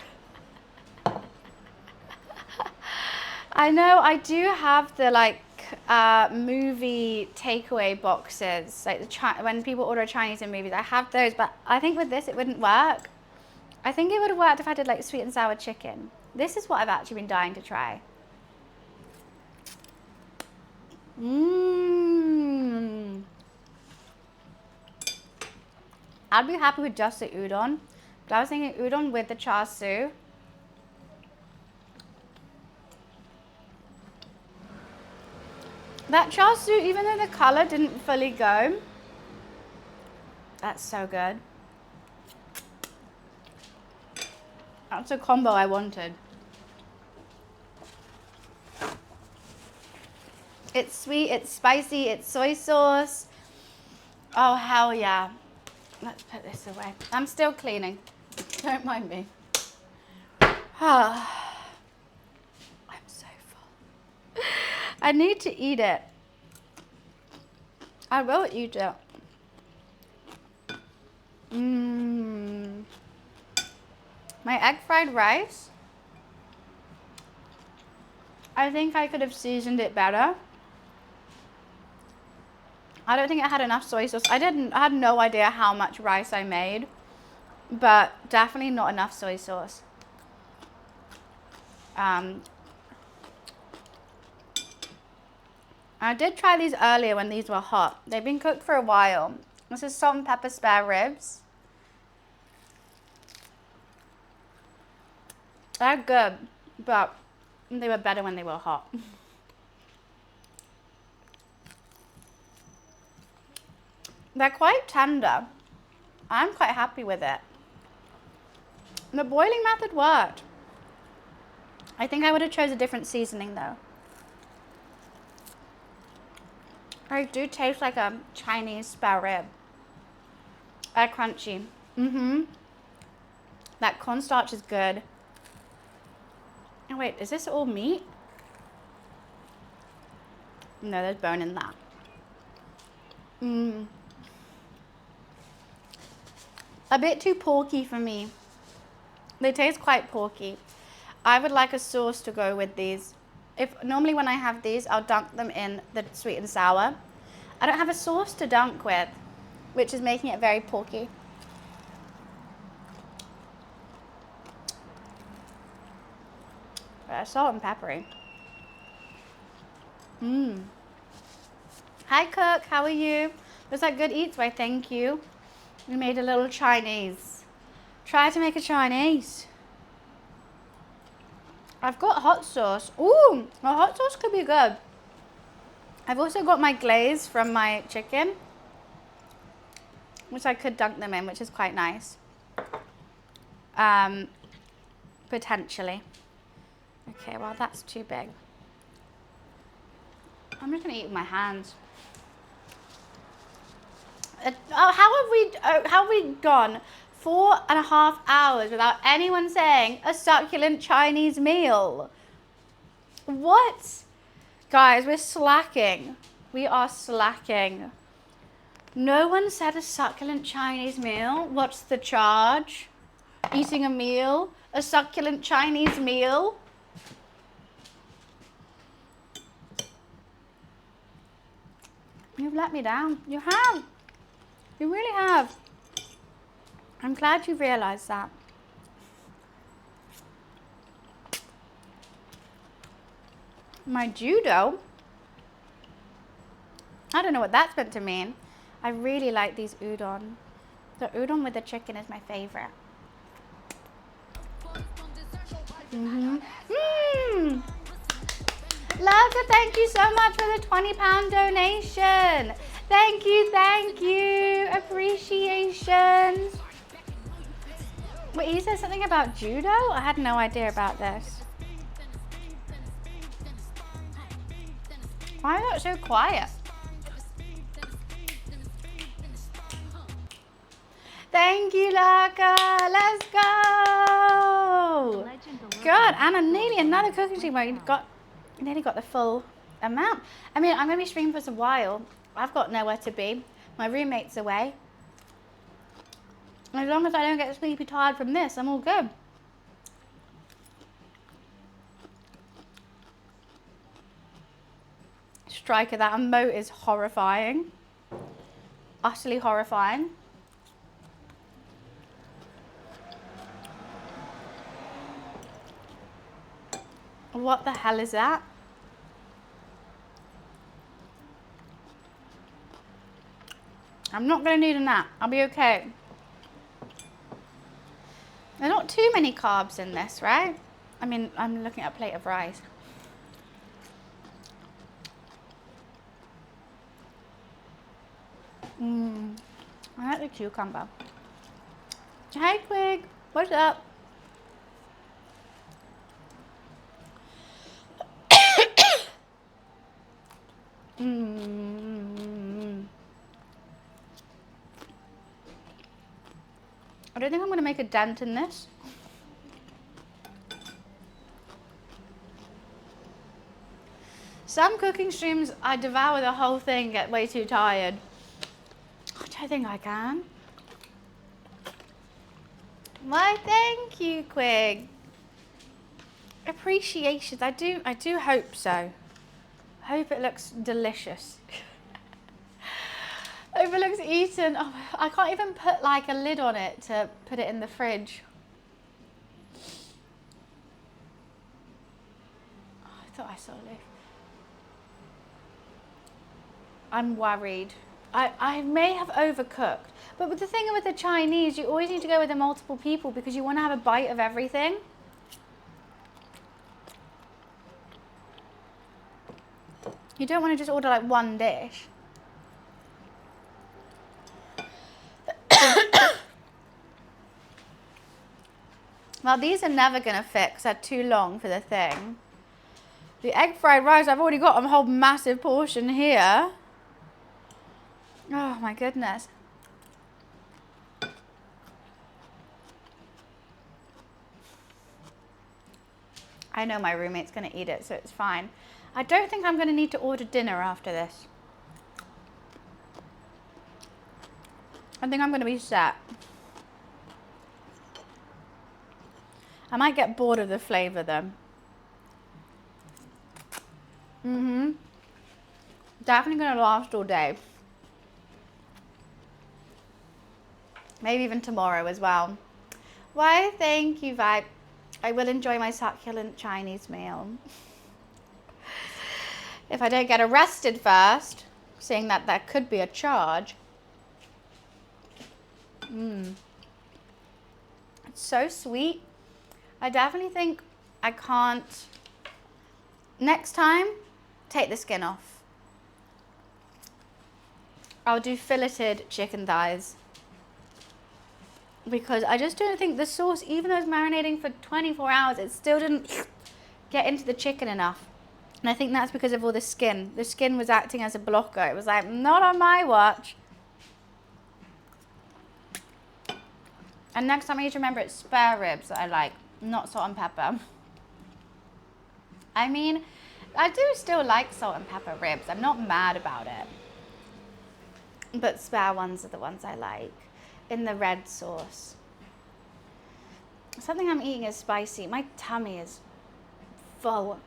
I know I do have the movie takeaway boxes, like when people order Chinese in movies, I have those, but I think with this it wouldn't work. I think it would have worked if I did like sweet and sour chicken, This is what I've actually been dying to try. Mmm. I'd be happy with just the udon, but I was thinking udon with the char siu. That char siu, even though the color didn't fully go, that's so good. That's a combo I wanted. It's sweet, it's spicy, it's soy sauce. Oh, hell yeah. Let's put this away. I'm still cleaning. Don't mind me. I'm so full. I need to eat it. I will eat it. Mmm. My egg fried rice. I think I could have seasoned it better. I don't think it had enough soy sauce. I had no idea how much rice I made, but definitely not enough soy sauce. I did try these earlier when these were hot. They've been cooked for a while. This is salt and pepper spare ribs. They're good, but they were better when they were hot. They're quite tender. I'm quite happy with it. The boiling method worked. I think I would have chose a different seasoning though. I do taste like a Chinese spare rib. They're crunchy. That cornstarch is good. Oh wait, is this all meat? No, there's bone in that. A bit too porky for me. They taste quite porky. I would like a sauce to go with these. Normally when I have these, I'll dunk them in the sweet and sour. I don't have a sauce to dunk with, which is making it very porky. Salt and peppery. Hi Cook, how are you? Was that good eats? Why, thank you. We made a little Chinese. Try to make a Chinese. I've got hot sauce. Ooh, a hot sauce could be good. I've also got my glaze from my chicken, which I could dunk them in, which is quite nice. Potentially. Okay, well that's too big. I'm just gonna eat with my hands. How have we gone 4.5 hours without anyone saying a succulent Chinese meal? What? Guys, we're slacking. We are slacking. No one said a succulent Chinese meal. What's the charge? Eating a meal? A succulent Chinese meal? You've let me down. You have. You really have. I'm glad you realised that. My judo? I don't know what that's meant to mean. I really like these udon. The udon with the chicken is my favourite. Lavka, thank you so much for the £20 donation. Thank you. Appreciation. Wait, you said something about judo? I had no idea about this. Why is that so quiet? Thank you, Laka. Let's go. God, Anna, nearly another cooking stream where you nearly got the full amount. I mean, I'm going to be streaming for a while. I've got nowhere to be. My roommate's away. As long as I don't get sleepy tired from this, I'm all good. Striker, that emote is horrifying. Utterly horrifying. What the hell is that? I'm not going to need a nap. I'll be okay. There are not too many carbs in this, right? I mean, I'm looking at a plate of rice. I like the cucumber. Hey, Quig. What's up? I don't think I'm going to make a dent in this. Some cooking streams, I devour the whole thing, get way too tired. I don't think I can. Why, thank you, Quig. Appreciations. I do hope so. I hope it looks delicious. I hope it looks eaten. Oh, I can't even put like a lid on it to put it in the fridge. Oh, I thought I saw a leaf. I'm worried. I may have overcooked. But with the thing with the Chinese, you always need to go with the multiple people because you want to have a bite of everything. You don't want to just order like one dish. Well, these are never going to fit because they're too long for the thing. The egg fried rice, I've already got a whole massive portion here. Oh my goodness. I know my roommate's going to eat it, so it's fine. I don't think I'm going to need to order dinner after this. I think I'm going to be set. I might get bored of the flavour though. Definitely going to last all day. Maybe even tomorrow as well. Why, thank you, Vibe. I will enjoy my succulent Chinese meal. If I don't get arrested first, seeing that there could be a charge. It's so sweet. I definitely think I can't. Next time, take the skin off. I'll do filleted chicken thighs. Because I just don't think the sauce, even though it's marinating for 24 hours, it still didn't get into the chicken enough. And I think that's because of all the skin. The skin was acting as a blocker. It was like, not on my watch. And next time I need to remember it's spare ribs that I like, not salt and pepper. I mean, I do still like salt and pepper ribs. I'm not mad about it. But spare ones are the ones I like. In the red sauce. Something I'm eating is spicy. My tummy is full.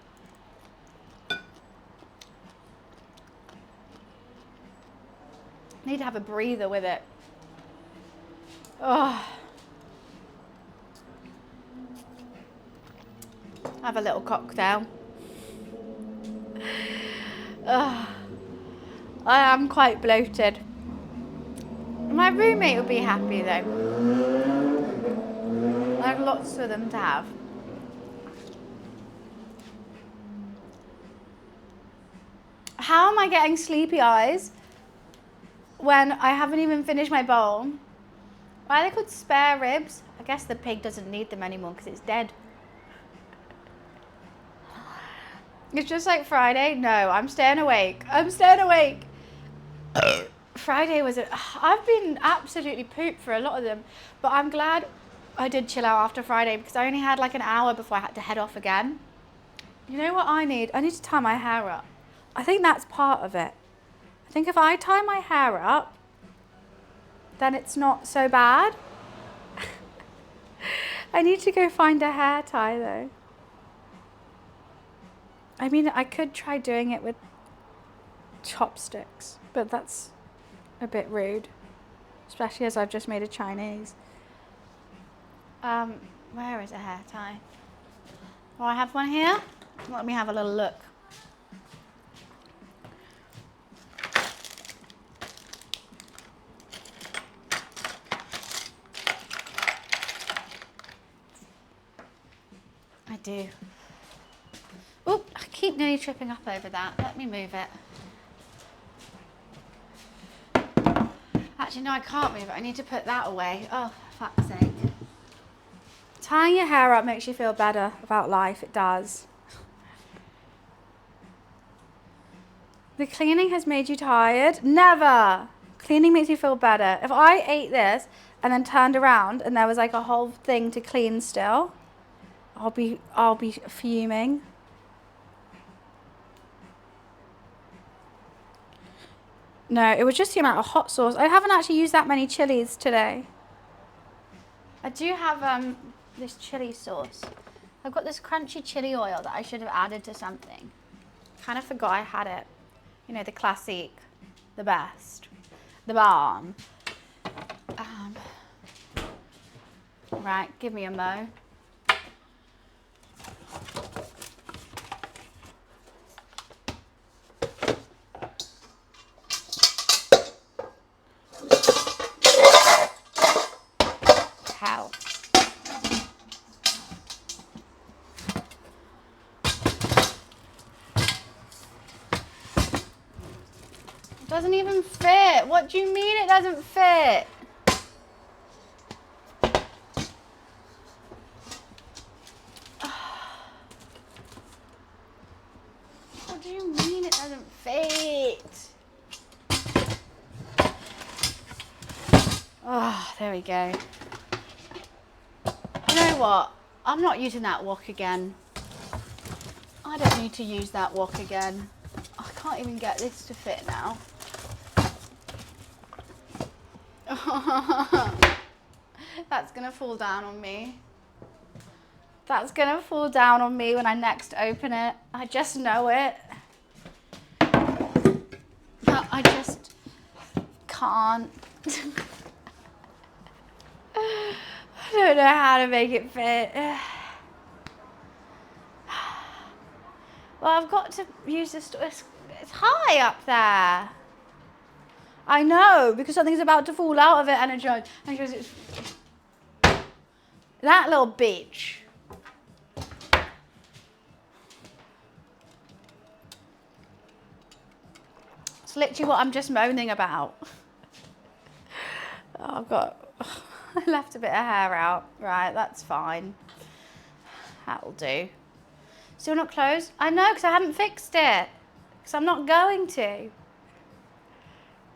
Need to have a breather with it. Oh. Have a little cocktail. Oh. I am quite bloated. My roommate would be happy though. I have lots for them to have. How am I getting sleepy eyes when I haven't even finished my bowl? Why are they called spare ribs? I guess the pig doesn't need them anymore because it's dead. It's just like Friday. No, I'm staying awake. I'm staying awake. Friday was I've been absolutely pooped for a lot of them, but I'm glad I did chill out after Friday because I only had like an hour before I had to head off again. You know what I need? I need to tie my hair up. I think that's part of it. I think if I tie my hair up, then it's not so bad. I need to go find a hair tie though. I mean, I could try doing it with chopsticks, but that's a bit rude, especially as I've just made a Chinese. Where is a hair tie? Oh, I have one here. Let me have a little look. I do. Oh, I keep nearly tripping up over that. Let me move it. Actually, no, I can't move it. I need to put that away. Oh, for fuck's sake. Tying your hair up makes you feel better about life. It does. The cleaning has made you tired? Never. Cleaning makes you feel better. If I ate this and then turned around and there was like a whole thing to clean still, I'll be fuming. No, it was just the amount of hot sauce. I haven't actually used that many chilies today. I do have this chili sauce. I've got this crunchy chili oil that I should have added to something. Kind of forgot I had it. You know, the classic, the best, the bomb. Right, give me a mo. Hell. It doesn't even fit. What do you mean it doesn't fit? What do you mean it doesn't fit? Oh, there we go. You know what? I'm not using that wok again. I don't need to use that wok again. I can't even get this to fit now. That's gonna fall down on me. That's gonna fall down on me when I next open it. I just know it. But I just can't. I don't know how to make it fit. Well, I've got to use this. It's high up there. I know, because something's about to fall out of it, and it goes, that little bitch. It's literally what I'm just moaning about. Oh, I left a bit of hair out. Right, that's fine. That'll do. Still not closed? I know, because I haven't fixed it. Because I'm not going to.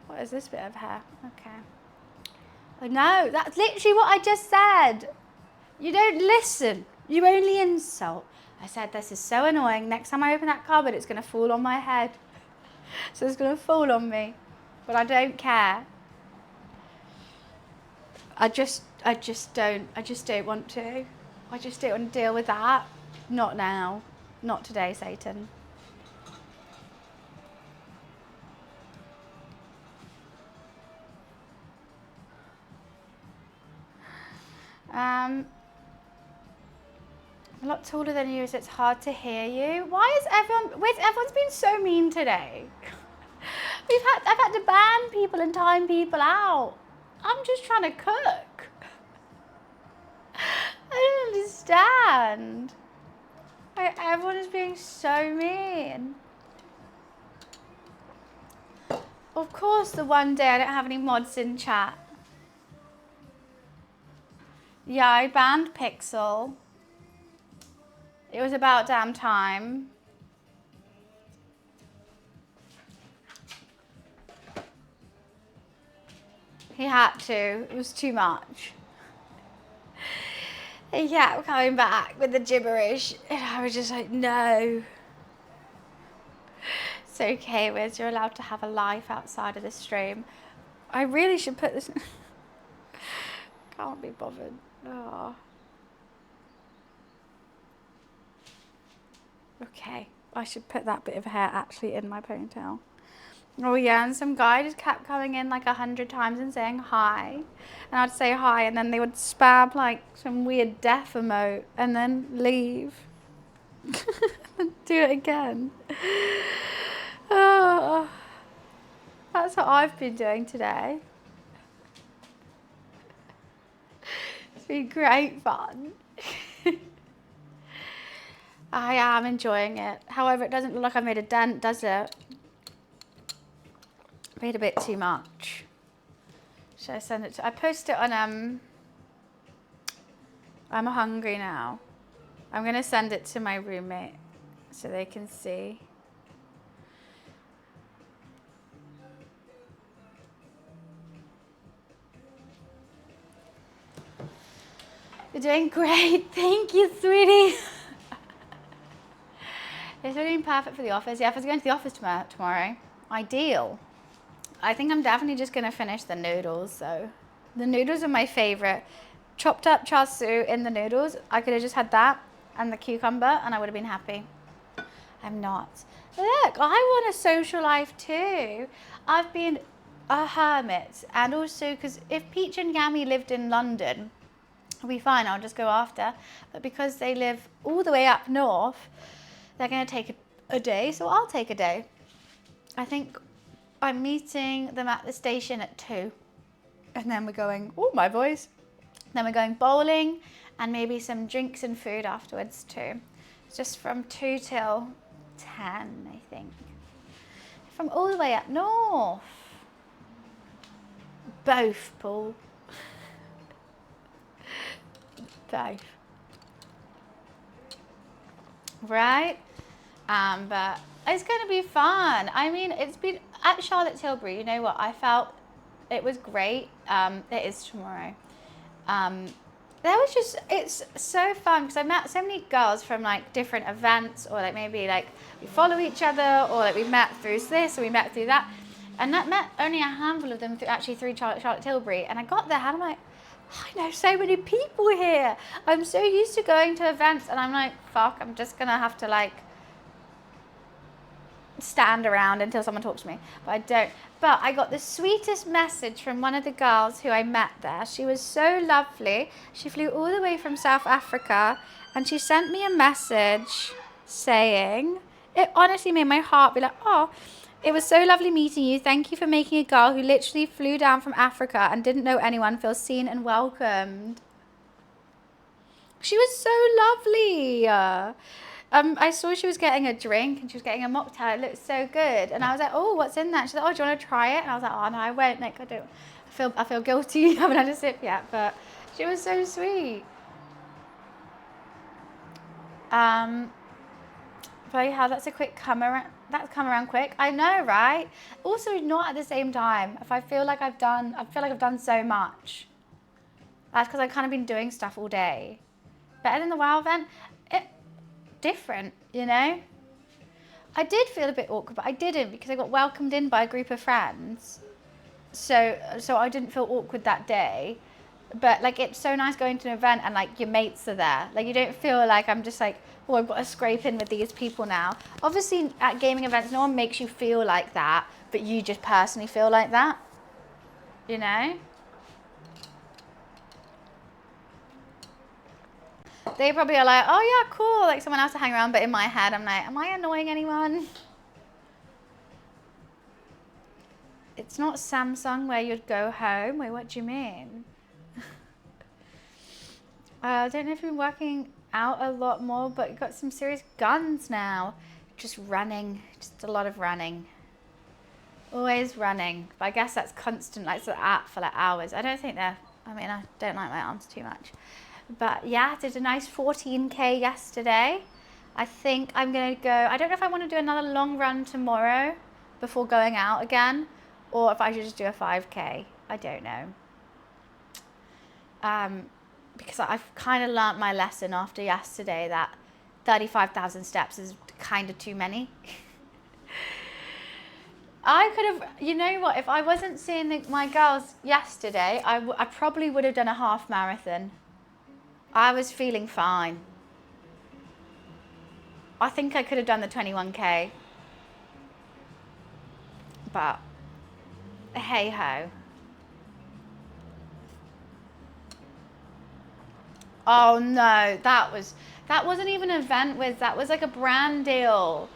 What is this bit of hair? Okay. I know, that's literally what I just said. You don't listen. You only insult. I said, this is so annoying. Next time I open that cupboard, it's going to fall on my head. So it's going to fall on me. But I don't care. I just don't want to. I just don't want to deal with that. Not now. Not today, Satan. I'm a lot taller than you, so it's hard to hear you. Everyone's been so mean today. I've had to ban people and time people out. I'm just trying to cook. I don't understand. Everyone is being so mean. Of course, the one day I don't have any mods in chat. Yeah, I banned Pixel. It was about damn time. He had to. It was too much. He kept coming back with the gibberish, and I was just like, no. It's okay, Wiz. You're allowed to have a life outside of the stream. I really should put this. Can't be bothered. Oh. Okay, I should put that bit of hair actually in my ponytail. Oh yeah, and some guy just kept coming in like 100 times and saying hi. And I'd say hi, and then they would spam like some weird death emote and then leave. Do it again. Oh, that's what I've been doing today. It's been great fun. I am enjoying it. However, it doesn't look like I made a dent, does it? Made a bit too much. Should I send it to... I posted it on... I'm hungry now. I'm going to send it to my roommate so they can see. You're doing great. Thank you, sweetie. It's been perfect for the office. Yeah, if I was going to the office tomorrow, ideal. I think I'm definitely just going to finish the noodles, so. The noodles are my favorite. Chopped up char siu in the noodles. I could have just had that and the cucumber and I would have been happy. I'm not. Look, I want a social life too. I've been a hermit, and also because if Peach and Yami lived in London, it'll be fine, I'll just go after. But because they live all the way up north, they're going to take a day, so I'll take a day. I think I'm meeting them at the station at 2. And then we're going, oh, my voice. Then we're going bowling and maybe some drinks and food afterwards too. It's just from 2 till 10, I think. From all the way up north. Both, Paul. Both. Right? But it's going to be fun. I mean, it's been at Charlotte Tilbury. You know what? I felt it was great. It is tomorrow. There was just, it's so fun because I met so many girls from like different events, or like maybe like we follow each other, or like we met through this or we met through that. And that met only a handful of them through Charlotte Tilbury. And I got there and I'm like, I know so many people here. I'm so used to going to events and I'm like, fuck, I'm just going to have to like stand around until someone talks to me. But I don't. But I got the sweetest message from one of the girls who I met there. She was so lovely. She flew all the way from South Africa and she sent me a message saying, it honestly made my heart be like, oh, it was so lovely meeting you. Thank you for making a girl who literally flew down from Africa and didn't know anyone feel seen and welcomed. She was so lovely. I saw she was getting a drink and she was getting a mocktail. It looked so good. And I was like, oh, what's in that? She's like, oh, do you want to try it? And I was like, oh, no, I won't. Like, I feel guilty. I haven't had a sip yet. But she was so sweet. But yeah, that's a quick come around. That's come around quick. I know, right? Also, not at the same time. If I feel like I've done so much. That's because I've kind of been doing stuff all day. Better than the WoW event. Different, you know. I did feel a bit awkward, but I didn't because I got welcomed in by a group of friends. So I didn't feel awkward that day. But like, it's so nice going to an event and like your mates are there. Like, you don't feel like I'm just like, oh, I've got to scrape in with these people now. Obviously, at gaming events, no one makes you feel like that, but you just personally feel like that. You know? They probably are like, oh yeah, cool, like someone else to hang around. But in my head, I'm like, am I annoying anyone? It's not Samsung where you'd go home. Wait, what do you mean? I don't know if you've been working out a lot more, but you've got some serious guns now. Just running, just a lot of running. Always running. But I guess that's constant, like, so at for like hours. I don't think I don't like my arms too much. But yeah, did a nice 14K yesterday. I think I'm going to go, I don't know if I want to do another long run tomorrow before going out again, or if I should just do a 5K. I don't know. Because I've kind of learnt my lesson after yesterday that 35,000 steps is kind of too many. I could have, you know what, if I wasn't seeing my girls yesterday, I probably would have done a half marathon. I was feeling fine. I think I could have done the 21K. But, hey ho. Oh no, that wasn't even an event with, that was like a brand deal.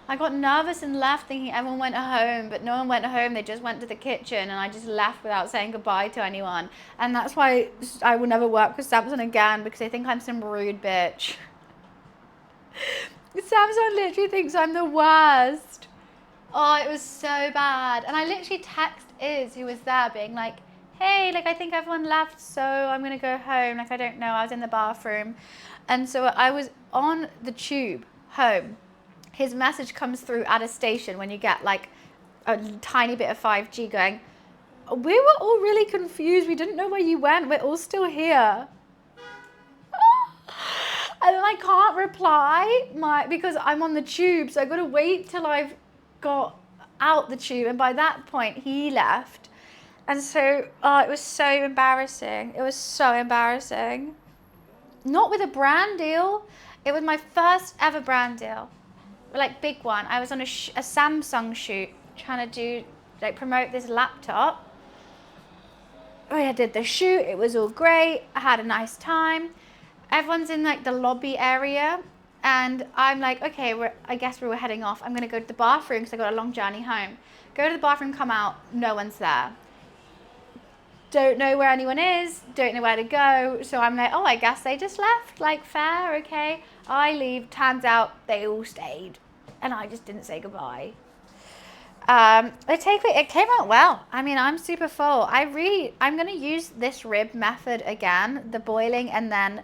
I got nervous and left thinking everyone went home, but no one went home. They just went to the kitchen and I just left without saying goodbye to anyone. And that's why I will never work with Samsung again, because they think I'm some rude bitch. Samsung literally thinks I'm the worst. Oh, it was so bad. And I literally text Iz, who was there, being like, hey, like I think everyone left, so I'm going to go home. Like I don't know, I was in the bathroom. And so I was on the tube home. His message comes through at a station when you get like a tiny bit of 5G going, we were all really confused. We didn't know where you went. We're all still here. And then I can't reply because I'm on the tube. So I've got to wait till I've got out the tube. And by that point, he left. And so it was so embarrassing. It was so embarrassing. Not with a brand deal. It was my first ever brand deal. Like big one. I was on a Samsung shoot trying to do, like promote this laptop. I did the shoot. It was all great. I had a nice time. Everyone's in like the lobby area. And I'm like, okay, I guess we were heading off. I'm going to go to the bathroom because I got a long journey home. Go to the bathroom, come out. No one's there. Don't know where anyone is, don't know where to go. So I'm like, oh, I guess they just left. Like, fair, okay. I leave. Turns out they all stayed. And I just didn't say goodbye. It came out well. I mean, I'm super full. I'm going to use this rib method again. The boiling and then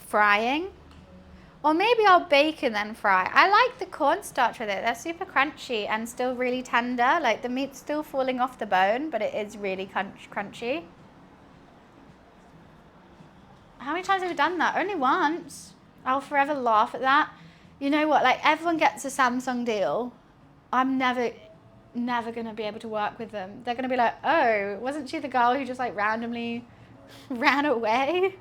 frying. Or maybe I'll bake and then fry. I like the cornstarch with it. They're super crunchy and still really tender. Like the meat's still falling off the bone, but it is really crunchy. How many times have we done that? Only once. I'll forever laugh at that. You know what? Like everyone gets a Samsung deal. I'm never going to be able to work with them. They're going to be like, oh, wasn't she the girl who just like randomly ran away?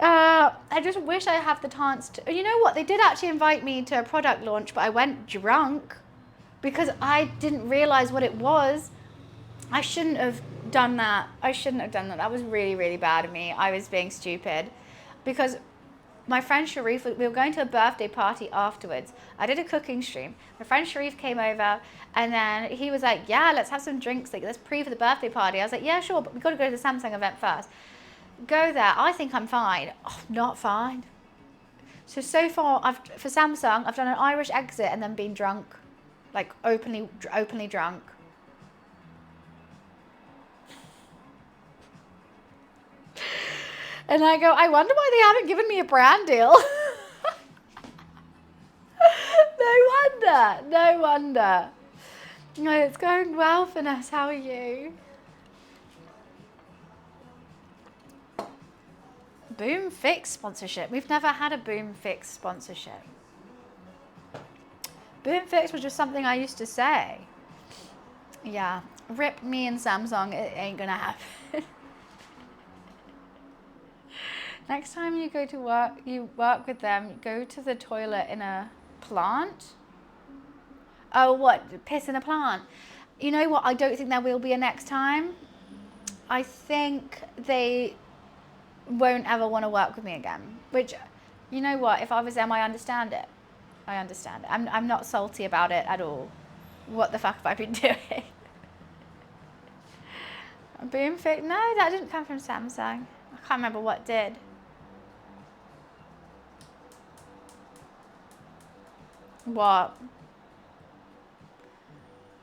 I just wish I had the chance to. You know what? They did actually invite me to a product launch, but I went drunk because I didn't realize what it was. I shouldn't have done that. That was really, really bad of me. I was being stupid because my friend Sharif, we were going to a birthday party afterwards. I did a cooking stream. My friend Sharif came over and then he was like, yeah, let's have some drinks. Like, let's pre for the birthday party. I was like, yeah, sure, but we've got to go to the Samsung event first. Go there. I think I'm fine. Oh, not fine. So far, for Samsung, I've done an Irish exit and then been drunk, like openly drunk. And I go, I wonder why they haven't given me a brand deal. No wonder. No, it's going well, Finesse. How are you? Boom Fix sponsorship. We've never had a Boom Fix sponsorship. Boom Fix was just something I used to say. Yeah, rip me and Samsung, it ain't gonna happen. Next time you go to work, you work with them, go to the toilet in a plant. Oh, what? Piss in a plant. You know what? I don't think there will be a next time. I think they won't ever want to work with me again. Which, you know what? If I was them, I understand it. I'm not salty about it at all. What the fuck have I been doing? Boom Fix? No, that didn't come from Samsung. I can't remember what did. What?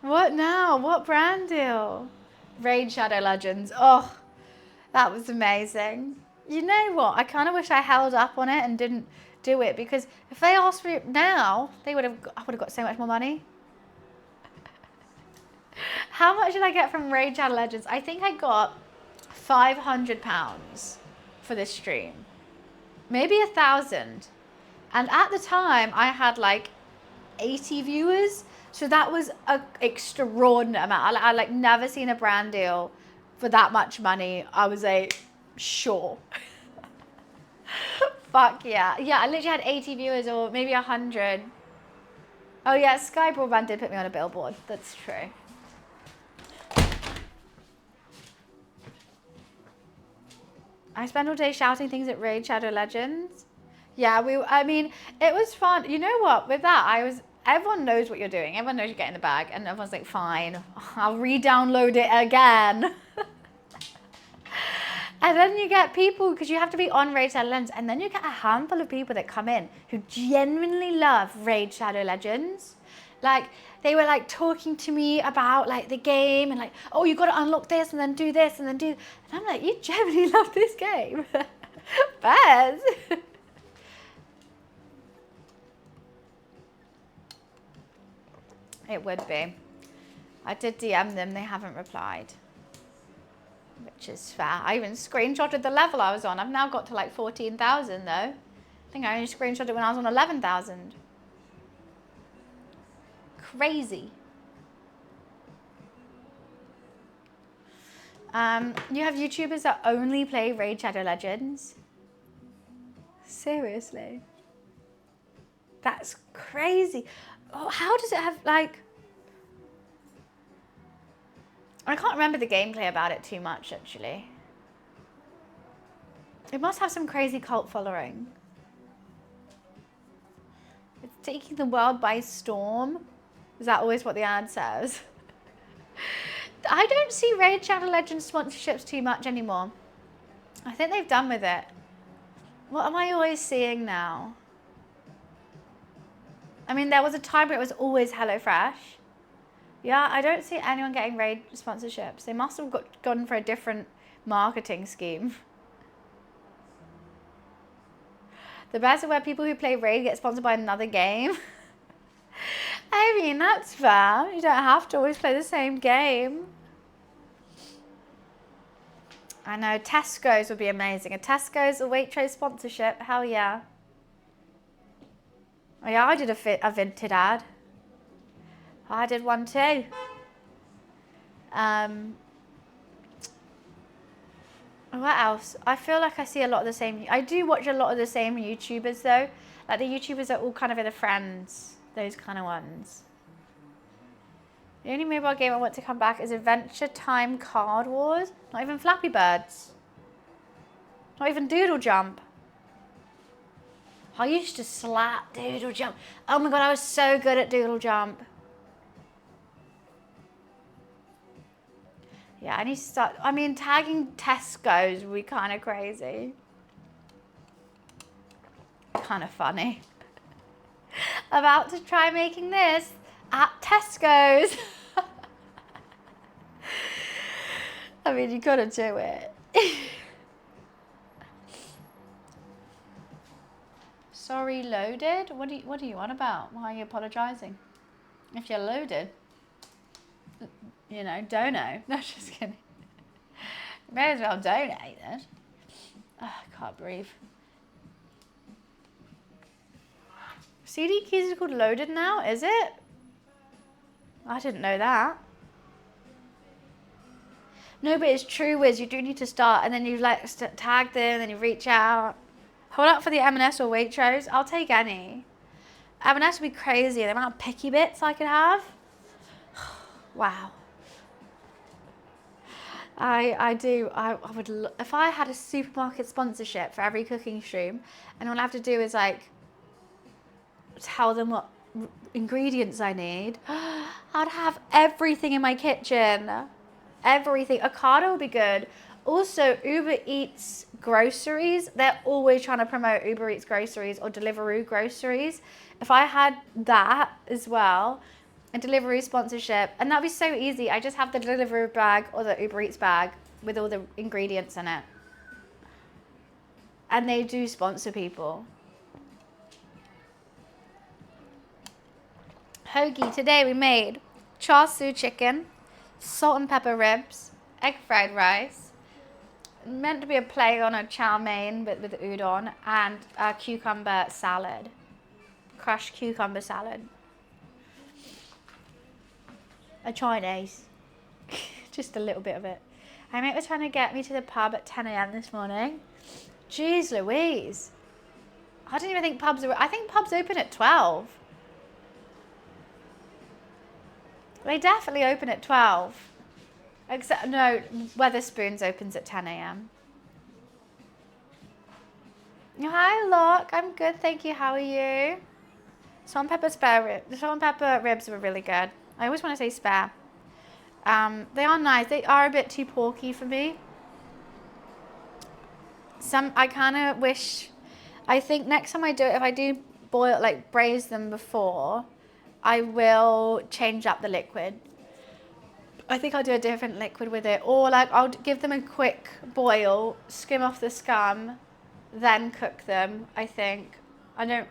What now? What brand deal? Raid Shadow Legends. Oh, that was amazing. You know what? I kind of wish I held up on it and didn't do it because if they asked for it now, I would have got so much more money. How much did I get from Raid Shadow Legends? I think I got £500 for this stream. Maybe 1,000. And at the time, I had like 80 viewers. So that was an extraordinary amount. I like never seen a brand deal for that much money. I was like, sure. Fuck yeah. Yeah, I literally had 80 viewers or maybe 100. Oh yeah, Sky Broadband did put me on a billboard. That's true. I spent all day shouting things at Raid Shadow Legends. Yeah, I mean, it was fun. You know what? With that, everyone knows what you're doing. Everyone knows you're getting the bag. And everyone's like, fine, I'll re-download it again. And then you get people, because you have to be on Raid Shadow Legends, and then you get a handful of people that come in who genuinely love Raid Shadow Legends. Like, they were like talking to me about like the game and like, oh, you got to unlock this and then do this and then do. And I'm like, you genuinely love this game. Bez. It would be. I did DM them, they haven't replied. Which is fair. I even screenshotted the level I was on. I've now got to like 14,000 though. I think I only screenshotted it when I was on 11,000. Crazy. You have YouTubers that only play Raid Shadow Legends? Seriously? That's crazy. Oh, how does it have like... I can't remember the gameplay about it too much, actually. It must have some crazy cult following. It's taking the world by storm. Is that always what the ad says? I don't see Raid Shadow Legends sponsorships too much anymore. I think they've done with it. What am I always seeing now? I mean, there was a time where it was always HelloFresh. Yeah, I don't see anyone getting Raid sponsorships. They must have gone for a different marketing scheme. The best are where people who play Raid get sponsored by another game. I mean, that's fair. You don't have to always play the same game. I know, Tesco's would be amazing. A Tesco's, a Waitrose sponsorship, hell yeah. Oh yeah, I did a Vinted ad. I did one too. What else? I feel like I see a lot of the same. I do watch a lot of the same YouTubers though. Like the YouTubers are all kind of in the Friends, those kind of ones. The only mobile game I want to come back is Adventure Time Card Wars. Not even Flappy Birds. Not even Doodle Jump. I used to slap Doodle Jump. Oh my god, I was so good at Doodle Jump. Yeah, I need to start. I mean, tagging Tesco's would be kind of crazy. Kind of funny. About to try making this at Tesco's. I mean, you gotta do it. Sorry, loaded? What are you on about? Why are you apologising? If you're loaded, you know, dono. No, just kidding. May as well donate then. Oh, I can't breathe. CD keys is called loaded now, is it? I didn't know that. No, but it's true, Wiz. You do need to start, and then you like tag them, and then you reach out. Hold up for the M&S or Waitrose. I'll take any. M&S would be crazy. The amount of picky bits I could have. Wow. I do. I would. If I had a supermarket sponsorship for every cooking stream, and all I have to do is like tell them what ingredients I need, I'd have everything in my kitchen. Everything. Ocado would be good. Also, Uber Eats groceries. They're always trying to promote Uber Eats groceries or Deliveroo groceries. If I had that as well, a Deliveroo sponsorship, and that'd be so easy. I just have the Deliveroo bag or the Uber Eats bag with all the ingredients in it. And they do sponsor people. Hoagie, today we made char siu chicken, salt and pepper ribs, egg fried rice, meant to be a play on a chow mein but with udon, and a cucumber salad, crushed cucumber salad. A Chinese, just a little bit of it. My mate was trying to get me to the pub at 10 a.m. this morning. Jeez Louise. I don't even think pubs are, I think pubs open at 12. They definitely open at 12. Except, no, Weatherspoons opens at 10 a.m. Hi, Locke. I'm good, thank you. How are you? Salt and pepper spare ribs. The salt and pepper ribs were really good. I always want to say spare. They are nice. They are a bit too porky for me. I kind of wish. I think next time I do it, if I do boil, like braise them before, I will change up the liquid. I think I'll do a different liquid with it, or like I'll give them a quick boil, skim off the scum, then cook them. I think. I know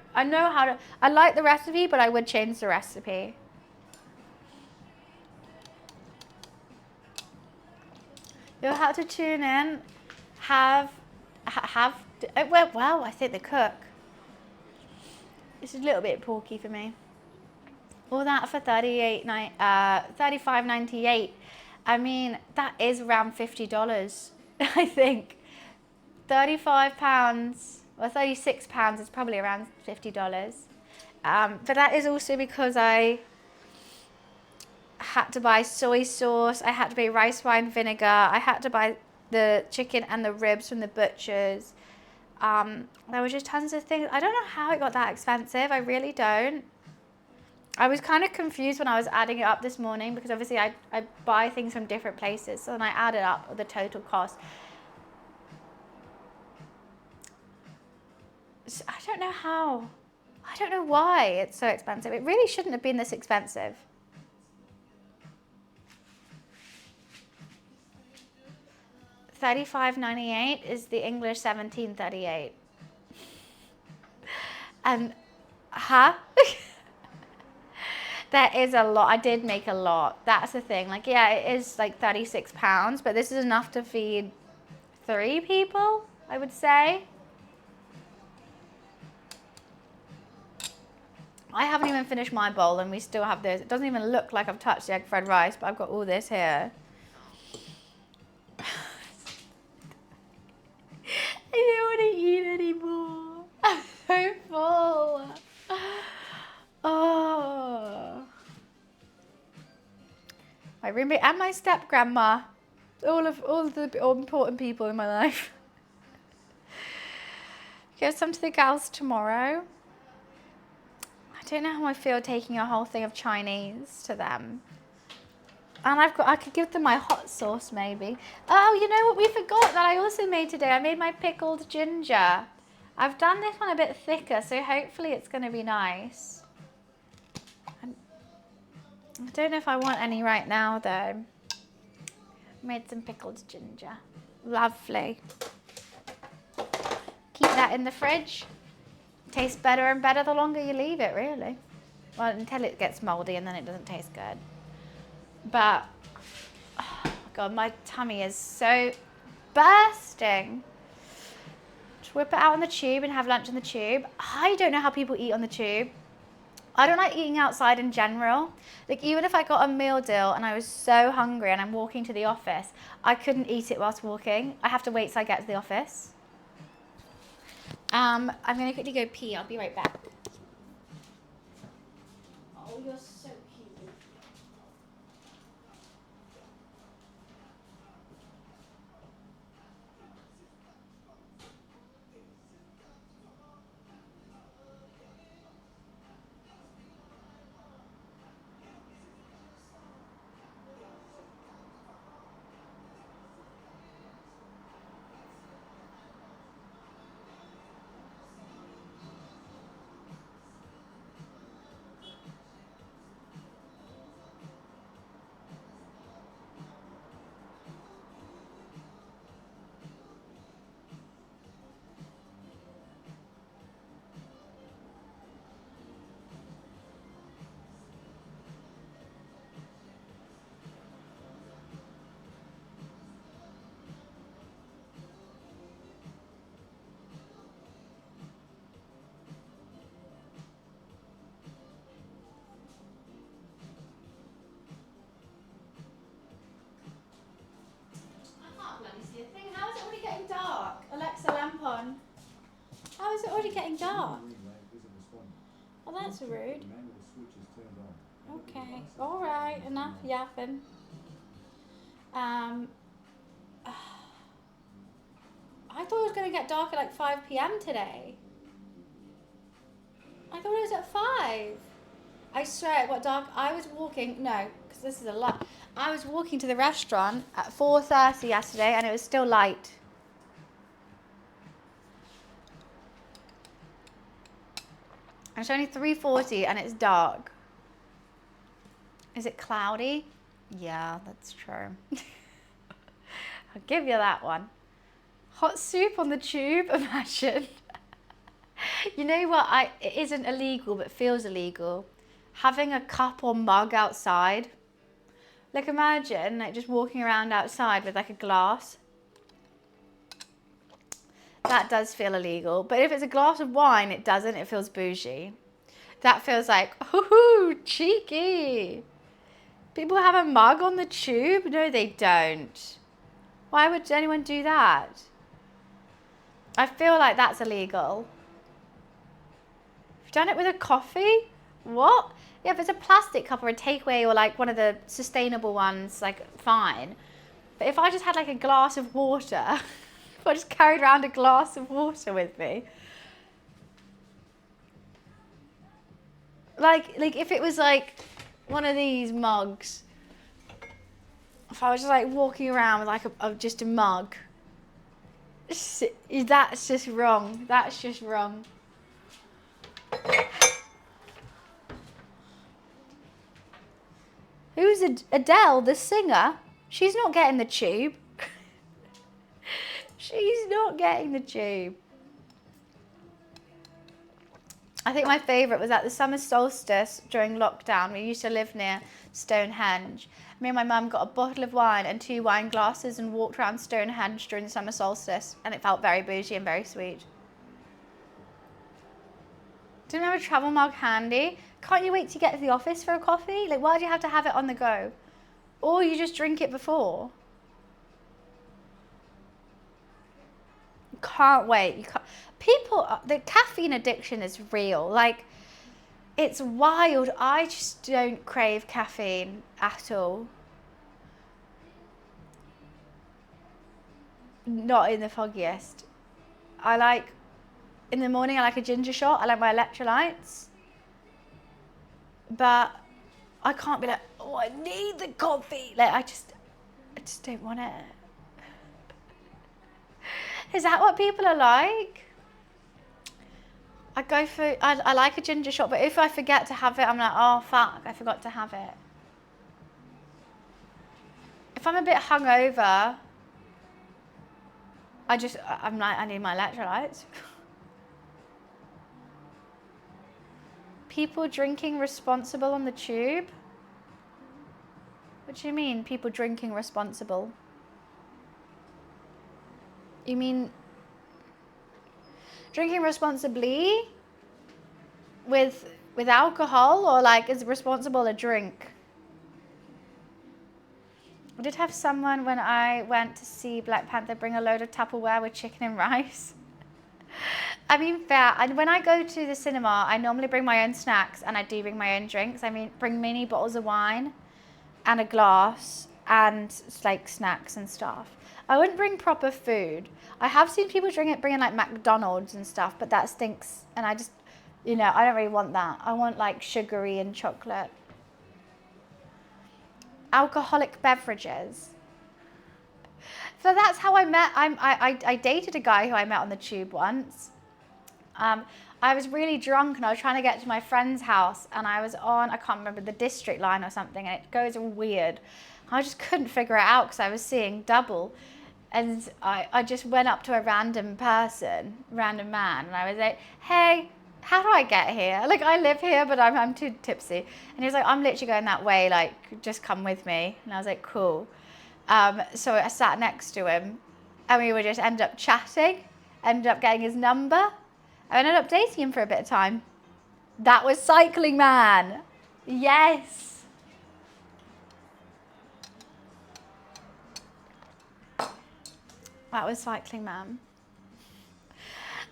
how to. I like the recipe, but I would change the recipe. You'll have to tune in. Have. It went well. I think the cook. It's a little bit porky for me. All that for 35.98. I mean, that is around $50. I think £35 or £36 is probably around $50. But that is also because I had to buy soy sauce. I had to buy rice wine vinegar. I had to buy the chicken and the ribs from the butchers. There were just tons of things. I don't know how it got that expensive. I really don't. I was kind of confused when I was adding it up this morning because obviously I buy things from different places. So then I added up the total cost. So I don't know how. I don't know why it's so expensive. It really shouldn't have been this expensive. $35.98 is the English $17.38. And, huh? That is a lot. I did make a lot. That's the thing. Like, yeah, it is like £36, but this is enough to feed 3 people, I would say. I haven't even finished my bowl and we still have this. It doesn't even look like I've touched the egg fried rice, but I've got all this here. I don't want to eat anymore. I'm so full. Oh. My roommate and my step grandma. All the important people in my life. Give some to the gals tomorrow. I don't know how I feel taking a whole thing of Chinese to them. And I could give them my hot sauce maybe. Oh, you know what we forgot that I also made today? I made my pickled ginger. I've done this one a bit thicker, so hopefully it's going to be nice. I don't know if I want any right now though. Made some pickled ginger. Lovely. Keep that in the fridge. Tastes better and better the longer you leave it, really. Well, until it gets moldy and then it doesn't taste good. But, oh my God, my tummy is so bursting. Just whip it out on the tube and have lunch on the tube. I don't know how people eat on the tube. I don't like eating outside in general. Like, even if I got a meal deal and I was so hungry and I'm walking to the office, I couldn't eat it whilst walking. I have to wait till I get to the office. I'm going to quickly go pee. I'll be right back. Oh, you're so cute. How is it already getting dark? Alexa, lamp on. How is it already getting dark? Oh, that's rude. Okay. All right. Enough yapping. I thought it was going to get dark at like 5 p.m. today. I thought it was at 5. I swear it got dark. I was walking, no, because this is a lot. I was walking to the restaurant at 4:30 yesterday and it was still light. And it's only 3:40 and it's dark. Is it cloudy? Yeah, that's true. I'll give you that one. Hot soup on the tube, imagine. You know what, it isn't illegal but feels illegal. Having a cup or mug outside. Like imagine like just walking around outside with like a glass. That does feel illegal. But if it's a glass of wine, it doesn't. It feels bougie. That feels like, ooh, cheeky. People have a mug on the tube? No, they don't. Why would anyone do that? I feel like that's illegal. You've done it with a coffee? What? Yeah, if it's a plastic cup or a takeaway or like one of the sustainable ones, like fine. But if I just had like a glass of water, if I just carried around a glass of water with me. Like if it was like one of these mugs. If I was just like walking around with like just a mug. That's just wrong. That's just wrong. Who's Adele, the singer? She's not getting the tube. She's not getting the tube. I think my favourite was at the summer solstice during lockdown. We used to live near Stonehenge. Me and my mum got a bottle of wine and 2 wine glasses and walked around Stonehenge during the summer solstice. And it felt very bougie and very sweet. Didn't have a travel mug handy. Can't you wait to get to the office for a coffee? Like, why do you have to have it on the go? Or you just drink it before. Can't wait. You can't. People, the caffeine addiction is real. Like, it's wild. I just don't crave caffeine at all. Not in the foggiest. In the morning, I like a ginger shot. I like my electrolytes. But I can't be like, oh, I need the coffee. Like, I just don't want it. Is that what people are like? I like a ginger shot, but if I forget to have it, I'm like, oh, fuck, I forgot to have it. If I'm a bit hungover, I'm like, I need my electrolytes. People drinking responsible on the tube? What do you mean, people drinking responsible? You mean drinking responsibly with alcohol, or like is responsible a drink? I did have someone when I went to see Black Panther bring a load of Tupperware with chicken and rice. I mean, fair. And when I go to the cinema, I normally bring my own snacks and I do bring my own drinks. I mean, bring mini bottles of wine and a glass and like snacks and stuff. I wouldn't bring proper food. I have seen people bringing like McDonald's and stuff, but that stinks. And I just, I don't really want that. I want like sugary and chocolate. Alcoholic beverages. So that's how I met. I dated a guy who I met on the tube once. I was really drunk and I was trying to get to my friend's house and I was on, I can't remember, the district line or something, and it goes weird. I just couldn't figure it out because I was seeing double. And I just went up to a random man, and I was like, hey, how do I get here? Like, I live here, but I'm too tipsy. And he was like, I'm literally going that way, like, just come with me. And I was like, cool. So I sat next to him and we would just end up chatting, ended up getting his number. I ended up dating him for a bit of time. That was Cycling Man. Yes. That was Cycling Man.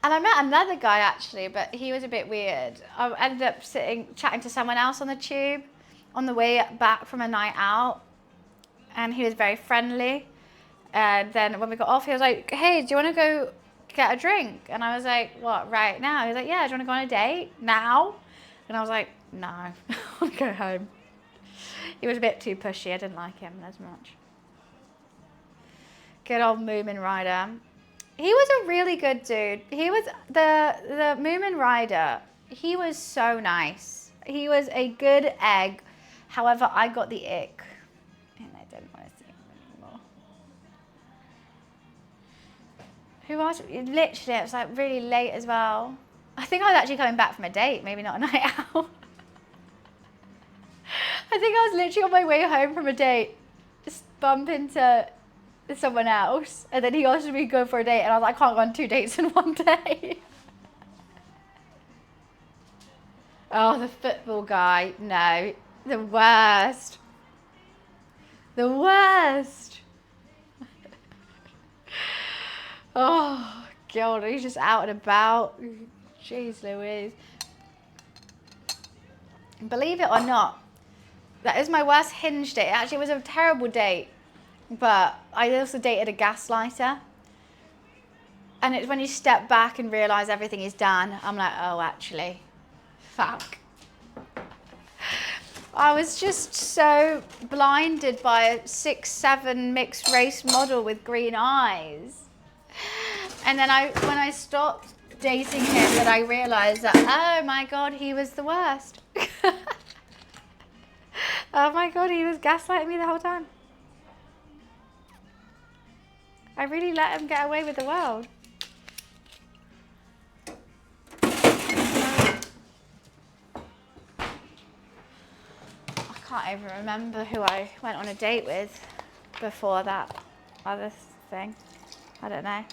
And I met another guy actually, but he was a bit weird. I ended up chatting to someone else on the tube on the way back from a night out. And he was very friendly. And then when we got off, he was like, hey, do you want to go get a drink. And I was like, what, right now? He was like, yeah, do you want to go on a date now? And I was like, no, I'll go home. He was a bit too pushy. I didn't like him as much. Good old Moomin Rider. He was a really good dude. He was the Moomin Rider. He was so nice. He was a good egg. However, I got the ick. And I didn't want to see him anymore. Who else? Literally, it was like really late as well. I think I was actually coming back from a date, maybe not a night out. I think I was literally on my way home from a date, just bump into someone else, and then he asked me to go for a date, and I was like, I can't go on 2 dates in one day. Oh, the football guy, no, the worst. The worst. Oh, God, he's just out and about. Jeez Louise. Believe it or not, that is my worst Hinge date. It actually was a terrible date, but I also dated a gaslighter. And it's when you step back and realise everything is done, I'm like, oh, actually, fuck. I was just so blinded by a 6'7" mixed race model with green eyes. And then when I stopped dating him, that I realised that, oh my God, he was the worst. Oh my God, he was gaslighting me the whole time. I really let him get away with the world. I can't even remember who I went on a date with before that other thing. I don't know.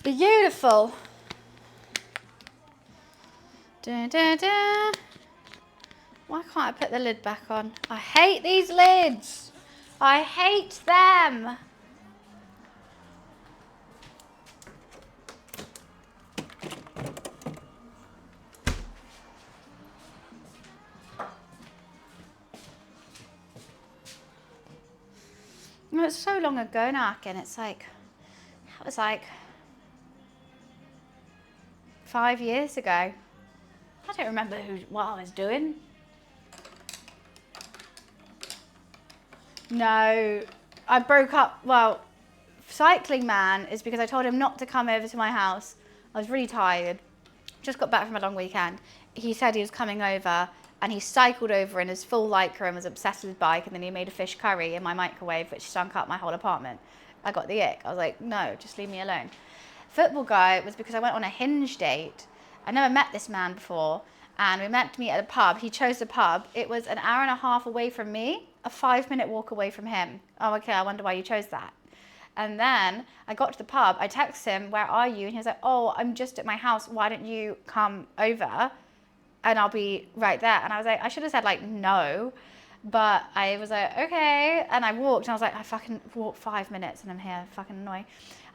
Beautiful. Da, da, da. Why can't I put the lid back on? I hate these lids. I hate them. You know, it's so long ago now, and it's like, that was like 5 years ago. I don't remember what I was doing. No, I broke up. Well, Cycling Man is because I told him not to come over to my house. I was really tired. Just got back from a long weekend. He said he was coming over, and he cycled over in his full Lycra and was obsessed with his bike, and then he made a fish curry in my microwave, which stunk up my whole apartment. I got the ick. I was like, no, just leave me alone. Football guy was because I went on a Hinge date. I never met this man before, and we met to meet at a pub. He chose the pub. It was an hour and a half away from me, a 5-minute walk away from him. Oh, okay, I wonder why you chose that. And then I got to the pub. I texted him, where are you? And he was like, oh, I'm just at my house. Why don't you come over? And I'll be right there. And I was like, I should have said like, no. But I was like, okay. And I walked, and I was like, I fucking walked 5 minutes and I'm here, fucking annoying.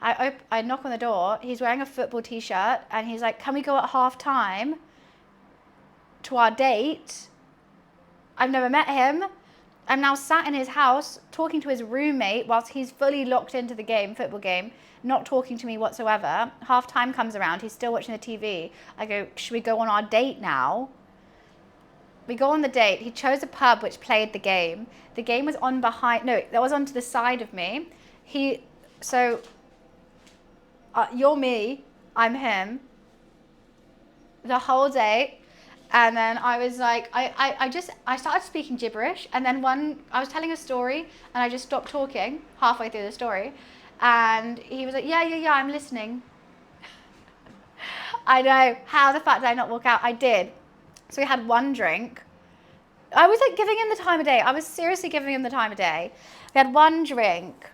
I knock on the door. He's wearing a football t-shirt, and he's like, can we go at half time to our date? I've never met him. I'm now sat in his house talking to his roommate whilst he's fully locked into the game, football game, not talking to me whatsoever. Half time comes around, he's still watching the TV. I go, should we go on our date now? We go on the date. He chose a pub which played the game. The game was on behind, no, that was on to the side of me. You're me, I'm him, the whole day. And then I was like, I started speaking gibberish. And then I was telling a story, and I just stopped talking halfway through the story. And he was like, yeah, I'm listening. I know, how the fuck did I not walk out? I did. So we had one drink. I was like giving him the time of day. I was seriously giving him the time of day. We had one drink.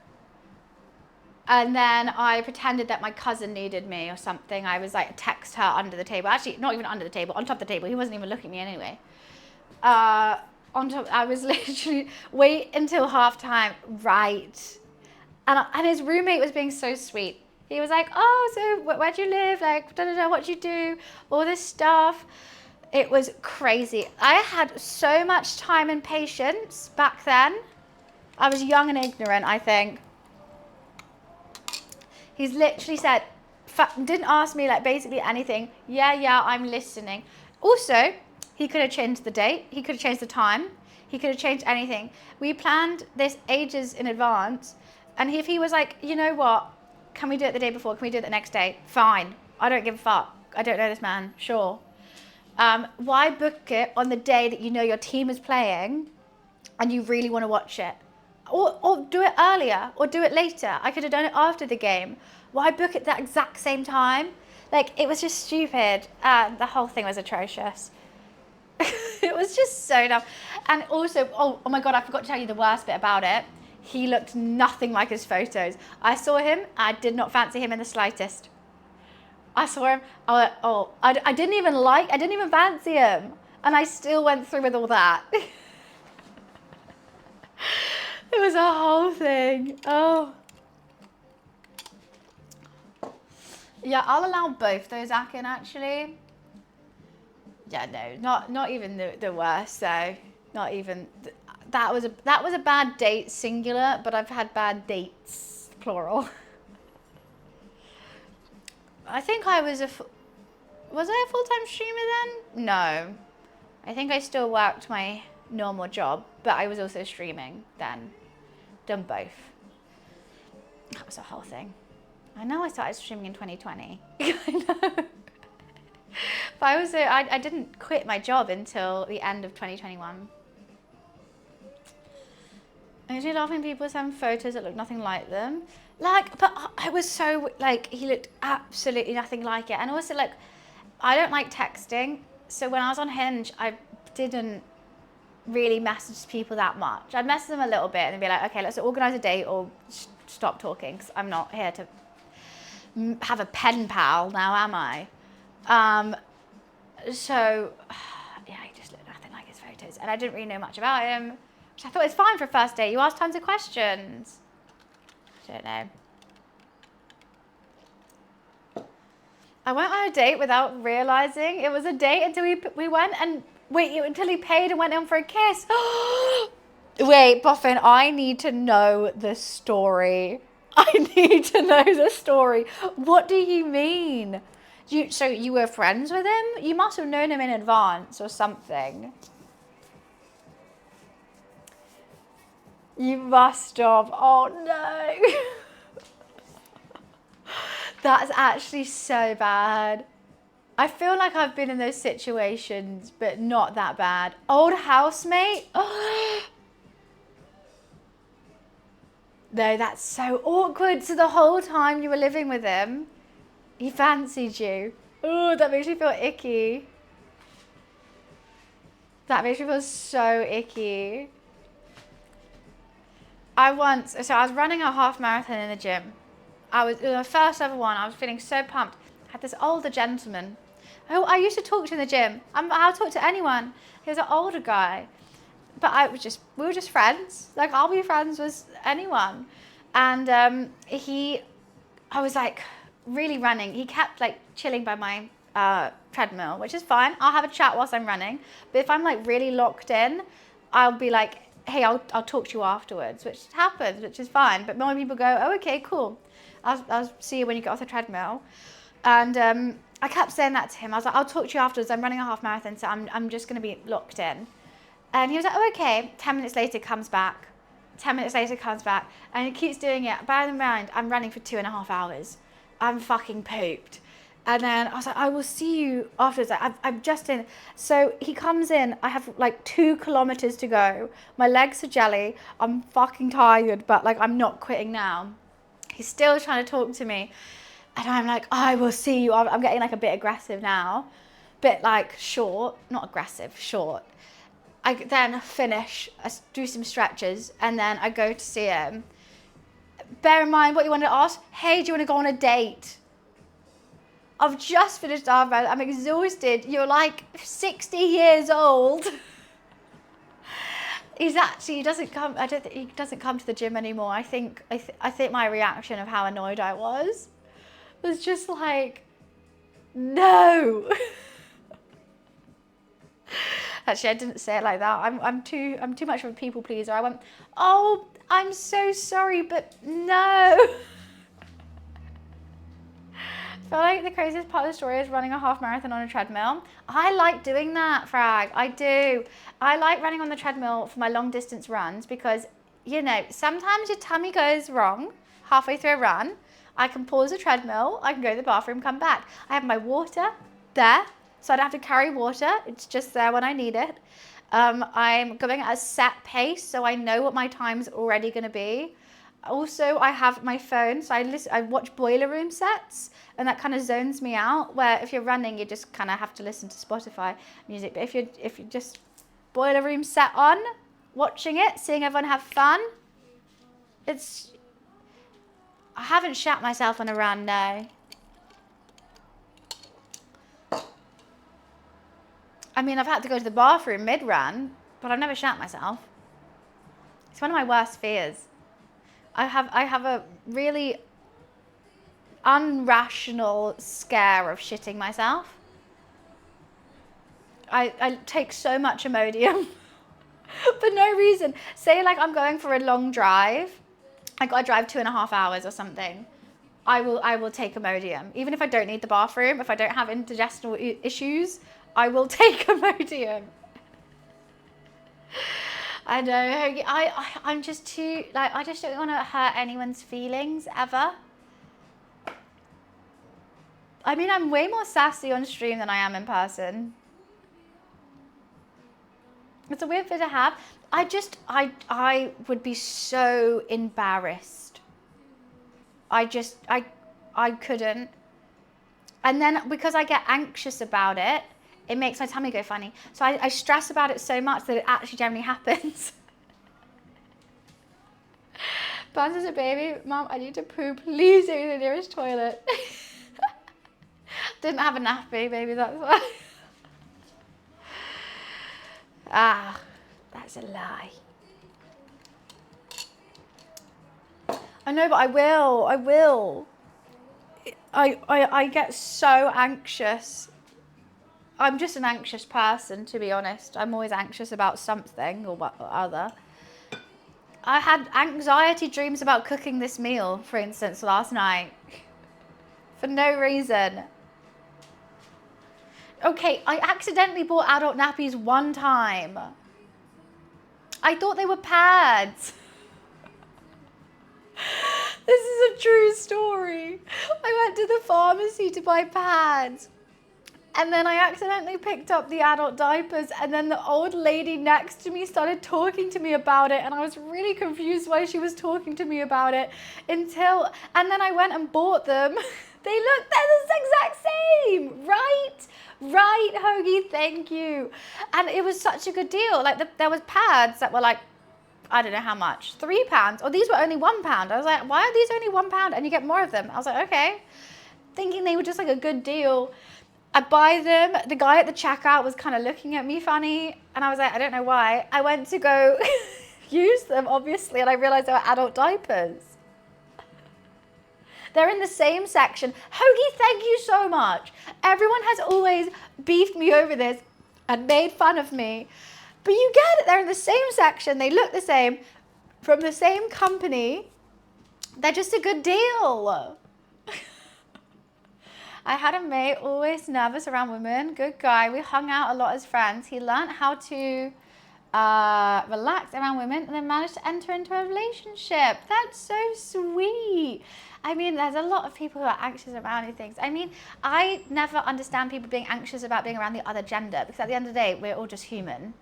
And then I pretended that my cousin needed me or something. I was like, text her under the table. Actually, not even under the table, on top of the table. He wasn't even looking at me anyway. on top. I was literally wait until half time, right? And his roommate was being so sweet. He was like, "Oh, so where do you live? Like, da da da. What do you do? All this stuff." It was crazy. I had so much time and patience back then. I was young and ignorant, I think. He's literally said, didn't ask me like basically anything. Yeah, I'm listening. Also, he could have changed the date. He could have changed the time. He could have changed anything. We planned this ages in advance. And if he was like, you know what? Can we do it the day before? Can we do it the next day? Fine. I don't give a fuck. I don't know this man. Sure. Why book it on the day that you know your team is playing and you really want to watch it? Or do it earlier or do it later. I could have done it after the game. Why book it that exact same time? Like, it was just stupid. The whole thing was atrocious. It was just so dumb. And also, oh my God, I forgot to tell you the worst bit about it. He looked nothing like his photos. I saw him. I did not fancy him in the slightest. I saw him. I didn't even fancy him. And I still went through with all that. It was a whole thing. Oh. Yeah, I'll allow both those in actually. Yeah, no, not even the worst though. Not even. That was a bad date singular, but I've had bad dates plural. I think I was was I a full-time streamer then? No. I think I still worked my normal job, but I was also streaming then. Done both. That was a whole thing. I know I started streaming in 2020. I know. But I didn't quit my job until the end of 2021. I usually love when people send photos that look nothing like them. Like, but I was so, like, he looked absolutely nothing like it. And also, like, I don't like texting. So when I was on Hinge, I didn't really message people that much. I'd message them a little bit and be like, okay, let's organise a date or stop talking because I'm not here to have a pen pal now, am I? So, yeah, he just looked nothing like his photos. And I didn't really know much about him, which I thought was fine for a first date. You ask tons of questions. I don't know. I went on a date without realising it was a date until we went and until he paid and went in for a kiss. Wait, Boffin, I need to know the story. I need to know the story. What do you mean? So you were friends with him? You must have known him in advance or something. You must have. Oh no. That's actually so bad. I feel like I've been in those situations, but not that bad. Old housemate? Oh. No, that's so awkward. So the whole time you were living with him, he fancied you. Oh, that makes me feel icky. That makes me feel so icky. I was running a half marathon in the gym. It was the first ever one. I was feeling so pumped. I had this older gentleman. Oh, I used to talk to in the gym. I'll talk to anyone. He was an older guy. But we were just friends. Like, I'll be friends with anyone. And I was like really running. He kept like chilling by my treadmill, which is fine. I'll have a chat whilst I'm running. But if I'm like really locked in, I'll be like, hey, I'll talk to you afterwards, which happens, which is fine. But more people go, oh, okay, cool. I'll see you when you get off the treadmill. And I kept saying that to him. I was like, I'll talk to you afterwards. I'm running a half marathon, so I'm just going to be locked in. And he was like, oh, okay. 10 minutes later, comes back. 10 minutes later, comes back. And he keeps doing it. Bear in mind, I'm running for 2.5 hours. I'm fucking pooped. And then I was like, I will see you afterwards. I'm just in. So he comes in. I have like 2 kilometers to go. My legs are jelly. I'm fucking tired, but like I'm not quitting now. He's still trying to talk to me. And I'm like, I will see you. I'm getting like a bit aggressive now. Bit like short, not aggressive, short. I then finish, I do some stretches, and then I go to see him. Bear in mind what you wanted to ask. Hey, do you want to go on a date? I've just finished our marathon. I'm exhausted. You're like 60 years old. he doesn't come. I don't think he doesn't come to the gym anymore. I think my reaction of how annoyed I was just like, no. Actually, I didn't say it like that. I'm too much of a people pleaser. I went, oh, I'm so sorry, but no. I feel like the craziest part of the story is running a half marathon on a treadmill. I like doing that, Frag. I do. I like running on the treadmill for my long distance runs because, you know, sometimes your tummy goes wrong halfway through a run. I can pause the treadmill, I can go to the bathroom, come back. I have my water there, so I don't have to carry water. It's just there when I need it. I'm going at a set pace, so I know what my time's already going to be. Also, I have my phone, so I watch Boiler Room sets, and that kind of zones me out, where if you're running, you just kind of have to listen to Spotify music. But if you just Boiler Room set on, watching it, seeing everyone have fun, I haven't shat myself on a run, no. I mean, I've had to go to the bathroom mid-run, but I've never shat myself. It's one of my worst fears. I have a really unrational scare of shitting myself. I take so much Imodium for no reason. Say like I'm going for a long drive. I got to drive 2.5 hours or something. I will take Imodium. Even if I don't need the bathroom, if I don't have indigestional issues, I will take Imodium. I know, I'm just too, like, I just don't want to hurt anyone's feelings, ever. I mean, I'm way more sassy on stream than I am in person. It's a weird fear to have. I would be so embarrassed. I couldn't. And then because I get anxious about it, it makes my tummy go funny. So I stress about it so much that it actually generally happens. Buns as a baby, Mom, I need to poo. Please take me to the nearest toilet. Didn't have a nappy, baby, that's why. Ah, that's a lie. I know, but I will. I get so anxious. I'm just an anxious person, to be honest. I'm always anxious about something or other. I had anxiety dreams about cooking this meal, for instance, last night. For no reason. Okay, I accidentally bought adult nappies one time. I thought they were pads. This is a true story. I went to the pharmacy to buy pads. And then I accidentally picked up the adult diapers, and then the old lady next to me started talking to me about it, and I was really confused why she was talking to me about it and then I went and bought them. They're the exact same, right? Right, Hoagie, thank you. And it was such a good deal. Like there was pads that were like, I don't know how much, £3. Or these were only £1. I was like, why are these only £1? And you get more of them. I was like, okay. Thinking they were just like a good deal. I buy them. The guy at the checkout was kind of looking at me funny. And I was like, I don't know why. I went to go use them, obviously. And I realized they were adult diapers. They're in the same section. Hoagie, thank you so much. Everyone has always beefed me over this and made fun of me. But you get it. They're in the same section. They look the same. From the same company. They're just a good deal. I had a mate always nervous around women. Good guy. We hung out a lot as friends. He learned how to relax around women and then managed to enter into a relationship. That's so sweet. I mean, there's a lot of people who are anxious around these things. I mean, I never understand people being anxious about being around the other gender, because at the end of the day, we're all just human.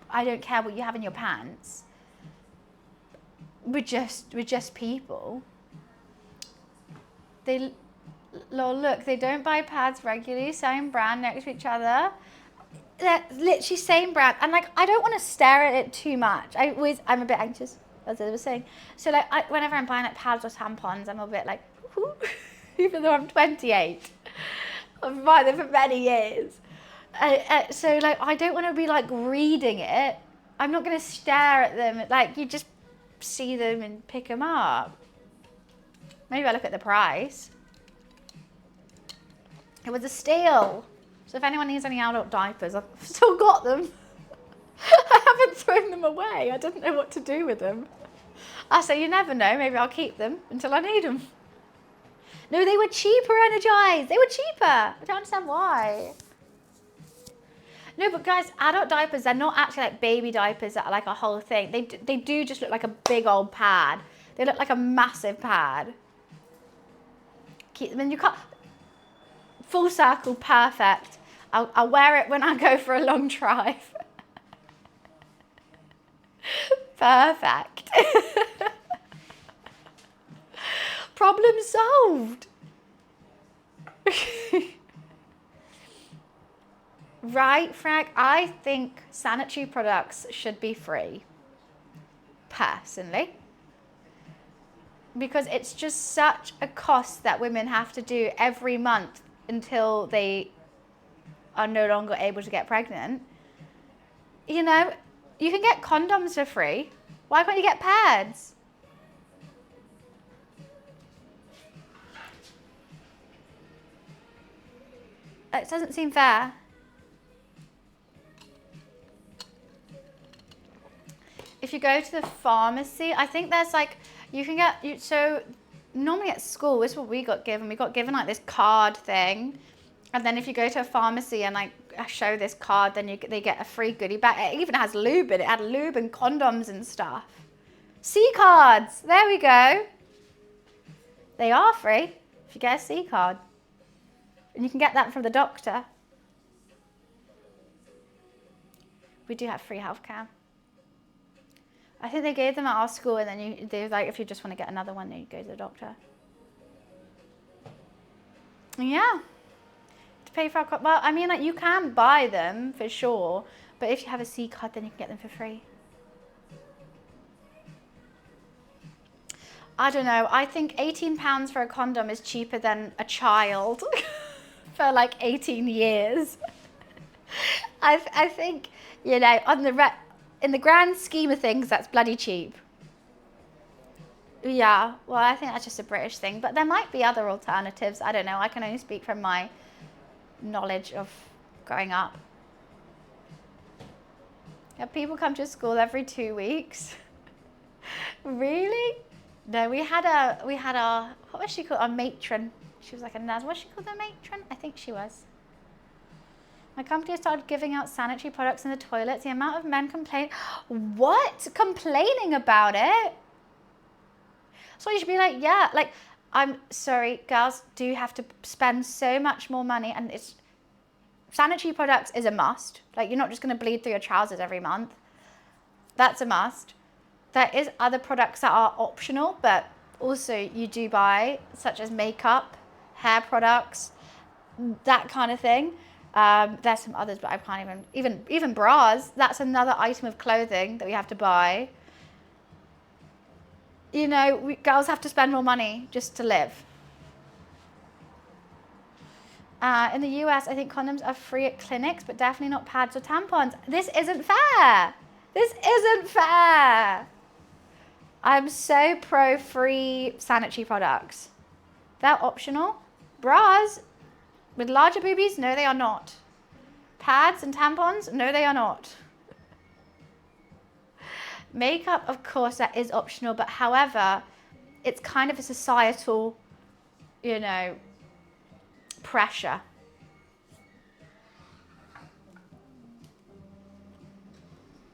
I don't care what you have in your pants. We're just people. Look, they don't buy pads regularly, same brand next to each other. They're literally same brand. And like, I don't want to stare at it too much. I'm a bit anxious, as I was saying. So like, whenever I'm buying like pads or tampons, I'm a bit like, even though I'm 28. I've bought them for many years. So like, I don't want to be like reading it I'm not going to stare at them. Like, you just see them and pick them up. Maybe I look at the price. It was a steal. So if anyone needs any adult diapers, I've still got them. I haven't thrown them away. I didn't know what to do with them. I say, you never know. Maybe I'll keep them until I need them. No, they were cheaper, Energize. They were cheaper. I don't understand why. No, but guys, adult diapers, they're not actually like baby diapers that are like a whole thing. They do just look like a big old pad. They look like a massive pad. Keep them in your car. Full circle, perfect. I'll wear it when I go for a long drive. Perfect. Problem solved. Right, Frank? I think sanitary products should be free. Personally. Because it's just such a cost that women have to do every month until they are no longer able to get pregnant. You know, you can get condoms for free. Why can't you get pads? It doesn't seem fair. If you go to the pharmacy, I think there's like, you can get, so normally at school, this is what we got given. We got given like this card thing. And then if you go to a pharmacy and like show this card, then they get a free goodie bag. It even has lube in it. It had lube and condoms and stuff. C cards. There we go. They are free if you get a C card. And you can get that from the doctor. We do have free healthcare. I think they gave them at our school, and then they're like, if you just want to get another one, then you go to the doctor. Yeah. To pay for well, I mean, like, you can buy them for sure, but if you have a C card, then you can get them for free. I don't know. I think £18 for a condom is cheaper than a child for like 18 years. I think, you know, in the grand scheme of things, that's bloody cheap. Yeah, well, I think that's just a British thing. But there might be other alternatives. I don't know. I can only speak from my knowledge of growing up. Yeah, people come to school every 2 weeks. Really? No, we had our, what was she called? Our matron. She was like a nurse. Was she called a matron? I think she was. My company has started giving out sanitary products in the toilets. The amount of men complain. What? Complaining about it? So you should be like, yeah, like, I'm sorry, girls do have to spend so much more money, and it's sanitary products is a must. Like, you're not just going to bleed through your trousers every month. That's a must. There is other products that are optional, but also you do buy, such as makeup, hair products, that kind of thing. There's some others, but I can't even bras. That's another item of clothing that we have to buy. You know, girls have to spend more money just to live. In the US, I think condoms are free at clinics, but definitely not pads or tampons. This isn't fair. This isn't fair. I'm so pro free sanitary products. They're optional. Bras with larger boobies, no, they are not. Pads and tampons, no, they are not. Makeup, of course, that is optional, but however, it's kind of a societal, you know, pressure.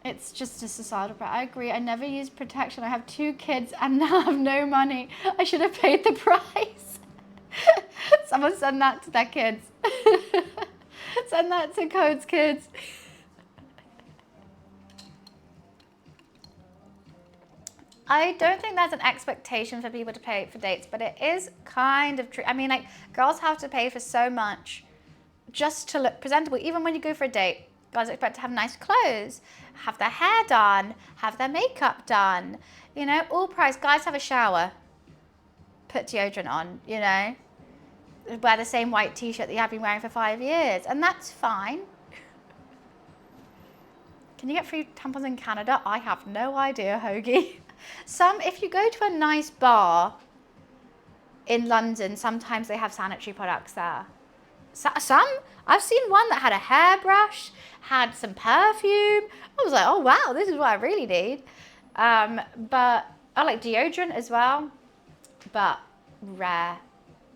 It's just a societal pressure. I agree. I never use protection. I have 2 kids and now have no money. I should have paid the price. Someone send that to their kids. Send that to Code's kids. I don't think there's an expectation for people to pay for dates, but it is kind of true. I mean, like, girls have to pay for so much just to look presentable. Even when you go for a date, girls expect to have nice clothes, have their hair done, have their makeup done. You know, all price. Guys have a shower, put deodorant on, you know, wear the same white t-shirt that you have been wearing for 5 years, and that's fine. Can you get free tampons in Canada? I have no idea, Hoagie. If you go to a nice bar in London, sometimes they have sanitary products there. Some, I've seen one that had a hairbrush, had some perfume. I was like, oh wow, this is what I really need. But I like deodorant as well, but rare.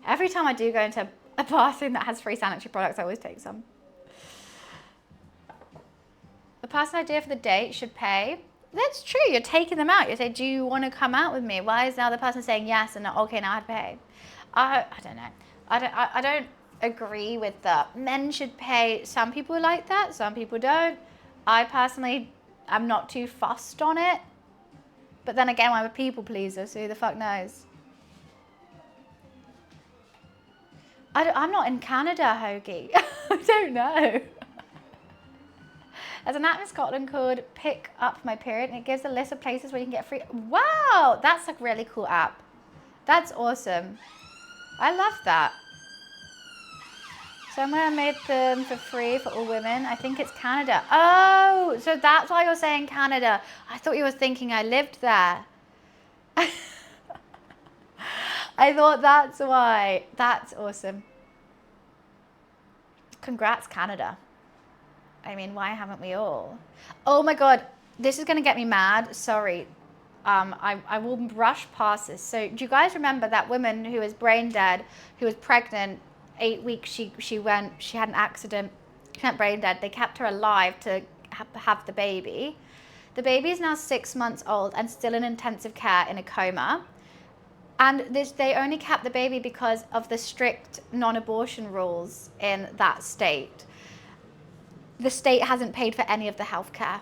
Every time I do go into a bathroom that has free sanitary products, I always take some. The person idea for the date should pay. That's true. You're taking them out. You say, do you want to come out with me? Why is now the person saying yes and okay, now I have to pay? I don't know. I don't agree with that. Men should pay. Some people like that. Some people don't. I personally, I'm not too fussed on it. But then again, I'm a people pleaser, so who the fuck knows? I'm not in Canada, Hoagie. I don't know. There's an app in Scotland called Pick Up My Period, and it gives a list of places where you can get free. Wow, that's a really cool app. That's awesome. I love that. Somewhere made them for free for all women. I think it's Canada. Oh, so that's why you're saying Canada. I thought you were thinking I lived there. I thought that's why. That's awesome. Congrats, Canada. I mean, why haven't we all? Oh my God, this is gonna get me mad. Sorry. I will rush past this. So do you guys remember that woman who was brain dead, who was pregnant, 8 weeks, she had an accident, she went brain dead. They kept her alive to have the baby. The baby is now 6 months old and still in intensive care in a coma. And they only kept the baby because of the strict non-abortion rules in that state. The state hasn't paid for any of the healthcare.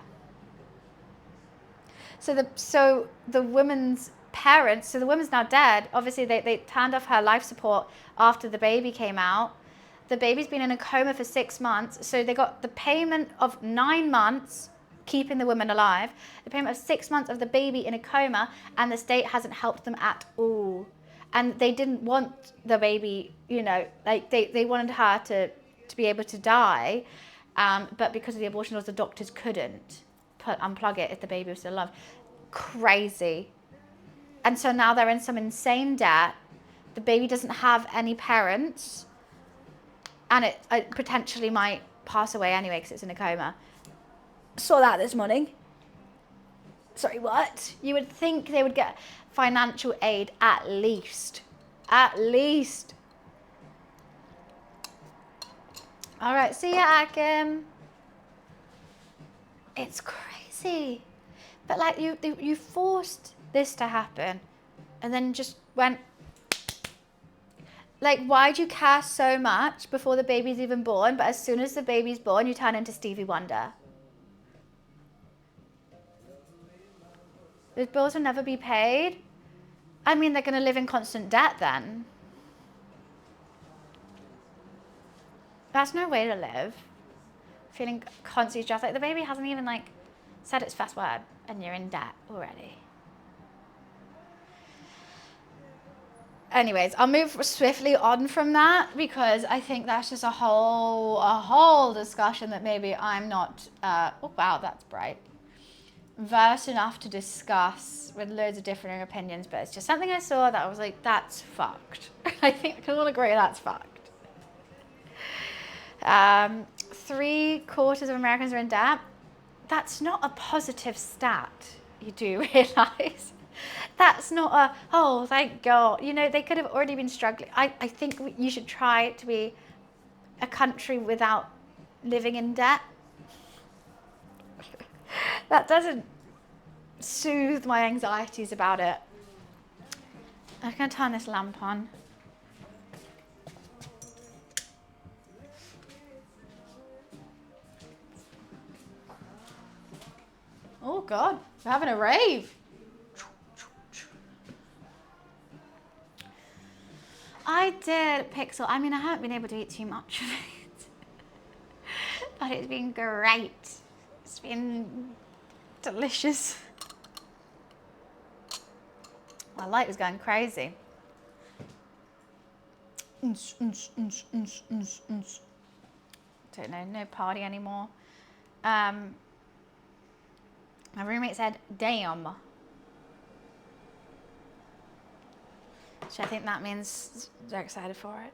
So the woman's parents, so the woman's now dead. Obviously, they turned off her life support after the baby came out. The baby's been in a coma for 6 months. So they got the payment of 9 months, keeping the woman alive, the payment of 6 months of the baby in a coma, and the state hasn't helped them at all. And they didn't want the baby, you know, like they wanted her to be able to die. But because of the abortion laws, the doctors couldn't unplug it if the baby was still alive. Crazy. And so now they're in some insane debt. The baby doesn't have any parents. And it potentially might pass away anyway because it's in a coma. Saw that this morning. Sorry, what? You would think they would get financial aid at least. At least. All right, see ya, Akim. It's crazy. But like you forced this to happen and then just went, like, why'd you care so much before the baby's even born, but as soon as the baby's born, you turn into Stevie Wonder? Those bills will never be paid. I mean, they're going to live in constant debt then. That's no way to live. Feeling constantly stressed. Like, the baby hasn't even, like, said its first word, and you're in debt already. Anyways, I'll move swiftly on from that because I think that's just a whole discussion that maybe I'm not, oh wow, that's bright, versed enough to discuss with loads of different opinions, but it's just something I saw that I was like, that's fucked. I think we can all agree that's fucked. 3/4 of Americans are in debt. That's not a positive stat, you do realize. That's not a, oh, thank God. You know, they could have already been struggling. I think you should try to be a country without living in debt. That doesn't soothe my anxieties about it. I'm going to turn this lamp on. Oh God, we're having a rave. I did Pixel. I mean, I haven't been able to eat too much of it, but it's been great. It's been delicious. My light was going crazy. Don't know, no party anymore. My roommate said, damn. So I think that means they're excited for it.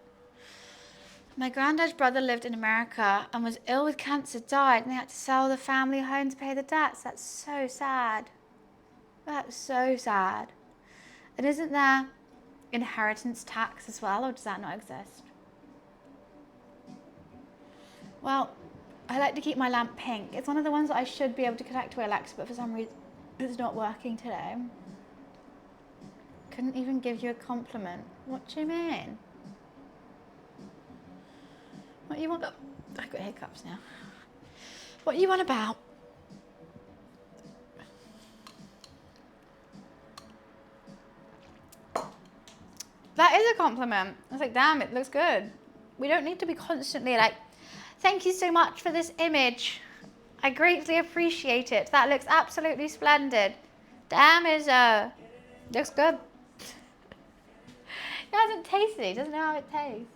My granddad's brother lived in America and was ill with cancer, died, and they had to sell the family home to pay the debts. That's so sad. That's so sad. And isn't there inheritance tax as well, or does that not exist? Well, I like to keep my lamp pink. It's one of the ones that I should be able to connect to Alexa, but for some reason it's not working today. Couldn't even give you a compliment. What do you mean? What you want? I've got hiccups now. What you want about? That is a compliment. I was like, damn, it looks good. We don't need to be constantly like, thank you so much for this image. I greatly appreciate it. That looks absolutely splendid. Damn, looks good. He hasn't tasted it. He doesn't know how it tastes.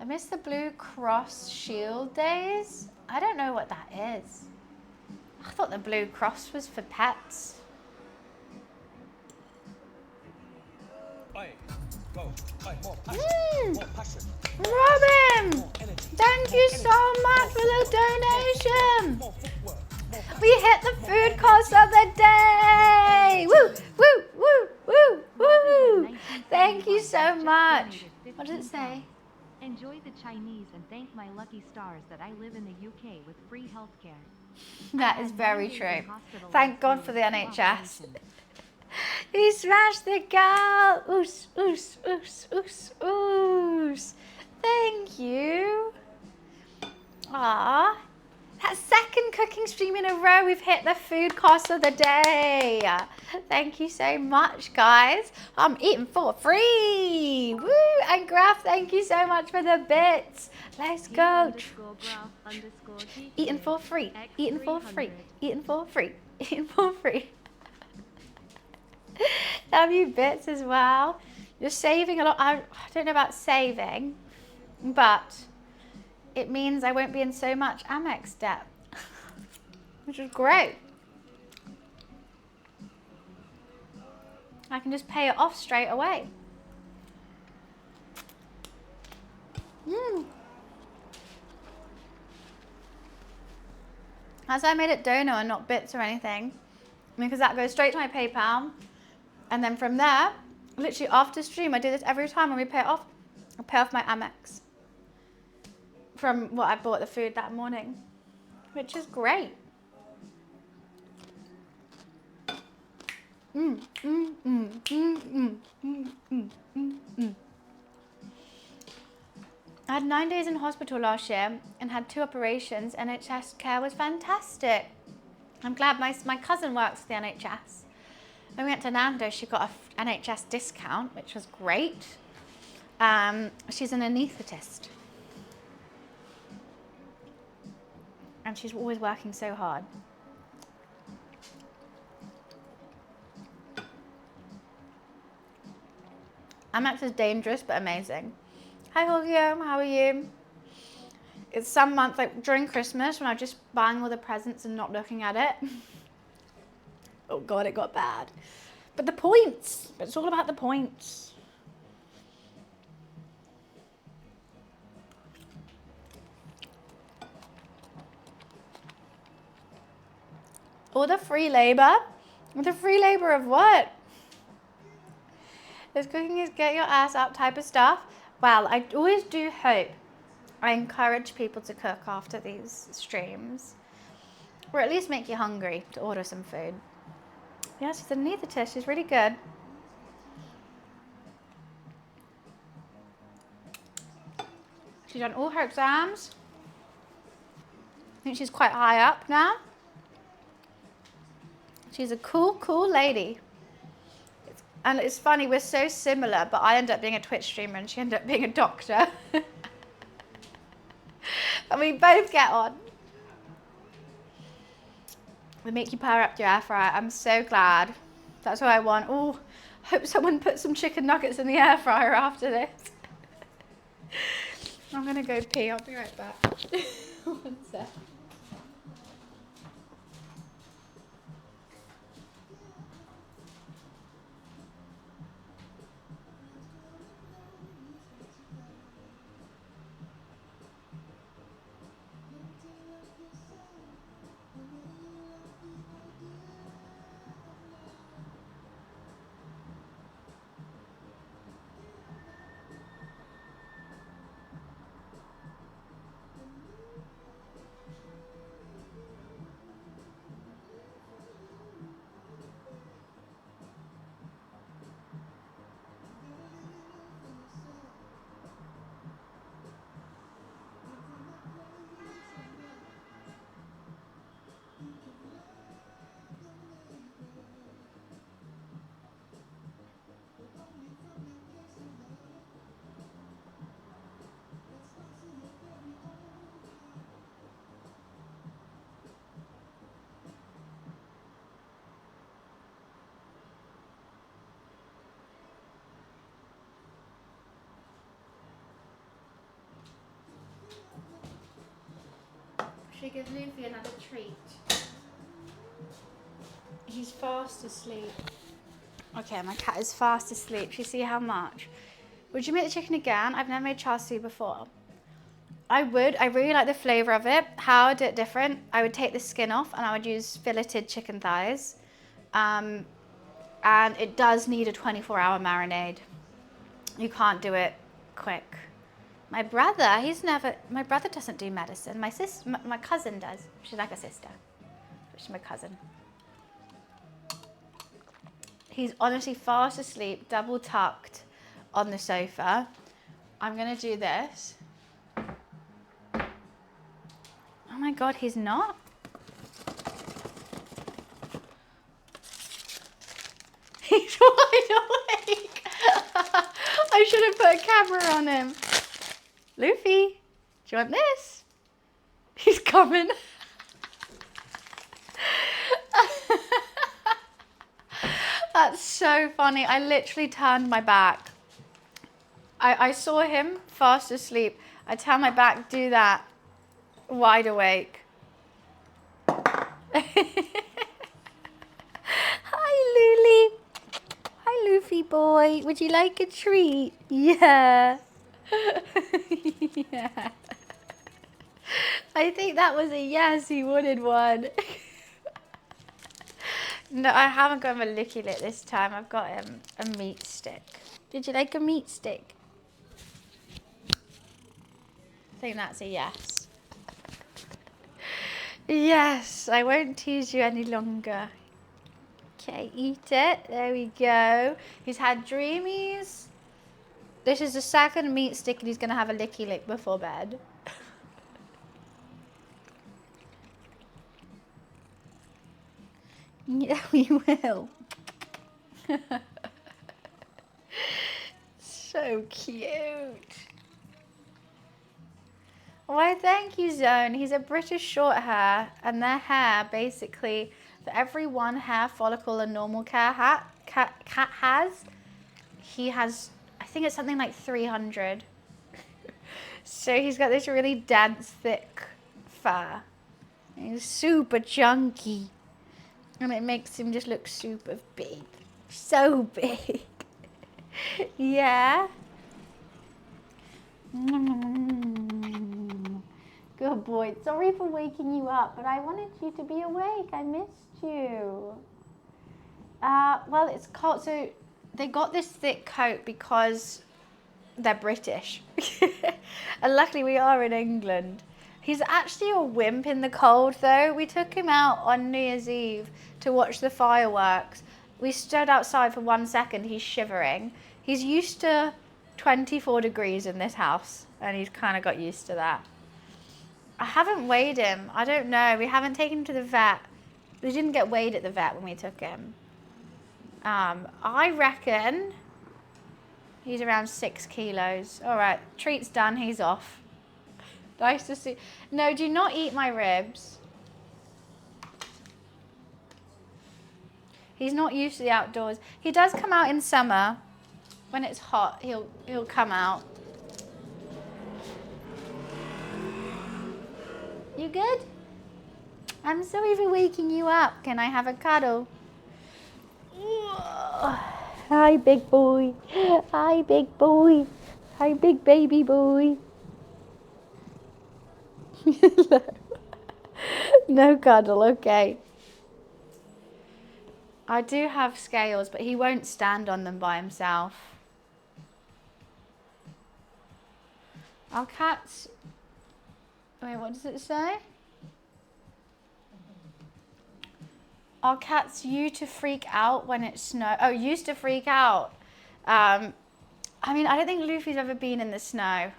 I miss the Blue Cross Shield days. I don't know what that is. I thought the Blue Cross was for pets. Robin, thank you so much for the donation. We hit the food cost of the day. Woo, woo, woo, woo, woo. Thank you so much. What does it say? Enjoy the Chinese and thank my lucky stars that I live in the UK with free healthcare. That is very true. Thank God for the NHS. He smashed the girl. Oos, oos, oos, oos, oos. Thank you. Ah, that second cooking stream in a row, we've hit the food cost of the day. Thank you so much, guys. I'm eating for free. Woo! And Graf, thank you so much for the bits. Let's go. Eating for free. Eating for free. Eating for free. Eating for free. Love you bits as well. You're saving a lot. I don't know about saving, but it means I won't be in so much Amex debt, which is great. I can just pay it off straight away. As I made it dono and not bits or anything, because that goes straight to my PayPal. And then from there, literally after stream, I do this every time when we pay it off. I pay off my Amex from what I bought the food that morning, which is great. I had 9 days in hospital last year and had 2 operations. NHS care was fantastic. I'm glad my cousin works for the NHS. When we went to Nando's, she got an NHS discount, which was great. She's an anaesthetist. And she's always working so hard. Amex is dangerous but amazing. Hi Julio, how are you? It's some month, like during Christmas, when I'm just buying all the presents and not looking at it. Oh God, it got bad. But the points, it's all about the points. Or the free labor. The free labor of what? This cooking is get your ass up type of stuff. Well, I always do hope. I encourage people to cook after these streams. Or at least make you hungry to order some food. Yeah, she's an anaesthetist. She's really good. She's done all her exams. I think she's quite high up now. She's a cool, cool lady. And it's funny, we're so similar, but I end up being a Twitch streamer and she ended up being a doctor. And we both get on. They make you power up your air fryer. I'm so glad. That's what I want. Oh, hope someone put some chicken nuggets in the air fryer after this. I'm gonna go pee. I'll be right back. One sec. Should we give Luffy another treat? He's fast asleep. Okay, my cat is fast asleep. Should you see how much? Would you make the chicken again? I've never made char siu before. I would. I really like the flavour of it. How I do it different, I would take the skin off and I would use filleted chicken thighs. And it does need a 24-hour marinade. You can't do it quick. My brother doesn't do medicine. My cousin does. She's like a sister. She's my cousin. He's honestly fast asleep, double tucked on the sofa. I'm gonna do this. Oh my God, he's not? He's wide awake. I should have put a camera on him. Luffy, do you want this? He's coming. That's so funny. I literally turned my back. I saw him fast asleep. I turned my back, do that, wide awake. Hi, Luli. Hi, Luffy boy. Would you like a treat? Yeah. Yeah. I think that was a yes, he wanted one. No, I haven't got him a licky lick this time. I've got him a meat stick. Did you like a meat stick? I think that's a yes. Yes, I won't tease you any longer. Okay, eat it. There we go. He's had dreamies. This is the second meat stick and he's going to have a licky lick before bed. Yeah, we will. So cute. Why, thank you, Zone. He's a British short hair, and their hair, basically, for every one hair follicle a normal cat has, he has, I think it's something like 300. So he's got this really dense, thick fur. He's super chunky. And it makes him just look super big. So big. Yeah. Good boy. Sorry for waking you up, but I wanted you to be awake. I missed you. Well, it's cold. So they got this thick coat because they're British. And luckily we are in England. He's actually a wimp in the cold though. We took him out on New Year's Eve to watch the fireworks. We stood outside for 1 second, he's shivering. He's used to 24 degrees in this house and he's kind of got used to that. I haven't weighed him. I don't know. We haven't taken him to the vet. We didn't get weighed at the vet when we took him. I reckon he's around 6 kilos. All right, treat's done. He's off. Nice to see. No, do not eat my ribs. He's not used to the outdoors. He does come out in summer. When it's hot, he'll come out. You good? I'm sorry for waking you up. Can I have a cuddle? Hi, big boy. Hi, big boy. Hi, big baby boy. No cuddle, okay. I do have scales, but he won't stand on them by himself. Our cats... Wait, what does it say? Our cats used to freak out when it snowed. Oh, used to freak out. I mean, I don't think Luffy's ever been in the snow.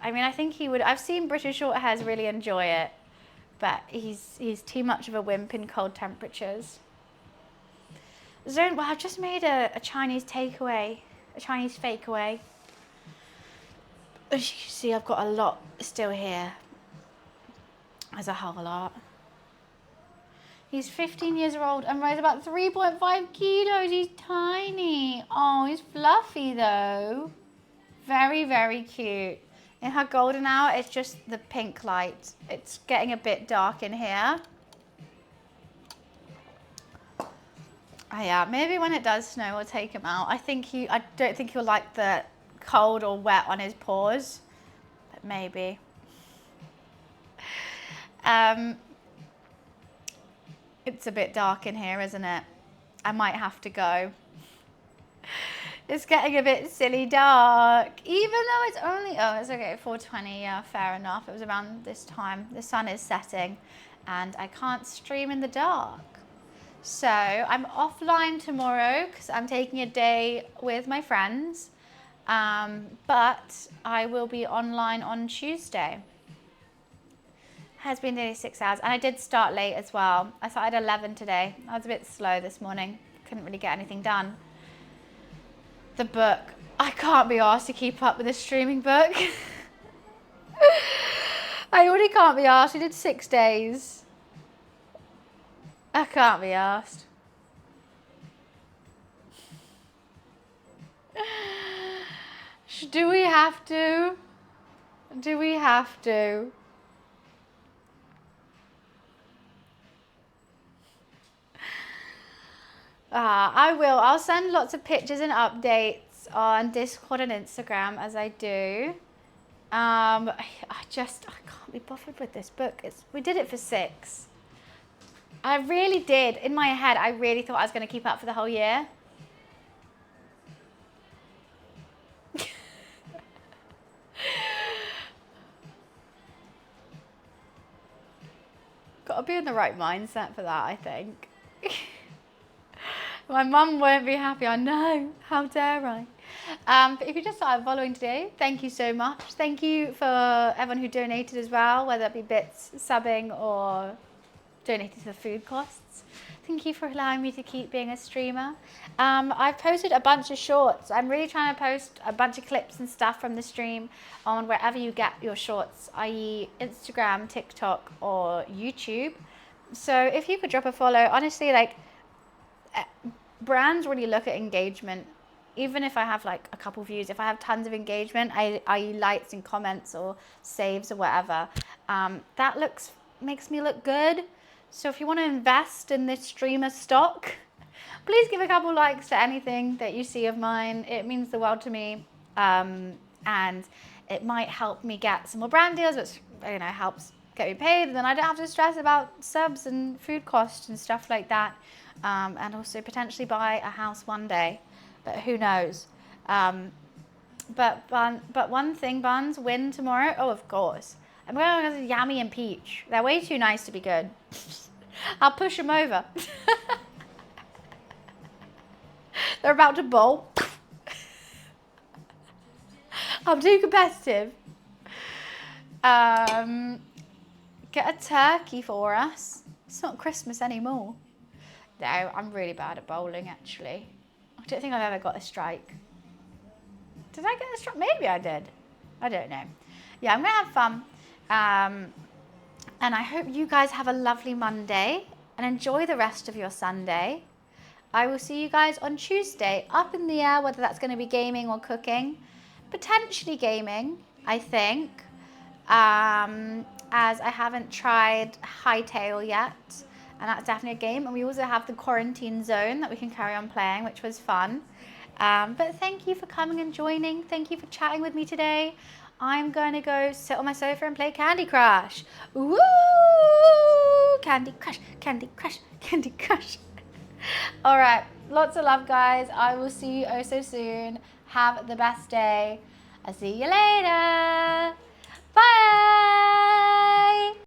I mean, I think he would. I've seen British Shorthairs really enjoy it, but he's too much of a wimp in cold temperatures. Zone, well, I've just made a Chinese takeaway, a Chinese fakeaway. As you can see, I've got a lot still here. There's a whole lot. He's 15 years old and weighs about 3.5 kilos. He's tiny. Oh, he's fluffy though. Very, very cute. in her golden hour. It's just the pink light. It's getting a bit dark in here. Oh yeah, maybe when it does snow, we'll take him out. I don't think he'll like the cold or wet on his paws, but maybe. It's a bit dark in here, isn't it? I might have to go. It's getting a bit silly dark, even though it's only, oh, it's okay, 4:20, yeah, fair enough. It was around this time. The sun is setting and I can't stream in the dark. So I'm offline tomorrow because I'm taking a day with my friends, but I will be online on Tuesday. Has been nearly 6 hours, and I did start late as well. I started at 11 today. I was a bit slow this morning. Couldn't really get anything done. The book. I can't be asked to keep up with a streaming book. I already can't be asked. We did 6 days. I can't be asked. Do we have to? Do we have to? I will. I'll send lots of pictures and updates on Discord and Instagram as I do. I can't be bothered with this book. We did it for 6. I really did. In my head, I really thought I was going to keep up for the whole year. Got to be in the right mindset for that, I think. My mum won't be happy. I know. How dare I? But if you just started following today, thank you so much. Thank you for everyone who donated as well, whether it be bits, subbing, or donated to the food costs. Thank you for allowing me to keep being a streamer. I've posted a bunch of shorts. I'm really trying to post a bunch of clips and stuff from the stream on wherever you get your shorts, i.e. Instagram, TikTok, or YouTube. So if you could drop a follow, honestly, like, brands really look at engagement. Even if I have like a couple views, if I have tons of engagement, i.e. likes and comments or saves or whatever, that makes me look good. So if you want to invest in this streamer stock, please give a couple likes to anything that you see of mine. It means the world to me, and it might help me get some more brand deals, which helps get me paid, and then I don't have to stress about subs and food costs and stuff like that. And also potentially buy a house one day, but who knows? But one thing, buns win tomorrow. Oh, of course. I'm going to go Yummy and Peach. They're way too nice to be good. I'll push them over. They're about to bowl. I'm too competitive. Get a turkey for us. It's not Christmas anymore. No, I'm really bad at bowling, actually. I don't think I've ever got a strike. Did I get a strike? Maybe I did. I don't know. Yeah, I'm going to have fun. And I hope you guys have a lovely Monday and enjoy the rest of your Sunday. I will see you guys on Tuesday. Up in the air, whether that's going to be gaming or cooking. Potentially gaming, I think. As I haven't tried Hightail yet. And that's definitely a game. And we also have the quarantine zone that we can carry on playing, which was fun. But thank you for coming and joining. Thank you for chatting with me today. I'm going to go sit on my sofa and play Candy Crush. Woo! Candy Crush, Candy Crush, Candy Crush. All right. Lots of love, guys. I will see you oh so soon. Have the best day. I'll see you later.